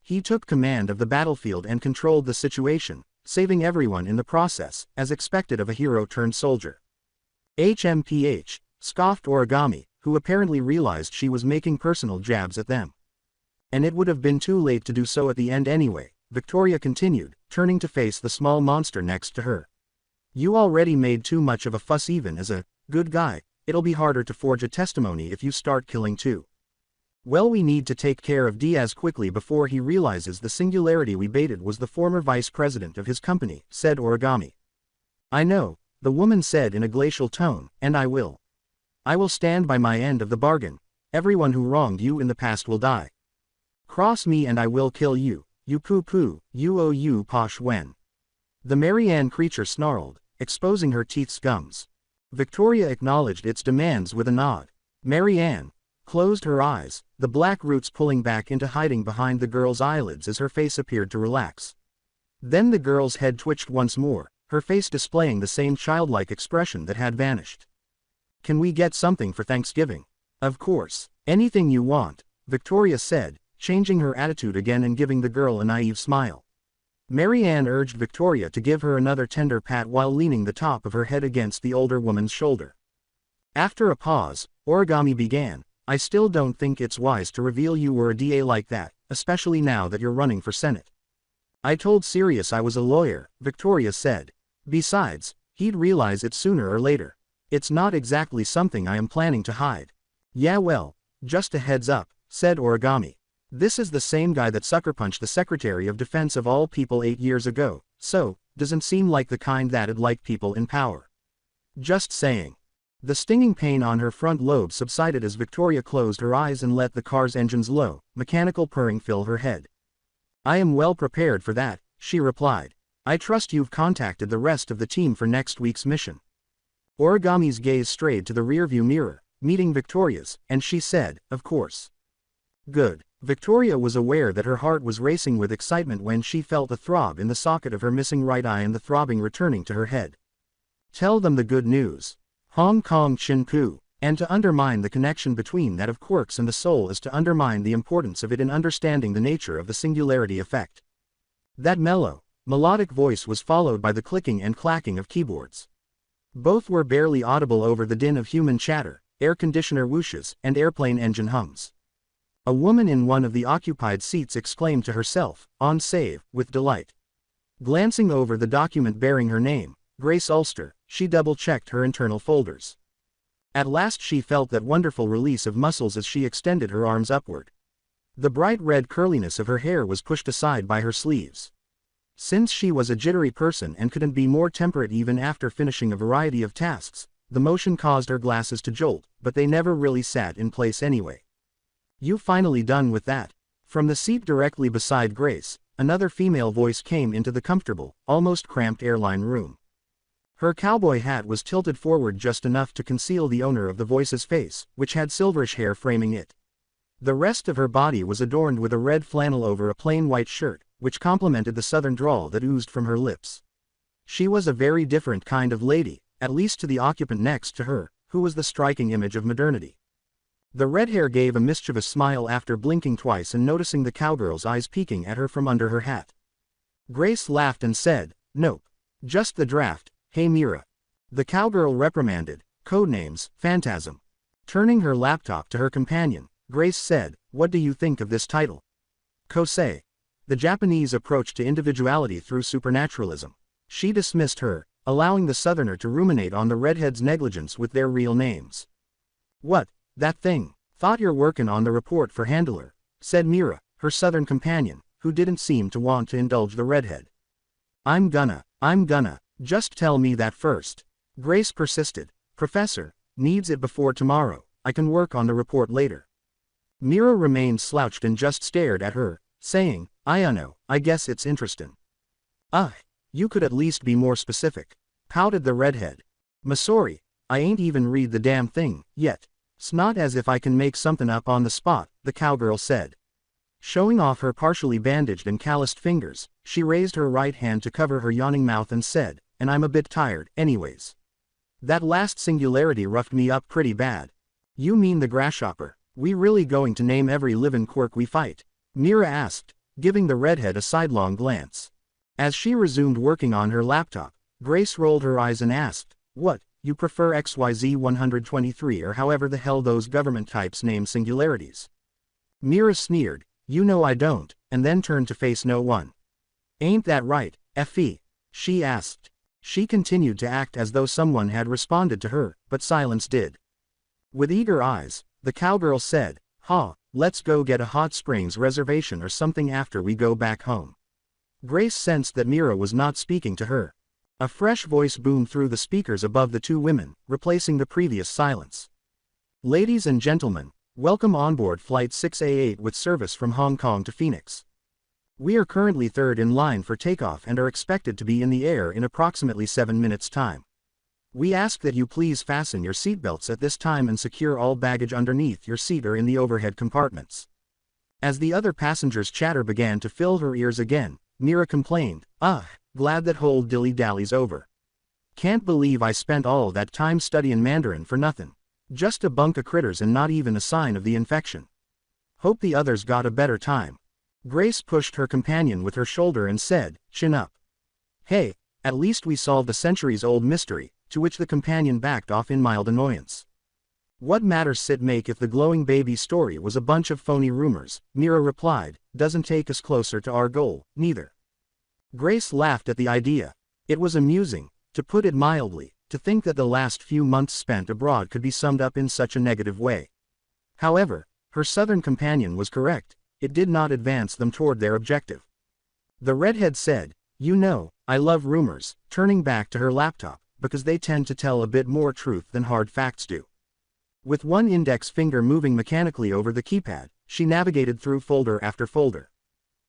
He took command of the battlefield and controlled the situation, saving everyone in the process, as expected of a hero-turned-soldier. HMPH, scoffed Origami, who apparently realized she was making personal jabs at them. And it would have been too late to do so at the end anyway, Victoria continued, turning to face the small monster next to her. You already made too much of a fuss even as a good guy. It'll be harder to forge a testimony if you start killing too. Well, we need to take care of Diaz quickly before he realizes the singularity we baited was the former vice president of his company, said Origami. I know, the woman said in a glacial tone, and I will. I will stand by my end of the bargain. Everyone who wronged you in the past will die. Cross me and I will kill you, you poo-poo, you posh wen. The Marianne creature snarled, exposing her teeth's gums. Victoria acknowledged its demands with a nod. Marianne closed her eyes, the black roots pulling back into hiding behind the girl's eyelids as her face appeared to relax. Then the girl's head twitched once more, her face displaying the same childlike expression that had vanished. Can we get something for Thanksgiving? Of course, anything you want, Victoria said, changing her attitude again and giving the girl a naive smile. Marianne urged Victoria to give her another tender pat while leaning the top of her head against the older woman's shoulder. After a pause, Origami began, I still don't think it's wise to reveal you were a DA like that, especially now that you're running for Senate. I told Sirius I was a lawyer, Victoria said. Besides, he'd realize it sooner or later. It's not exactly something I am planning to hide. Yeah, well, just a heads up, said Origami. This is the same guy that sucker-punched the Secretary of Defense of all people 8 years ago, so, doesn't seem like the kind that'd like people in power. Just saying. The stinging pain on her front lobe subsided as Victoria closed her eyes and let the car's engine's low, mechanical purring fill her head. I am well prepared for that, she replied. I trust you've contacted the rest of the team for next week's mission. Origami's gaze strayed to the rearview mirror, meeting Victoria's, and she said, of course. Good. Victoria was aware that her heart was racing with excitement when she felt a throb in the socket of her missing right eye and the throbbing returning to her head. Tell them the good news. Hong Kong Chin Ku. And to undermine the connection between that of quirks and the soul is to undermine the importance of it in understanding the nature of the singularity effect. That mellow, melodic voice was followed by the clicking and clacking of keyboards. Both were barely audible over the din of human chatter, air conditioner whooshes, and airplane engine hums. A woman in one of the occupied seats exclaimed to herself, "On save," with delight. Glancing over the document bearing her name, Grace Ulster, she double-checked her internal folders. At last she felt that wonderful release of muscles as she extended her arms upward. The bright red curliness of her hair was pushed aside by her sleeves. Since she was a jittery person and couldn't be more temperate even after finishing a variety of tasks, the motion caused her glasses to jolt, but they never really sat in place anyway. "You finally done with that?" From the seat directly beside Grace, another female voice came into the comfortable, almost cramped airline room. Her cowboy hat was tilted forward just enough to conceal the owner of the voice's face, which had silverish hair framing it. The rest of her body was adorned with a red flannel over a plain white shirt, which complemented the southern drawl that oozed from her lips. She was a very different kind of lady, at least to the occupant next to her, who was the striking image of modernity. The red hair gave a mischievous smile after blinking twice and noticing the cowgirl's eyes peeking at her from under her hat. Grace laughed and said, "Nope. Just the draft, hey Mira." The cowgirl reprimanded, "Codenames, Phantasm." Turning her laptop to her companion, Grace said, "What do you think of this title?" Kosei. The Japanese approach to individuality through supernaturalism. She dismissed her, allowing the southerner to ruminate on the redhead's negligence with their real names. "What, that thing? Thought you're workin' on the report for Handler," said Mira, her southern companion, who didn't seem to want to indulge the redhead. I'm gonna, just tell me that first." Grace persisted. "Professor, needs it before tomorrow, I can work on the report later." Mira remained slouched and just stared at her, saying, "I dunno, I guess it's interesting." You could at least be more specific," pouted the redhead. "Masori, I ain't even read the damn thing, yet. It's not as if I can make something up on the spot," the cowgirl said. Showing off her partially bandaged and calloused fingers, she raised her right hand to cover her yawning mouth and said, "And I'm a bit tired, anyways. That last singularity roughed me up pretty bad." "You mean the grasshopper? We really going to name every livin' quirk we fight?" Mira asked, giving the redhead a sidelong glance. As she resumed working on her laptop, Grace rolled her eyes and asked, "What, you prefer XYZ 123 or however the hell those government types name singularities?" Mira sneered, "You know I don't," and then turned to face no one. "Ain't that right, Fe?" she asked. She continued to act as though someone had responded to her, but silence did. With eager eyes, the cowgirl said, "Let's go get a hot springs reservation or something after we go back home." Grace sensed that Mira was not speaking to her. A fresh voice boomed through the speakers above the two women, replacing the previous silence. "Ladies and gentlemen, welcome on board Flight 6A8 with service from Hong Kong to Phoenix. We are currently third in line for takeoff and are expected to be in the air in approximately 7 minutes' time. We ask that you please fasten your seatbelts at this time and secure all baggage underneath your seat or in the overhead compartments." As the other passengers' chatter began to fill her ears again, Mira complained, glad that whole dilly-dally's over. Can't believe I spent all that time studying Mandarin for nothing. Just a bunk of critters and not even a sign of the infection. Hope the others got a better time." Grace pushed her companion with her shoulder and said, "Chin up. Hey, at least we solved a centuries-old mystery," to which the companion backed off in mild annoyance. "What matters Sid make if the glowing baby story was a bunch of phony rumors," Mira replied, "doesn't take us closer to our goal, neither." Grace laughed at the idea. It was amusing, to put it mildly, to think that the last few months spent abroad could be summed up in such a negative way. However, her southern companion was correct, it did not advance them toward their objective. The redhead said, "You know, I love rumors," turning back to her laptop, because they tend to tell a bit more truth than hard facts do. With one index finger moving mechanically over the keypad, she navigated through folder after folder.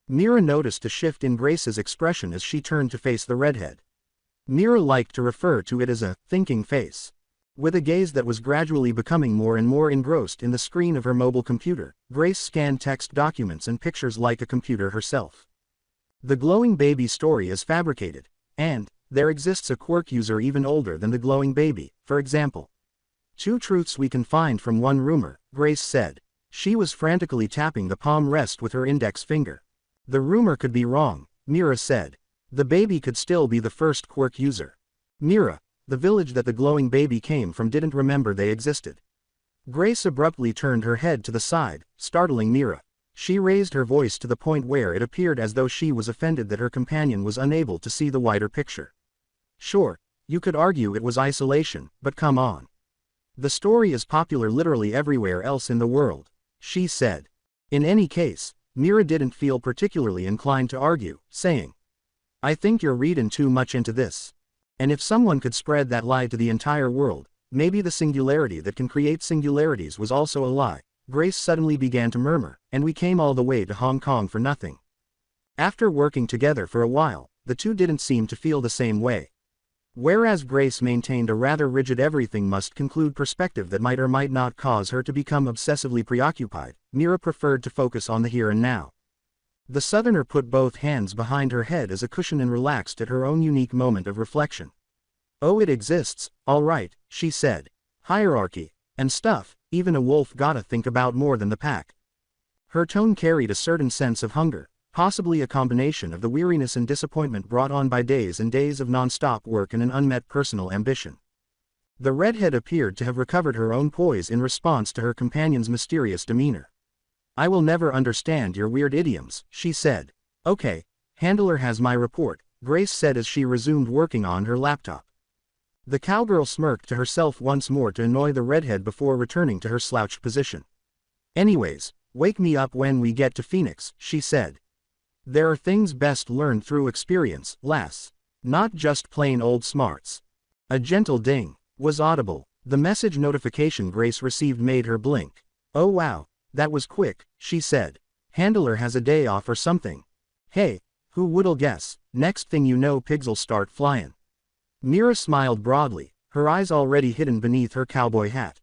Mira noticed a shift in Grace's expression as she turned to face the redhead. Mira liked to refer to it as a thinking face. With a gaze that was gradually becoming more and more engrossed in the screen of her mobile computer, Grace scanned text documents and pictures like a computer herself. The glowing baby story is fabricated, and there exists a Quirk user even older than the glowing baby, for example. Two truths we can find from one rumor, Grace said. She was frantically tapping the palm rest with her index finger. The rumor could be wrong, Mira said. The baby could still be the first Quirk user. Mira, the village that the glowing baby came from didn't remember they existed. Grace abruptly turned her head to the side, startling Mira. She raised her voice to the point where it appeared as though she was offended that her companion was unable to see the wider picture. Sure, you could argue it was isolation, but come on. The story is popular literally everywhere else in the world, she said. In any case, Mira didn't feel particularly inclined to argue, saying, I think you're reading too much into this. And if someone could spread that lie to the entire world, maybe the singularity that can create singularities was also a lie. Grace suddenly began to murmur, and we came all the way to Hong Kong for nothing. After working together for a while, the two didn't seem to feel the same way. Whereas Grace maintained a rather rigid everything must conclude perspective that might or might not cause her to become obsessively preoccupied, Mira preferred to focus on the here and now. The Southerner put both hands behind her head as a cushion and relaxed at her own unique moment of reflection. Oh, it exists, all right, she said. Hierarchy and stuff, even a wolf gotta think about more than the pack. Her tone carried a certain sense of hunger, possibly a combination of the weariness and disappointment brought on by days and days of non-stop work and an unmet personal ambition. The redhead appeared to have recovered her own poise in response to her companion's mysterious demeanor. I will never understand your weird idioms, she said. Okay, Handler has my report, Grace said as she resumed working on her laptop. The cowgirl smirked to herself once more to annoy the redhead before returning to her slouched position. Anyways, wake me up when we get to Phoenix, she said. There are things best learned through experience, lass. Not just plain old smarts. A gentle ding was audible. The message notification Grace received made her blink. Oh wow, that was quick, she said. Handler has a day off or something. Hey, who would'll guess, next thing you know pigs'll start flying. Mira smiled broadly, her eyes already hidden beneath her cowboy hat.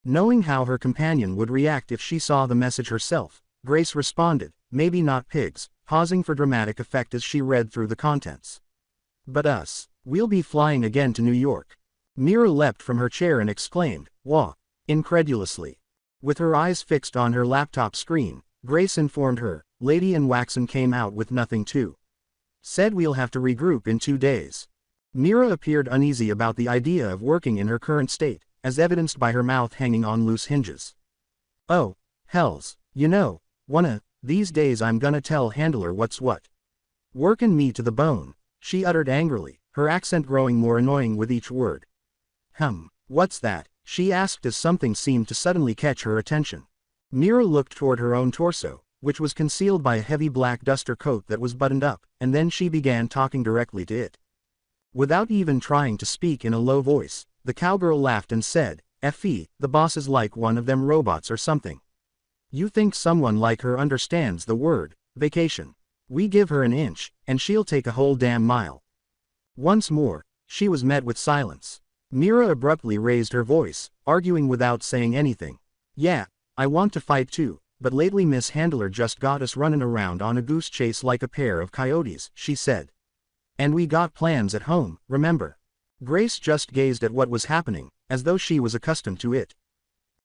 Knowing how her companion would react if she saw the message herself, Grace responded, maybe not pigs, pausing for dramatic effect as she read through the contents. But us, we'll be flying again to New York. Mira leapt from her chair and exclaimed, wah, incredulously. With her eyes fixed on her laptop screen, Grace informed her, Lady and Waxon came out with nothing too. Said we'll have to regroup in 2 days. Mira appeared uneasy about the idea of working in her current state, as evidenced by her mouth hanging on loose hinges. Oh, hells, these days I'm gonna tell Handler what's what. Workin' me to the bone, she uttered angrily, her accent growing more annoying with each word. What's that? She asked as something seemed to suddenly catch her attention. Mira looked toward her own torso, which was concealed by a heavy black duster coat that was buttoned up, and then she began talking directly to it. Without even trying to speak in a low voice, the cowgirl laughed and said, F.E., the boss is like one of them robots or something. You think someone like her understands the word, vacation. We give her an inch, and she'll take a whole damn mile. Once more, she was met with silence. Mira abruptly raised her voice, arguing without saying anything. Yeah, I want to fight too, but lately Miss Handler just got us running around on a goose chase like a pair of coyotes, she said. And we got plans at home, remember? Grace just gazed at what was happening, as though she was accustomed to it.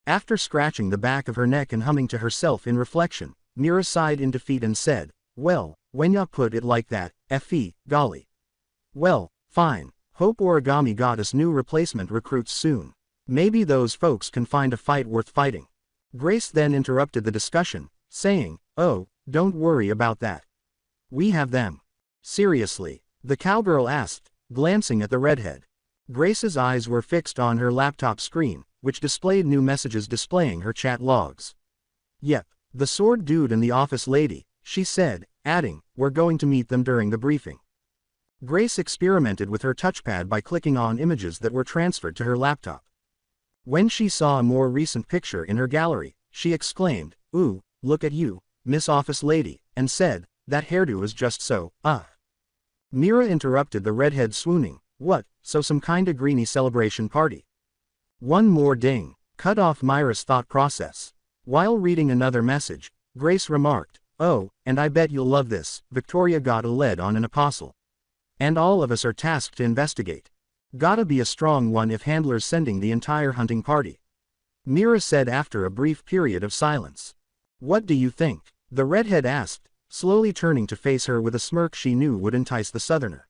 After scratching the back of her neck and humming to herself in reflection, Mira sighed in defeat and said, well, when ya put it like that, F.E., golly. Well, fine, hope Origami got us new replacement recruits soon. Maybe those folks can find a fight worth fighting. Grace then interrupted the discussion, saying, oh, don't worry about that. We have them. Seriously? The cowgirl asked, glancing at the redhead. Grace's eyes were fixed on her laptop screen, which displayed new messages displaying her chat logs. Yep, the sword dude and the office lady, she said, adding, we're going to meet them during the briefing. Grace experimented with her touchpad by clicking on images that were transferred to her laptop. When she saw a more recent picture in her gallery, she exclaimed, ooh, look at you, Miss Office Lady, and said, that hairdo is just so, Mira interrupted the redhead swooning, what, so some kinda greeny celebration party? One more ding, cut off Myra's thought process. While reading another message, Grace remarked, oh, and I bet you'll love this, Victoria got a lead on an apostle. And all of us are tasked to investigate. Gotta be a strong one if Handler's sending the entire hunting party. Mira said after a brief period of silence. What do you think? The redhead asked, slowly turning to face her with a smirk she knew would entice the Southerner.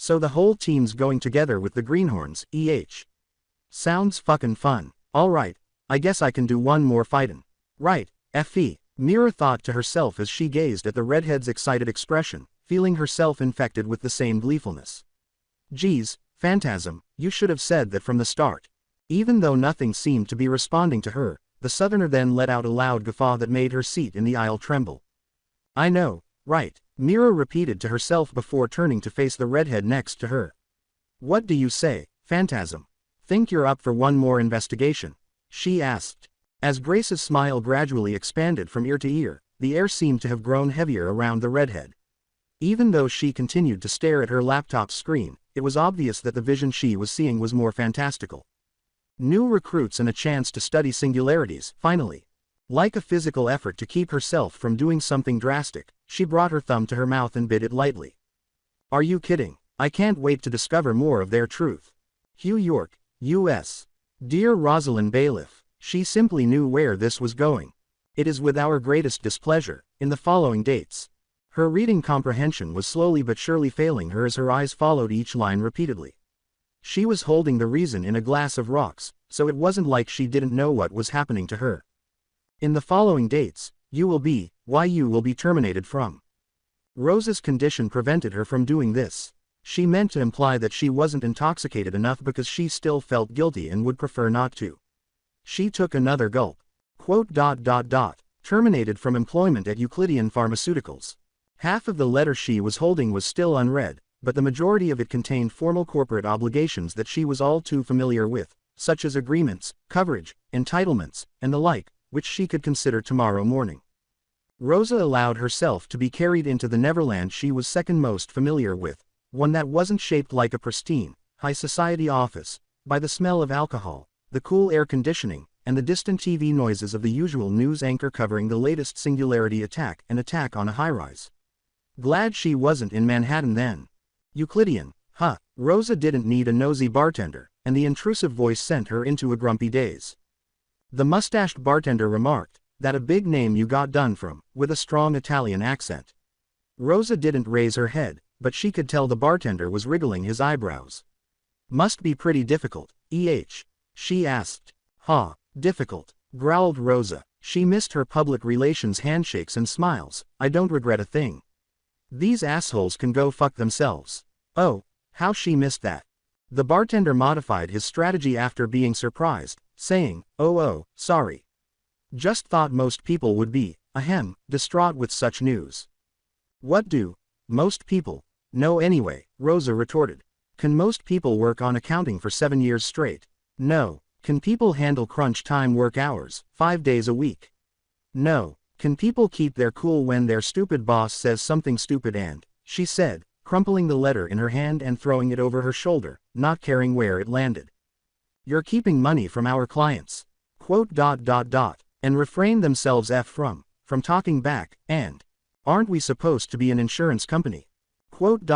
So the whole team's going together with the greenhorns, Sounds fucking fun. Alright, I guess I can do one more fightin'. Right, Fe. Mira thought to herself as she gazed at the redhead's excited expression, feeling herself infected with the same gleefulness. Geez, Phantasm, you should have said that from the start. Even though nothing seemed to be responding to her, the southerner then let out a loud guffaw that made her seat in the aisle tremble. I know, right, Mira repeated to herself before turning to face the redhead next to her. What do you say, Phantasm? Think you're up for one more investigation? She asked. As Grace's smile gradually expanded from ear to ear, the air seemed to have grown heavier around the redhead. Even though she continued to stare at her laptop screen, it was obvious that the vision she was seeing was more fantastical. New recruits and a chance to study singularities, finally. Like a physical effort to keep herself from doing something drastic, she brought her thumb to her mouth and bit it lightly. Are you kidding? I can't wait to discover more of their truth. Hugh York, U.S. Dear Rosalind Bailiff, she simply knew where this was going. It is with our greatest displeasure, in the following dates. Her reading comprehension was slowly but surely failing her as her eyes followed each line repeatedly. She was holding the reason in a glass of rocks, so it wasn't like she didn't know what was happening to her. In the following dates, you will be terminated from. Rosa's condition prevented her from doing this. She meant to imply that she wasn't intoxicated enough because she still felt guilty and would prefer not to. She took another gulp. Terminated from employment at Euclidean Pharmaceuticals. Half of the letter she was holding was still unread, but the majority of it contained formal corporate obligations that she was all too familiar with, such as agreements, coverage, entitlements, and the like, which she could consider tomorrow morning. Rosa allowed herself to be carried into the Neverland she was second most familiar with, one that wasn't shaped like a pristine, high society office, by the smell of alcohol, the cool air conditioning, and the distant TV noises of the usual news anchor covering the latest singularity attack and attack on a high-rise. Glad she wasn't in Manhattan then. Euclidean, huh? Rosa didn't need a nosy bartender, and the intrusive voice sent her into a grumpy daze. The mustached bartender remarked, that a big name you got done from, with a strong Italian accent. Rosa didn't raise her head, but she could tell the bartender was wriggling his eyebrows. Must be pretty difficult, she asked. Ha, difficult, growled Rosa. She missed her public relations handshakes and smiles. I don't regret a thing. These assholes can go fuck themselves. Oh, how she missed that. The bartender modified his strategy after being surprised, saying, oh, sorry. Just thought most people would be, distraught with such news. What do most people know anyway? Rosa retorted. Can most people work on accounting for 7 years straight? No. Can people handle crunch time work hours, 5 days a week? No. Can people keep their cool when their stupid boss says something stupid and, she said, crumpling the letter in her hand and throwing it over her shoulder, not caring where it landed. You're keeping money from our clients. And refrain themselves from talking back, and, aren't we supposed to be an insurance company? Aren't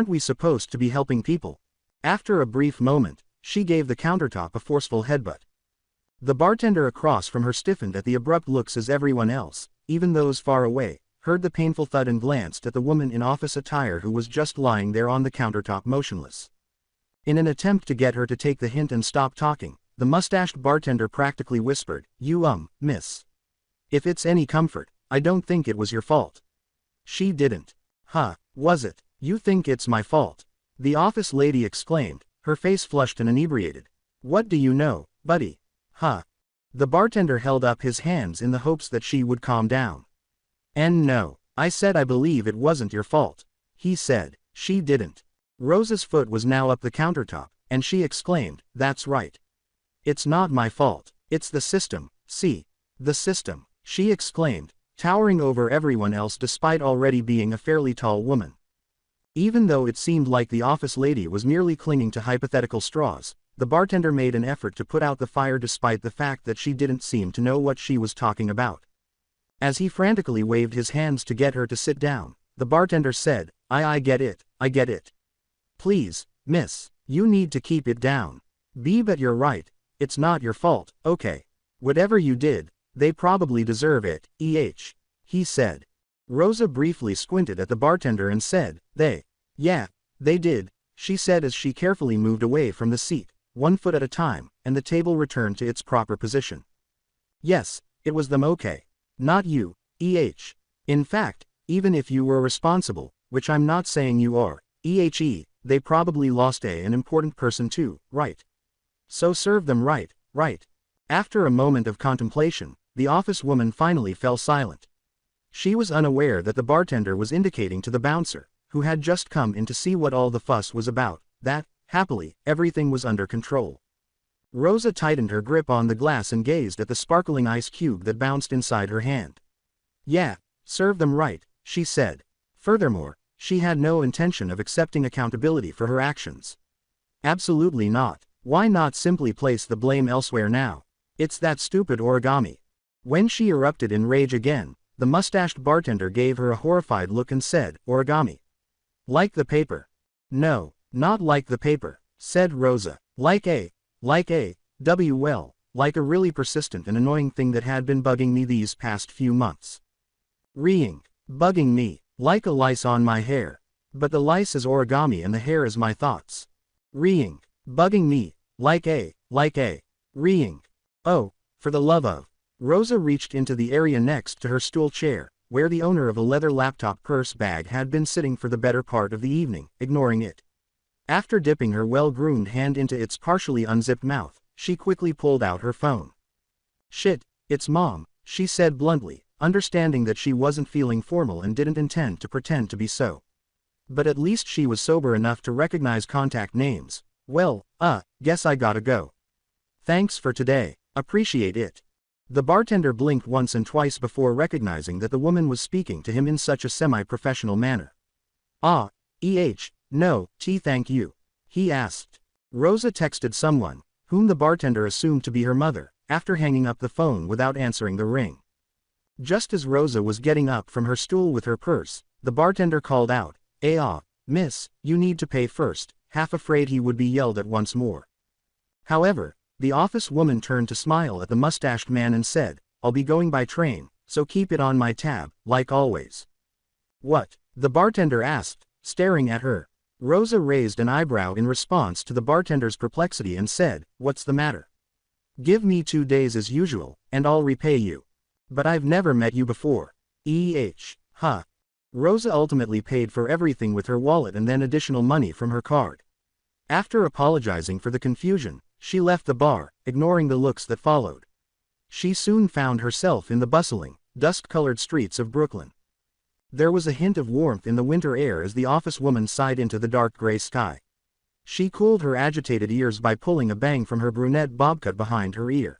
we supposed to be helping people? After a brief moment, she gave the countertop a forceful headbutt. The bartender across from her stiffened at the abrupt looks as everyone else, even those far away, heard the painful thud and glanced at the woman in office attire who was just lying there on the countertop motionless. In an attempt to get her to take the hint and stop talking, the mustached bartender practically whispered, You miss. If it's any comfort, I don't think it was your fault. She didn't. Huh, was it? You think it's my fault? The office lady exclaimed, her face flushed and inebriated. What do you know, buddy? Huh. The bartender held up his hands in the hopes that she would calm down. And no, I said I believe it wasn't your fault. He said. She didn't. Rosa's foot was now up the countertop, and she exclaimed, That's right. It's not my fault, it's the system, see. The system, she exclaimed, towering over everyone else despite already being a fairly tall woman. Even though it seemed like the office lady was merely clinging to hypothetical straws, the bartender made an effort to put out the fire despite the fact that she didn't seem to know what she was talking about. As he frantically waved his hands to get her to sit down, the bartender said, I get it. Please, miss, you need to keep it down. But you're right, it's not your fault, okay. Whatever you did, they probably deserve it, he said. Rosa briefly squinted at the bartender and said, They. Yeah, they did, she said as she carefully moved away from the seat, 1 foot at a time, and the table returned to its proper position. Yes, it was them okay. Not you, In fact, even if you were responsible, which I'm not saying you are, they probably lost an important person too, right? So serve them right, right. After a moment of contemplation, the office woman finally fell silent. She was unaware that the bartender was indicating to the bouncer, who had just come in to see what all the fuss was about, that, happily, everything was under control. Rosa tightened her grip on the glass and gazed at the sparkling ice cube that bounced inside her hand. Yeah, serve them right, she said. Furthermore, she had no intention of accepting accountability for her actions. Absolutely not. Why not simply place the blame elsewhere now? It's that stupid origami. When she erupted in rage again, the mustached bartender gave her a horrified look and said, Origami. Like the paper. No, not like the paper, said Rosa. Like a really persistent and annoying thing that had been bugging me these past few months. Bugging me, like a lice on my hair. But the lice is origami and the hair is my thoughts. Bugging me, like a, Oh, for the love of. Rosa reached into the area next to her stool chair, where the owner of a leather laptop purse bag had been sitting for the better part of the evening, ignoring it. After dipping her well-groomed hand into its partially unzipped mouth, she quickly pulled out her phone. Shit, it's Mom, she said bluntly, understanding that she wasn't feeling formal and didn't intend to pretend to be so. But at least she was sober enough to recognize contact names. Well, guess I gotta go. Thanks for today, appreciate it. The bartender blinked once and twice before recognizing that the woman was speaking to him in such a semi-professional manner. No, thank you. He asked. Rosa texted someone, whom the bartender assumed to be her mother, after hanging up the phone without answering the ring. Just as Rosa was getting up from her stool with her purse, the bartender called out, miss, you need to pay first, half afraid he would be yelled at once more. However, the office woman turned to smile at the mustached man and said, I'll be going by train, so keep it on my tab, like always. What? The bartender asked, staring at her. Rosa raised an eyebrow in response to the bartender's perplexity and said, What's the matter? Give me 2 days as usual, and I'll repay you. But I've never met you before. Rosa ultimately paid for everything with her wallet and then additional money from her card. After apologizing for the confusion, she left the bar, ignoring the looks that followed. She soon found herself in the bustling, dust-colored streets of Brooklyn. There was a hint of warmth in the winter air as the office woman sighed into the dark gray sky. She cooled her agitated ears by pulling a bang from her brunette bob cut behind her ear.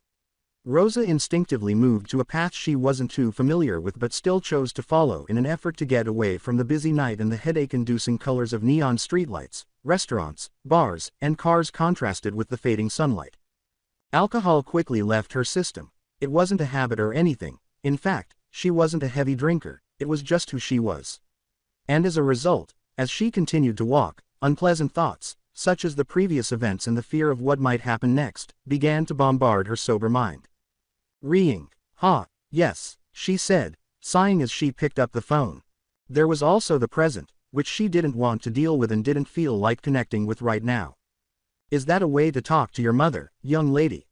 Rosa instinctively moved to a path she wasn't too familiar with but still chose to follow in an effort to get away from the busy night and the headache-inducing colors of neon streetlights, restaurants, bars, and cars contrasted with the fading sunlight. Alcohol quickly left her system. It wasn't a habit or anything. In fact, she wasn't a heavy drinker, it was just who she was. And as a result, as she continued to walk, unpleasant thoughts, such as the previous events and the fear of what might happen next, began to bombard her sober mind. Yes, she said, sighing as she picked up the phone. There was also the present, which she didn't want to deal with and didn't feel like connecting with right now. Is that a way to talk to your mother, young lady?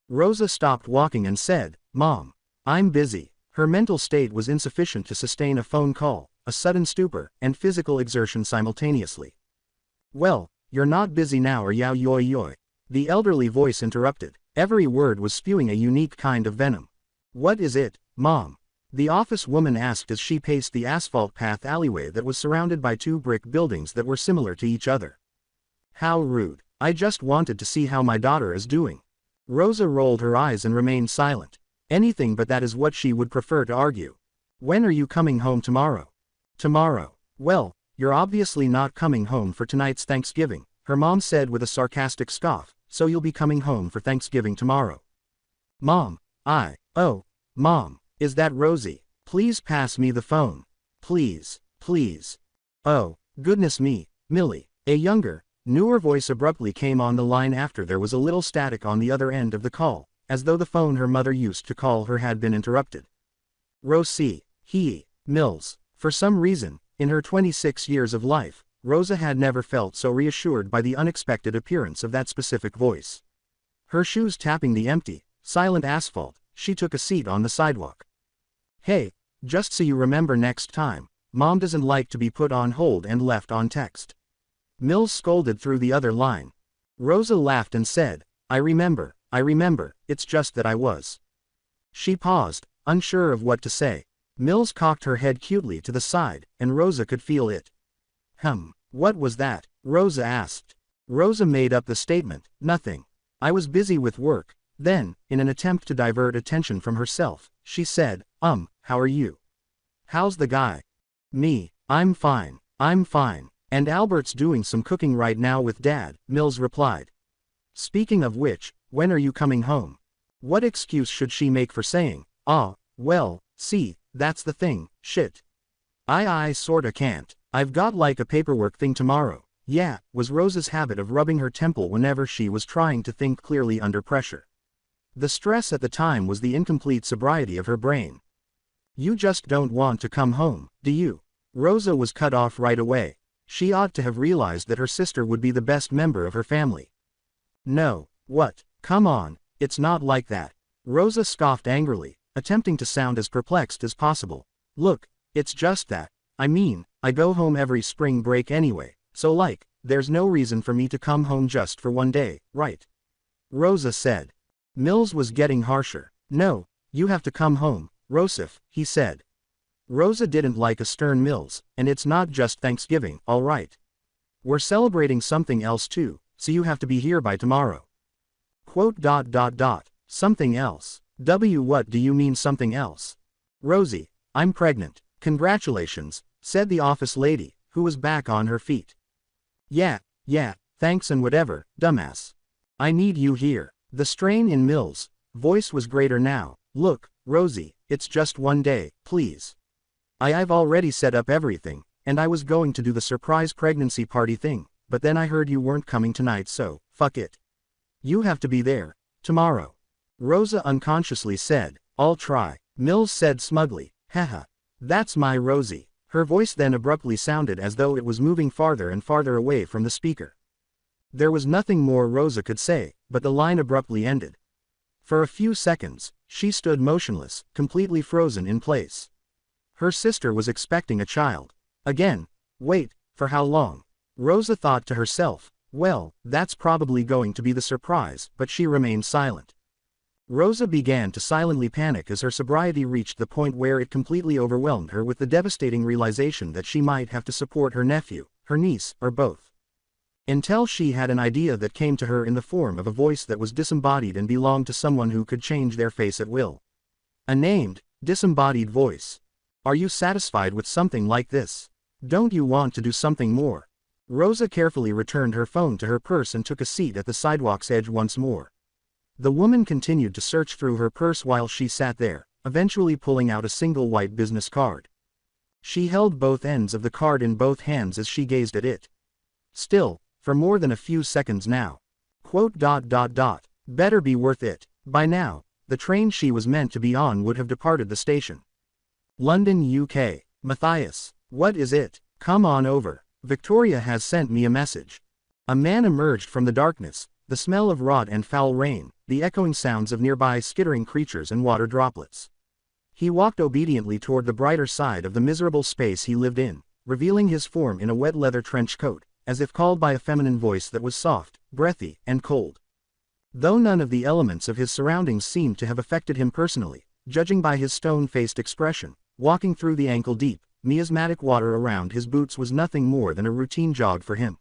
Rosa stopped walking and said, Mom, I'm busy. Her mental state was insufficient to sustain a phone call, a sudden stupor, and physical exertion simultaneously. Well, you're not busy now or yow yoy yoy. The elderly voice interrupted. Every word was spewing a unique kind of venom. What is it, Mom? The office woman asked as she paced the asphalt path alleyway that was surrounded by 2 brick buildings that were similar to each other. How rude. I just wanted to see how my daughter is doing. Rosa rolled her eyes and remained silent. Anything but that is what she would prefer to argue. When are you coming home tomorrow? Tomorrow. Well, you're obviously not coming home for tonight's Thanksgiving, her mom said with a sarcastic scoff, so you'll be coming home for Thanksgiving tomorrow. Mom, Mom, is that Rosie? Please pass me the phone. Please. Oh, goodness me, Millie. A younger, newer voice abruptly came on the line after there was a little static on the other end of the call, as though the phone her mother used to call her had been interrupted. Rosie, Mills. For some reason, in her 26 years of life, Rosa had never felt so reassured by the unexpected appearance of that specific voice. Her shoes tapping the empty, silent asphalt, she took a seat on the sidewalk. "Hey, just so you remember next time, Mom doesn't like to be put on hold and left on text." Mills scolded through the other line. Rosa laughed and said, I remember, it's just that I was." She paused, unsure of what to say. Mills cocked her head cutely to the side, and Rosa could feel it. What was that?" Rosa asked. Rosa made up the statement, "Nothing. I was busy with work." Then, in an attempt to divert attention from herself, she said, how are you? How's the guy?" "Me, I'm fine. And Albert's doing some cooking right now with Dad," Mills replied. "Speaking of which, when are you coming home?" What excuse should she make for saying, well, see, that's the thing, shit. I sorta can't. I've got like a paperwork thing tomorrow." "Yeah," was Rosa's habit of rubbing her temple whenever she was trying to think clearly under pressure. The stress at the time was the incomplete sobriety of her brain. "You just don't want to come home, do you?" Rosa was cut off right away. She ought to have realized that her sister would be the best member of her family. "No, what? Come on, it's not like that." Rosa scoffed angrily, attempting to sound as perplexed as possible. "Look, it's just that. I go home every spring break anyway, so there's no reason for me to come home just for one day, right?" Rosa said. Mills was getting harsher. "No, you have to come home, Rosif," he said. Rosa didn't like a stern Mills, and it's not just Thanksgiving, all right. We're celebrating something else too, so you have to be here by tomorrow. Something else. What do you mean something else? "Rosie, I'm pregnant. Congratulations," said the office lady, who was back on her feet. Yeah, thanks and whatever, dumbass. I need you here." The strain in Mills' voice was greater now. "Look, Rosie, it's just one day, please. I've already set up everything, and I was going to do the surprise pregnancy party thing, but then I heard you weren't coming tonight, so, fuck it. You have to be there, tomorrow." Rosa unconsciously said, "I'll try." Mills said smugly, "Haha. That's my Rosie." Her voice then abruptly sounded as though it was moving farther and farther away from the speaker. There was nothing more Rosa could say, but the line abruptly ended. For a few seconds, she stood motionless, completely frozen in place. Her sister was expecting a child. Again. Wait, for how long? Rosa thought to herself, well, that's probably going to be the surprise, but she remained silent. Rosa began to silently panic as her sobriety reached the point where it completely overwhelmed her with the devastating realization that she might have to support her nephew, her niece, or both. Until she had an idea that came to her in the form of a voice that was disembodied and belonged to someone who could change their face at will. A named, disembodied voice. "Are you satisfied with something like this? Don't you want to do something more?" Rosa carefully returned her phone to her purse and took a seat at the sidewalk's edge once more. The woman continued to search through her purse while she sat there, eventually pulling out a single white business card. She held both ends of the card in both hands as she gazed at it. Still, for more than a few seconds now. Better be worth it. By now, the train she was meant to be on would have departed the station. "London, UK. Matthias. What is it? Come on over. Victoria has sent me a message." A man emerged from the darkness, the smell of rot and foul rain, the echoing sounds of nearby skittering creatures and water droplets. He walked obediently toward the brighter side of the miserable space he lived in, revealing his form in a wet leather trench coat, as if called by a feminine voice that was soft, breathy, and cold. Though none of the elements of his surroundings seemed to have affected him personally, judging by his stone-faced expression, walking through the ankle-deep, miasmatic water around his boots was nothing more than a routine jog for him.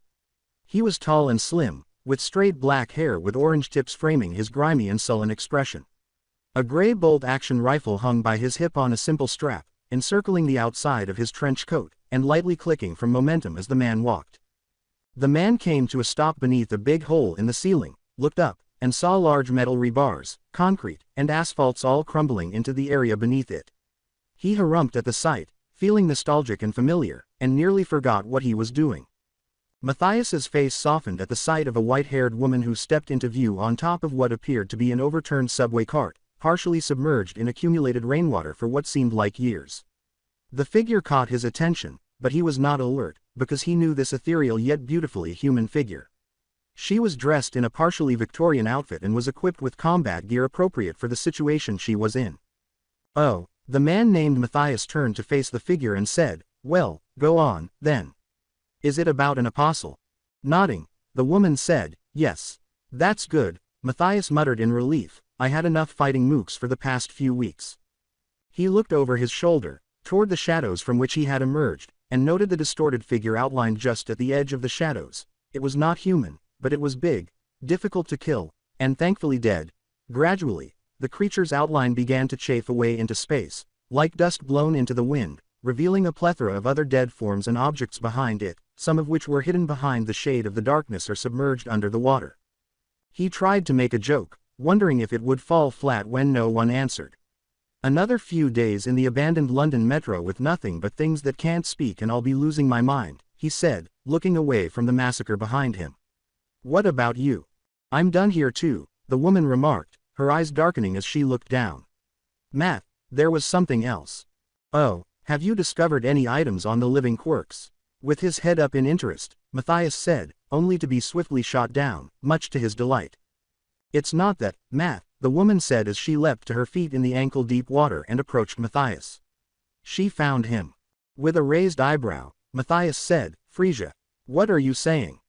He was tall and slim, with straight black hair with orange tips framing his grimy and sullen expression. A gray bolt-action rifle hung by his hip on a simple strap, encircling the outside of his trench coat, and lightly clicking from momentum as the man walked. The man came to a stop beneath a big hole in the ceiling, looked up, and saw large metal rebars, concrete, and asphalts all crumbling into the area beneath it. He harumphed at the sight, feeling nostalgic and familiar, and nearly forgot what he was doing. Matthias's face softened at the sight of a white-haired woman who stepped into view on top of what appeared to be an overturned subway cart, partially submerged in accumulated rainwater for what seemed like years. The figure caught his attention, but he was not alert, because he knew this ethereal yet beautifully human figure. She was dressed in a partially Victorian outfit and was equipped with combat gear appropriate for the situation she was in. Oh, the man named Matthias turned to face the figure and said, "Well, go on, then. Is it about an apostle?" Nodding, the woman said, "Yes. That's good," Matthias muttered in relief. "I had enough fighting mooks for the past few weeks." He looked over his shoulder, toward the shadows from which he had emerged, and noted the distorted figure outlined just at the edge of the shadows. It was not human, but it was big, difficult to kill, and thankfully dead. Gradually, the creature's outline began to chafe away into space, like dust blown into the wind, revealing a plethora of other dead forms and objects behind it, some of which were hidden behind the shade of the darkness or submerged under the water. He tried to make a joke, wondering if it would fall flat when no one answered. "Another few days in the abandoned London metro with nothing but things that can't speak and I'll be losing my mind," he said, looking away from the massacre behind him. "What about you?" "I'm done here too," the woman remarked, her eyes darkening as she looked down. "Matt, there was something else." "Oh, have you discovered any items on the living quirks?" With his head up in interest, Matthias said, only to be swiftly shot down, much to his delight. "It's not that, Matt," the woman said as she leapt to her feet in the ankle-deep water and approached Matthias. "She found him." With a raised eyebrow, Matthias said, "Frisia. What are you saying?"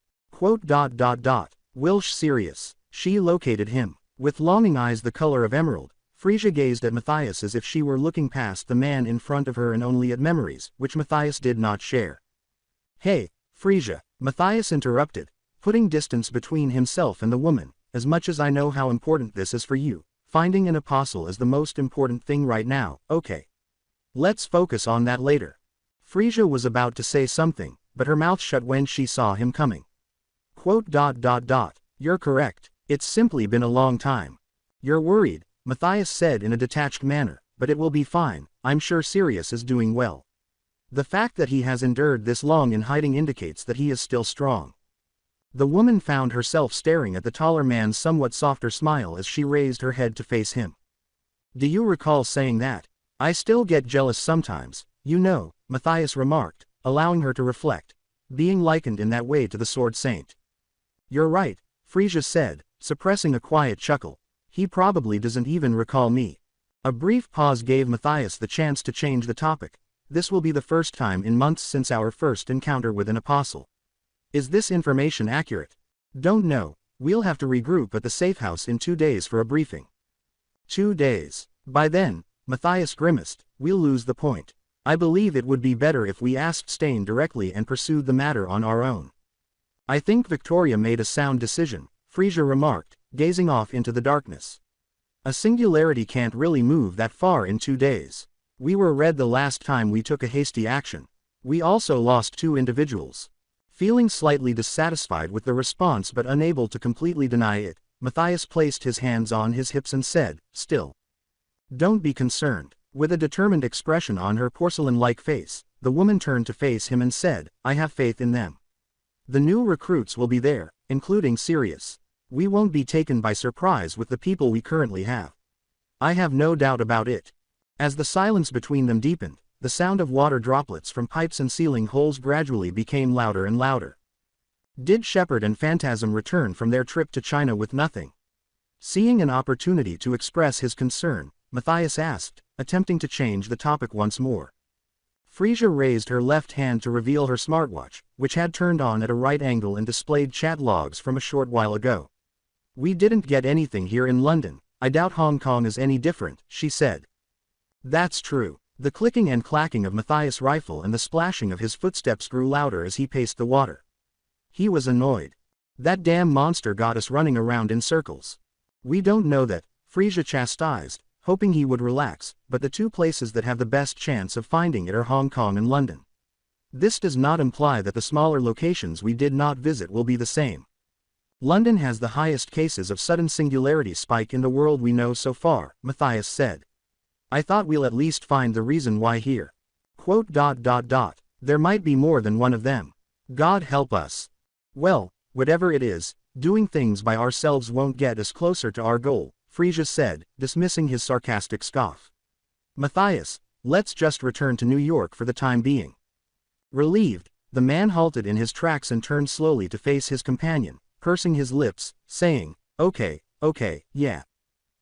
"Wilsh serious. She located him." With longing eyes the color of emerald, Frisia gazed at Matthias as if she were looking past the man in front of her and only at memories, which Matthias did not share. "Hey, Frisia," Matthias interrupted, putting distance between himself and the woman. "As much as I know how important this is for you, finding an apostle is the most important thing right now, okay? Let's focus on that later." Frisia was about to say something, but her mouth shut when she saw him coming. "You're correct, it's simply been a long time. You're worried," Matthias said in a detached manner, "but it will be fine. I'm sure Sirius is doing well. The fact that he has endured this long in hiding indicates that he is still strong." The woman found herself staring at the taller man's somewhat softer smile as she raised her head to face him. "Do you recall saying that? I still get jealous sometimes, you know," Matthias remarked, allowing her to reflect, being likened in that way to the Sword Saint. "You're right," Frisia said, suppressing a quiet chuckle. "He probably doesn't even recall me." A brief pause gave Matthias the chance to change the topic. "This will be the first time in months since our first encounter with an apostle. Is this information accurate?" "Don't know. We'll have to regroup at the safe house in 2 days for a briefing." 2 days. By then, Matthias grimaced, "We'll lose the point. I believe it would be better if we asked Stain directly and pursued the matter on our own." "I think Victoria made a sound decision," Frisia remarked, gazing off into the darkness. "A singularity can't really move that far in 2 days. We were red the last time we took a hasty action. We also lost 2 individuals." Feeling slightly dissatisfied with the response but unable to completely deny it, Matthias placed his hands on his hips and said, "Still. Don't be concerned." With a determined expression on her porcelain-like face, the woman turned to face him and said, "I have faith in them. The new recruits will be there, including Sirius. We won't be taken by surprise with the people we currently have. I have no doubt about it." As the silence between them deepened, the sound of water droplets from pipes and ceiling holes gradually became louder and louder. Did Shepard and Phantasm return from their trip to China with nothing? Seeing an opportunity to express his concern, Matthias asked, attempting to change the topic once more. Frisia raised her left hand to reveal her smartwatch, which had turned on at a right angle and displayed chat logs from a short while ago. "We didn't get anything here in London. I doubt Hong Kong is any different," she said. "That's true." The clicking and clacking of Matthias' rifle and the splashing of his footsteps grew louder as he paced the water. He was annoyed. "That damn monster got us running around in circles." "We don't know that," Frisia chastised, hoping he would relax, "but the 2 places that have the best chance of finding it are Hong Kong and London. This does not imply that the smaller locations we did not visit will be the same. London has the highest cases of sudden singularity spike in the world we know so far," Matthias said. "I thought we'll at least find the reason why here. There might be more than one of them. God help us. Well, whatever it is, doing things by ourselves won't get us closer to our goal," Frisia said, dismissing his sarcastic scoff. "Matthias, let's just return to New York for the time being." Relieved, the man halted in his tracks and turned slowly to face his companion, pursing his lips, saying, "Okay, yeah.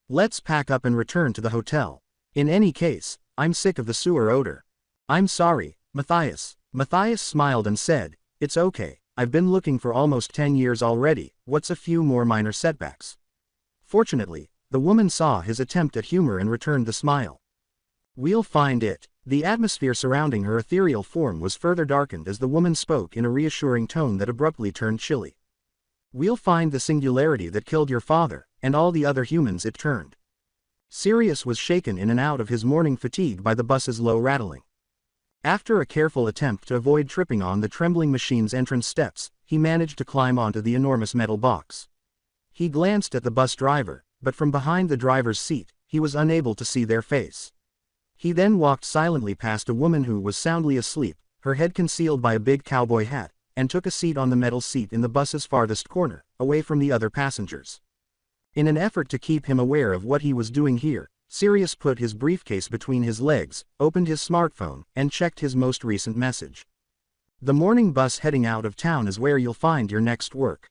Let's pack up and return to the hotel. In any case, I'm sick of the sewer odor." "I'm sorry, Matthias." Matthias smiled and said, "It's okay, I've been looking for almost 10 years already, what's a few more minor setbacks?" Fortunately, the woman saw his attempt at humor and returned the smile. "We'll find it." The atmosphere surrounding her ethereal form was further darkened as the woman spoke in a reassuring tone that abruptly turned chilly. "We'll find the singularity that killed your father, and all the other humans it turned." Sirius was shaken in and out of his morning fatigue by the bus's low rattling. After a careful attempt to avoid tripping on the trembling machine's entrance steps, he managed to climb onto the enormous metal box. He glanced at the bus driver, but from behind the driver's seat, he was unable to see their face. He then walked silently past a woman who was soundly asleep, her head concealed by a big cowboy hat, and took a seat on the metal seat in the bus's farthest corner, away from the other passengers. In an effort to keep him aware of what he was doing here, Sirius put his briefcase between his legs, opened his smartphone, and checked his most recent message. "The morning bus heading out of town is where you'll find your next work."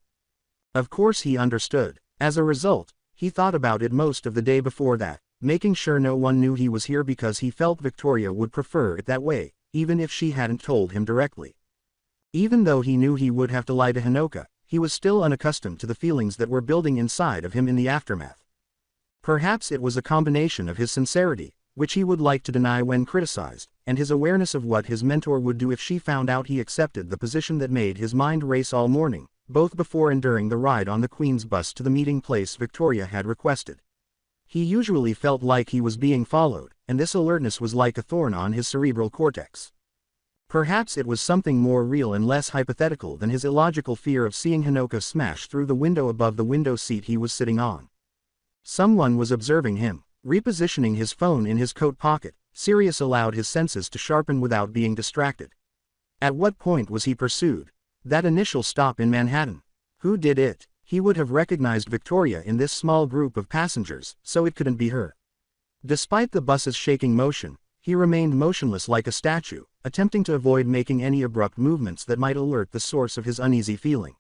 Of course he understood. As a result, he thought about it most of the day before that, making sure no one knew he was here because he felt Victoria would prefer it that way, even if she hadn't told him directly. Even though he knew he would have to lie to Hinoka, he was still unaccustomed to the feelings that were building inside of him in the aftermath. Perhaps it was a combination of his sincerity, which he would like to deny when criticized, and his awareness of what his mentor would do if she found out he accepted the position that made his mind race all morning, both before and during the ride on the Queen's bus to the meeting place Victoria had requested. He usually felt like he was being followed, and this alertness was like a thorn on his cerebral cortex. Perhaps it was something more real and less hypothetical than his illogical fear of seeing Hinoka smash through the window above the window seat he was sitting on. Someone was observing him. Repositioning his phone in his coat pocket, Sirius allowed his senses to sharpen without being distracted. At what point was he pursued? That initial stop in Manhattan. Who did it? He would have recognized Victoria in this small group of passengers, so it couldn't be her. Despite the bus's shaking motion, he remained motionless like a statue, attempting to avoid making any abrupt movements that might alert the source of his uneasy feeling.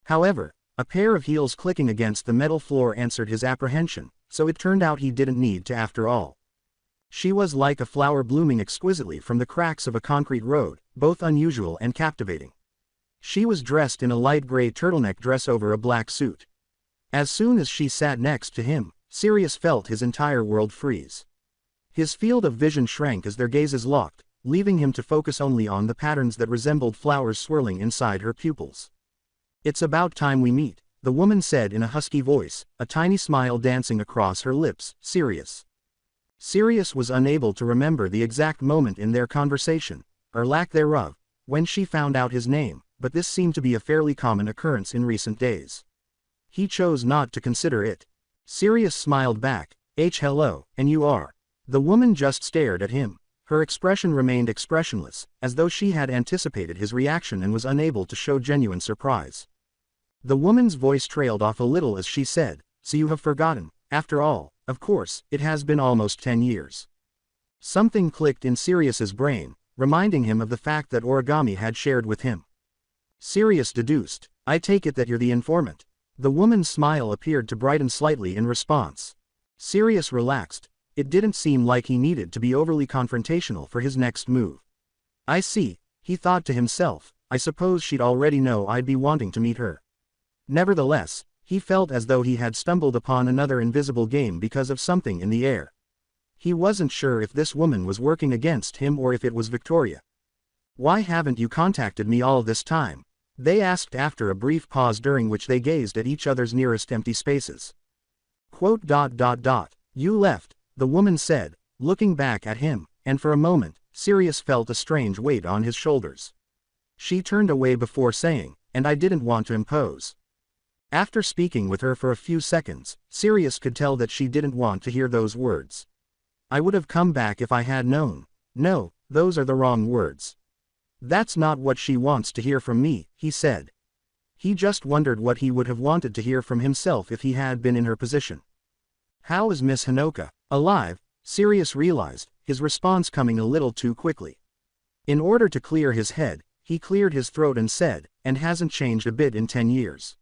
However, a pair of heels clicking against the metal floor answered his apprehension, so it turned out he didn't need to after all. She was like a flower blooming exquisitely from the cracks of a concrete road, both unusual and captivating. She was dressed in a light gray turtleneck dress over a black suit. As soon as she sat next to him, Sirius felt his entire world freeze. His field of vision shrank as their gazes locked, leaving him to focus only on the patterns that resembled flowers swirling inside her pupils. "It's about time we meet," the woman said in a husky voice, a tiny smile dancing across her lips. Sirius was unable to remember the exact moment in their conversation, or lack thereof, when she found out his name, but this seemed to be a fairly common occurrence in recent days. He chose not to consider it. Sirius smiled back, Hello, and you are." The woman just stared at him. Her expression remained expressionless, as though she had anticipated his reaction and was unable to show genuine surprise. The woman's voice trailed off a little as she said, "So you have forgotten. After all, of course, it has been almost 10 years. Something clicked in Sirius's brain, reminding him of the fact that Origami had shared with him. Sirius deduced, "I take it that you're the informant." The woman's smile appeared to brighten slightly in response. Sirius relaxed. It didn't seem like he needed to be overly confrontational for his next move. "I see," he thought to himself, "I suppose she'd already know I'd be wanting to meet her." Nevertheless, he felt as though he had stumbled upon another invisible game because of something in the air. He wasn't sure if this woman was working against him or if it was Victoria. "Why haven't you contacted me all this time?" they asked after a brief pause during which they gazed at each other's nearest empty spaces. "You left," the woman said, looking back at him, and for a moment, Sirius felt a strange weight on his shoulders. She turned away before saying, "And I didn't want to impose." After speaking with her for a few seconds, Sirius could tell that she didn't want to hear those words. "I would have come back if I had known." No, those are the wrong words. "That's not what she wants to hear from me," he said. He just wondered what he would have wanted to hear from himself if he had been in her position. "How is Miss Hinoka?" "Alive," Sirius realized, his response coming a little too quickly. In order to clear his head, he cleared his throat and said, "And hasn't changed a bit in 10 years.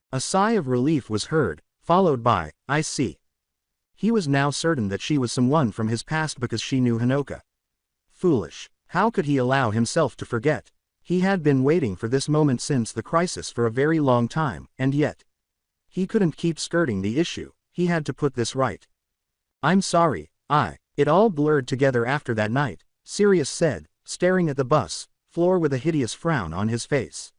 A sigh of relief was heard, followed by, "I see." He was now certain that she was someone from his past because she knew Hinoka. Foolish. How could he allow himself to forget? He had been waiting for this moment since the crisis for a very long time, and yet he couldn't keep skirting the issue. He had to put this right. "I'm sorry, It all blurred together after that night," Sirius said, staring at the bus floor with a hideous frown on his face.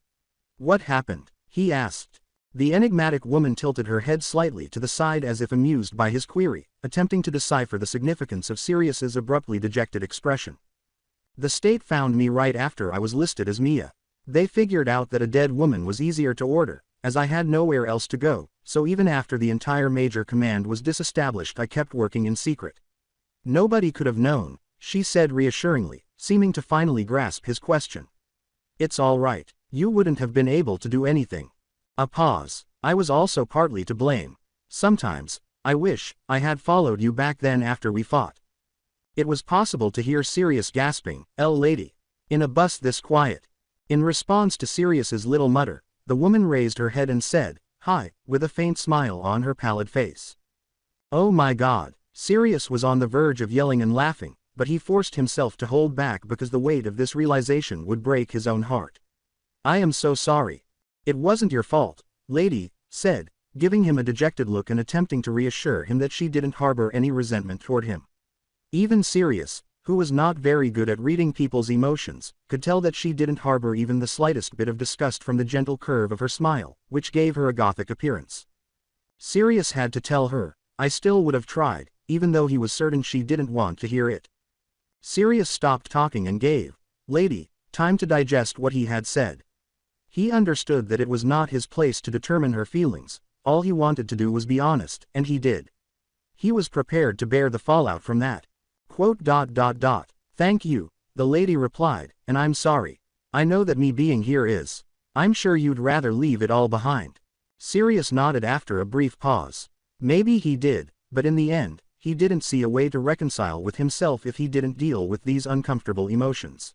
"What happened?" he asked. The enigmatic woman tilted her head slightly to the side as if amused by his query, attempting to decipher the significance of Sirius's abruptly dejected expression. "The state found me right after I was listed as Mia. They figured out that a dead woman was easier to order, as I had nowhere else to go, so even after the entire major command was disestablished I kept working in secret." "Nobody could have known," she said reassuringly, seeming to finally grasp his question. "It's all right. You wouldn't have been able to do anything." A pause. "I was also partly to blame. Sometimes, I wish I had followed you back then after we fought." It was possible to hear Sirius gasping, lady. In a bus this quiet." In response to Sirius's little mutter, the woman raised her head and said, "Hi," with a faint smile on her pallid face. Oh my God. Sirius was on the verge of yelling and laughing, but he forced himself to hold back because the weight of this realization would break his own heart. "I am so sorry." "It wasn't your fault," lady said, giving him a dejected look and attempting to reassure him that she didn't harbor any resentment toward him. Even Sirius, who was not very good at reading people's emotions, could tell that she didn't harbor even the slightest bit of disgust from the gentle curve of her smile, which gave her a gothic appearance. Sirius had to tell her, "I still would have tried," even though he was certain she didn't want to hear it. Sirius stopped talking and gave lady time to digest what he had said. He understood that it was not his place to determine her feelings. All he wanted to do was be honest, and he did. He was prepared to bear the fallout from that. "Thank you," the lady replied, "and I'm sorry. I know that me being here is. I'm sure you'd rather leave it all behind." Sirius nodded after a brief pause. Maybe he did, but in the end, he didn't see a way to reconcile with himself if he didn't deal with these uncomfortable emotions.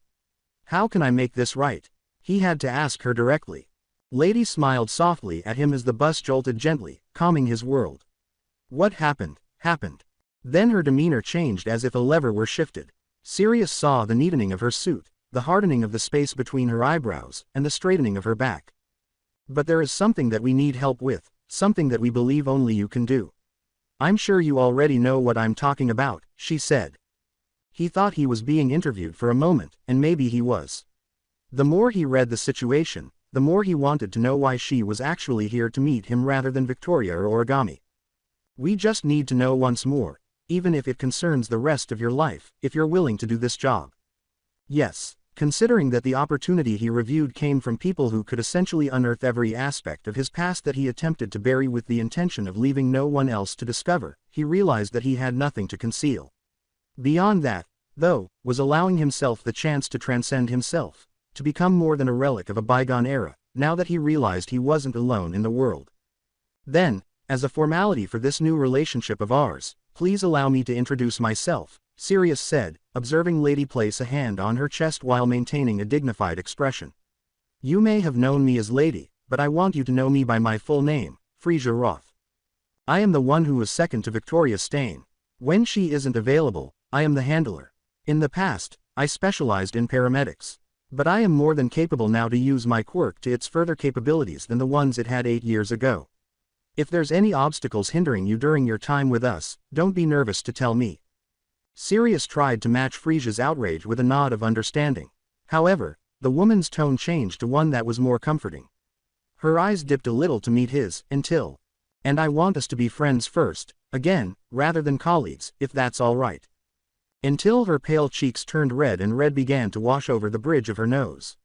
"How can I make this right?" he had to ask her directly. Lady smiled softly at him as the bus jolted gently, calming his world. "What happened. Then her demeanor changed as if a lever were shifted. Sirius saw the neatening of her suit, the hardening of the space between her eyebrows, and the straightening of her back. "But there is something that we need help with, something that we believe only you can do." "I'm sure you already know what I'm talking about," she said. He thought he was being interviewed for a moment, and maybe he was. The more he read the situation, the more he wanted to know why she was actually here to meet him rather than Victoria or Origami. "We just need to know once more, even if it concerns the rest of your life, if you're willing to do this job." Yes, considering that the opportunity he reviewed came from people who could essentially unearth every aspect of his past that he attempted to bury with the intention of leaving no one else to discover, he realized that he had nothing to conceal. Beyond that, though, was allowing himself the chance to transcend himself, to become more than a relic of a bygone era, now that he realized he wasn't alone in the world. "Then, as a formality for this new relationship of ours, please allow me to introduce myself," Sirius said, observing Lady place a hand on her chest while maintaining a dignified expression. "You may have known me as Lady, but I want you to know me by my full name, Frisia Roth. I am the one who is second to Victoria Stain. When she isn't available, I am the handler. In the past, I specialized in paramedics. But I am more than capable now to use my quirk to its further capabilities than the ones it had 8 years ago. If there's any obstacles hindering you during your time with us, don't be nervous to tell me." Sirius tried to match Frisia's outrage with a nod of understanding. However, the woman's tone changed to one that was more comforting. Her eyes dipped a little to meet his, until. "And I want us to be friends first, again, rather than colleagues, if that's all right." Until her pale cheeks turned red and red began to wash over the bridge of her nose.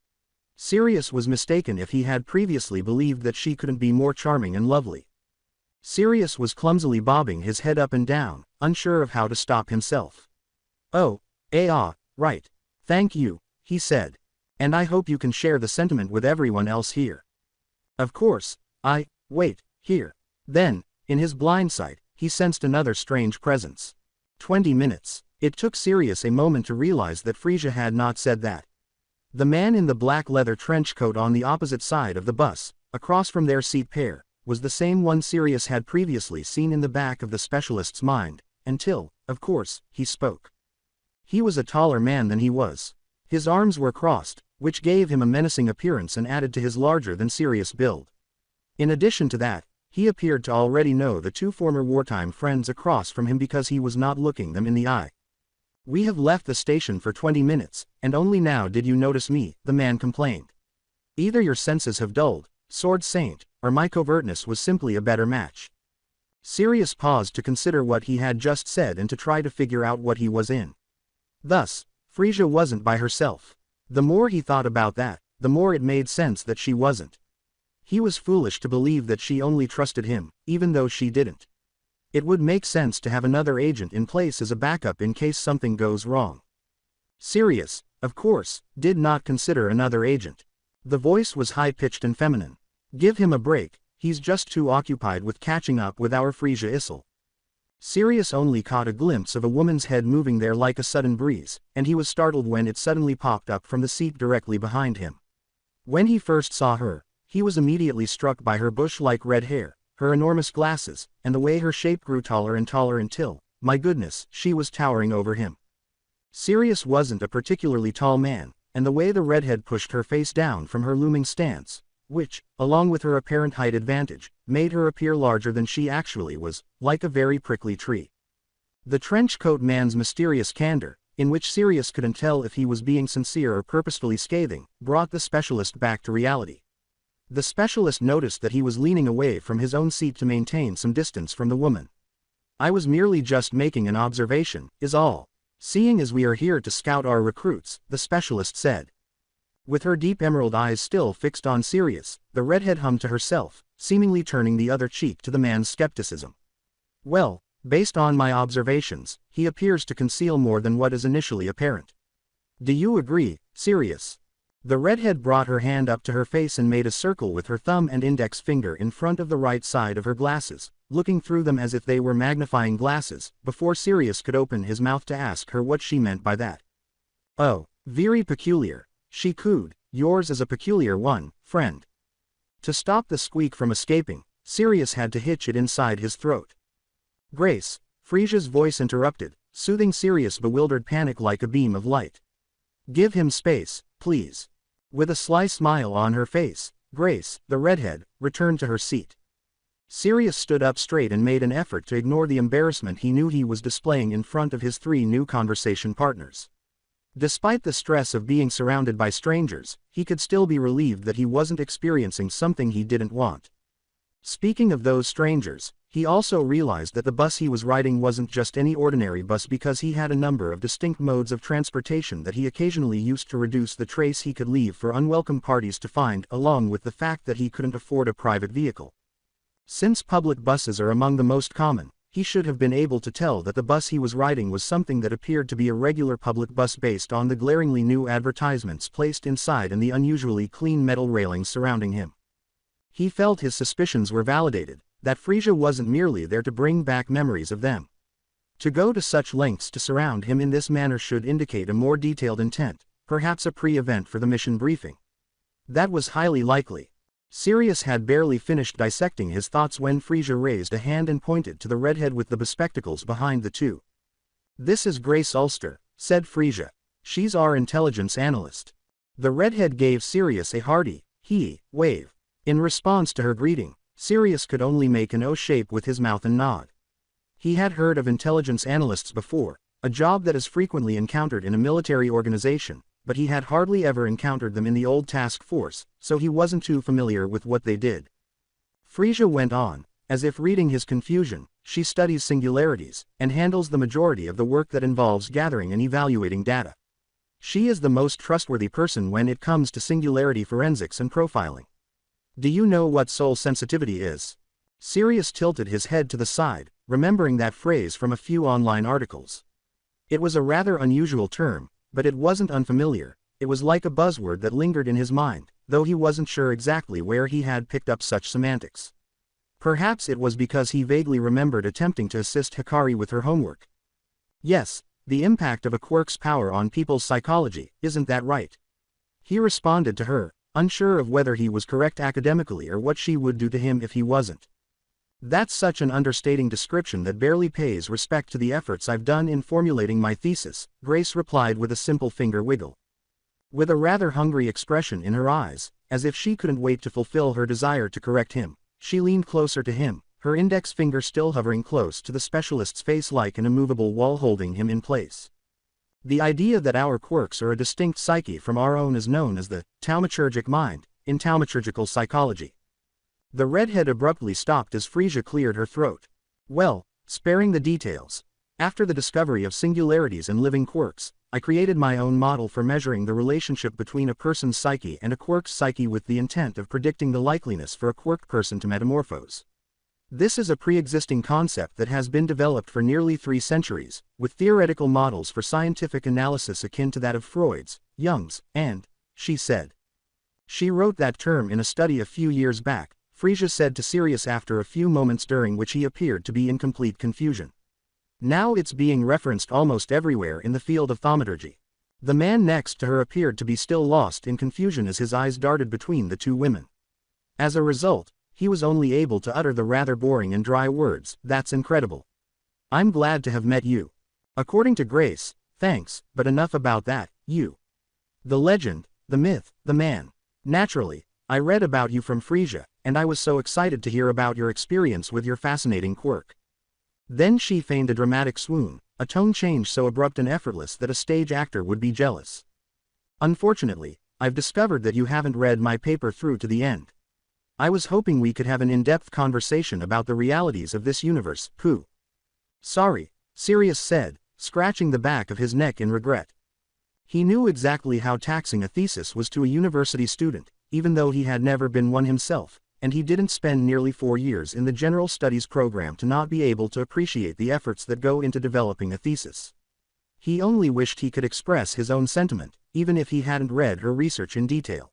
Sirius was mistaken if he had previously believed that she couldn't be more charming and lovely. Sirius was clumsily bobbing his head up and down, unsure of how to stop himself. "Oh, right. Thank you," he said. "And I hope you can share the sentiment with everyone else here." "Of course, wait, here." Then, in his blind sight, he sensed another strange presence. 20 minutes. It took Sirius a moment to realize that Frisia had not said that. The man in the black leather trench coat on the opposite side of the bus, across from their seat pair, was the same one Sirius had previously seen in the back of the specialist's mind, until, of course, he spoke. He was a taller man than he was. His arms were crossed, which gave him a menacing appearance and added to his larger-than-Sirius build. In addition to that, he appeared to already know the two former wartime friends across from him because he was not looking them in the eye. "We have left the station for 20 minutes, and only now did you notice me," the man complained. "Either your senses have dulled, Sword Saint, or my covertness was simply a better match." Sirius paused to consider what he had just said and to try to figure out what he was in. Thus, Frisia wasn't by herself. The more he thought about that, the more it made sense that she wasn't. He was foolish to believe that she only trusted him, even though she didn't. It would make sense to have another agent in place as a backup in case something goes wrong. Sirius, of course, did not consider another agent. The voice was high-pitched and feminine. "Give him a break, he's just too occupied with catching up with our Frisia Issel." Sirius only caught a glimpse of a woman's head moving there like a sudden breeze, and he was startled when it suddenly popped up from the seat directly behind him. When he first saw her, he was immediately struck by her bush-like red hair, her enormous glasses, and the way her shape grew taller and taller until, my goodness, she was towering over him. Sirius wasn't a particularly tall man, and the way the redhead pushed her face down from her looming stance, which, along with her apparent height advantage, made her appear larger than she actually was, like a very prickly tree. The trench coat man's mysterious candor, in which Sirius couldn't tell if he was being sincere or purposefully scathing, brought the specialist back to reality. The specialist noticed that he was leaning away from his own seat to maintain some distance from the woman. "I was merely just making an observation, is all. Seeing as we are here to scout our recruits," the specialist said. With her deep emerald eyes still fixed on Sirius, the redhead hummed to herself, seemingly turning the other cheek to the man's skepticism. "Well, based on my observations, he appears to conceal more than what is initially apparent. Do you agree, Sirius?" The redhead brought her hand up to her face and made a circle with her thumb and index finger in front of the right side of her glasses, looking through them as if they were magnifying glasses, before Sirius could open his mouth to ask her what she meant by that. "Oh, very peculiar," she cooed. "Yours is a peculiar one, friend." To stop the squeak from escaping, Sirius had to hitch it inside his throat. "Grace," Frisia's voice interrupted, soothing Sirius' bewildered panic like a beam of light. "Give him space, please." With a sly smile on her face, Grace, the redhead, returned to her seat. Sirius stood up straight and made an effort to ignore the embarrassment he knew he was displaying in front of his three new conversation partners. Despite the stress of being surrounded by strangers, he could still be relieved that he wasn't experiencing something he didn't want. Speaking of those strangers, he also realized that the bus he was riding wasn't just any ordinary bus because he had a number of distinct modes of transportation that he occasionally used to reduce the trace he could leave for unwelcome parties to find, along with the fact that he couldn't afford a private vehicle. Since public buses are among the most common, he should have been able to tell that the bus he was riding was something that appeared to be a regular public bus based on the glaringly new advertisements placed inside and the unusually clean metal railings surrounding him. He felt his suspicions were validated, that Frisia wasn't merely there to bring back memories of them. To go to such lengths to surround him in this manner should indicate a more detailed intent, perhaps a pre-event for the mission briefing. That was highly likely. Sirius had barely finished dissecting his thoughts when Frisia raised a hand and pointed to the redhead with the bespectacles behind the two. "This is Grace Ulster," said Frisia. "She's our intelligence analyst." The redhead gave Sirius a hearty, wave. In response to her greeting, Sirius could only make an O shape with his mouth and nod. He had heard of intelligence analysts before, a job that is frequently encountered in a military organization, but he had hardly ever encountered them in the old task force, so he wasn't too familiar with what they did. Frisia went on, as if reading his confusion. "She studies singularities, and handles the majority of the work that involves gathering and evaluating data. She is the most trustworthy person when it comes to singularity forensics and profiling. Do you know what soul sensitivity is?" Sirius tilted his head to the side, remembering that phrase from a few online articles. It was a rather unusual term, but it wasn't unfamiliar. It was like a buzzword that lingered in his mind, though he wasn't sure exactly where he had picked up such semantics. Perhaps it was because he vaguely remembered attempting to assist Hikari with her homework. "Yes, the impact of a quirk's power on people's psychology, isn't that right? He responded to her, unsure of whether he was correct academically or what she would do to him if he wasn't. That's such an understating description that barely pays respect to the efforts I've done in formulating my thesis, Grace replied with a simple finger wiggle. With a rather hungry expression in her eyes, as if she couldn't wait to fulfill her desire to correct him, she leaned closer to him, her index finger still hovering close to the specialist's face like an immovable wall holding him in place. The idea that our quirks are a distinct psyche from our own is known as the thaumaturgic mind, in thaumaturgical psychology. The redhead abruptly stopped as Frisia cleared her throat. Well, sparing the details, after the discovery of singularities and living quirks, I created my own model for measuring the relationship between a person's psyche and a quirk's psyche with the intent of predicting the likeliness for a quirked person to metamorphose. This is a pre-existing concept that has been developed for nearly 3 centuries, with theoretical models for scientific analysis akin to that of Freud's, Jung's, and, she said. She wrote that term in a study a few years back, Frisia said to Sirius after a few moments during which he appeared to be in complete confusion. Now it's being referenced almost everywhere in the field of thaumaturgy. The man next to her appeared to be still lost in confusion as his eyes darted between the two women. As a result, he was only able to utter the rather boring and dry words, "That's incredible. I'm glad to have met you. According to Grace, thanks, but enough about that, you. The legend, the myth, the man. Naturally, I read about you from Frisia, and I was so excited to hear about your experience with your fascinating quirk." Then she feigned a dramatic swoon, a tone change so abrupt and effortless that a stage actor would be jealous. "Unfortunately, I've discovered that you haven't read my paper through to the end. I was hoping we could have an in-depth conversation about the realities of this universe, Pooh." "Sorry," Sirius said, scratching the back of his neck in regret. He knew exactly how taxing a thesis was to a university student, even though he had never been one himself, and he didn't spend nearly 4 years in the general studies program to not be able to appreciate the efforts that go into developing a thesis. He only wished he could express his own sentiment, even if he hadn't read her research in detail.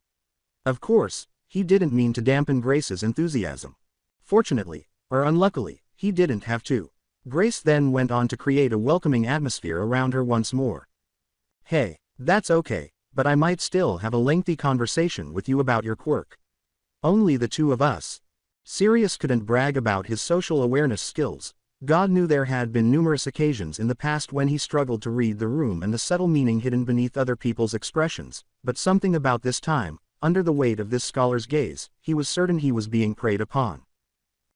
Of course, he didn't mean to dampen Grace's enthusiasm. Fortunately, or unluckily, he didn't have to. Grace then went on to create a welcoming atmosphere around her once more. "Hey, that's okay, but I might still have a lengthy conversation with you about your quirk. Only the two of us." Sirius couldn't brag about his social awareness skills. God knew there had been numerous occasions in the past when he struggled to read the room and the subtle meaning hidden beneath other people's expressions, but something about this time, under the weight of this scholar's gaze, he was certain he was being preyed upon.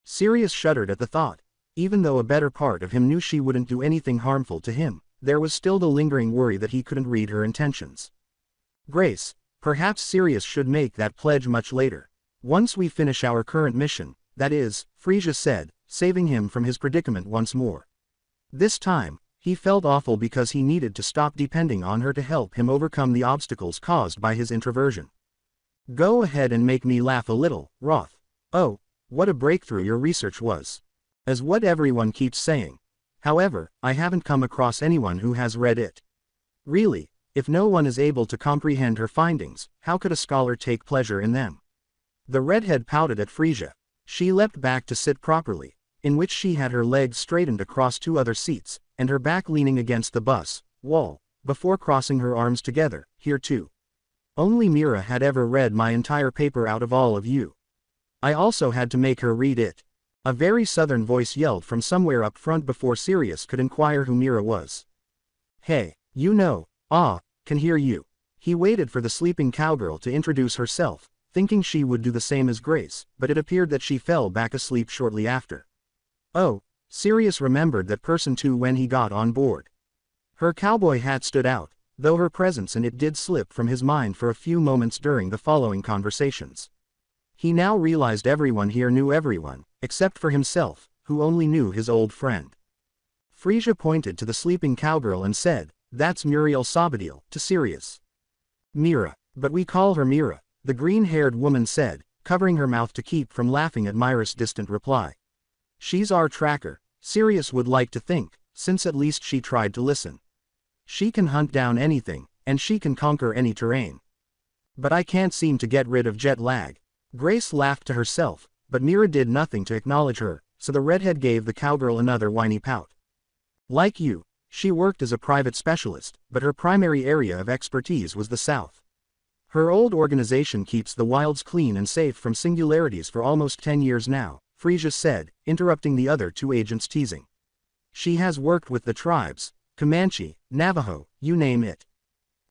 Sirius shuddered at the thought. Even though a better part of him knew she wouldn't do anything harmful to him, there was still the lingering worry that he couldn't read her intentions. "Grace, perhaps Sirius should make that pledge much later. Once we finish our current mission, that is," Frisia said, saving him from his predicament once more. This time, he felt awful because he needed to stop depending on her to help him overcome the obstacles caused by his introversion. "Go ahead and make me laugh a little, Roth. Oh, what a breakthrough your research was. As what everyone keeps saying. However, I haven't come across anyone who has read it. Really, if no one is able to comprehend her findings, how could a scholar take pleasure in them?" The redhead pouted at Frisia. She leapt back to sit properly, in which she had her legs straightened across 2 other seats, and her back leaning against the bus wall, before crossing her arms together. "Here too. Only Mira had ever read my entire paper out of all of you. I also had to make her read it." A very southern voice yelled from somewhere up front before Sirius could inquire who Mira was. "Hey, you know, can hear you." He waited for the sleeping cowgirl to introduce herself, thinking she would do the same as Grace, but it appeared that she fell back asleep shortly after. Oh, Sirius remembered that person too when he got on board. Her cowboy hat stood out, though her presence in it did slip from his mind for a few moments during the following conversations. He now realized everyone here knew everyone, except for himself, who only knew his old friend. Frisia pointed to the sleeping cowgirl and said, "That's Muriel Sabadell," to Sirius. "Mira, but we call her Mira," the green-haired woman said, covering her mouth to keep from laughing at Mira's distant reply. "She's our tracker," Sirius would like to think, since at least she tried to listen. "She can hunt down anything, and she can conquer any terrain. But I can't seem to get rid of jet lag." Grace laughed to herself, but Mira did nothing to acknowledge her, so the redhead gave the cowgirl another whiny pout. "Like you, She worked as a private specialist, but her primary area of expertise was the South. Her old organization keeps the wilds clean and safe from singularities for almost 10 years now, Frisia said, interrupting the other two agents' teasing. She has worked with the tribes, Comanche, Navajo, you name it.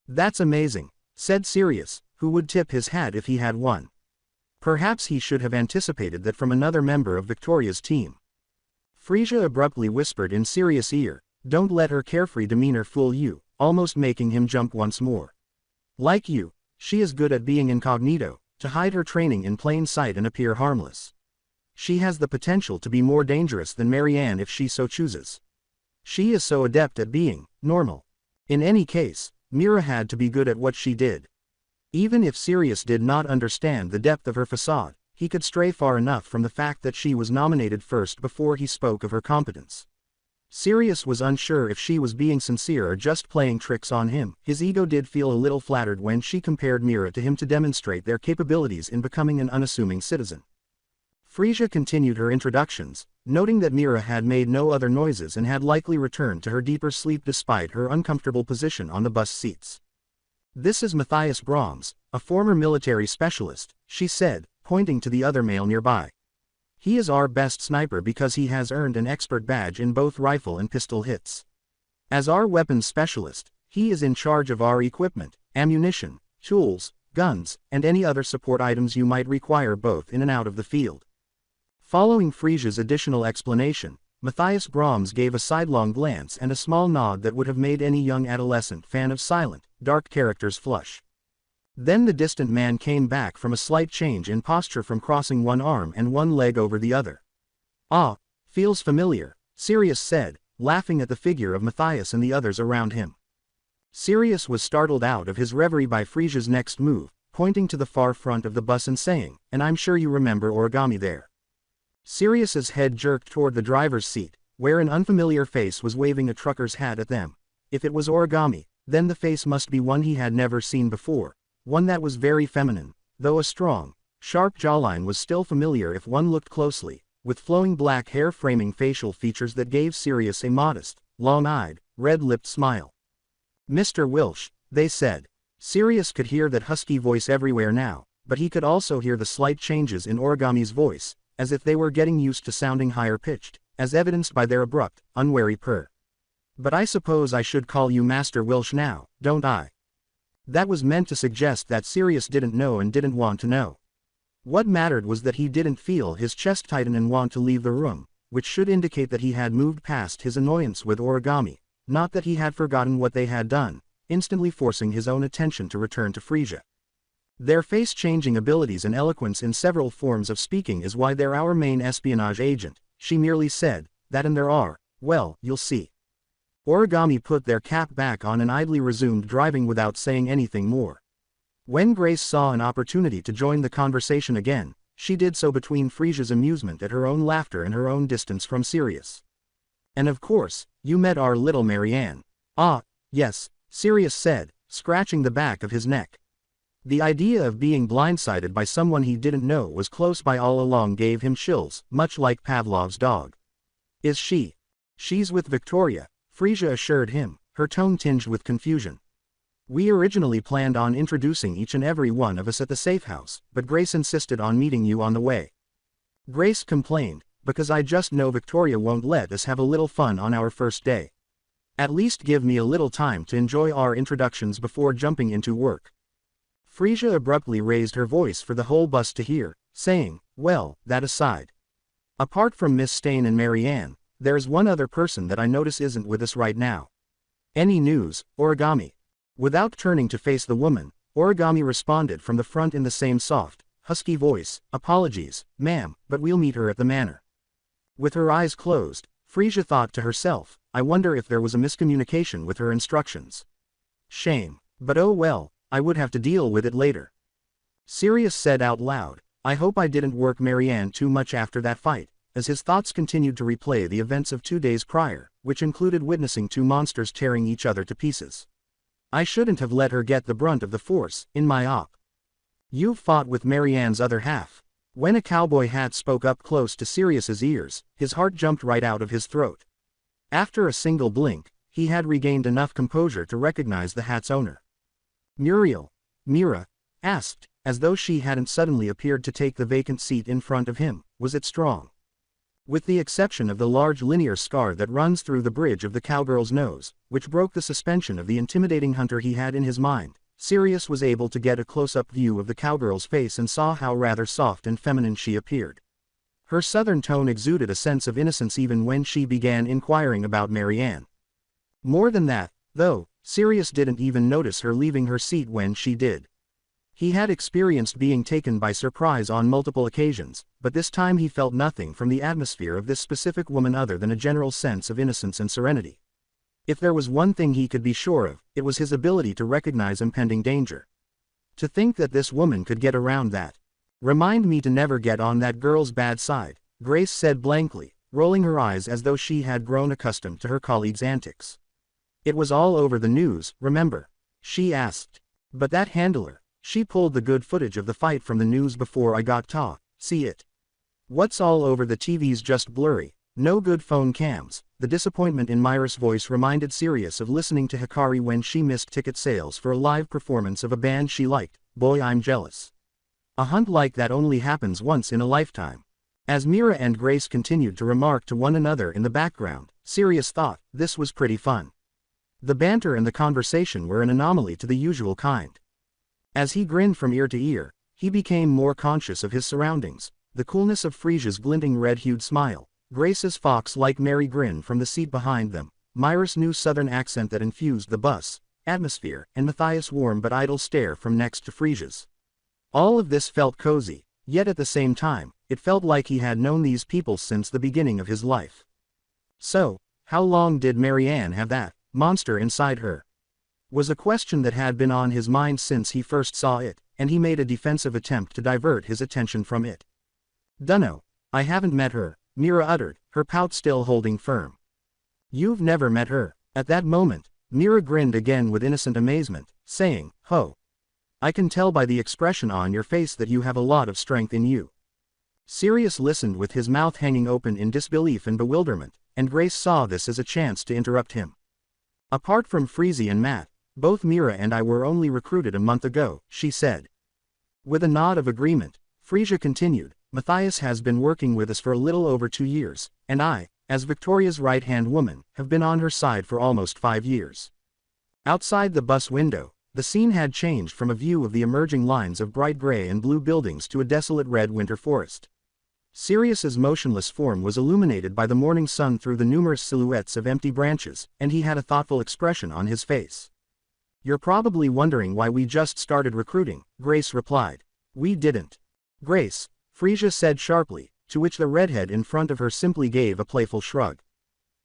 That's amazing, said Sirius, who would tip his hat if he had one. Perhaps he should have anticipated that from another member of Victoria's team. Frisia abruptly whispered in Sirius' ear, don't let her carefree demeanor fool you, almost making him jump once more. Like you, she is good at being incognito, to hide her training in plain sight and appear harmless. She has the potential to be more dangerous than Marianne if she so chooses. She is so adept at being normal. In any case, Mira had to be good at what she did. Even if Sirius did not understand the depth of her facade, he could stray far enough from the fact that she was nominated first before he spoke of her competence. Sirius was unsure if she was being sincere or just playing tricks on him. His ego did feel a little flattered when she compared Mira to him to demonstrate their capabilities in becoming an unassuming citizen. Frisia continued her introductions, noting that Mira had made no other noises and had likely returned to her deeper sleep despite her uncomfortable position on the bus seats. This is Matthias Brahms, a former military specialist, she said, pointing to the other male nearby. He is our best sniper because he has earned an expert badge in both rifle and pistol hits. As our weapons specialist, he is in charge of our equipment, ammunition, tools, guns, and any other support items you might require both in and out of the field. Following Frisia's additional explanation, Matthias Brahms gave a sidelong glance and a small nod that would have made any young adolescent fan of silent, dark characters flush. Then the distant man came back from a slight change in posture from crossing one arm and one leg over the other. Ah, feels familiar, Sirius said, laughing at the figure of Matthias and the others around him. Sirius was startled out of his reverie by Frisia's next move, pointing to the far front of the bus and saying, and I'm sure you remember Origami there. Sirius's head jerked toward the driver's seat, where an unfamiliar face was waving a trucker's hat at them. If it was Origami, then the face must be one he had never seen before, one that was very feminine, though a strong, sharp jawline was still familiar if one looked closely, with flowing black hair framing facial features that gave Sirius a modest, long-eyed, red-lipped smile. Mr. Wilsh, they said. Sirius could hear that husky voice everywhere now, but he could also hear the slight changes in Origami's voice, as if they were getting used to sounding higher-pitched, as evidenced by their abrupt, unwary purr. But I suppose I should call you Master Wilsh now, don't I? That was meant to suggest that Sirius didn't know and didn't want to know. What mattered was that he didn't feel his chest tighten and want to leave the room, which should indicate that he had moved past his annoyance with Origami, not that he had forgotten what they had done, instantly forcing his own attention to return to Frisia. Their face-changing abilities and eloquence in several forms of speaking is why they're our main espionage agent, she merely said, that and there are, well, you'll see. Origami put their cap back on and idly resumed driving without saying anything more. When Grace saw an opportunity to join the conversation again, she did so between Frisia's amusement at her own laughter and her own distance from Sirius. And of course, you met our little Marianne. Ah, yes, Sirius said, scratching the back of his neck. The idea of being blindsided by someone he didn't know was close by all along gave him chills, much like Pavlov's dog. Is she? She's with Victoria, Frisia assured him, her tone tinged with confusion. We originally planned on introducing each and every one of us at the safe house, but Grace insisted on meeting you on the way. Grace complained, because I just know Victoria won't let us have a little fun on our first day. At least give me a little time to enjoy our introductions before jumping into work. Frisia abruptly raised her voice for the whole bus to hear, saying, well, that aside. Apart from Miss Stain and Marianne, there's one other person that I notice isn't with us right now. Any news, Origami? Without turning to face the woman, Origami responded from the front in the same soft, husky voice, apologies, ma'am, but we'll meet her at the manor. With her eyes closed, Frisia thought to herself, I wonder if there was a miscommunication with her instructions. Shame. But oh well, I would have to deal with it later. Sirius said out loud, I hope I didn't work Marianne too much after that fight, as his thoughts continued to replay the events of 2 days prior, which included witnessing two monsters tearing each other to pieces. I shouldn't have let her get the brunt of the force, in my op. You've fought with Marianne's other half. When a cowboy hat spoke up close to Sirius's ears, his heart jumped right out of his throat. After a single blink, he had regained enough composure to recognize the hat's owner. "Muriel?" Mira asked, as though she hadn't suddenly appeared to take the vacant seat in front of him. "Was it strong?" With the exception of the large linear scar that runs through the bridge of the cowgirl's nose, which broke the suspension of the intimidating hunter he had in his mind, Sirius was able to get a close-up view of the cowgirl's face and saw how rather soft and feminine she appeared. Her southern tone exuded a sense of innocence even when she began inquiring about Marianne. More than that, though, Sirius didn't even notice her leaving her seat when she did. He had experienced being taken by surprise on multiple occasions, but this time he felt nothing from the atmosphere of this specific woman other than a general sense of innocence and serenity. If there was one thing he could be sure of, it was his ability to recognize impending danger. To think that this woman could get around that. "Remind me to never get on that girl's bad side," Grace said blankly, rolling her eyes as though she had grown accustomed to her colleague's antics. "It was all over the news, remember?" she asked. "But that handler, she pulled the good footage of the fight from the news before I got to see it. What's all over the TV's just blurry, no good phone cams." The disappointment in Myra's voice reminded Sirius of listening to Hikari when she missed ticket sales for a live performance of a band she liked. "Boy, I'm jealous. A hunt like that only happens once in a lifetime." As Mira and Grace continued to remark to one another in the background, Sirius thought, this was pretty fun. The banter and the conversation were an anomaly to the usual kind. As he grinned from ear to ear, he became more conscious of his surroundings, the coolness of Frisia's glinting red-hued smile, Grace's fox-like merry grin from the seat behind them, Myra's new southern accent that infused the bus atmosphere, and Matthias' warm but idle stare from next to Frisia's. All of this felt cozy, yet at the same time, it felt like he had known these people since the beginning of his life. So, how long did Marianne have that monster inside her? Was a question that had been on his mind since he first saw it, and he made a defensive attempt to divert his attention from it. "Dunno, I haven't met her," Mira uttered, her pout still holding firm. "You've never met her?" At that moment, Mira grinned again with innocent amazement, saying, "Ho. I can tell by the expression on your face that you have a lot of strength in you." Sirius listened with his mouth hanging open in disbelief and bewilderment, and Grace saw this as a chance to interrupt him. "Apart from Freezy and Matt, both Mira and I were only recruited a month ago," she said. With a nod of agreement, Frisia continued, "Matthias has been working with us for a little over 2 years, and I, as Victoria's right-hand woman, have been on her side for almost 5 years." Outside the bus window, the scene had changed from a view of the emerging lines of bright gray and blue buildings to a desolate red winter forest. Sirius's motionless form was illuminated by the morning sun through the numerous silhouettes of empty branches, and he had a thoughtful expression on his face. "You're probably wondering why we just started recruiting," Grace replied. "We didn't." "Grace," Frisia said sharply, to which the redhead in front of her simply gave a playful shrug.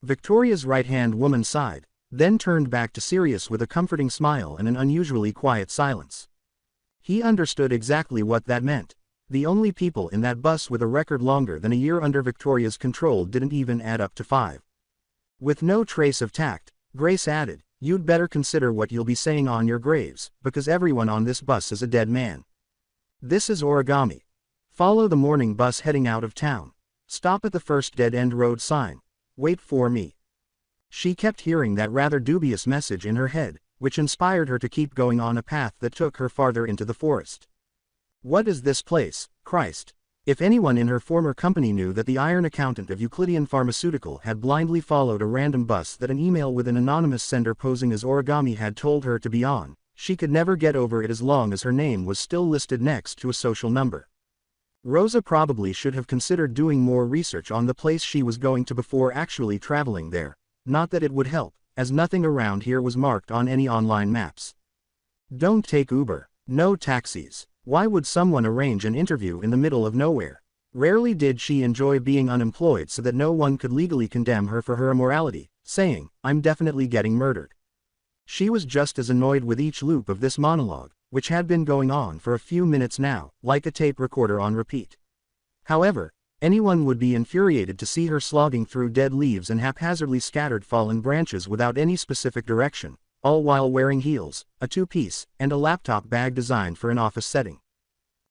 Victoria's right-hand woman sighed, then turned back to Sirius with a comforting smile and an unusually quiet silence. He understood exactly what that meant. The only people in that bus with a record longer than a year under Victoria's control didn't even add up to 5. With no trace of tact, Grace added, "You'd better consider what you'll be saying on your graves, because everyone on this bus is a dead man. This is Origami. Follow the morning bus heading out of town. Stop at the first dead-end road sign. Wait for me." She kept hearing that rather dubious message in her head, which inspired her to keep going on a path that took her farther into the forest. What is this place, Christ? If anyone in her former company knew that the iron accountant of Euclidean Pharmaceutical had blindly followed a random bus that an email with an anonymous sender posing as Origami had told her to be on, she could never get over it as long as her name was still listed next to a social number. Rosa probably should have considered doing more research on the place she was going to before actually traveling there, not that it would help, as nothing around here was marked on any online maps. Don't take Uber, no taxis. Why would someone arrange an interview in the middle of nowhere? Rarely did she enjoy being unemployed so that no one could legally condemn her for her immorality, saying, "I'm definitely getting murdered." She was just as annoyed with each loop of this monologue, which had been going on for a few minutes now, like a tape recorder on repeat. However, anyone would be infuriated to see her slogging through dead leaves and haphazardly scattered fallen branches without any specific direction, all while wearing heels, a two-piece, and a laptop bag designed for an office setting.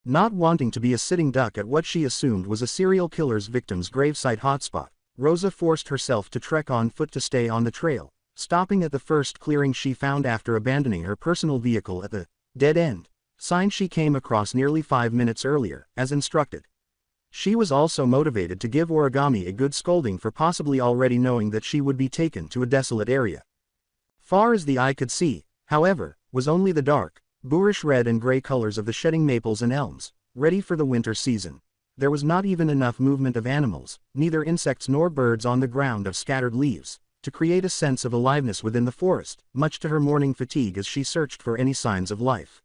Not wanting to be a sitting duck at what she assumed was a serial killer's victim's gravesite hotspot, Rosa forced herself to trek on foot to stay on the trail, stopping at the first clearing she found after abandoning her personal vehicle at the dead end sign she came across nearly 5 minutes earlier, as instructed. She was also motivated to give Origami a good scolding for possibly already knowing that she would be taken to a desolate area. Far as the eye could see, however, was only the dark, boorish red and gray colors of the shedding maples and elms, ready for the winter season. There was not even enough movement of animals, neither insects nor birds on the ground of scattered leaves, to create a sense of aliveness within the forest, much to her morning fatigue as she searched for any signs of life.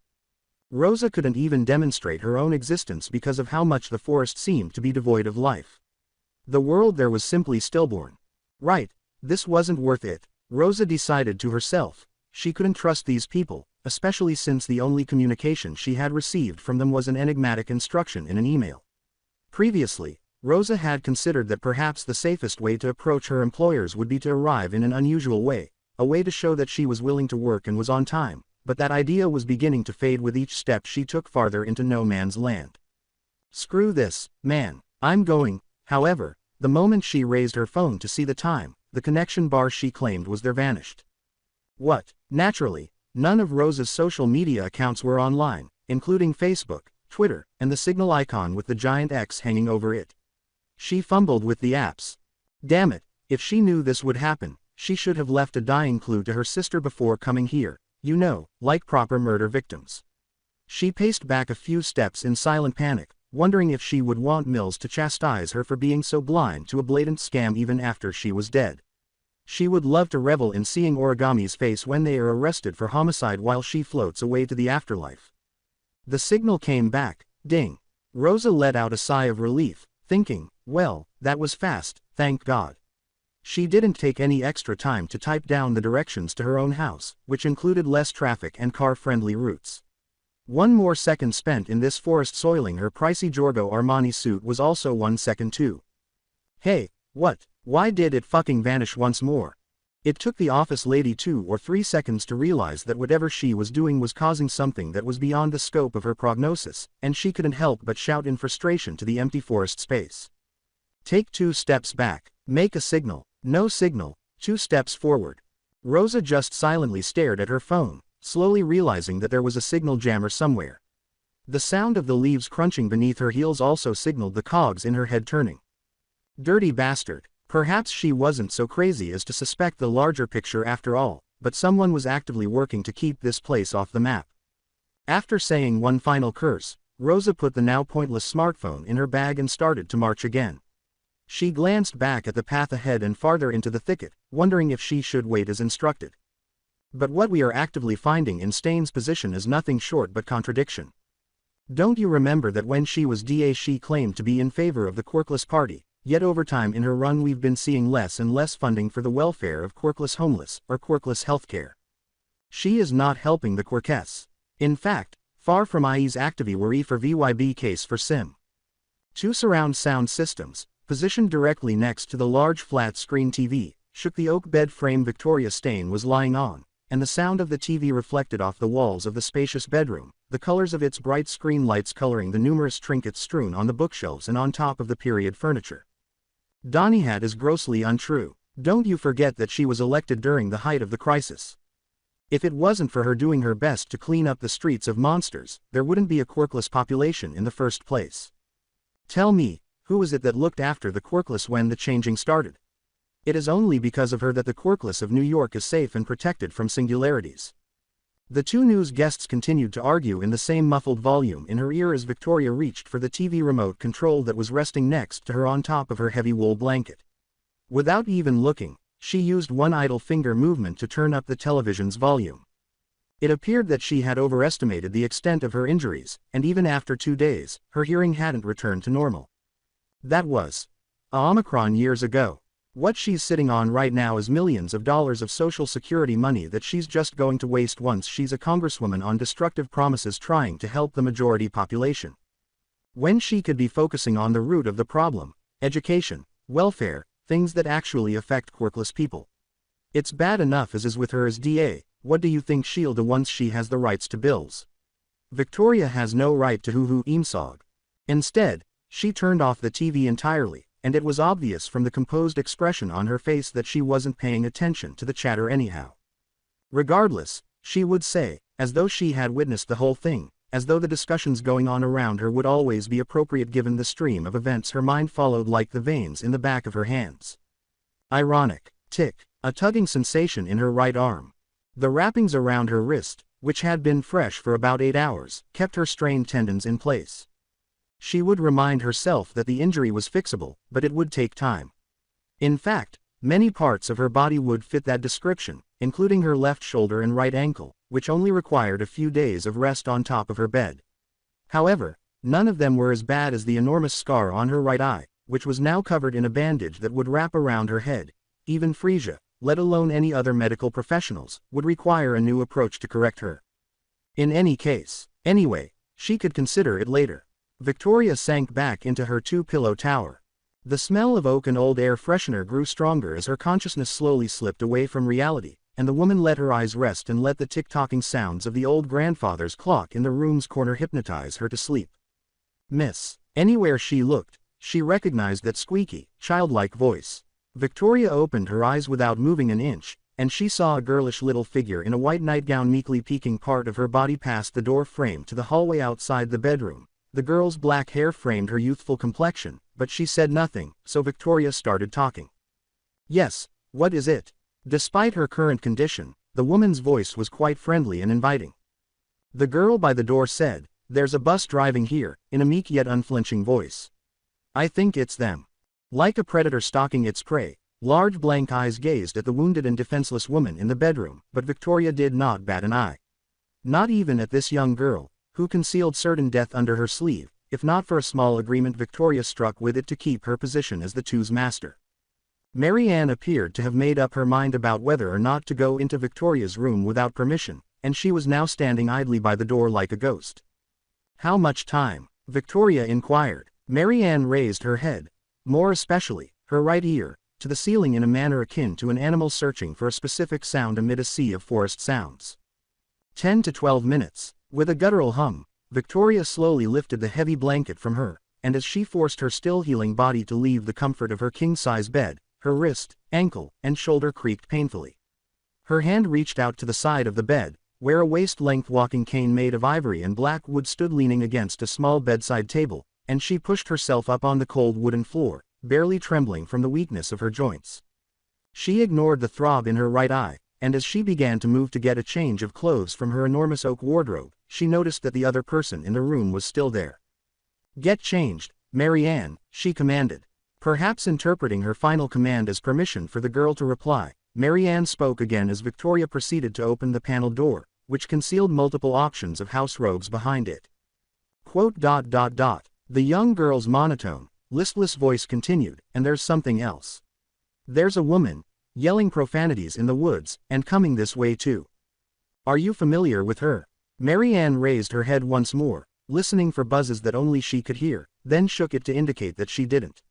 Rosa couldn't even demonstrate her own existence because of how much the forest seemed to be devoid of life. The world there was simply stillborn. Right, this wasn't worth it, Rosa decided to herself. She couldn't trust these people, especially since the only communication she had received from them was an enigmatic instruction in an email. Previously, Rosa had considered that perhaps the safest way to approach her employers would be to arrive in an unusual way, a way to show that she was willing to work and was on time. But that idea was beginning to fade with each step she took farther into no man's land. Screw this, man, I'm going. However, the moment she raised her phone to see the time, the connection bar she claimed was there vanished. What? Naturally, none of Rosa's social media accounts were online, including Facebook, Twitter, and the signal icon with the giant X hanging over it. She fumbled with the apps. Damn it, if she knew this would happen, she should have left a dying clue to her sister before coming here. You know, like proper murder victims. She paced back a few steps in silent panic, wondering if she would want Mills to chastise her for being so blind to a blatant scam even after she was dead. She would love to revel in seeing Origami's face when they are arrested for homicide while she floats away to the afterlife. The signal came back, ding. Rosa let out a sigh of relief, thinking, well, that was fast, thank God. She didn't take any extra time to type down the directions to her own house, which included less traffic and car-friendly routes. One more second spent in this forest soiling her pricey Giorgio Armani suit was also 1 second too. Hey, what? Why did it fucking vanish once more? It took the office lady 2 or 3 seconds to realize that whatever she was doing was causing something that was beyond the scope of her prognosis, and she couldn't help but shout in frustration to the empty forest space. Take 2 steps back, make a signal. No signal, 2 steps forward. Rosa just silently stared at her phone, slowly realizing that there was a signal jammer somewhere. The sound of the leaves crunching beneath her heels also signaled the cogs in her head turning. Dirty bastard. Perhaps she wasn't so crazy as to suspect the larger picture after all, but someone was actively working to keep this place off the map. After saying one final curse, Rosa put the now pointless smartphone in her bag and started to march again. She glanced back at the path ahead and farther into the thicket, wondering if she should wait as instructed. But what we are actively finding in Stain's position is nothing short but contradiction. Don't you remember that when she was DA she claimed to be in favor of the Quirkless Party, yet over time in her run we've been seeing less and less funding for the welfare of Quirkless homeless, or Quirkless healthcare. She is not helping the Quirkess. In fact, far from IE's activity worry for VYB case for SIM. 2 surround sound systems, positioned directly next to the large flat-screen TV, shook the oak bed frame Victoria Stain was lying on, and the sound of the TV reflected off the walls of the spacious bedroom, the colors of its bright screen lights coloring the numerous trinkets strewn on the bookshelves and on top of the period furniture. Donihat is grossly untrue. Don't you forget that she was elected during the height of the crisis. If it wasn't for her doing her best to clean up the streets of monsters, there wouldn't be a Quirkless population in the first place. Tell me, who was it that looked after the Quirkless when the changing started? It is only because of her that the Quirkless of New York is safe and protected from singularities. The 2 news guests continued to argue in the same muffled volume in her ear as Victoria reached for the TV remote control that was resting next to her on top of her heavy wool blanket. Without even looking, she used one idle finger movement to turn up the television's volume. It appeared that she had overestimated the extent of her injuries, and even after 2 days, her hearing hadn't returned to normal. That was Omicron years ago. What she's sitting on right now is millions of dollars of Social Security money that she's just going to waste once she's a congresswoman on destructive promises trying to help the majority population. When she could be focusing on the root of the problem, education, welfare, things that actually affect Quirkless people. It's bad enough as is with her as DA, what do you think she'll do once she has the rights to bills? Victoria has no right to hoo-hoo Imsog. Instead, she turned off the TV entirely, and it was obvious from the composed expression on her face that she wasn't paying attention to the chatter anyhow. Regardless, she would say, as though she had witnessed the whole thing, as though the discussions going on around her would always be appropriate given the stream of events her mind followed like the veins in the back of her hands. Ironic. Tick. A tugging sensation in her right arm. The wrappings around her wrist, which had been fresh for about 8 hours, kept her strained tendons in place. She would remind herself that the injury was fixable, but it would take time. In fact, many parts of her body would fit that description, including her left shoulder and right ankle, which only required a few days of rest on top of her bed. However, none of them were as bad as the enormous scar on her right eye, which was now covered in a bandage that would wrap around her head. Even Frisia, let alone any other medical professionals, would require a new approach to correct her. In any case, anyway, she could consider it later. Victoria sank back into her two-pillow tower. The smell of oak and old air freshener grew stronger as her consciousness slowly slipped away from reality, and the woman let her eyes rest and let the tick-tocking sounds of the old grandfather's clock in the room's corner hypnotize her to sleep. Miss. Anywhere she looked, she recognized that squeaky, childlike voice. Victoria opened her eyes without moving an inch, and she saw a girlish little figure in a white nightgown meekly peeking part of her body past the door frame to the hallway outside the bedroom. The girl's black hair framed her youthful complexion, but she said nothing, so Victoria started talking. Yes, what is it? Despite her current condition, the woman's voice was quite friendly and inviting. The girl by the door said, "There's a bus driving here," in a meek yet unflinching voice. "I think it's them." Like a predator stalking its prey, large blank eyes gazed at the wounded and defenseless woman in the bedroom, but Victoria did not bat an eye. Not even at this young girl, who concealed certain death under her sleeve, if not for a small agreement Victoria struck with it to keep her position as the two's master. Mary Ann appeared to have made up her mind about whether or not to go into Victoria's room without permission, and she was now standing idly by the door like a ghost. "How much time?" Victoria inquired. Mary Ann raised her head, more especially, her right ear, to the ceiling in a manner akin to an animal searching for a specific sound amid a sea of forest sounds. 10 to 12 minutes. With a guttural hum, Victoria slowly lifted the heavy blanket from her, and as she forced her still healing body to leave the comfort of her king-size bed, her wrist, ankle, and shoulder creaked painfully. Her hand reached out to the side of the bed, where a waist-length walking cane made of ivory and black wood stood leaning against a small bedside table, and she pushed herself up on the cold wooden floor, barely trembling from the weakness of her joints. She ignored the throb in her right eye, and as she began to move to get a change of clothes from her enormous oak wardrobe, she noticed that the other person in the room was still there. "Get changed, Mary Ann," she commanded. Perhaps interpreting her final command as permission for the girl to reply, Mary Ann spoke again as Victoria proceeded to open the panel door, which concealed multiple options of house robes behind it. The young girl's monotone, listless voice continued, "And there's something else. There's a woman, yelling profanities in the woods, and coming this way too. Are you familiar with her?" Mary Ann raised her head once more, listening for buzzes that only she could hear, then shook it to indicate that she didn't.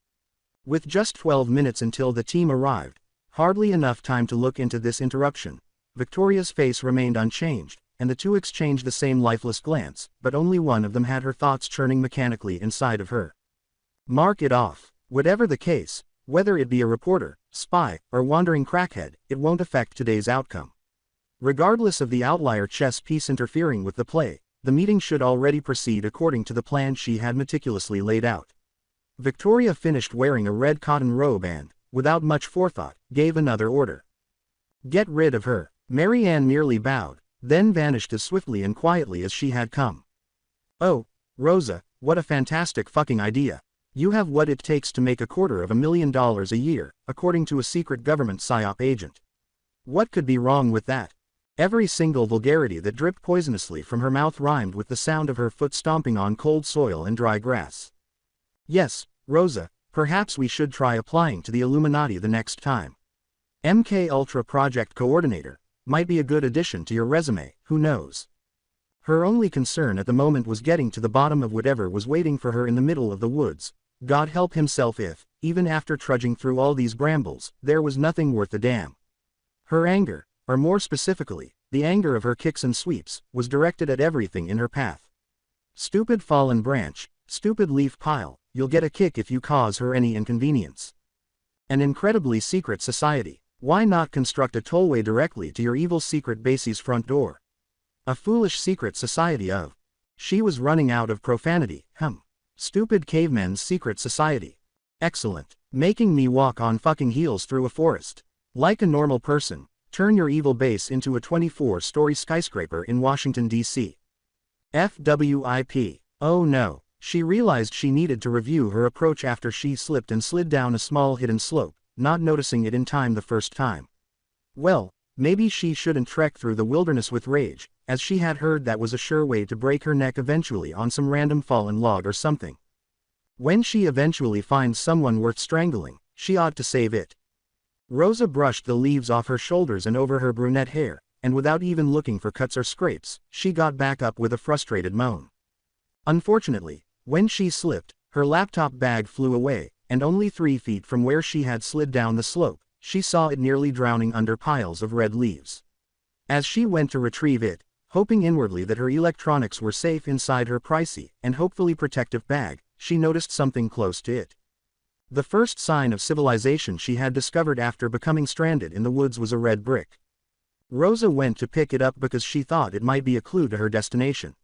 With just 12 minutes until the team arrived, hardly enough time to look into this interruption, Victoria's face remained unchanged, and the two exchanged the same lifeless glance, but only one of them had her thoughts churning mechanically inside of her. Mark it off. Whatever the case, whether it be a reporter, spy, or wandering crackhead, it won't affect today's outcome. Regardless of the outlier chess piece interfering with the play, the meeting should already proceed according to the plan she had meticulously laid out. Victoria finished wearing a red cotton robe and, without much forethought, gave another order. "Get rid of her." Mary Ann merely bowed, then vanished as swiftly and quietly as she had come. "Oh, Rosa, what a fantastic fucking idea. You have what it takes to make $250,000 a year, according to a secret government PSYOP agent. What could be wrong with that?" Every single vulgarity that dripped poisonously from her mouth rhymed with the sound of her foot stomping on cold soil and dry grass. "Yes, Rosa, perhaps we should try applying to the Illuminati the next time. MK Ultra Project Coordinator might be a good addition to your resume, who knows?" Her only concern at the moment was getting to the bottom of whatever was waiting for her in the middle of the woods. God help himself if, even after trudging through all these brambles, there was nothing worth a damn. Her anger, or more specifically, the anger of her kicks and sweeps, was directed at everything in her path. Stupid fallen branch, stupid leaf pile, you'll get a kick if you cause her any inconvenience. An incredibly secret society. Why not construct a tollway directly to your evil secret base's front door? A foolish secret society of. She was running out of profanity. Stupid cavemen's secret society. Excellent. Making me walk on fucking heels through a forest. Like a normal person, turn your evil base into a 24-story skyscraper in Washington, D.C. FWIP. Oh no. She realized she needed to review her approach after she slipped and slid down a small hidden slope, not noticing it in time the first time. Well, maybe she shouldn't trek through the wilderness with rage, as she had heard that was a sure way to break her neck eventually on some random fallen log or something. When she eventually finds someone worth strangling, she ought to save it. Rosa brushed the leaves off her shoulders and over her brunette hair, and without even looking for cuts or scrapes, she got back up with a frustrated moan. Unfortunately, when she slipped, her laptop bag flew away, and only 3 feet from where she had slid down the slope, she saw it nearly drowning under piles of red leaves. As she went to retrieve it, hoping inwardly that her electronics were safe inside her pricey and hopefully protective bag, she noticed something close to it. The first sign of civilization she had discovered after becoming stranded in the woods was a red brick. Rosa went to pick it up because she thought it might be a clue to her destination.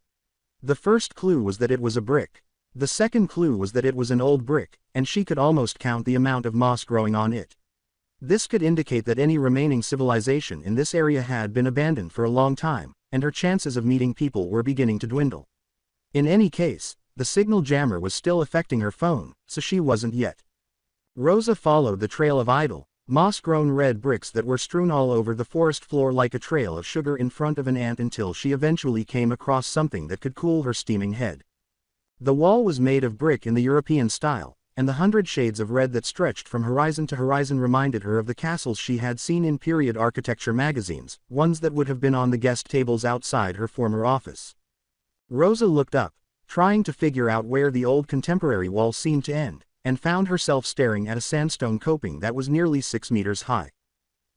The first clue was that it was a brick. The second clue was that it was an old brick, and she could almost count the amount of moss growing on it. This could indicate that any remaining civilization in this area had been abandoned for a long time, and her chances of meeting people were beginning to dwindle. In any case, the signal jammer was still affecting her phone, so she wasn't yet. Rosa followed the trail of idle, moss-grown red bricks that were strewn all over the forest floor like a trail of sugar in front of an ant until she eventually came across something that could cool her steaming head. The wall was made of brick in the European style, and the 100 shades of red that stretched from horizon to horizon reminded her of the castles she had seen in period architecture magazines, ones that would have been on the guest tables outside her former office. Rosa looked up, trying to figure out where the old contemporary wall seemed to end, and found herself staring at a sandstone coping that was nearly 6 meters high.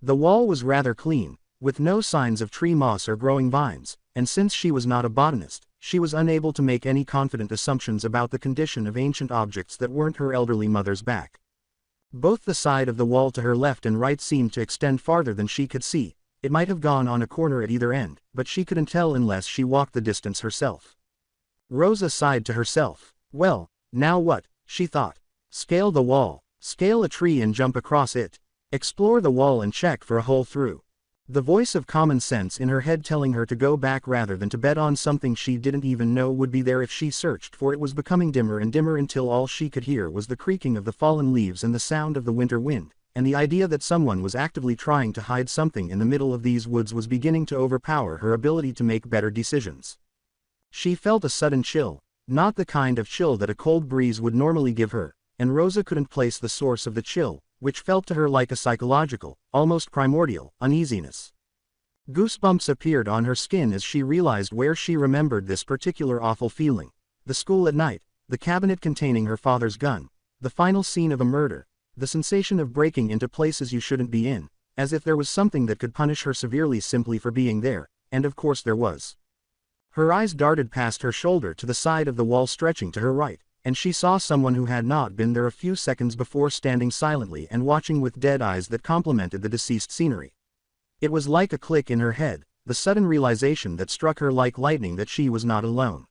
The wall was rather clean, with no signs of tree moss or growing vines, and since she was not a botanist, she was unable to make any confident assumptions about the condition of ancient objects that weren't her elderly mother's back. Both the side of the wall to her left and right seemed to extend farther than she could see. It might have gone on a corner at either end, but she couldn't tell unless she walked the distance herself. Rosa sighed to herself. Well, now what, she thought. Scale the wall, scale a tree and jump across it. Explore the wall and check for a hole through. The voice of common sense in her head telling her to go back rather than to bet on something she didn't even know would be there if she searched for it was becoming dimmer and dimmer until all she could hear was the creaking of the fallen leaves and the sound of the winter wind, and the idea that someone was actively trying to hide something in the middle of these woods was beginning to overpower her ability to make better decisions. She felt a sudden chill, not the kind of chill that a cold breeze would normally give her, and Rosa couldn't place the source of the chill, which felt to her like a psychological, almost primordial, uneasiness. Goosebumps appeared on her skin as she realized where she remembered this particular awful feeling. The school at night, the cabinet containing her father's gun, the final scene of a murder, the sensation of breaking into places you shouldn't be in, as if there was something that could punish her severely simply for being there, and of course there was. Her eyes darted past her shoulder to the side of the wall stretching to her right, and she saw someone who had not been there a few seconds before standing silently and watching with dead eyes that complemented the deceased scenery. It was like a click in her head, the sudden realization that struck her like lightning that she was not alone.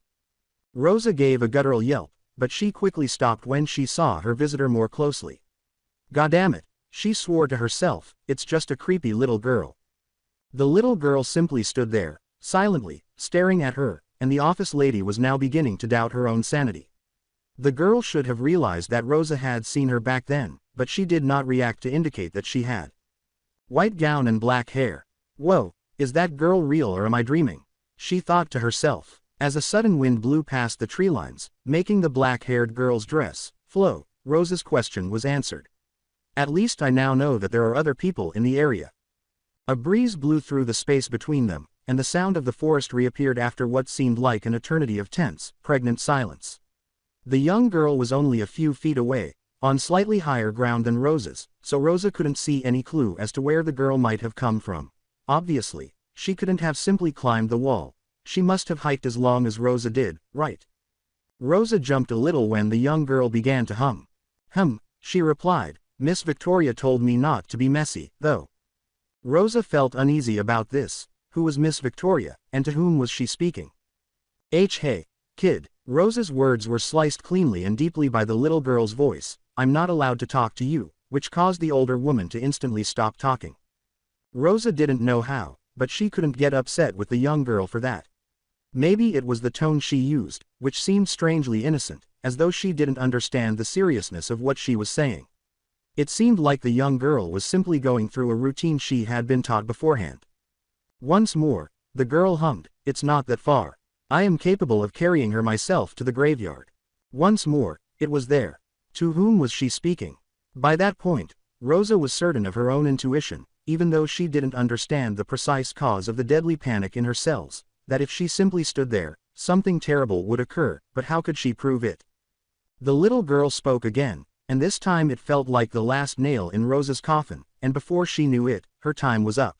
Rosa gave a guttural yelp, but she quickly stopped when she saw her visitor more closely. Goddamn it, she swore to herself, it's just a creepy little girl. The little girl simply stood there, silently, staring at her, and the office lady was now beginning to doubt her own sanity. The girl should have realized that Rosa had seen her back then, but she did not react to indicate that she had. White gown and black hair. Whoa, is that girl real or am I dreaming? She thought to herself, as a sudden wind blew past the tree lines, making the black-haired girl's dress flow. Rosa's question was answered. At least I now know that there are other people in the area. A breeze blew through the space between them, and the sound of the forest reappeared after what seemed like an eternity of tense, pregnant silence. The young girl was only a few feet away, on slightly higher ground than Rosa's, so Rosa couldn't see any clue as to where the girl might have come from. Obviously, she couldn't have simply climbed the wall. She must have hiked as long as Rosa did, right? Rosa jumped a little when the young girl began to hum. She replied, Miss Victoria told me not to be messy, though. Rosa felt uneasy about this. Who was Miss Victoria, and to whom was she speaking? Hey, kid. Rosa's words were sliced cleanly and deeply by the little girl's voice. I'm not allowed to talk to you, which caused the older woman to instantly stop talking. Rosa didn't know how, but she couldn't get upset with the young girl for that. Maybe it was the tone she used, which seemed strangely innocent, as though she didn't understand the seriousness of what she was saying. It seemed like the young girl was simply going through a routine she had been taught beforehand. Once more, the girl hummed, it's not that far. I am capable of carrying her myself to the graveyard. Once more, it was there. To whom was she speaking? By that point, Rosa was certain of her own intuition, even though she didn't understand the precise cause of the deadly panic in her cells, that if she simply stood there, something terrible would occur, but how could she prove it? The little girl spoke again, and this time it felt like the last nail in Rosa's coffin, and before she knew it, her time was up.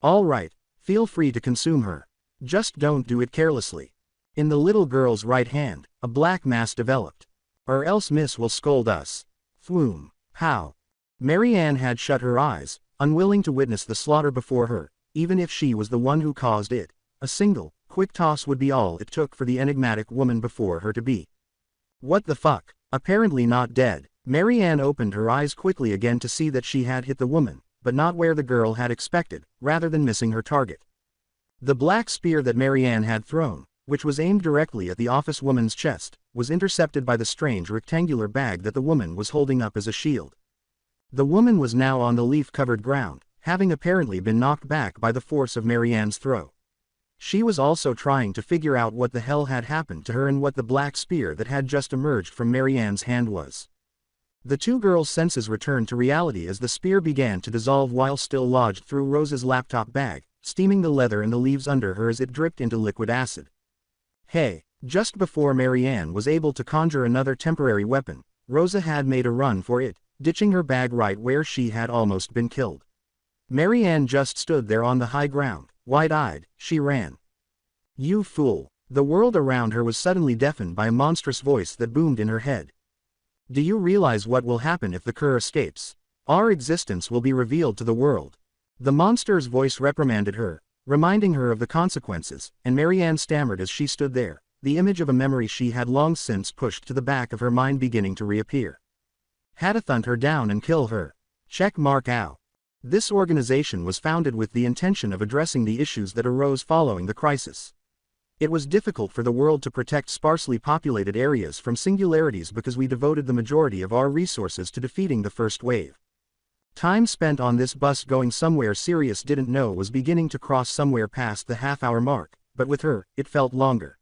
All right, feel free to consume her. Just don't do it carelessly. In the little girl's right hand, a black mass developed. Or else Miss will scold us. Floom. How? Marianne had shut her eyes, unwilling to witness the slaughter before her, even if she was the one who caused it. A single, quick toss would be all it took for the enigmatic woman before her to be. What the fuck? Apparently not dead. Marianne opened her eyes quickly again to see that she had hit the woman, but not where the girl had expected, rather than missing her target. The black spear that Marianne had thrown, which was aimed directly at the office woman's chest, was intercepted by the strange rectangular bag that the woman was holding up as a shield. The woman was now on the leaf-covered ground, having apparently been knocked back by the force of Marianne's throw. She was also trying to figure out what the hell had happened to her and what the black spear that had just emerged from Marianne's hand was. The two girls' senses returned to reality as the spear began to dissolve while still lodged through Rosa's laptop bag, steaming the leather and the leaves under her as it dripped into liquid acid. Hey, just before Marianne was able to conjure another temporary weapon, Rosa had made a run for it, ditching her bag right where she had almost been killed. Marianne just stood there on the high ground, wide-eyed. She ran. You fool. The world around her was suddenly deafened by a monstrous voice that boomed in her head. Do you realize what will happen if the cur escapes? Our existence will be revealed to the world. The monster's voice reprimanded her, reminding her of the consequences, and Marianne stammered as she stood there, the image of a memory she had long since pushed to the back of her mind beginning to reappear. Had to hunt her down and kill her. Check mark out. This organization was founded with the intention of addressing the issues that arose following the crisis. It was difficult for the world to protect sparsely populated areas from singularities because we devoted the majority of our resources to defeating the first wave. Time spent on this bus going somewhere Sirius didn't know was beginning to cross somewhere past the half-hour mark, but with her, it felt longer.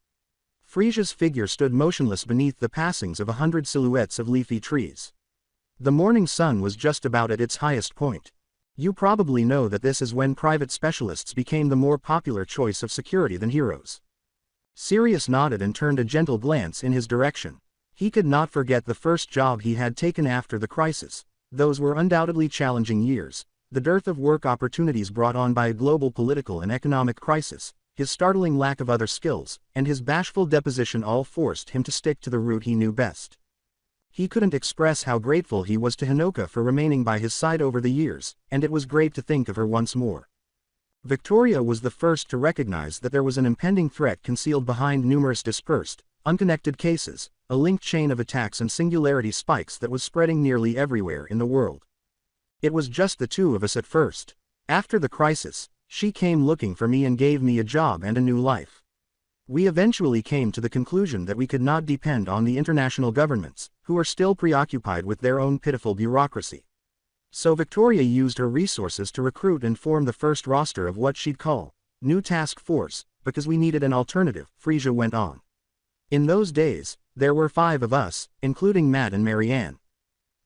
Frisia's figure stood motionless beneath the passings of 100 silhouettes of leafy trees. The morning sun was just about at its highest point. You probably know that this is when private specialists became the more popular choice of security than heroes. Sirius nodded and turned a gentle glance in his direction. He could not forget the first job he had taken after the crisis. Those were undoubtedly challenging years. The dearth of work opportunities brought on by a global political and economic crisis, his startling lack of other skills, and his bashful deposition all forced him to stick to the route he knew best. He couldn't express how grateful he was to Hinoka for remaining by his side over the years, and it was great to think of her once more. Victoria was the first to recognize that there was an impending threat concealed behind numerous dispersed, unconnected cases, a linked chain of attacks and singularity spikes that was spreading nearly everywhere in the world. It was just the two of us at first. After the crisis, she came looking for me and gave me a job and a new life. We eventually came to the conclusion that we could not depend on the international governments, who are still preoccupied with their own pitiful bureaucracy. So Victoria used her resources to recruit and form the first roster of what she'd call New Task Force, because we needed an alternative, Frisia went on. In those days, there were 5 of us, including Matt and Marianne.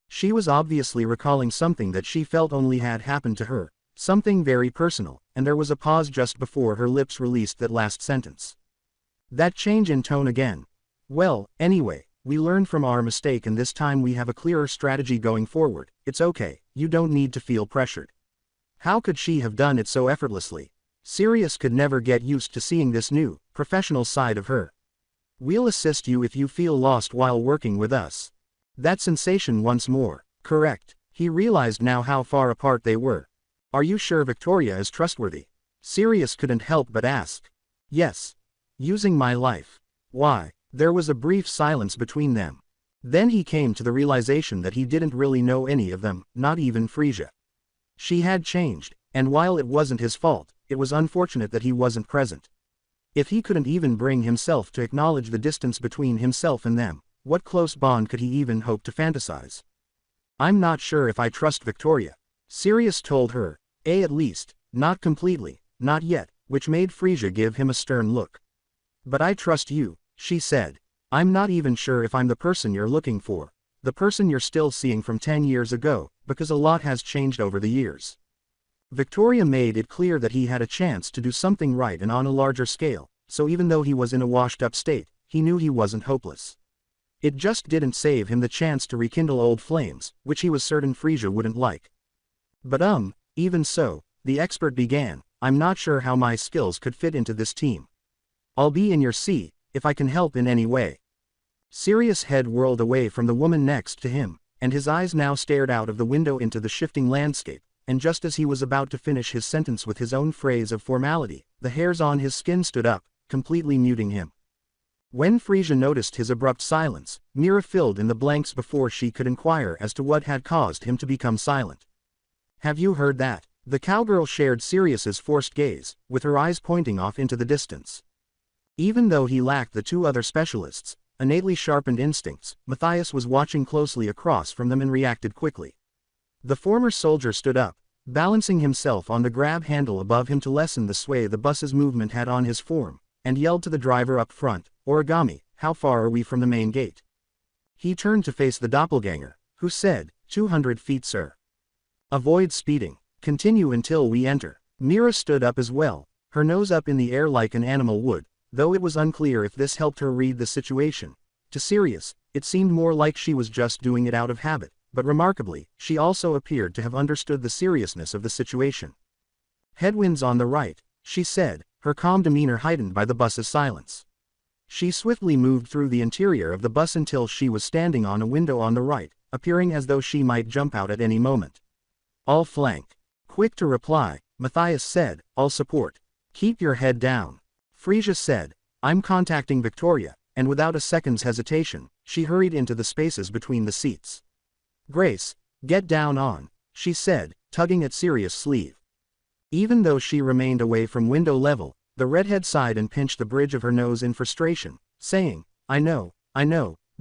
She was obviously recalling something that she felt only had happened to her, something very personal, and there was a pause just before her lips released that last sentence. That change in tone again. Well, anyway, we learned from our mistake and this time we have a clearer strategy going forward. It's okay, you don't need to feel pressured. How could she have done it so effortlessly? Sirius could never get used to seeing this new, professional side of her. We'll assist you if you feel lost while working with us. That sensation once more. Correct. He realized now how far apart they were. Are you sure Victoria is trustworthy? Sirius couldn't help but ask. Yes. Using my life. Why? There was a brief silence between them. Then he came to the realization that he didn't really know any of them, not even Frisia. She had changed, and while it wasn't his fault, it was unfortunate that he wasn't present. If he couldn't even bring himself to acknowledge the distance between himself and them, what close bond could he even hope to fantasize? I'm not sure if I trust Victoria. Sirius told her, at least, not completely, not yet, which made Frisia give him a stern look. But I trust you, she said. I'm not even sure if I'm the person you're looking for, the person you're still seeing from 10 years ago, because a lot has changed over the years. Victoria made it clear that he had a chance to do something right and on a larger scale, so even though he was in a washed-up state, he knew he wasn't hopeless. It just didn't save him the chance to rekindle old flames, which he was certain Frisia wouldn't like. But even so, the expert began, I'm not sure how my skills could fit into this team. I'll be in your sea, if I can help in any way. Sirius' head whirled away from the woman next to him, and his eyes now stared out of the window into the shifting landscape, and just as he was about to finish his sentence with his own phrase of formality, the hairs on his skin stood up, completely muting him. When Frisia noticed his abrupt silence, Mira filled in the blanks before she could inquire as to what had caused him to become silent. Have you heard that? The cowgirl shared Sirius's forced gaze, with her eyes pointing off into the distance. Even though he lacked the two other specialists' innately sharpened instincts, Matthias was watching closely across from them and reacted quickly. The former soldier stood up, balancing himself on the grab handle above him to lessen the sway the bus's movement had on his form, and yelled to the driver up front, Origami, how far are we from the main gate? He turned to face the doppelganger, who said, 200 feet, sir. Avoid speeding. Continue until we enter. Mira stood up as well, her nose up in the air like an animal would, though it was unclear if this helped her read the situation. To Sirius, it seemed more like she was just doing it out of habit, but remarkably, she also appeared to have understood the seriousness of the situation. Headwinds on the right, she said, her calm demeanor heightened by the bus's silence. She swiftly moved through the interior of the bus until she was standing on a window on the right, appearing as though she might jump out at any moment. All flank. Quick to reply, Matthias said, all support. Keep your head down. Frisia said, I'm contacting Victoria, and without a second's hesitation, she hurried into the spaces between the seats. Grace, get down on, she said, tugging at Sirius' sleeve. Even though she remained away from window level, the redhead sighed and pinched the bridge of her nose in frustration, saying, I know,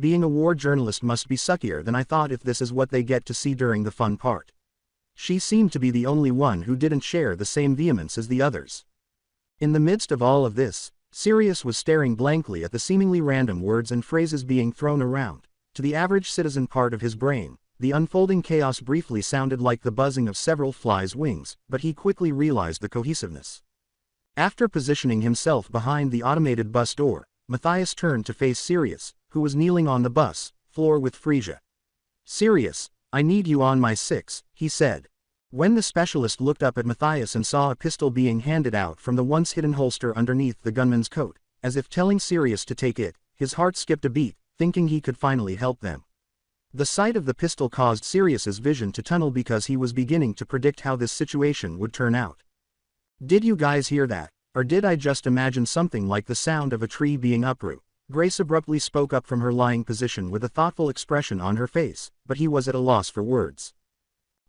being a war journalist must be suckier than I thought if this is what they get to see during the fun part. She seemed to be the only one who didn't share the same vehemence as the others. In the midst of all of this, Sirius was staring blankly at the seemingly random words and phrases being thrown around. To the average citizen part of his brain, the unfolding chaos briefly sounded like the buzzing of several flies' wings, but he quickly realized the cohesiveness. After positioning himself behind the automated bus door, Matthias turned to face Sirius, who was kneeling on the bus floor with Frisia. Sirius, I need you on my 6, he said. When the specialist looked up at Matthias and saw a pistol being handed out from the once hidden holster underneath the gunman's coat, as if telling Sirius to take it, his heart skipped a beat, thinking he could finally help them. The sight of the pistol caused Sirius's vision to tunnel because he was beginning to predict how this situation would turn out. Did you guys hear that, or did I just imagine something like the sound of a tree being uprooted? Grace abruptly spoke up from her lying position with a thoughtful expression on her face, but he was at a loss for words.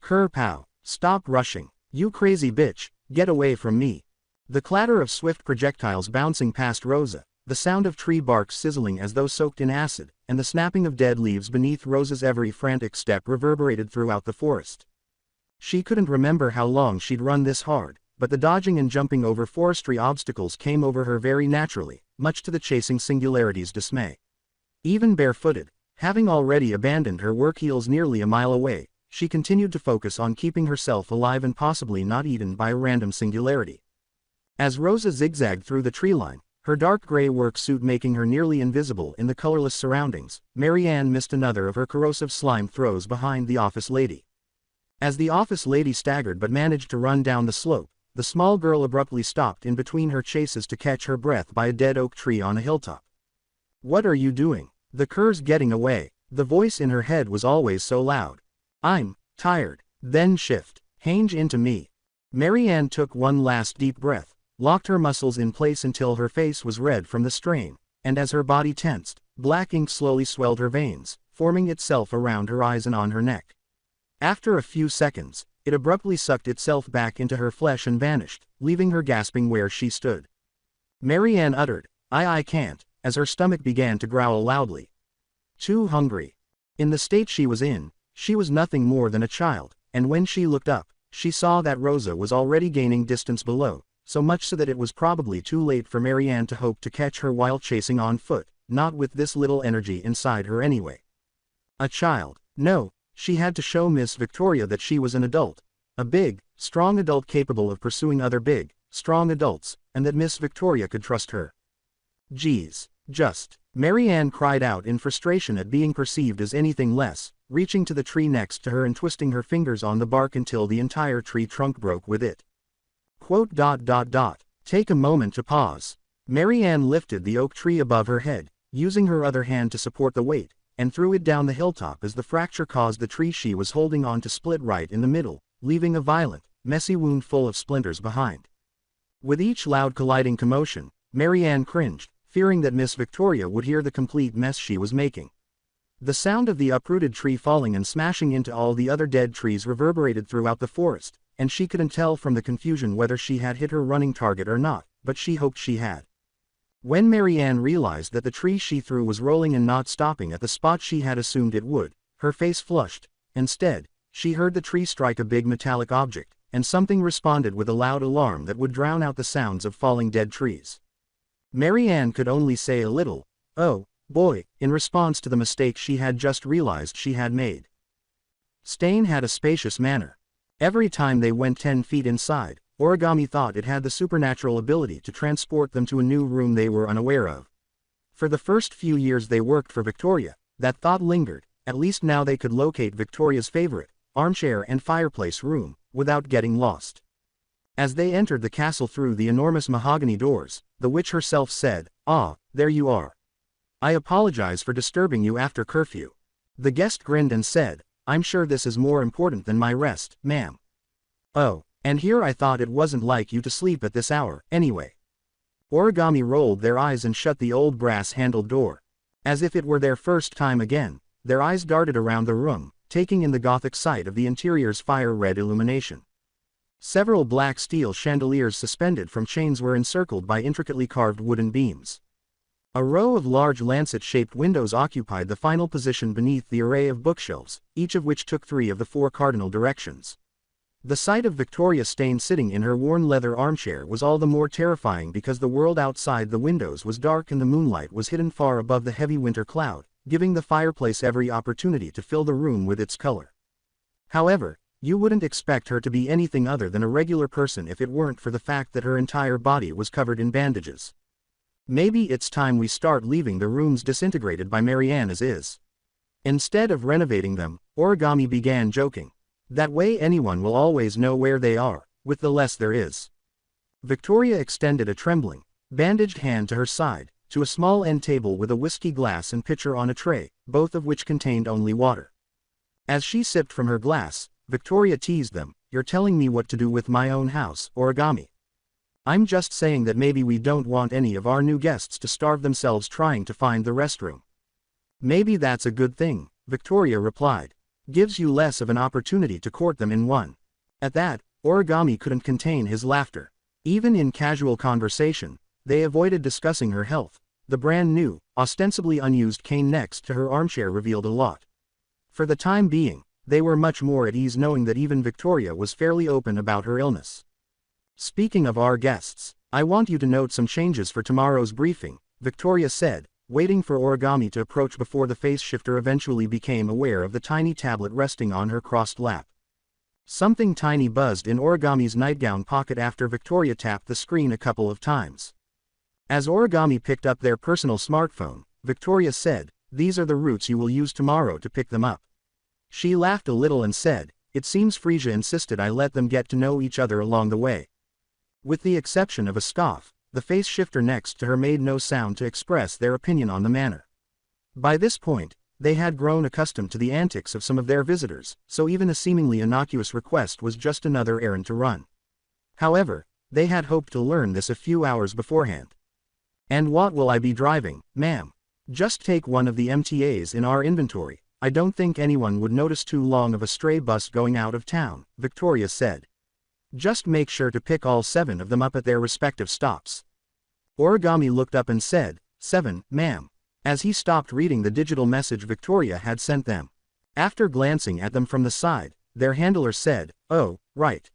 Kerpow, stop rushing, you crazy bitch, get away from me. The clatter of swift projectiles bouncing past Rosa, the sound of tree bark sizzling as though soaked in acid, and the snapping of dead leaves beneath Rosa's every frantic step reverberated throughout the forest. She couldn't remember how long she'd run this hard, but the dodging and jumping over forestry obstacles came over her very naturally, much to the chasing Singularity's dismay. Even barefooted, having already abandoned her work heels nearly a mile away, she continued to focus on keeping herself alive and possibly not eaten by a random Singularity. As Rosa zigzagged through the tree line, her dark gray work suit making her nearly invisible in the colorless surroundings, Marianne missed another of her corrosive slime throws behind the office lady. As the office lady staggered but managed to run down the slope, the small girl abruptly stopped in between her chases to catch her breath by a dead oak tree on a hilltop. What are you doing? The cur's getting away. The voice in her head was always so loud. I'm tired. Then shift. Hange into me. Marianne took one last deep breath, locked her muscles in place until her face was red from the strain, and as her body tensed, black ink slowly swelled her veins, forming itself around her eyes and on her neck. After a few seconds, it abruptly sucked itself back into her flesh and vanished, leaving her gasping where she stood. Marianne uttered, I can't," as her stomach began to growl loudly. Too hungry. In the state she was in, she was nothing more than a child, and when she looked up, she saw that Rosa was already gaining distance below, so much so that it was probably too late for Marianne to hope to catch her while chasing on foot, not with this little energy inside her anyway. A child. No, she had to show Miss Victoria that she was an adult. A big, strong adult capable of pursuing other big, strong adults, and that Miss Victoria could trust her. Geez. Marianne cried out in frustration at being perceived as anything less, reaching to the tree next to her and twisting her fingers on the bark until the entire tree trunk broke with it. Take a moment to pause. Marianne lifted the oak tree above her head, using her other hand to support the weight, and threw it down the hilltop as the fracture caused the tree she was holding on to split right in the middle, leaving a violent, messy wound full of splinters behind. With each loud colliding commotion, Marianne cringed, fearing that Miss Victoria would hear the complete mess she was making. The sound of the uprooted tree falling and smashing into all the other dead trees reverberated throughout the forest, and she couldn't tell from the confusion whether she had hit her running target or not, but she hoped she had. When Marianne realized that the tree she threw was rolling and not stopping at the spot she had assumed it would, her face flushed. Instead, she heard the tree strike a big metallic object, and something responded with a loud alarm that would drown out the sounds of falling dead trees. Marianne could only say a little, "Oh, boy," in response to the mistake she had just realized she had made. Stain had a spacious manor. Every time they went 10 feet inside, Origami thought it had the supernatural ability to transport them to a new room they were unaware of. For the first few years they worked for Victoria, that thought lingered. At least now they could locate Victoria's favorite, armchair and fireplace room, without getting lost. As they entered the castle through the enormous mahogany doors, the witch herself said, "Ah, there you are. I apologize for disturbing you after curfew." The guest grinned and said, "I'm sure this is more important than my rest, ma'am." "Oh, and here I thought it wasn't like you to sleep at this hour, anyway." Origami rolled their eyes and shut the old brass-handled door. As if it were their first time again, their eyes darted around the room, taking in the gothic sight of the interior's fire-red illumination. Several black steel chandeliers suspended from chains were encircled by intricately carved wooden beams. A row of large lancet-shaped windows occupied the final position beneath the array of bookshelves, each of which took 3 of the 4 cardinal directions. The sight of Victoria Stain sitting in her worn leather armchair was all the more terrifying because the world outside the windows was dark and the moonlight was hidden far above the heavy winter cloud, giving the fireplace every opportunity to fill the room with its color. However, you wouldn't expect her to be anything other than a regular person if it weren't for the fact that her entire body was covered in bandages. "Maybe it's time we start leaving the rooms disintegrated by Marianne as is. Instead of renovating them," Origami began joking. "That way anyone will always know where they are, with the less there is." Victoria extended a trembling, bandaged hand to her side, to a small end table with a whiskey glass and pitcher on a tray, both of which contained only water. As she sipped from her glass, Victoria teased them, "You're telling me what to do with my own house, Origami. I'm just saying that maybe we don't want any of our new guests to starve themselves trying to find the restroom." "Maybe that's a good thing," Victoria replied. "Gives you less of an opportunity to court them in one." At that, Origami couldn't contain his laughter. Even in casual conversation, they avoided discussing her health. The brand new, ostensibly unused cane next to her armchair revealed a lot. For the time being, they were much more at ease knowing that even Victoria was fairly open about her illness. "Speaking of our guests, I want you to note some changes for tomorrow's briefing," Victoria said, waiting for Origami to approach before the face shifter eventually became aware of the tiny tablet resting on her crossed lap. Something tiny buzzed in Origami's nightgown pocket after Victoria tapped the screen a couple of times. As Origami picked up their personal smartphone, Victoria said, "These are the routes you will use tomorrow to pick them up." She laughed a little and said, "It seems Frisia insisted I let them get to know each other along the way." With the exception of a scoff, the face shifter next to her made no sound to express their opinion on the matter. By this point, they had grown accustomed to the antics of some of their visitors, so even a seemingly innocuous request was just another errand to run. However, they had hoped to learn this a few hours beforehand. "And what will I be driving, ma'am? Just take one of the MTAs in our inventory. I don't think anyone would notice too long of a stray bus going out of town," Victoria said. "Just make sure to pick all 7 of them up at their respective stops." Origami looked up and said, "7, ma'am," as he stopped reading the digital message Victoria had sent them. After glancing at them from the side, their handler said, "Oh, right.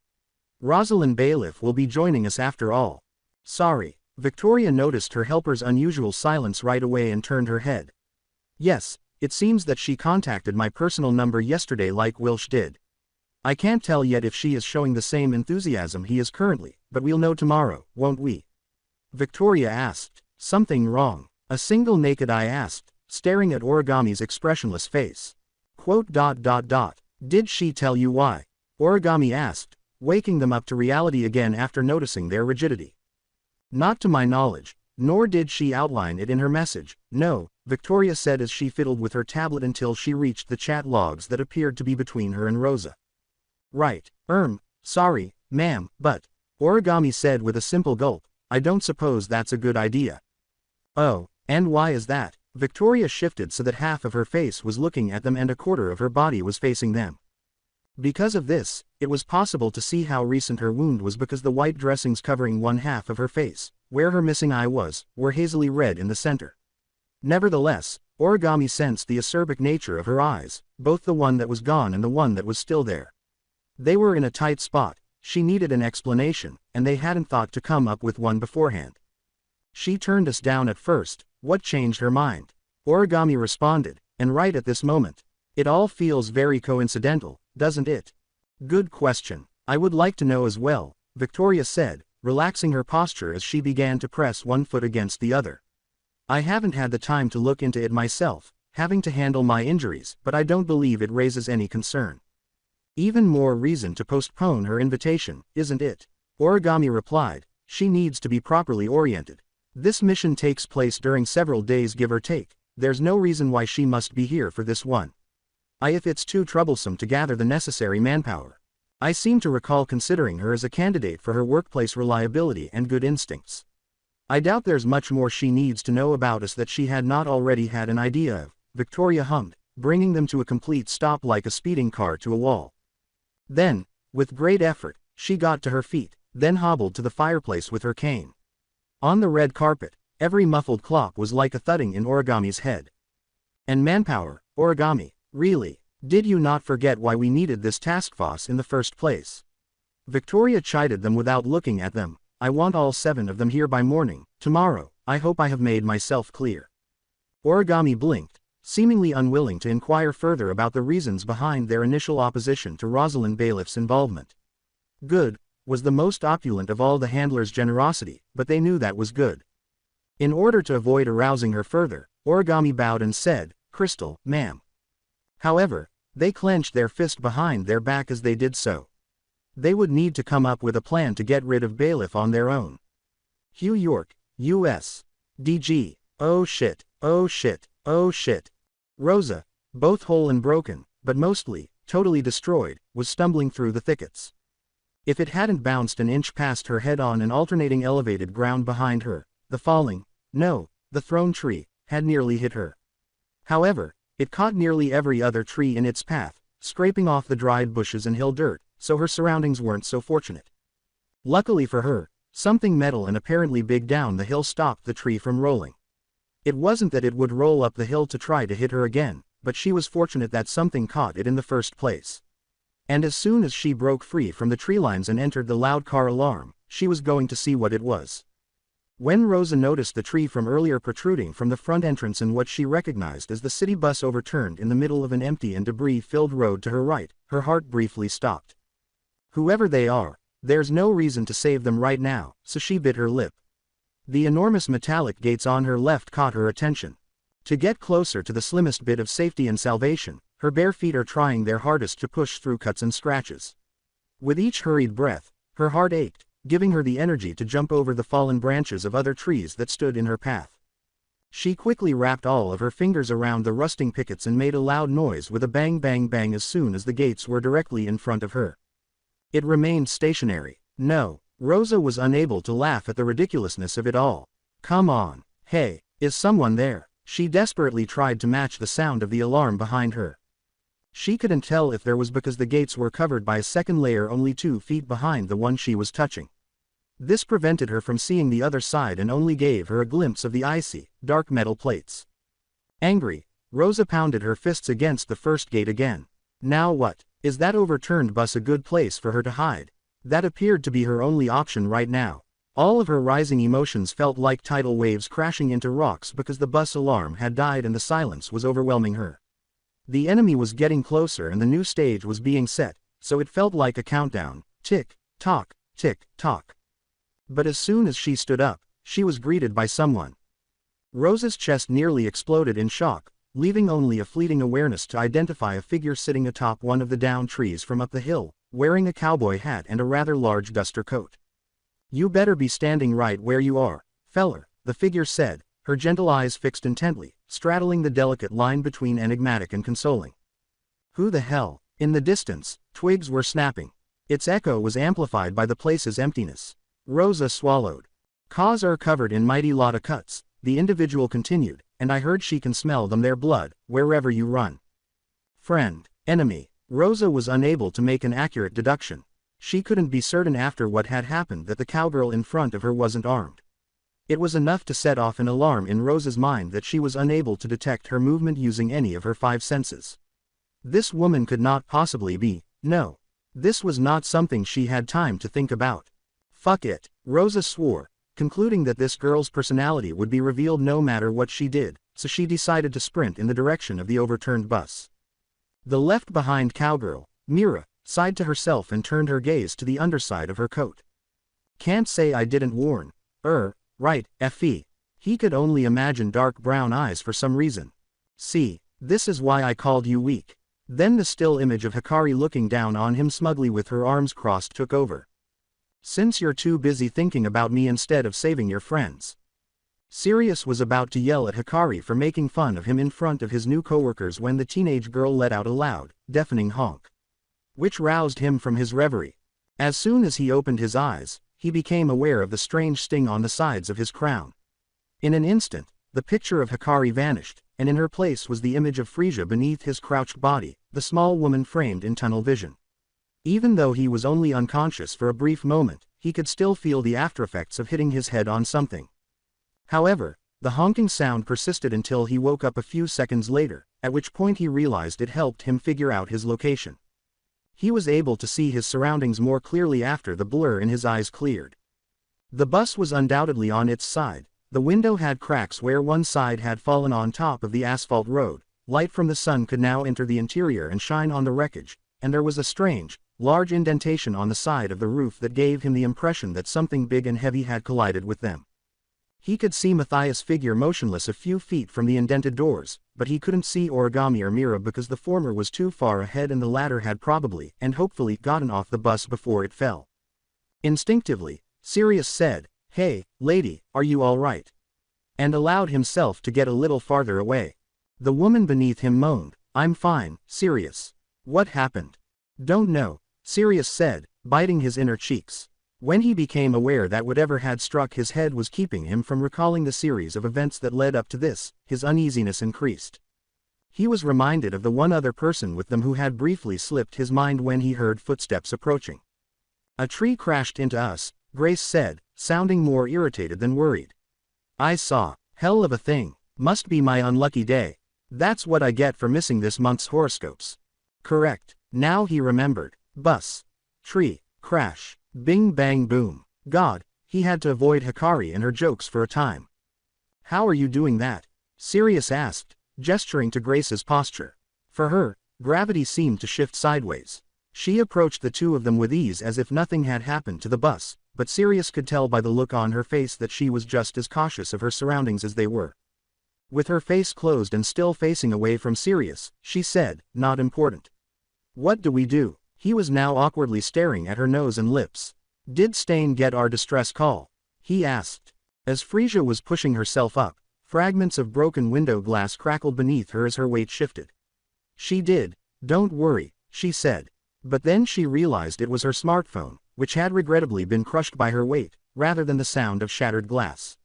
Rosalind Bailiff will be joining us after all. Sorry." Victoria noticed her helper's unusual silence right away and turned her head. "Yes, it seems that she contacted my personal number yesterday like Wilsh did. I can't tell yet if she is showing the same enthusiasm he is currently, but we'll know tomorrow, won't we?" Victoria asked. "Something wrong?" A single naked eye asked, staring at Origami's expressionless face. "Did she tell you why?" Origami asked, waking them up to reality again after noticing their rigidity. "Not to my knowledge, nor did she outline it in her message, no," Victoria said as she fiddled with her tablet until she reached the chat logs that appeared to be between her and Rosa. "Right, sorry, ma'am, but," Origami said with a simple gulp, "I don't suppose that's a good idea." "Oh, and why is that?" Victoria shifted so that half of her face was looking at them and a quarter of her body was facing them. Because of this, it was possible to see how recent her wound was because the white dressings covering one half of her face, where her missing eye was, were hazily red in the center. Nevertheless, Origami sensed the acerbic nature of her eyes, both the one that was gone and the one that was still there. They were in a tight spot, she needed an explanation, and they hadn't thought to come up with one beforehand. "She turned us down at first, what changed her mind?" Origami responded, "and right at this moment. It all feels very coincidental, doesn't it?" "Good question. I would like to know as well," Victoria said, relaxing her posture as she began to press one foot against the other. "I haven't had the time to look into it myself, having to handle my injuries, but I don't believe it raises any concern." "Even more reason to postpone her invitation, isn't it?" Origami replied. "She needs to be properly oriented. This mission takes place during several days give or take. There's no reason why she must be here for this one. If it's too troublesome to gather the necessary manpower. I seem to recall considering her as a candidate for her workplace reliability and good instincts. I doubt there's much more she needs to know about us that she had not already had an idea of," Victoria hummed, bringing them to a complete stop like a speeding car to a wall. Then, with great effort, she got to her feet, then hobbled to the fireplace with her cane. On the red carpet, every muffled clop was like a thudding in Origami's head. "And manpower, Origami. Really, did you not forget why we needed this task force in the first place?" Victoria chided them without looking at them. "I want all 7 of them here by morning, tomorrow. I hope I have made myself clear." Origami blinked, seemingly unwilling to inquire further about the reasons behind their initial opposition to Rosalind Bailiff's involvement. Good, was the most opulent of all the handlers' generosity, but they knew that was good. In order to avoid arousing her further, Origami bowed and said, "Crystal, ma'am." However, they clenched their fist behind their back as they did so. They would need to come up with a plan to get rid of Bailiff on their own. Hugh York, U.S. DG. "Oh shit, oh shit, oh shit." Rosa, both whole and broken, but mostly, totally destroyed, was stumbling through the thickets. If it hadn't bounced an inch past her head on an alternating elevated ground behind her, the thrown tree, had nearly hit her. However, it caught nearly every other tree in its path, scraping off the dried bushes and hill dirt, so her surroundings weren't so fortunate. Luckily for her, something metal and apparently big down the hill stopped the tree from rolling. It wasn't that it would roll up the hill to try to hit her again, but she was fortunate that something caught it in the first place. And as soon as she broke free from the tree lines and entered the loud car alarm, she was going to see what it was. When Rosa noticed the tree from earlier protruding from the front entrance and what she recognized as the city bus overturned in the middle of an empty and debris-filled road to her right, her heart briefly stopped. Whoever they are, there's no reason to save them right now, so she bit her lip. The enormous metallic gates on her left caught her attention. To get closer to the slimmest bit of safety and salvation, her bare feet are trying their hardest to push through cuts and scratches. With each hurried breath, her heart ached, giving her the energy to jump over the fallen branches of other trees that stood in her path. She quickly wrapped all of her fingers around the rusting pickets and made a loud noise with a bang bang bang as soon as the gates were directly in front of her. It remained stationary. No, Rosa was unable to laugh at the ridiculousness of it all. Come on. Hey, is someone there? She desperately tried to match the sound of the alarm behind her. She couldn't tell if there was because the gates were covered by a second layer only 2 feet behind the one she was touching. This prevented her from seeing the other side and only gave her a glimpse of the icy, dark metal plates. Angry, Rosa pounded her fists against the first gate again. Now what? Is that overturned bus a good place for her to hide? That appeared to be her only option right now. All of her rising emotions felt like tidal waves crashing into rocks because the bus alarm had died and the silence was overwhelming her. The enemy was getting closer and the new stage was being set, so it felt like a countdown. Tick, tock, tick, tock. But as soon as she stood up, she was greeted by someone. Rosa's chest nearly exploded in shock, leaving only a fleeting awareness to identify a figure sitting atop one of the down trees from up the hill, wearing a cowboy hat and a rather large duster coat. You better be standing right where you are, feller, the figure said, her gentle eyes fixed intently, straddling the delicate line between enigmatic and consoling. Who the hell? In the distance, twigs were snapping. Its echo was amplified by the place's emptiness. Rosa swallowed. "'Cause are covered in mighty lot of cuts," the individual continued, "and I heard she can smell them their blood, wherever you run." Friend, enemy. Rosa was unable to make an accurate deduction. She couldn't be certain after what had happened that the cowgirl in front of her wasn't armed. It was enough to set off an alarm in Rosa's mind that she was unable to detect her movement using any of her 5 senses. This woman could not possibly be, no. This was not something she had time to think about. Fuck it, Rosa swore, concluding that this girl's personality would be revealed no matter what she did, so she decided to sprint in the direction of the overturned bus. The left-behind cowgirl, Mira, sighed to herself and turned her gaze to the underside of her coat. Can't say I didn't warn. Right, Fe. He could only imagine dark brown eyes for some reason. See, this is why I called you weak. Then the still image of Hikari looking down on him smugly with her arms crossed took over. Since you're too busy thinking about me instead of saving your friends. Sirius was about to yell at Hikari for making fun of him in front of his new coworkers when the teenage girl let out a loud, deafening honk, which roused him from his reverie. As soon as he opened his eyes, he became aware of the strange sting on the sides of his crown. In an instant, the picture of Hikari vanished, and in her place was the image of Frisia beneath his crouched body, the small woman framed in tunnel vision. Even though he was only unconscious for a brief moment, he could still feel the aftereffects of hitting his head on something. However, the honking sound persisted until he woke up a few seconds later, at which point he realized it helped him figure out his location. He was able to see his surroundings more clearly after the blur in his eyes cleared. The bus was undoubtedly on its side. The window had cracks where one side had fallen on top of the asphalt road. Light from the sun could now enter the interior and shine on the wreckage, and there was a strange, large indentation on the side of the roof that gave him the impression that something big and heavy had collided with them. He could see Matthias' figure motionless a few feet from the indented doors, but he couldn't see Origami or Mira because the former was too far ahead and the latter had probably and hopefully gotten off the bus before it fell. Instinctively, Sirius said, "Hey, lady, are you all right?" and allowed himself to get a little farther away. The woman beneath him moaned, "I'm fine, Sirius. What happened?" "Don't know," Sirius said, biting his inner cheeks. When he became aware that whatever had struck his head was keeping him from recalling the series of events that led up to this, his uneasiness increased. He was reminded of the one other person with them who had briefly slipped his mind when he heard footsteps approaching. "A tree crashed into us," Grace said, sounding more irritated than worried. "I saw. Hell of a thing. Must be my unlucky day. That's what I get for missing this month's horoscopes." Correct. Now he remembered. Bus. Tree. Crash. Bing bang boom. God, he had to avoid Hikari and her jokes for a time. "How are you doing that?" Sirius asked, gesturing to Grace's posture. For her, gravity seemed to shift sideways. She approached the two of them with ease as if nothing had happened to the bus, but Sirius could tell by the look on her face that she was just as cautious of her surroundings as they were. With her face closed and still facing away from Sirius, she said, "Not important." "What do we do?" He was now awkwardly staring at her nose and lips. Did Stain get our distress call? He asked. As Frisia was pushing herself up, fragments of broken window glass crackled beneath her as her weight shifted. She did. Don't worry, she said. But then she realized it was her smartphone, which had regrettably been crushed by her weight, rather than the sound of shattered glass.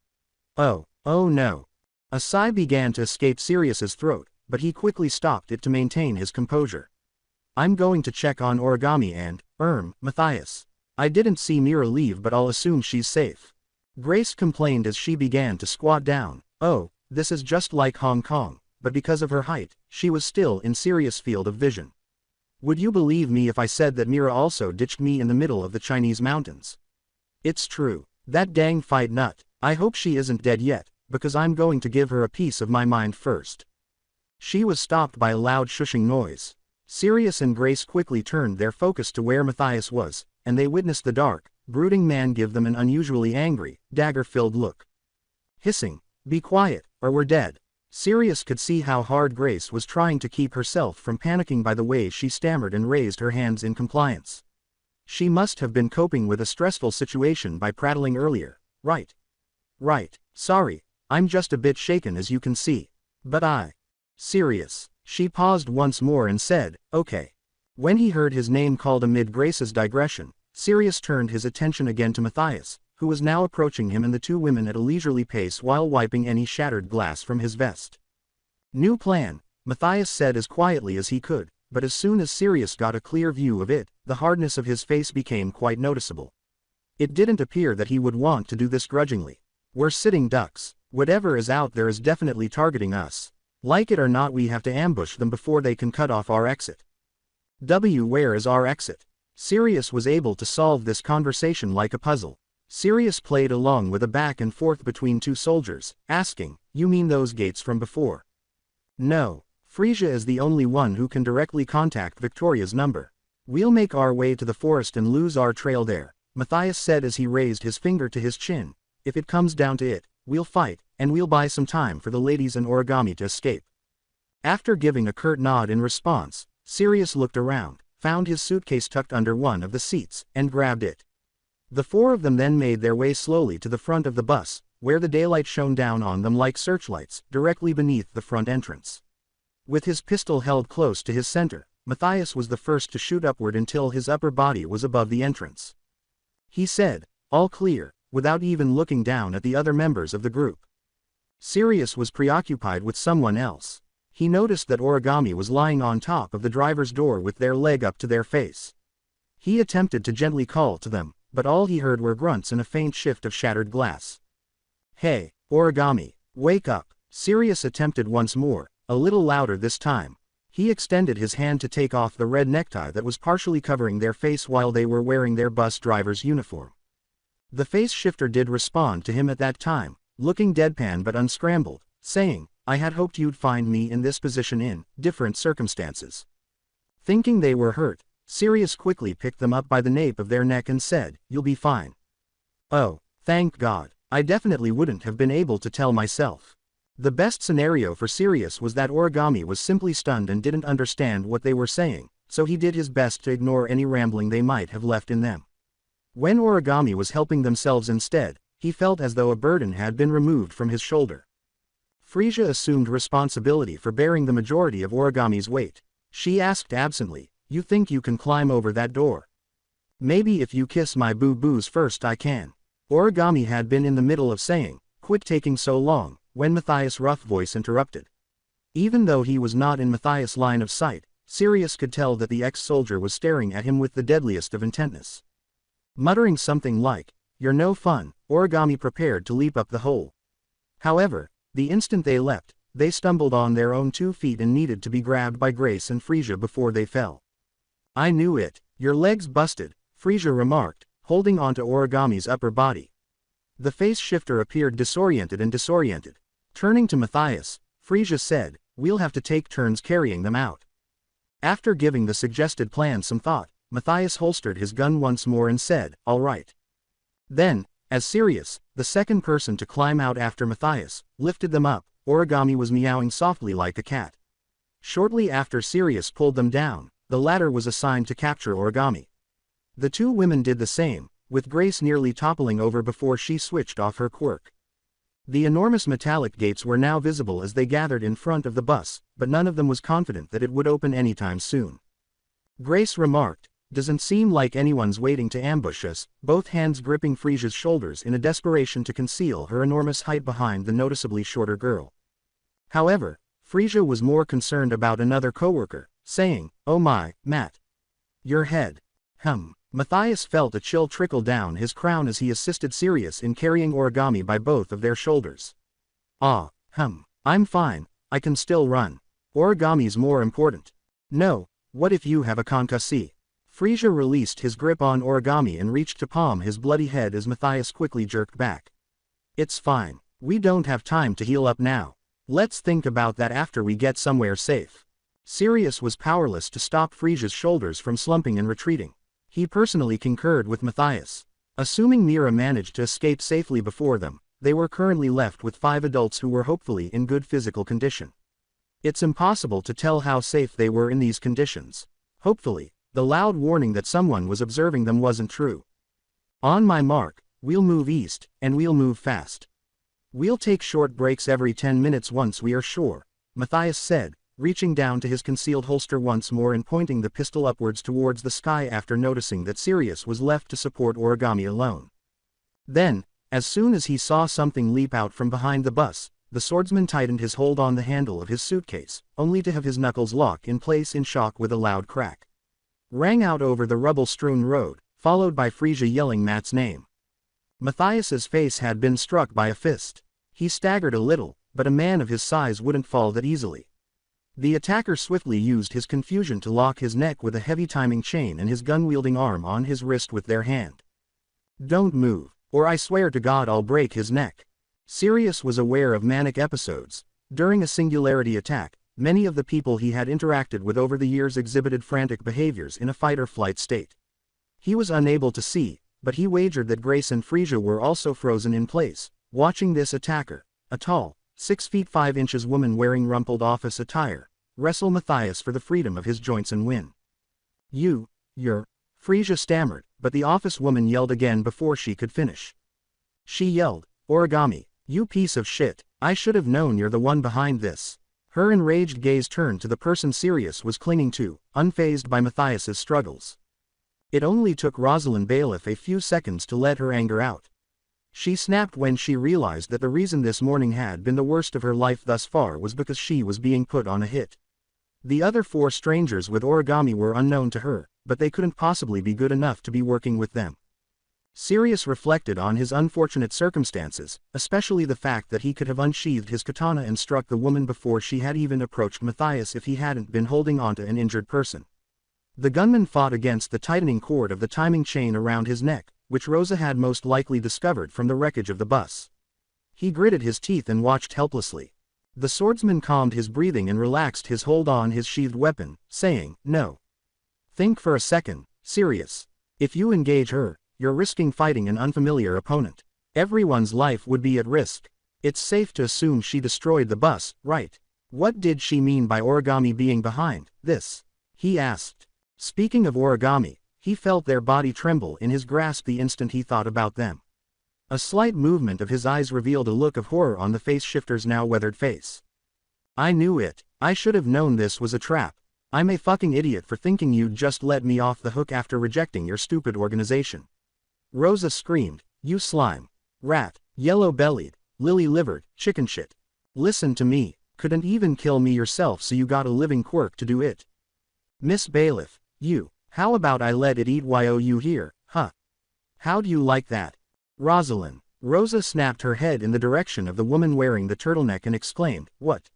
Oh no. A sigh began to escape Sirius's throat, but he quickly stopped it to maintain his composure. I'm going to check on Origami and, Matthias. I didn't see Mira leave, but I'll assume she's safe. Grace complained as she began to squat down. Oh, this is just like Hong Kong, but because of her height, she was still in Sirius' field of vision. Would you believe me if I said that Mira also ditched me in the middle of the Chinese mountains? It's true. That dang fight nut. I hope she isn't dead yet, because I'm going to give her a piece of my mind first. She was stopped by a loud shushing noise. Sirius and Grace quickly turned their focus to where Matthias was, and they witnessed the dark, brooding man give them an unusually angry, dagger-filled look. Hissing, "Be quiet, or we're dead." Sirius could see how hard Grace was trying to keep herself from panicking by the way she stammered and raised her hands in compliance. She must have been coping with a stressful situation by prattling earlier. Right. Sorry, I'm just a bit shaken as you can see. But Sirius. She paused once more and said, okay. When he heard his name called amid Grace's digression, Sirius turned his attention again to Matthias, who was now approaching him and the two women at a leisurely pace while wiping any shattered glass from his vest. New plan, Matthias said as quietly as he could, but as soon as Sirius got a clear view of it, the hardness of his face became quite noticeable. It didn't appear that he would want to do this grudgingly. We're sitting ducks. Whatever is out there is definitely targeting us. Like it or not, we have to ambush them before they can cut off our exit. Where is our exit? Sirius was able to solve this conversation like a puzzle. Sirius played along with a back and forth between two soldiers, asking, you mean those gates from before? No. Frisia is the only one who can directly contact Victoria's number. We'll make our way to the forest and lose our trail there, Matthias said as he raised his finger to his chin. If it comes down to it, we'll fight, and we'll buy some time for the ladies and Origami to escape. After giving a curt nod in response, Sirius looked around, found his suitcase tucked under one of the seats, and grabbed it. The four of them then made their way slowly to the front of the bus, where the daylight shone down on them like searchlights, directly beneath the front entrance. With his pistol held close to his center, Matthias was the first to shoot upward until his upper body was above the entrance. He said, all clear, without even looking down at the other members of the group. Sirius was preoccupied with someone else. He noticed that Origami was lying on top of the driver's door with their leg up to their face. He attempted to gently call to them, but all he heard were grunts and a faint shift of shattered glass. Hey, Origami, wake up. Sirius attempted once more, a little louder this time. He extended his hand to take off the red necktie that was partially covering their face while they were wearing their bus driver's uniform. The face shifter did respond to him at that time, looking deadpan but unscrambled, saying, I had hoped you'd find me in this position in different circumstances. Thinking they were hurt, Sirius quickly picked them up by the nape of their neck and said, you'll be fine. Oh, thank God, I definitely wouldn't have been able to tell myself. The best scenario for Sirius was that Origami was simply stunned and didn't understand what they were saying, so he did his best to ignore any rambling they might have left in them. When Origami was helping themselves instead, he felt as though a burden had been removed from his shoulder. Frisia assumed responsibility for bearing the majority of Origami's weight. She asked absently, you think you can climb over that door? Maybe if you kiss my boo-boos first I can. Origami had been in the middle of saying, quit taking so long, when Matthias' rough voice interrupted. Even though he was not in Matthias' line of sight, Sirius could tell that the ex-soldier was staring at him with the deadliest of intentness. Muttering something like, you're no fun, Origami prepared to leap up the hole. However, the instant they leapt, they stumbled on their own 2 feet and needed to be grabbed by Grace and Frisia before they fell. I knew it. Your leg's busted, Frisia remarked, holding onto Origami's upper body. The face shifter appeared disoriented. Turning to Matthias, Frisia said, we'll have to take turns carrying them out. After giving the suggested plan some thought, Matthias holstered his gun once more and said, all right. Then, as Sirius, the second person to climb out after Matthias, lifted them up, Origami was meowing softly like a cat. Shortly after Sirius pulled them down, the latter was assigned to capture Origami. The two women did the same, with Grace nearly toppling over before she switched off her quirk. The enormous metallic gates were now visible as they gathered in front of the bus, but none of them was confident that it would open anytime soon. Grace remarked, "Doesn't seem like anyone's waiting to ambush us," both hands gripping Frisia's shoulders in a desperation to conceal her enormous height behind the noticeably shorter girl. However, Frisia was more concerned about another coworker, saying, "Oh my, Matt. Your head." Matthias felt a chill trickle down his crown as he assisted Sirius in carrying Origami by both of their shoulders. I'm fine, I can still run. Origami's more important. No, what if you have a concussee?" Frisia released his grip on Origami and reached to palm his bloody head as Matthias quickly jerked back. "It's fine. We don't have time to heal up now. Let's think about that after we get somewhere safe." Sirius was powerless to stop Frisia's shoulders from slumping and retreating. He personally concurred with Matthias. Assuming Mira managed to escape safely before them, they were currently left with 5 adults who were hopefully in good physical condition. It's impossible to tell how safe they were in these conditions. Hopefully, the loud warning that someone was observing them wasn't true. "On my mark, we'll move east, and we'll move fast. We'll take short breaks every 10 minutes once we are sure," Matthias said, reaching down to his concealed holster once more and pointing the pistol upwards towards the sky after noticing that Sirius was left to support Origami alone. Then, as soon as he saw something leap out from behind the bus, the swordsman tightened his hold on the handle of his suitcase, only to have his knuckles lock in place in shock with a loud crack. Rang out over the rubble-strewn road, followed by Frisia yelling Matt's name. Matthias's face had been struck by a fist. He staggered a little, but a man of his size wouldn't fall that easily. The attacker swiftly used his confusion to lock his neck with a heavy timing chain and his gun-wielding arm on his wrist with their hand. "Don't move, or I swear to God I'll break his neck." Sirius was aware of manic episodes. During a singularity attack, many of the people he had interacted with over the years exhibited frantic behaviors in a fight-or-flight state. He was unable to see, but he wagered that Grace and Frisia were also frozen in place, watching this attacker, a tall, 6 feet 5 inches woman wearing rumpled office attire, wrestle Matthias for the freedom of his joints and win. You're, Frisia stammered, but the office woman yelled again before she could finish. She yelled, "Origami, you piece of shit, I should have known you're the one behind this." Her enraged gaze turned to the person Sirius was clinging to, unfazed by Matthias's struggles. It only took Rosalind Bailiff a few seconds to let her anger out. She snapped when she realized that the reason this morning had been the worst of her life thus far was because she was being put on a hit. The other 4 strangers with Origami were unknown to her, but they couldn't possibly be good enough to be working with them. Sirius reflected on his unfortunate circumstances, especially the fact that he could have unsheathed his katana and struck the woman before she had even approached Matthias if he hadn't been holding onto an injured person. The gunman fought against the tightening cord of the timing chain around his neck, which Rosa had most likely discovered from the wreckage of the bus. He gritted his teeth and watched helplessly. The swordsman calmed his breathing and relaxed his hold on his sheathed weapon, saying, "No. Think for a second, Sirius. If you engage her, you're risking fighting an unfamiliar opponent. Everyone's life would be at risk. It's safe to assume she destroyed the bus, right? What did she mean by Origami being behind this?" he asked. Speaking of Origami, he felt their body tremble in his grasp the instant he thought about them. A slight movement of his eyes revealed a look of horror on the face shifter's now weathered face. "I knew it. I should have known this was a trap. I'm a fucking idiot for thinking you'd just let me off the hook after rejecting your stupid organization." Rosa screamed, "You slime. Rat, yellow-bellied, lily-livered, chicken shit. Listen to me, couldn't even kill me yourself so you got a living quirk to do it. Miss Bailiff, how about I let it eat you here, huh? How'd you like that?" "Rosalind." Rosa snapped her head in the direction of the woman wearing the turtleneck and exclaimed, "What?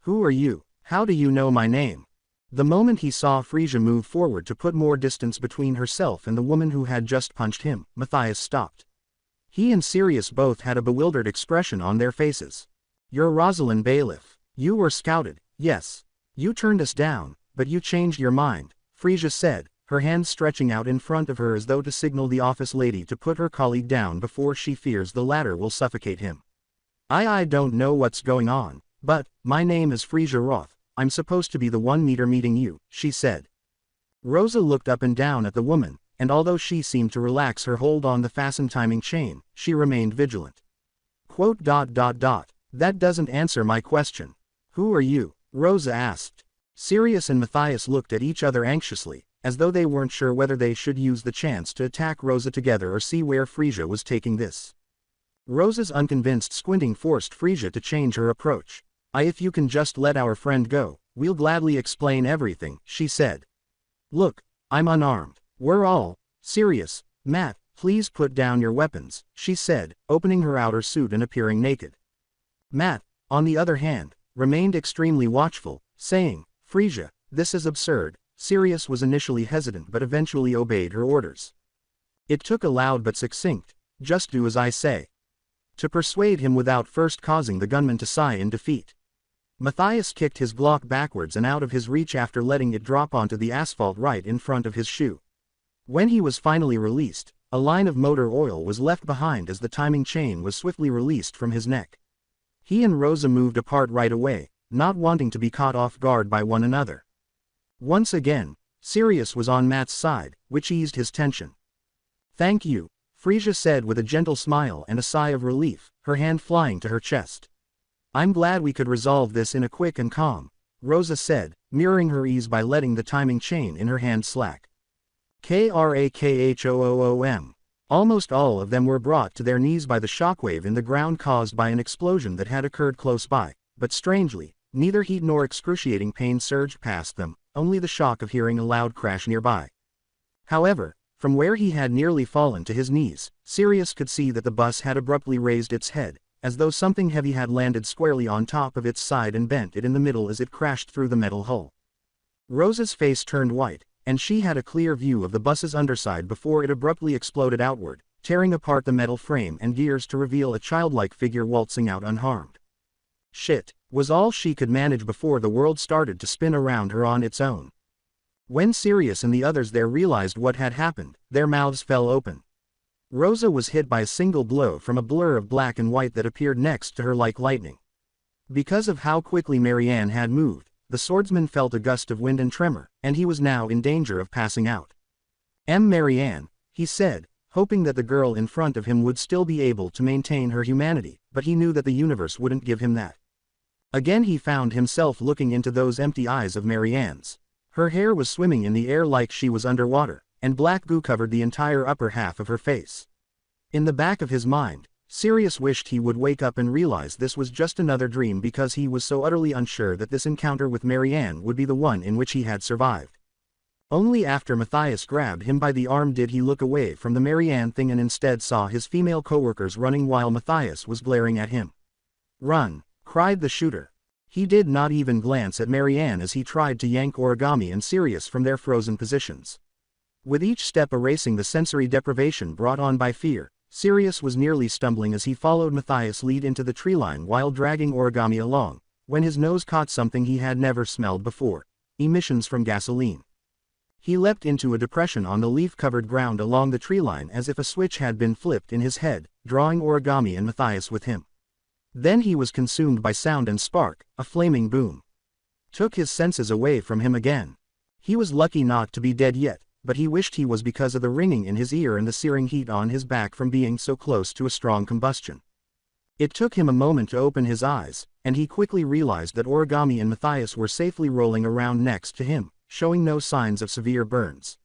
Who are you? How do you know my name?" The moment he saw Frisia move forward to put more distance between herself and the woman who had just punched him, Matthias stopped. He and Sirius both had a bewildered expression on their faces. "You're Rosalind Bailiff. You were scouted, yes. You turned us down, but you changed your mind," Frisia said, her hands stretching out in front of her as though to signal the office lady to put her colleague down before she fears the latter will suffocate him. I don't know what's going on, but, my name is Frisia Roth, I'm supposed to be the one meeting you," she said. Rosa looked up and down at the woman, and although she seemed to relax her hold on the fastened timing chain, she remained vigilant. Quote. That doesn't answer my question. Who are you? Rosa asked. Sirius and Matthias looked at each other anxiously, as though they weren't sure whether they should use the chance to attack Rosa together or see where Frisia was taking this. Rosa's unconvinced squinting forced Frisia to change her approach. If you can just let our friend go, we'll gladly explain everything, she said. Look, I'm unarmed. We're all Sirius. Matt, please put down your weapons, she said, opening her outer suit and appearing naked. Matt, on the other hand, remained extremely watchful, saying, Frisia, this is absurd. Sirius was initially hesitant but eventually obeyed her orders. It took a loud but succinct, just do as I say, to persuade him without first causing the gunman to sigh in defeat. Matthias kicked his Glock backwards and out of his reach after letting it drop onto the asphalt right in front of his shoe. When he was finally released, a line of motor oil was left behind as the timing chain was swiftly released from his neck. He and Rosa moved apart right away, not wanting to be caught off guard by one another. Once again, Sirius was on Matt's side, which eased his tension. Thank you, Frisia said with a gentle smile and a sigh of relief, her hand flying to her chest. I'm glad we could resolve this in a quick and calm, Rosa said, mirroring her ease by letting the timing chain in her hand slack. Krakhom. Almost all of them were brought to their knees by the shockwave in the ground caused by an explosion that had occurred close by, but strangely, neither heat nor excruciating pain surged past them, only the shock of hearing a loud crash nearby. However, from where he had nearly fallen to his knees, Sirius could see that the bus had abruptly raised its head, as though something heavy had landed squarely on top of its side and bent it in the middle as it crashed through the metal hull. Rosa's face turned white, and she had a clear view of the bus's underside before it abruptly exploded outward, tearing apart the metal frame and gears to reveal a childlike figure waltzing out unharmed. Shit, was all she could manage before the world started to spin around her on its own. When Sirius and the others there realized what had happened, their mouths fell open. Rosa was hit by a single blow from a blur of black and white that appeared next to her like lightning. Because of how quickly Marianne had moved, the swordsman felt a gust of wind and tremor, and he was now in danger of passing out. Marianne, he said, hoping that the girl in front of him would still be able to maintain her humanity, but he knew that the universe wouldn't give him that. Again he found himself looking into those empty eyes of Marianne's. Her hair was swimming in the air like she was underwater, and black goo covered the entire upper half of her face. In the back of his mind, Sirius wished he would wake up and realize this was just another dream because he was so utterly unsure that this encounter with Marianne would be the one in which he had survived. Only after Matthias grabbed him by the arm did he look away from the Marianne thing and instead saw his female coworkers running while Matthias was glaring at him. Run, cried the shooter. He did not even glance at Marianne as he tried to yank Origami and Sirius from their frozen positions. With each step erasing the sensory deprivation brought on by fear, Sirius was nearly stumbling as he followed Matthias lead into the tree line while dragging Origami along, when his nose caught something he had never smelled before: emissions from gasoline. He leapt into a depression on the leaf-covered ground along the tree line as if a switch had been flipped in his head, drawing Origami and Matthias with him. Then he was consumed by sound and spark, a flaming boom. Took his senses away from him again. He was lucky not to be dead yet, but he wished he was because of the ringing in his ear and the searing heat on his back from being so close to a strong combustion. It took him a moment to open his eyes, and he quickly realized that Origami and Matthias were safely rolling around next to him, showing no signs of severe burns.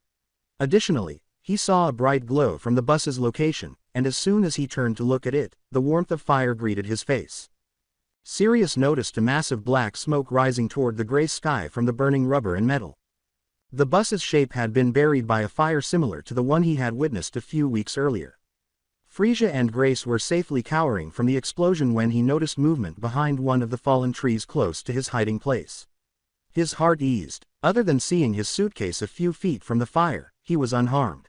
Additionally, he saw a bright glow from the bus's location, and as soon as he turned to look at it, the warmth of fire greeted his face. Sirius noticed a massive black smoke rising toward the gray sky from the burning rubber and metal. The bus's shape had been buried by a fire similar to the one he had witnessed a few weeks earlier. Frisia and Grace were safely cowering from the explosion when he noticed movement behind one of the fallen trees close to his hiding place. His heart eased. Other than seeing his suitcase a few feet from the fire, he was unharmed.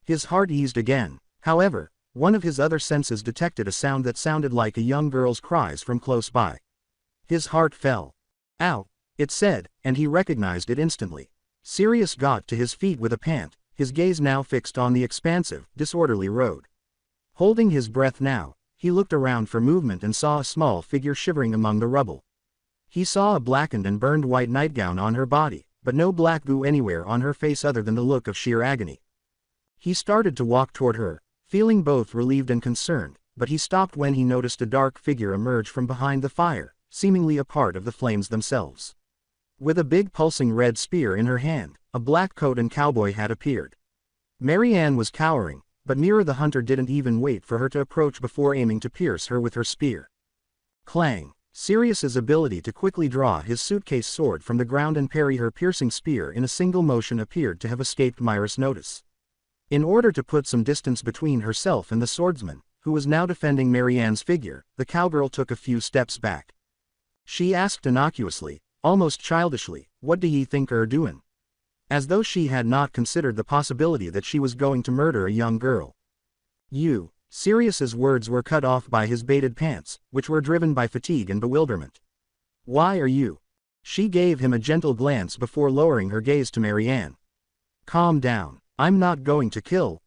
His heart eased again. However, one of his other senses detected a sound that sounded like a young girl's cries from close by. His heart fell. Ow, it said, and he recognized it instantly. Sirius got to his feet with a pant, his gaze now fixed on the expansive, disorderly road. Holding his breath now, he looked around for movement and saw a small figure shivering among the rubble. He saw a blackened and burned white nightgown on her body, but no black goo anywhere on her face other than the look of sheer agony. He started to walk toward her, feeling both relieved and concerned, but he stopped when he noticed a dark figure emerge from behind the fire, seemingly a part of the flames themselves. With a big pulsing red spear in her hand, a black coat and cowboy hat appeared. Marianne was cowering, but Mira the hunter didn't even wait for her to approach before aiming to pierce her with her spear. Clang! Sirius's ability to quickly draw his suitcase sword from the ground and parry her piercing spear in a single motion appeared to have escaped Mira's notice. In order to put some distance between herself and the swordsman, who was now defending Marianne's figure, the cowgirl took a few steps back. She asked innocuously, almost childishly, "What do ye think er doin'?" As though she had not considered the possibility that she was going to murder a young girl. "You." Sirius's words were cut off by his baited pants, which were driven by fatigue and bewilderment. "Why are you?" She gave him a gentle glance before lowering her gaze to Marianne. "Calm down. I'm not going to kill,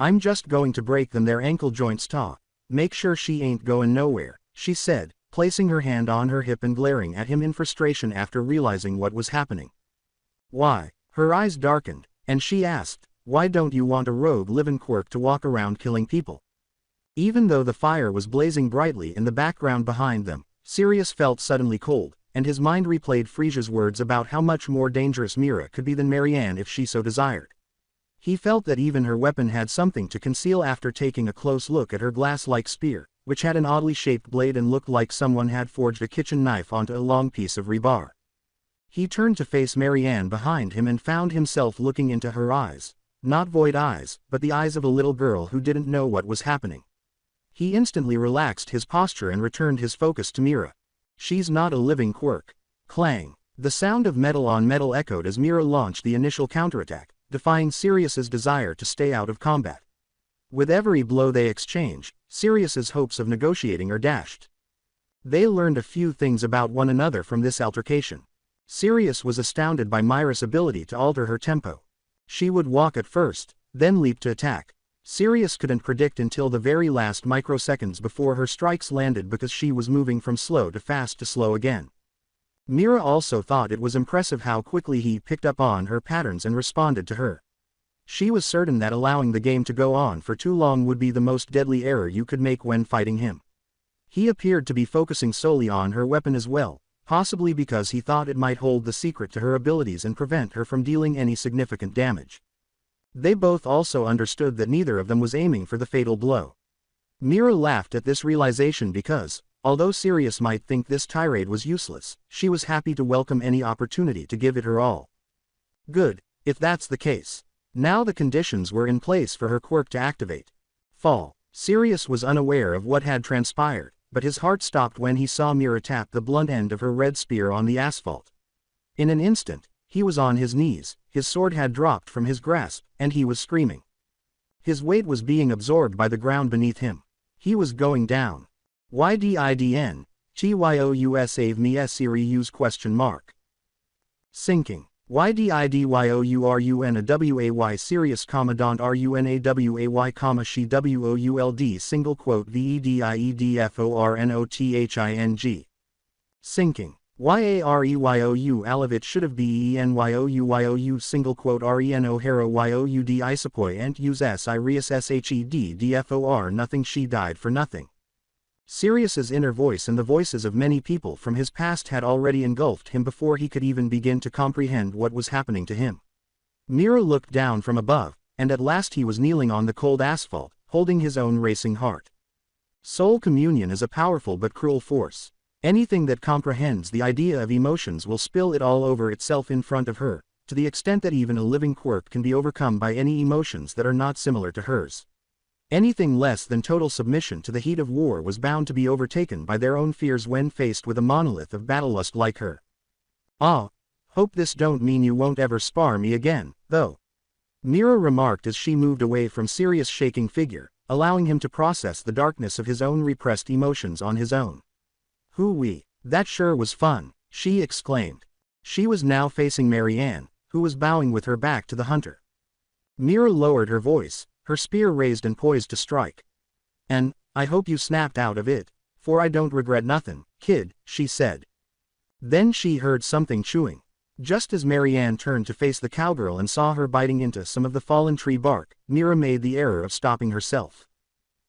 I'm just going to break them their ankle joints ta. Make sure she ain't goin' nowhere," she said, placing her hand on her hip and glaring at him in frustration after realizing what was happening. "Why?" Her eyes darkened, and she asked, "Why don't you want a rogue living Quirk to walk around killing people?" Even though the fire was blazing brightly in the background behind them, Sirius felt suddenly cold, and his mind replayed Frisia's words about how much more dangerous Mira could be than Marianne if she so desired. He felt that even her weapon had something to conceal after taking a close look at her glass-like spear, which had an oddly shaped blade and looked like someone had forged a kitchen knife onto a long piece of rebar. He turned to face Marianne behind him and found himself looking into her eyes. Not void eyes, but the eyes of a little girl who didn't know what was happening. He instantly relaxed his posture and returned his focus to Mira. "She's not a living Quirk." Clang! The sound of metal on metal echoed as Mira launched the initial counterattack, defying Sirius's desire to stay out of combat. With every blow they exchange, Sirius's hopes of negotiating are dashed. They learned a few things about one another from this altercation. Sirius was astounded by Mira's ability to alter her tempo. She would walk at first, then leap to attack. Sirius couldn't predict until the very last microseconds before her strikes landed because she was moving from slow to fast to slow again. Mira also thought it was impressive how quickly he picked up on her patterns and responded to her. She was certain that allowing the game to go on for too long would be the most deadly error you could make when fighting him. He appeared to be focusing solely on her weapon as well, possibly because he thought it might hold the secret to her abilities and prevent her from dealing any significant damage. They both also understood that neither of them was aiming for the fatal blow. Mira laughed at this realization because, although Sirius might think this tirade was useless, she was happy to welcome any opportunity to give it her all. Good, if that's the case. Now the conditions were in place for her quirk to activate. Fall. Sirius was unaware of what had transpired, but his heart stopped when he saw Mira tap the blunt end of her red spear on the asphalt. In an instant, he was on his knees, his sword had dropped from his grasp, and he was screaming. His weight was being absorbed by the ground beneath him. He was going down. YDIDN, TYOUS save me SERIUS question mark. Sinking. YDIDYOURUNAWAY Sirius Commandant RUNAWAY comma she WOULD single quote VEDIEDFORNOTHING. Sinking. YAREYOU Alavit should have BENYOUYOU single quote RENO Hero YOUD Isopoi and use S Ireus SHED DFOR nothing she died for nothing. Sirius's inner voice and the voices of many people from his past had already engulfed him before he could even begin to comprehend what was happening to him. Mira looked down from above, and at last he was kneeling on the cold asphalt, holding his own racing heart. Soul communion is a powerful but cruel force. Anything that comprehends the idea of emotions will spill it all over itself in front of her, to the extent that even a living quirk can be overcome by any emotions that are not similar to hers. Anything less than total submission to the heat of war was bound to be overtaken by their own fears when faced with a monolith of battlelust like her. "Ah, hope this don't mean you won't ever spar me again, though," Mira remarked as she moved away from Sirius' shaking figure, allowing him to process the darkness of his own repressed emotions on his own. "Hoo-wee, that sure was fun," she exclaimed. She was now facing Marianne, who was bowing with her back to the hunter. Mira lowered her voice, her spear raised and poised to strike. "And, I hope you snapped out of it, for I don't regret nothin', kid," she said. Then she heard something chewing. Just as Marianne turned to face the cowgirl and saw her biting into some of the fallen tree bark, Mira made the error of stopping herself.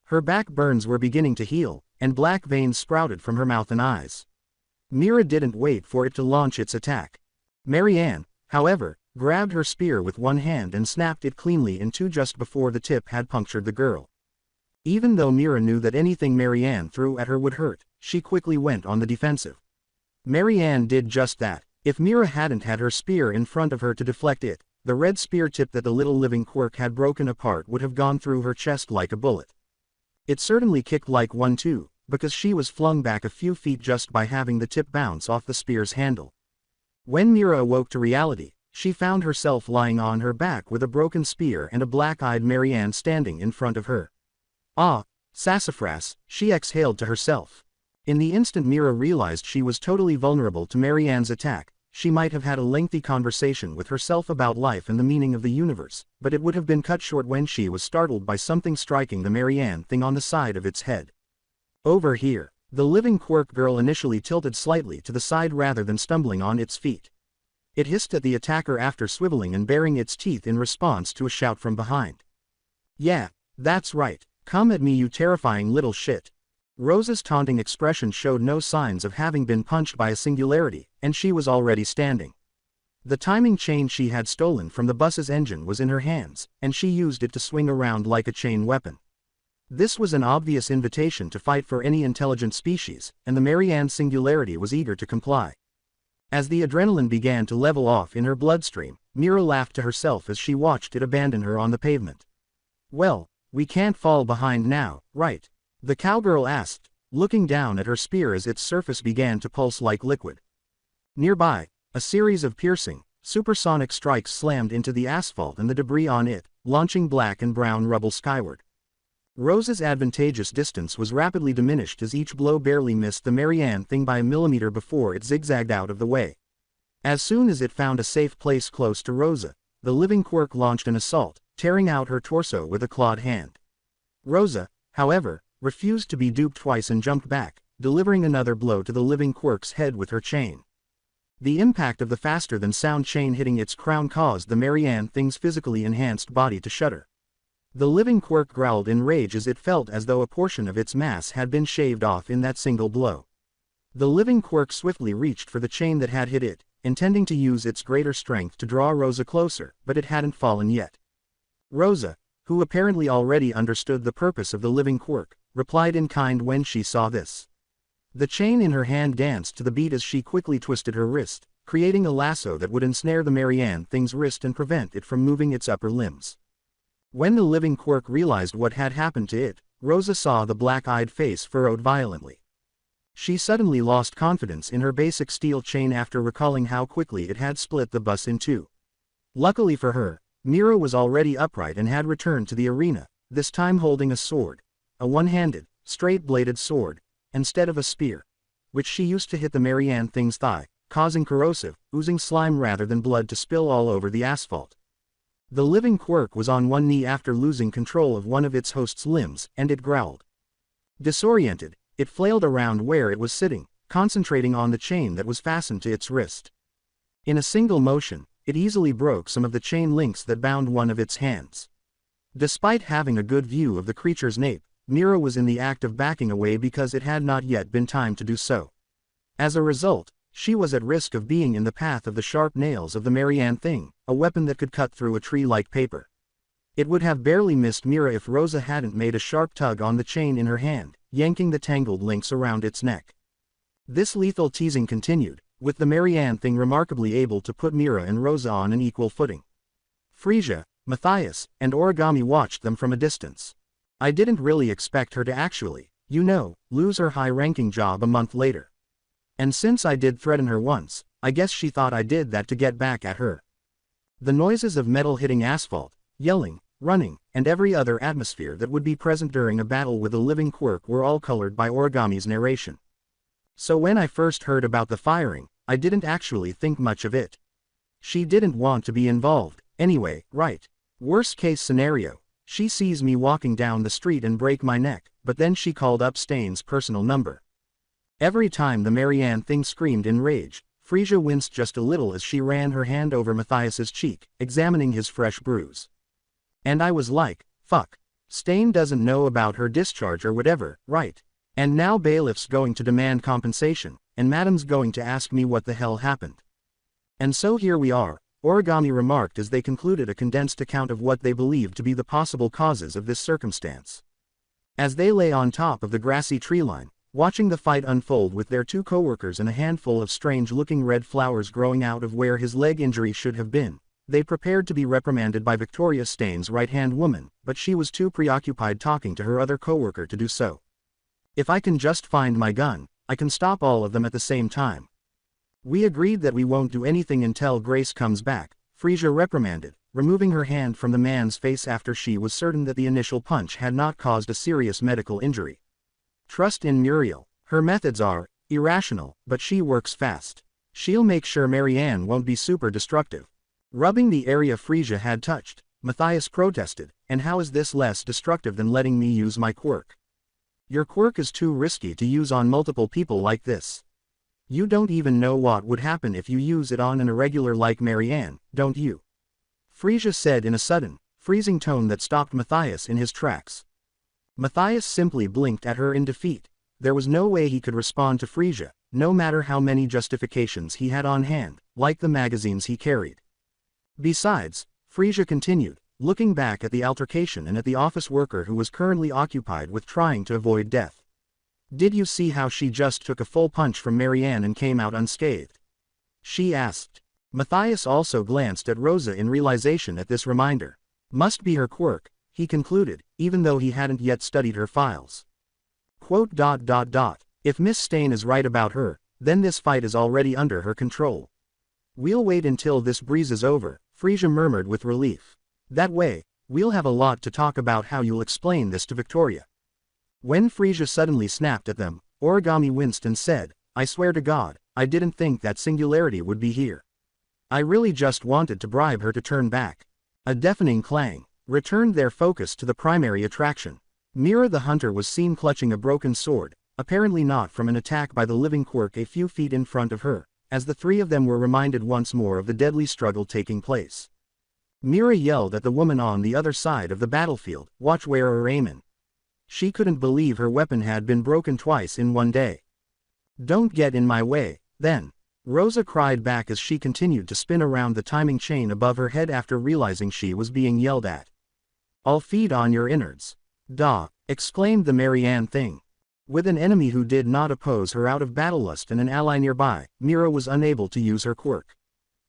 Her back burns were beginning to heal, and black veins sprouted from her mouth and eyes. Mira didn't wait for it to launch its attack. Marianne, however, grabbed her spear with one hand and snapped it cleanly in two just before the tip had punctured the girl. Even though Mira knew that anything Marianne threw at her would hurt, she quickly went on the defensive. Marianne did just that. If Mira hadn't had her spear in front of her to deflect it, the red spear tip that the little living Quirk had broken apart would have gone through her chest like a bullet. It certainly kicked like one too, because she was flung back a few feet just by having the tip bounce off the spear's handle. When Mira awoke to reality, she found herself lying on her back with a broken spear and a black-eyed Marianne standing in front of her. Ah, sassafras, she exhaled to herself. In the instant Mira realized she was totally vulnerable to Marianne's attack, she might have had a lengthy conversation with herself about life and the meaning of the universe, but it would have been cut short when she was startled by something striking the Marianne thing on the side of its head. Over here. The living Quirk girl initially tilted slightly to the side rather than stumbling on its feet. It hissed at the attacker after swiveling and baring its teeth in response to a shout from behind. "Yeah, that's right, come at me you terrifying little shit." Rosa's taunting expression showed no signs of having been punched by a singularity, and she was already standing. The timing chain she had stolen from the bus's engine was in her hands, and she used it to swing around like a chain weapon. This was an obvious invitation to fight for any intelligent species, and the Marianne singularity was eager to comply. As the adrenaline began to level off in her bloodstream, Mira laughed to herself as she watched it abandon her on the pavement. "Well, we can't fall behind now, right?" the cowgirl asked, looking down at her spear as its surface began to pulse like liquid. Nearby, a series of piercing, supersonic strikes slammed into the asphalt and the debris on it, launching black and brown rubble skyward. Rosa's advantageous distance was rapidly diminished as each blow barely missed the Marianne thing by a millimeter before it zigzagged out of the way. As soon as it found a safe place close to Rosa, the living Quirk launched an assault, tearing out her torso with a clawed hand. Rosa, however, refused to be duped twice and jumped back, delivering another blow to the living Quirk's head with her chain. The impact of the faster-than-sound chain hitting its crown caused the Marianne thing's physically enhanced body to shudder. The living Quirk growled in rage as it felt as though a portion of its mass had been shaved off in that single blow. The living Quirk swiftly reached for the chain that had hit it, intending to use its greater strength to draw Rosa closer, but it hadn't fallen yet. Rosa, who apparently already understood the purpose of the living Quirk, replied in kind when she saw this. The chain in her hand danced to the beat as she quickly twisted her wrist, creating a lasso that would ensnare the Marianne thing's wrist and prevent it from moving its upper limbs. When the living Quirk realized what had happened to it, Rosa saw the black-eyed face furrowed violently. She suddenly lost confidence in her basic steel chain after recalling how quickly it had split the bus in two. Luckily for her, Mira was already upright and had returned to the arena, this time holding a sword, a one-handed, straight-bladed sword, instead of a spear, which she used to hit the Marianne thing's thigh, causing corrosive, oozing slime rather than blood to spill all over the asphalt. The living Quirk was on one knee after losing control of one of its host's limbs, and it growled. Disoriented, it flailed around where it was sitting, concentrating on the chain that was fastened to its wrist. In a single motion, it easily broke some of the chain links that bound one of its hands. Despite having a good view of the creature's nape, Mira was in the act of backing away because it had not yet been time to do so. As a result, she was at risk of being in the path of the sharp nails of the Marianne thing, a weapon that could cut through a tree like paper. It would have barely missed Mira if Rosa hadn't made a sharp tug on the chain in her hand, yanking the tangled links around its neck. This lethal teasing continued, with the Marianne thing remarkably able to put Mira and Rosa on an equal footing. Frisia, Matthias, and Origami watched them from a distance. I didn't really expect her to actually, lose her high-ranking job a month later. And since I did threaten her once, I guess she thought I did that to get back at her. The noises of metal hitting asphalt, yelling, running, and every other atmosphere that would be present during a battle with a living Quirk were all colored by Origami's narration. So when I first heard about the firing, I didn't actually think much of it. She didn't want to be involved, anyway, right? Worst case scenario, she sees me walking down the street and break my neck, but then she called up Stain's personal number. Every time the Marianne thing screamed in rage, Frisia winced just a little as she ran her hand over Matthias's cheek, examining his fresh bruise. And I was like, fuck. Stain doesn't know about her discharge or whatever, right? And now bailiff's going to demand compensation, and madam's going to ask me what the hell happened. And so here we are, Origami remarked as they concluded a condensed account of what they believed to be the possible causes of this circumstance. As they lay on top of the grassy tree line, watching the fight unfold with their two co-workers and a handful of strange-looking red flowers growing out of where his leg injury should have been, they prepared to be reprimanded by Victoria Stain's right-hand woman, but she was too preoccupied talking to her other co-worker to do so. If I can just find my gun, I can stop all of them at the same time. We agreed that we won't do anything until Grace comes back, Frisia reprimanded, removing her hand from the man's face after she was certain that the initial punch had not caused a serious medical injury. Trust in Muriel. Her methods are irrational, but she works fast. She'll make sure Marianne won't be super destructive. Rubbing the area Frisia had touched, Matthias protested, and how is this less destructive than letting me use my quirk? Your quirk is too risky to use on multiple people like this. You don't even know what would happen if you use it on an irregular like Marianne, don't you? Frisia said in a sudden, freezing tone that stopped Matthias in his tracks. Matthias simply blinked at her in defeat. There was no way he could respond to Frisia, no matter how many justifications he had on hand, like the magazines he carried. Besides, Frisia continued, looking back at the altercation and at the office worker who was currently occupied with trying to avoid death. Did you see how she just took a full punch from Marianne and came out unscathed? She asked. Matthias also glanced at Rosa in realization at this reminder. Must be her quirk, he concluded, even though he hadn't yet studied her files. Quote. If Miss Stain is right about her, then this fight is already under her control. We'll wait until this breeze is over, Frisia murmured with relief. That way, we'll have a lot to talk about how you'll explain this to Victoria. When Frisia suddenly snapped at them, Origami winced and said, I swear to God, I didn't think that Singularity would be here. I really just wanted to bribe her to turn back. A deafening clang returned their focus to the primary attraction. Mira the hunter was seen clutching a broken sword, apparently not from an attack by the living quirk a few feet in front of her, as the three of them were reminded once more of the deadly struggle taking place. Mira yelled at the woman on the other side of the battlefield, watch wearer Amen. She couldn't believe her weapon had been broken twice in one day. Don't get in my way, then. Rosa cried back as she continued to spin around the timing chain above her head after realizing she was being yelled at. I'll feed on your innards. Duh, exclaimed the Marianne thing. With an enemy who did not oppose her out of battlelust and an ally nearby, Mira was unable to use her quirk.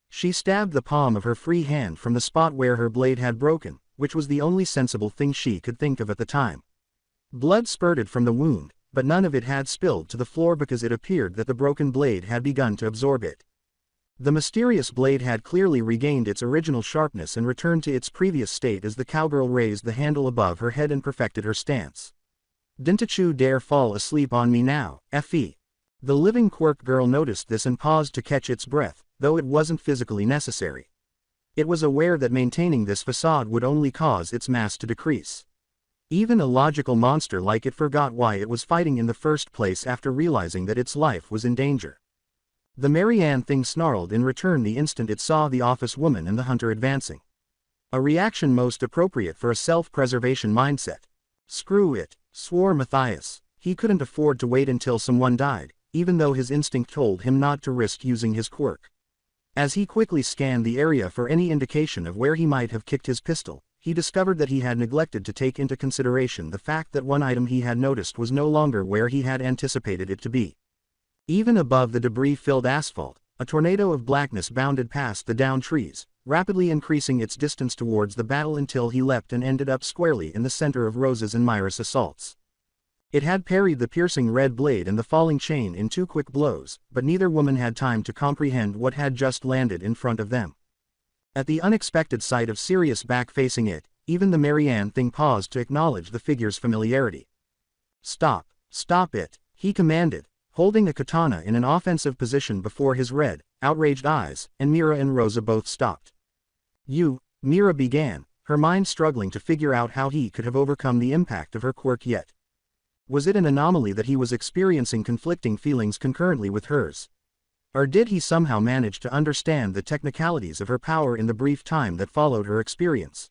She stabbed the palm of her free hand from the spot where her blade had broken, which was the only sensible thing she could think of at the time. Blood spurted from the wound, but none of it had spilled to the floor because it appeared that the broken blade had begun to absorb it. The mysterious blade had clearly regained its original sharpness and returned to its previous state as the cowgirl raised the handle above her head and perfected her stance. Didn't you dare fall asleep on me now, Fe. The living quirk girl noticed this and paused to catch its breath, though it wasn't physically necessary. It was aware that maintaining this facade would only cause its mass to decrease. Even a logical monster like it forgot why it was fighting in the first place after realizing that its life was in danger. The Marianne thing snarled in return the instant it saw the office woman and the hunter advancing. A reaction most appropriate for a self-preservation mindset. Screw it, swore Matthias. He couldn't afford to wait until someone died, even though his instinct told him not to risk using his quirk. As he quickly scanned the area for any indication of where he might have kicked his pistol, he discovered that he had neglected to take into consideration the fact that one item he had noticed was no longer where he had anticipated it to be. Even above the debris-filled asphalt, a tornado of blackness bounded past the downed trees, rapidly increasing its distance towards the battle until he leapt and ended up squarely in the center of Rosa's and Myra's assaults. It had parried the piercing red blade and the falling chain in 2 quick blows, but neither woman had time to comprehend what had just landed in front of them. At the unexpected sight of Sirius back facing it, even the Marianne thing paused to acknowledge the figure's familiarity. Stop it, he commanded, holding a katana in an offensive position before his red, outraged eyes, and Mira and Rosa both stopped. Mira began, her mind struggling to figure out how he could have overcome the impact of her quirk yet. Was it an anomaly that he was experiencing conflicting feelings concurrently with hers? Or did he somehow manage to understand the technicalities of her power in the brief time that followed her experience?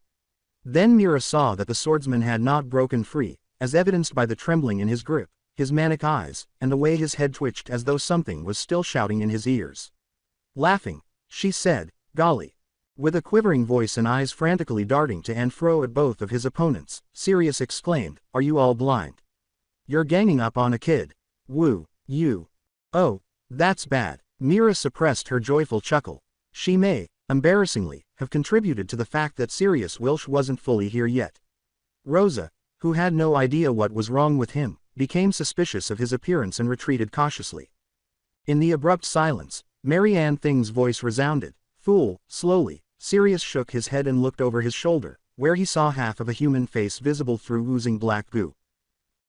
Then Mira saw that the swordsman had not broken free, as evidenced by the trembling in his grip, his manic eyes, and the way his head twitched as though something was still shouting in his ears. Laughing, she said, "Golly." With a quivering voice and eyes frantically darting to and fro at both of his opponents, Sirius exclaimed, "Are you all blind? You're ganging up on a kid. Woo, you. Oh, that's bad." Mira suppressed her joyful chuckle. She may, embarrassingly, have contributed to the fact that Sirius Welsh wasn't fully here yet. Rosa, who had no idea what was wrong with him, became suspicious of his appearance and retreated cautiously. In the abrupt silence, Marianne Thing's voice resounded, "Fool." Slowly, Sirius shook his head and looked over his shoulder, where he saw half of a human face visible through oozing black goo.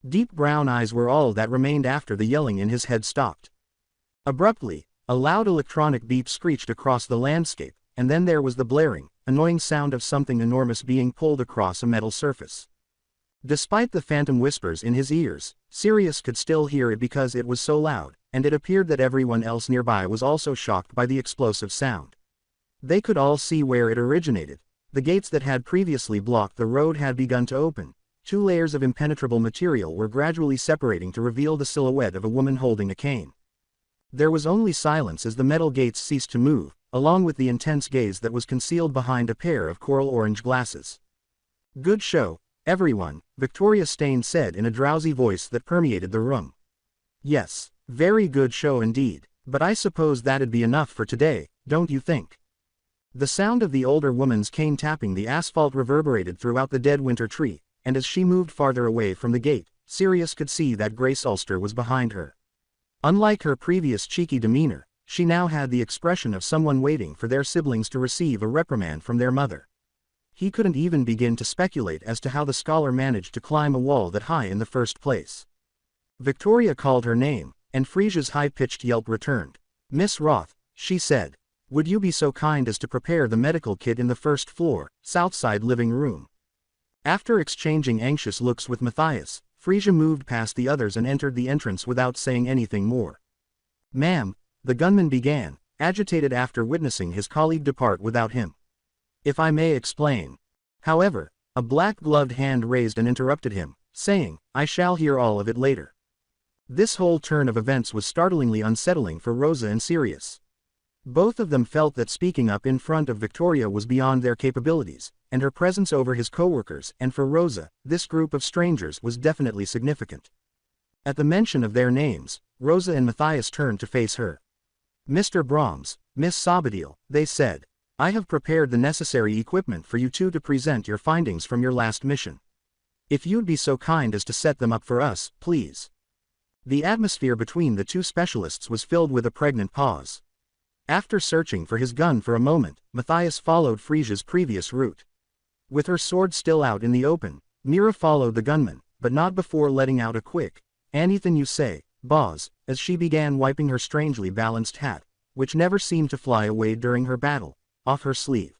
Deep brown eyes were all that remained after the yelling in his head stopped. Abruptly, a loud electronic beep screeched across the landscape, and then there was the blaring, annoying sound of something enormous being pulled across a metal surface. Despite the phantom whispers in his ears, Sirius could still hear it because it was so loud, and it appeared that everyone else nearby was also shocked by the explosive sound. They could all see where it originated. The gates that had previously blocked the road had begun to open. 2 layers of impenetrable material were gradually separating to reveal the silhouette of a woman holding a cane. There was only silence as the metal gates ceased to move, along with the intense gaze that was concealed behind a pair of coral orange glasses. "Good show, everyone," Victoria Stain said in a drowsy voice that permeated the room. "Yes, very good show indeed, but I suppose that'd be enough for today, don't you think?" The sound of the older woman's cane tapping the asphalt reverberated throughout the dead winter tree, and as she moved farther away from the gate, Sirius could see that Grace Ulster was behind her. Unlike her previous cheeky demeanor, she now had the expression of someone waiting for their siblings to receive a reprimand from their mother. He couldn't even begin to speculate as to how the scholar managed to climb a wall that high in the first place. Victoria called her name, and Frisia's high-pitched yelp returned. "Miss Roth," she said, "would you be so kind as to prepare the medical kit in the first floor, Southside living room?" After exchanging anxious looks with Matthias, Frisia moved past the others and entered the entrance without saying anything more. "Ma'am," the gunman began, agitated after witnessing his colleague depart without him. "If I may explain." However, a black-gloved hand raised and interrupted him, saying, "I shall hear all of it later." This whole turn of events was startlingly unsettling for Rosa and Sirius. Both of them felt that speaking up in front of Victoria was beyond their capabilities, and her presence over his co-workers, and for Rosa, this group of strangers was definitely significant. At the mention of their names, Rosa and Matthias turned to face her. "Mr. Brahms, Miss Sabadell," they said, "I have prepared the necessary equipment for you two to present your findings from your last mission. If you'd be so kind as to set them up for us, please." The atmosphere between the two specialists was filled with a pregnant pause. After searching for his gun for a moment, Matthias followed Frisia's previous route. With her sword still out in the open, Mira followed the gunman, but not before letting out a quick, "Anything you say, boss," as she began wiping her strangely balanced hat, which never seemed to fly away during her battle, off her sleeve.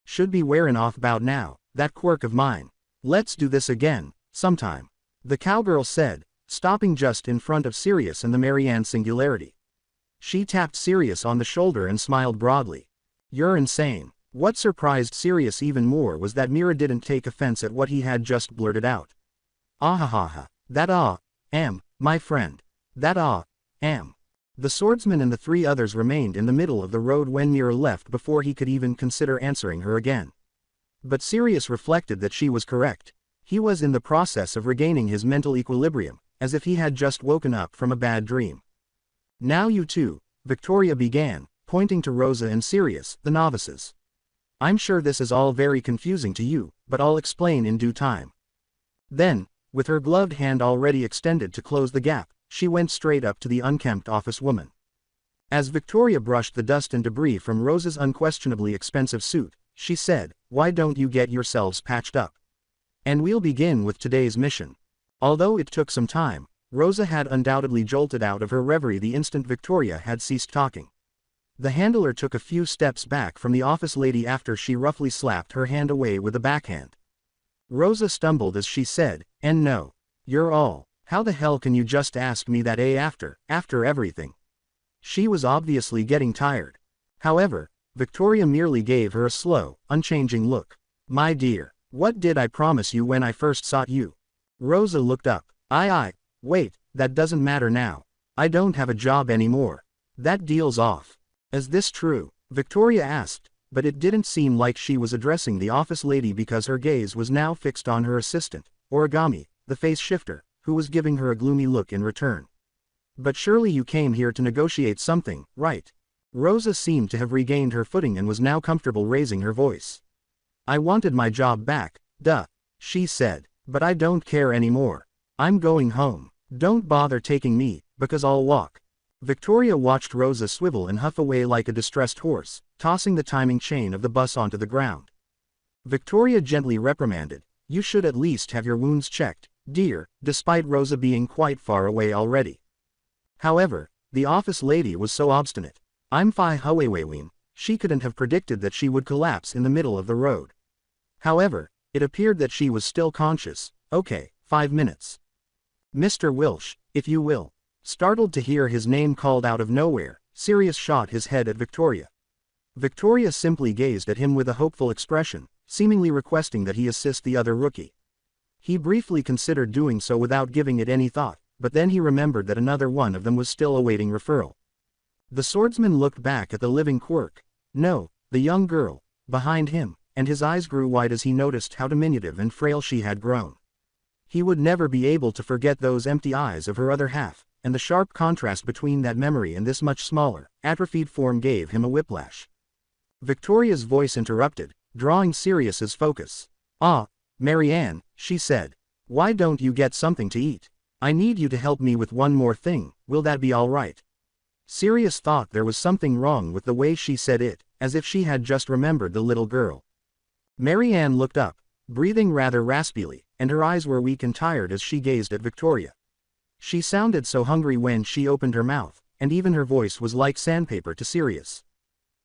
"Should be wearin' off 'bout now, that quirk of mine. Let's do this again, sometime," the cowgirl said, stopping just in front of Sirius and the Marianne Singularity. She tapped Sirius on the shoulder and smiled broadly. "You're insane." What surprised Sirius even more was that Mira didn't take offense at what he had just blurted out. "Ahahaha, that am, my friend. That am." The swordsman and the 3 others remained in the middle of the road when Mira left before he could even consider answering her again. But Sirius reflected that she was correct. He was in the process of regaining his mental equilibrium, as if he had just woken up from a bad dream. "Now you two," Victoria began, pointing to Rosa and Sirius, the novices. "I'm sure this is all very confusing to you, but I'll explain in due time." Then, with her gloved hand already extended to close the gap, she went straight up to the unkempt office woman. As Victoria brushed the dust and debris from Rosa's unquestionably expensive suit, she said, "Why don't you get yourselves patched up? And we'll begin with today's mission." Although it took some time, Rosa had undoubtedly jolted out of her reverie the instant Victoria had ceased talking. The handler took a few steps back from the office lady after she roughly slapped her hand away with a backhand. Rosa stumbled as she said, "And no. You're all. How the hell can you just ask me that after everything?" She was obviously getting tired. However, Victoria merely gave her a slow, unchanging look. My dear, what did I promise you when I first sought you? Rosa looked up. Wait, that doesn't matter now. I don't have a job anymore. That deal's off. Is this true? Victoria asked, but it didn't seem like she was addressing the office lady because her gaze was now fixed on her assistant, Origami, the face shifter, who was giving her a gloomy look in return. But surely you came here to negotiate something, right? Rosa seemed to have regained her footing and was now comfortable raising her voice. I wanted my job back, duh, she said, but I don't care anymore. I'm going home. Don't bother taking me, because I'll walk. Victoria watched Rosa swivel and huff away like a distressed horse, tossing the timing chain of the bus onto the ground. Victoria gently reprimanded, you should at least have your wounds checked, dear, despite Rosa being quite far away already. However, the office lady was so obstinate. I'm Phi Huaweiwin, she couldn't have predicted that she would collapse in the middle of the road. However, it appeared that she was still conscious. Okay, 5 minutes. Mr. Wilsh, if you will. Startled to hear his name called out of nowhere, Sirius shot his head at Victoria. Victoria simply gazed at him with a hopeful expression, seemingly requesting that he assist the other rookie. He briefly considered doing so without giving it any thought, but then he remembered that another one of them was still awaiting referral. The swordsman looked back at the living Quirk. No, the young girl, behind him, and his eyes grew wide as he noticed how diminutive and frail she had grown. He would never be able to forget those empty eyes of her other half, and the sharp contrast between that memory and this much smaller, atrophied form gave him a whiplash. Victoria's voice interrupted, drawing Sirius's focus. Ah, Marianne, she said. Why don't you get something to eat? I need you to help me with one more thing, will that be all right? Sirius thought there was something wrong with the way she said it, as if she had just remembered the little girl. Marianne looked up, breathing rather raspily, and her eyes were weak and tired as she gazed at Victoria. She sounded so hungry when she opened her mouth, and even her voice was like sandpaper to Sirius.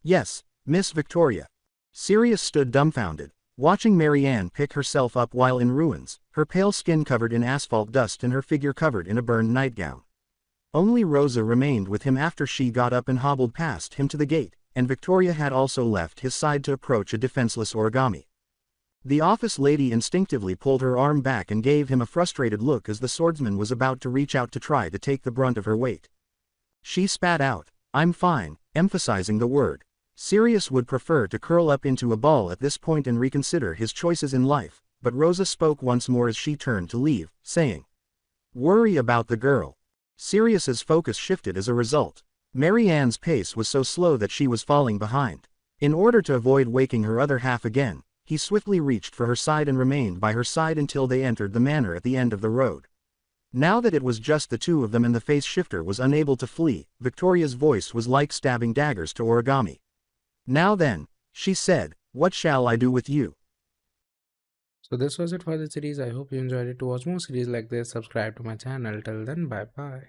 Yes, Miss Victoria. Sirius stood dumbfounded, watching Marianne pick herself up while in ruins, her pale skin covered in asphalt dust and her figure covered in a burned nightgown. Only Rosa remained with him after she got up and hobbled past him to the gate, and Victoria had also left his side to approach a defenseless Origami. The office lady instinctively pulled her arm back and gave him a frustrated look as the swordsman was about to reach out to try to take the brunt of her weight. She spat out, I'm fine, emphasizing the word. Sirius would prefer to curl up into a ball at this point and reconsider his choices in life, but Rosa spoke once more as she turned to leave, saying, worry about the girl. Sirius's focus shifted as a result. Marianne's pace was so slow that she was falling behind. In order to avoid waking her other half again, he swiftly reached for her side and remained by her side until they entered the manor at the end of the road. Now that it was just the two of them and the face shifter was unable to flee, Victoria's voice was like stabbing daggers to Origami. Now then, she said, what shall I do with you? So this was it for the series. I hope you enjoyed it. To watch more series like this, subscribe to my channel. Till then, bye bye.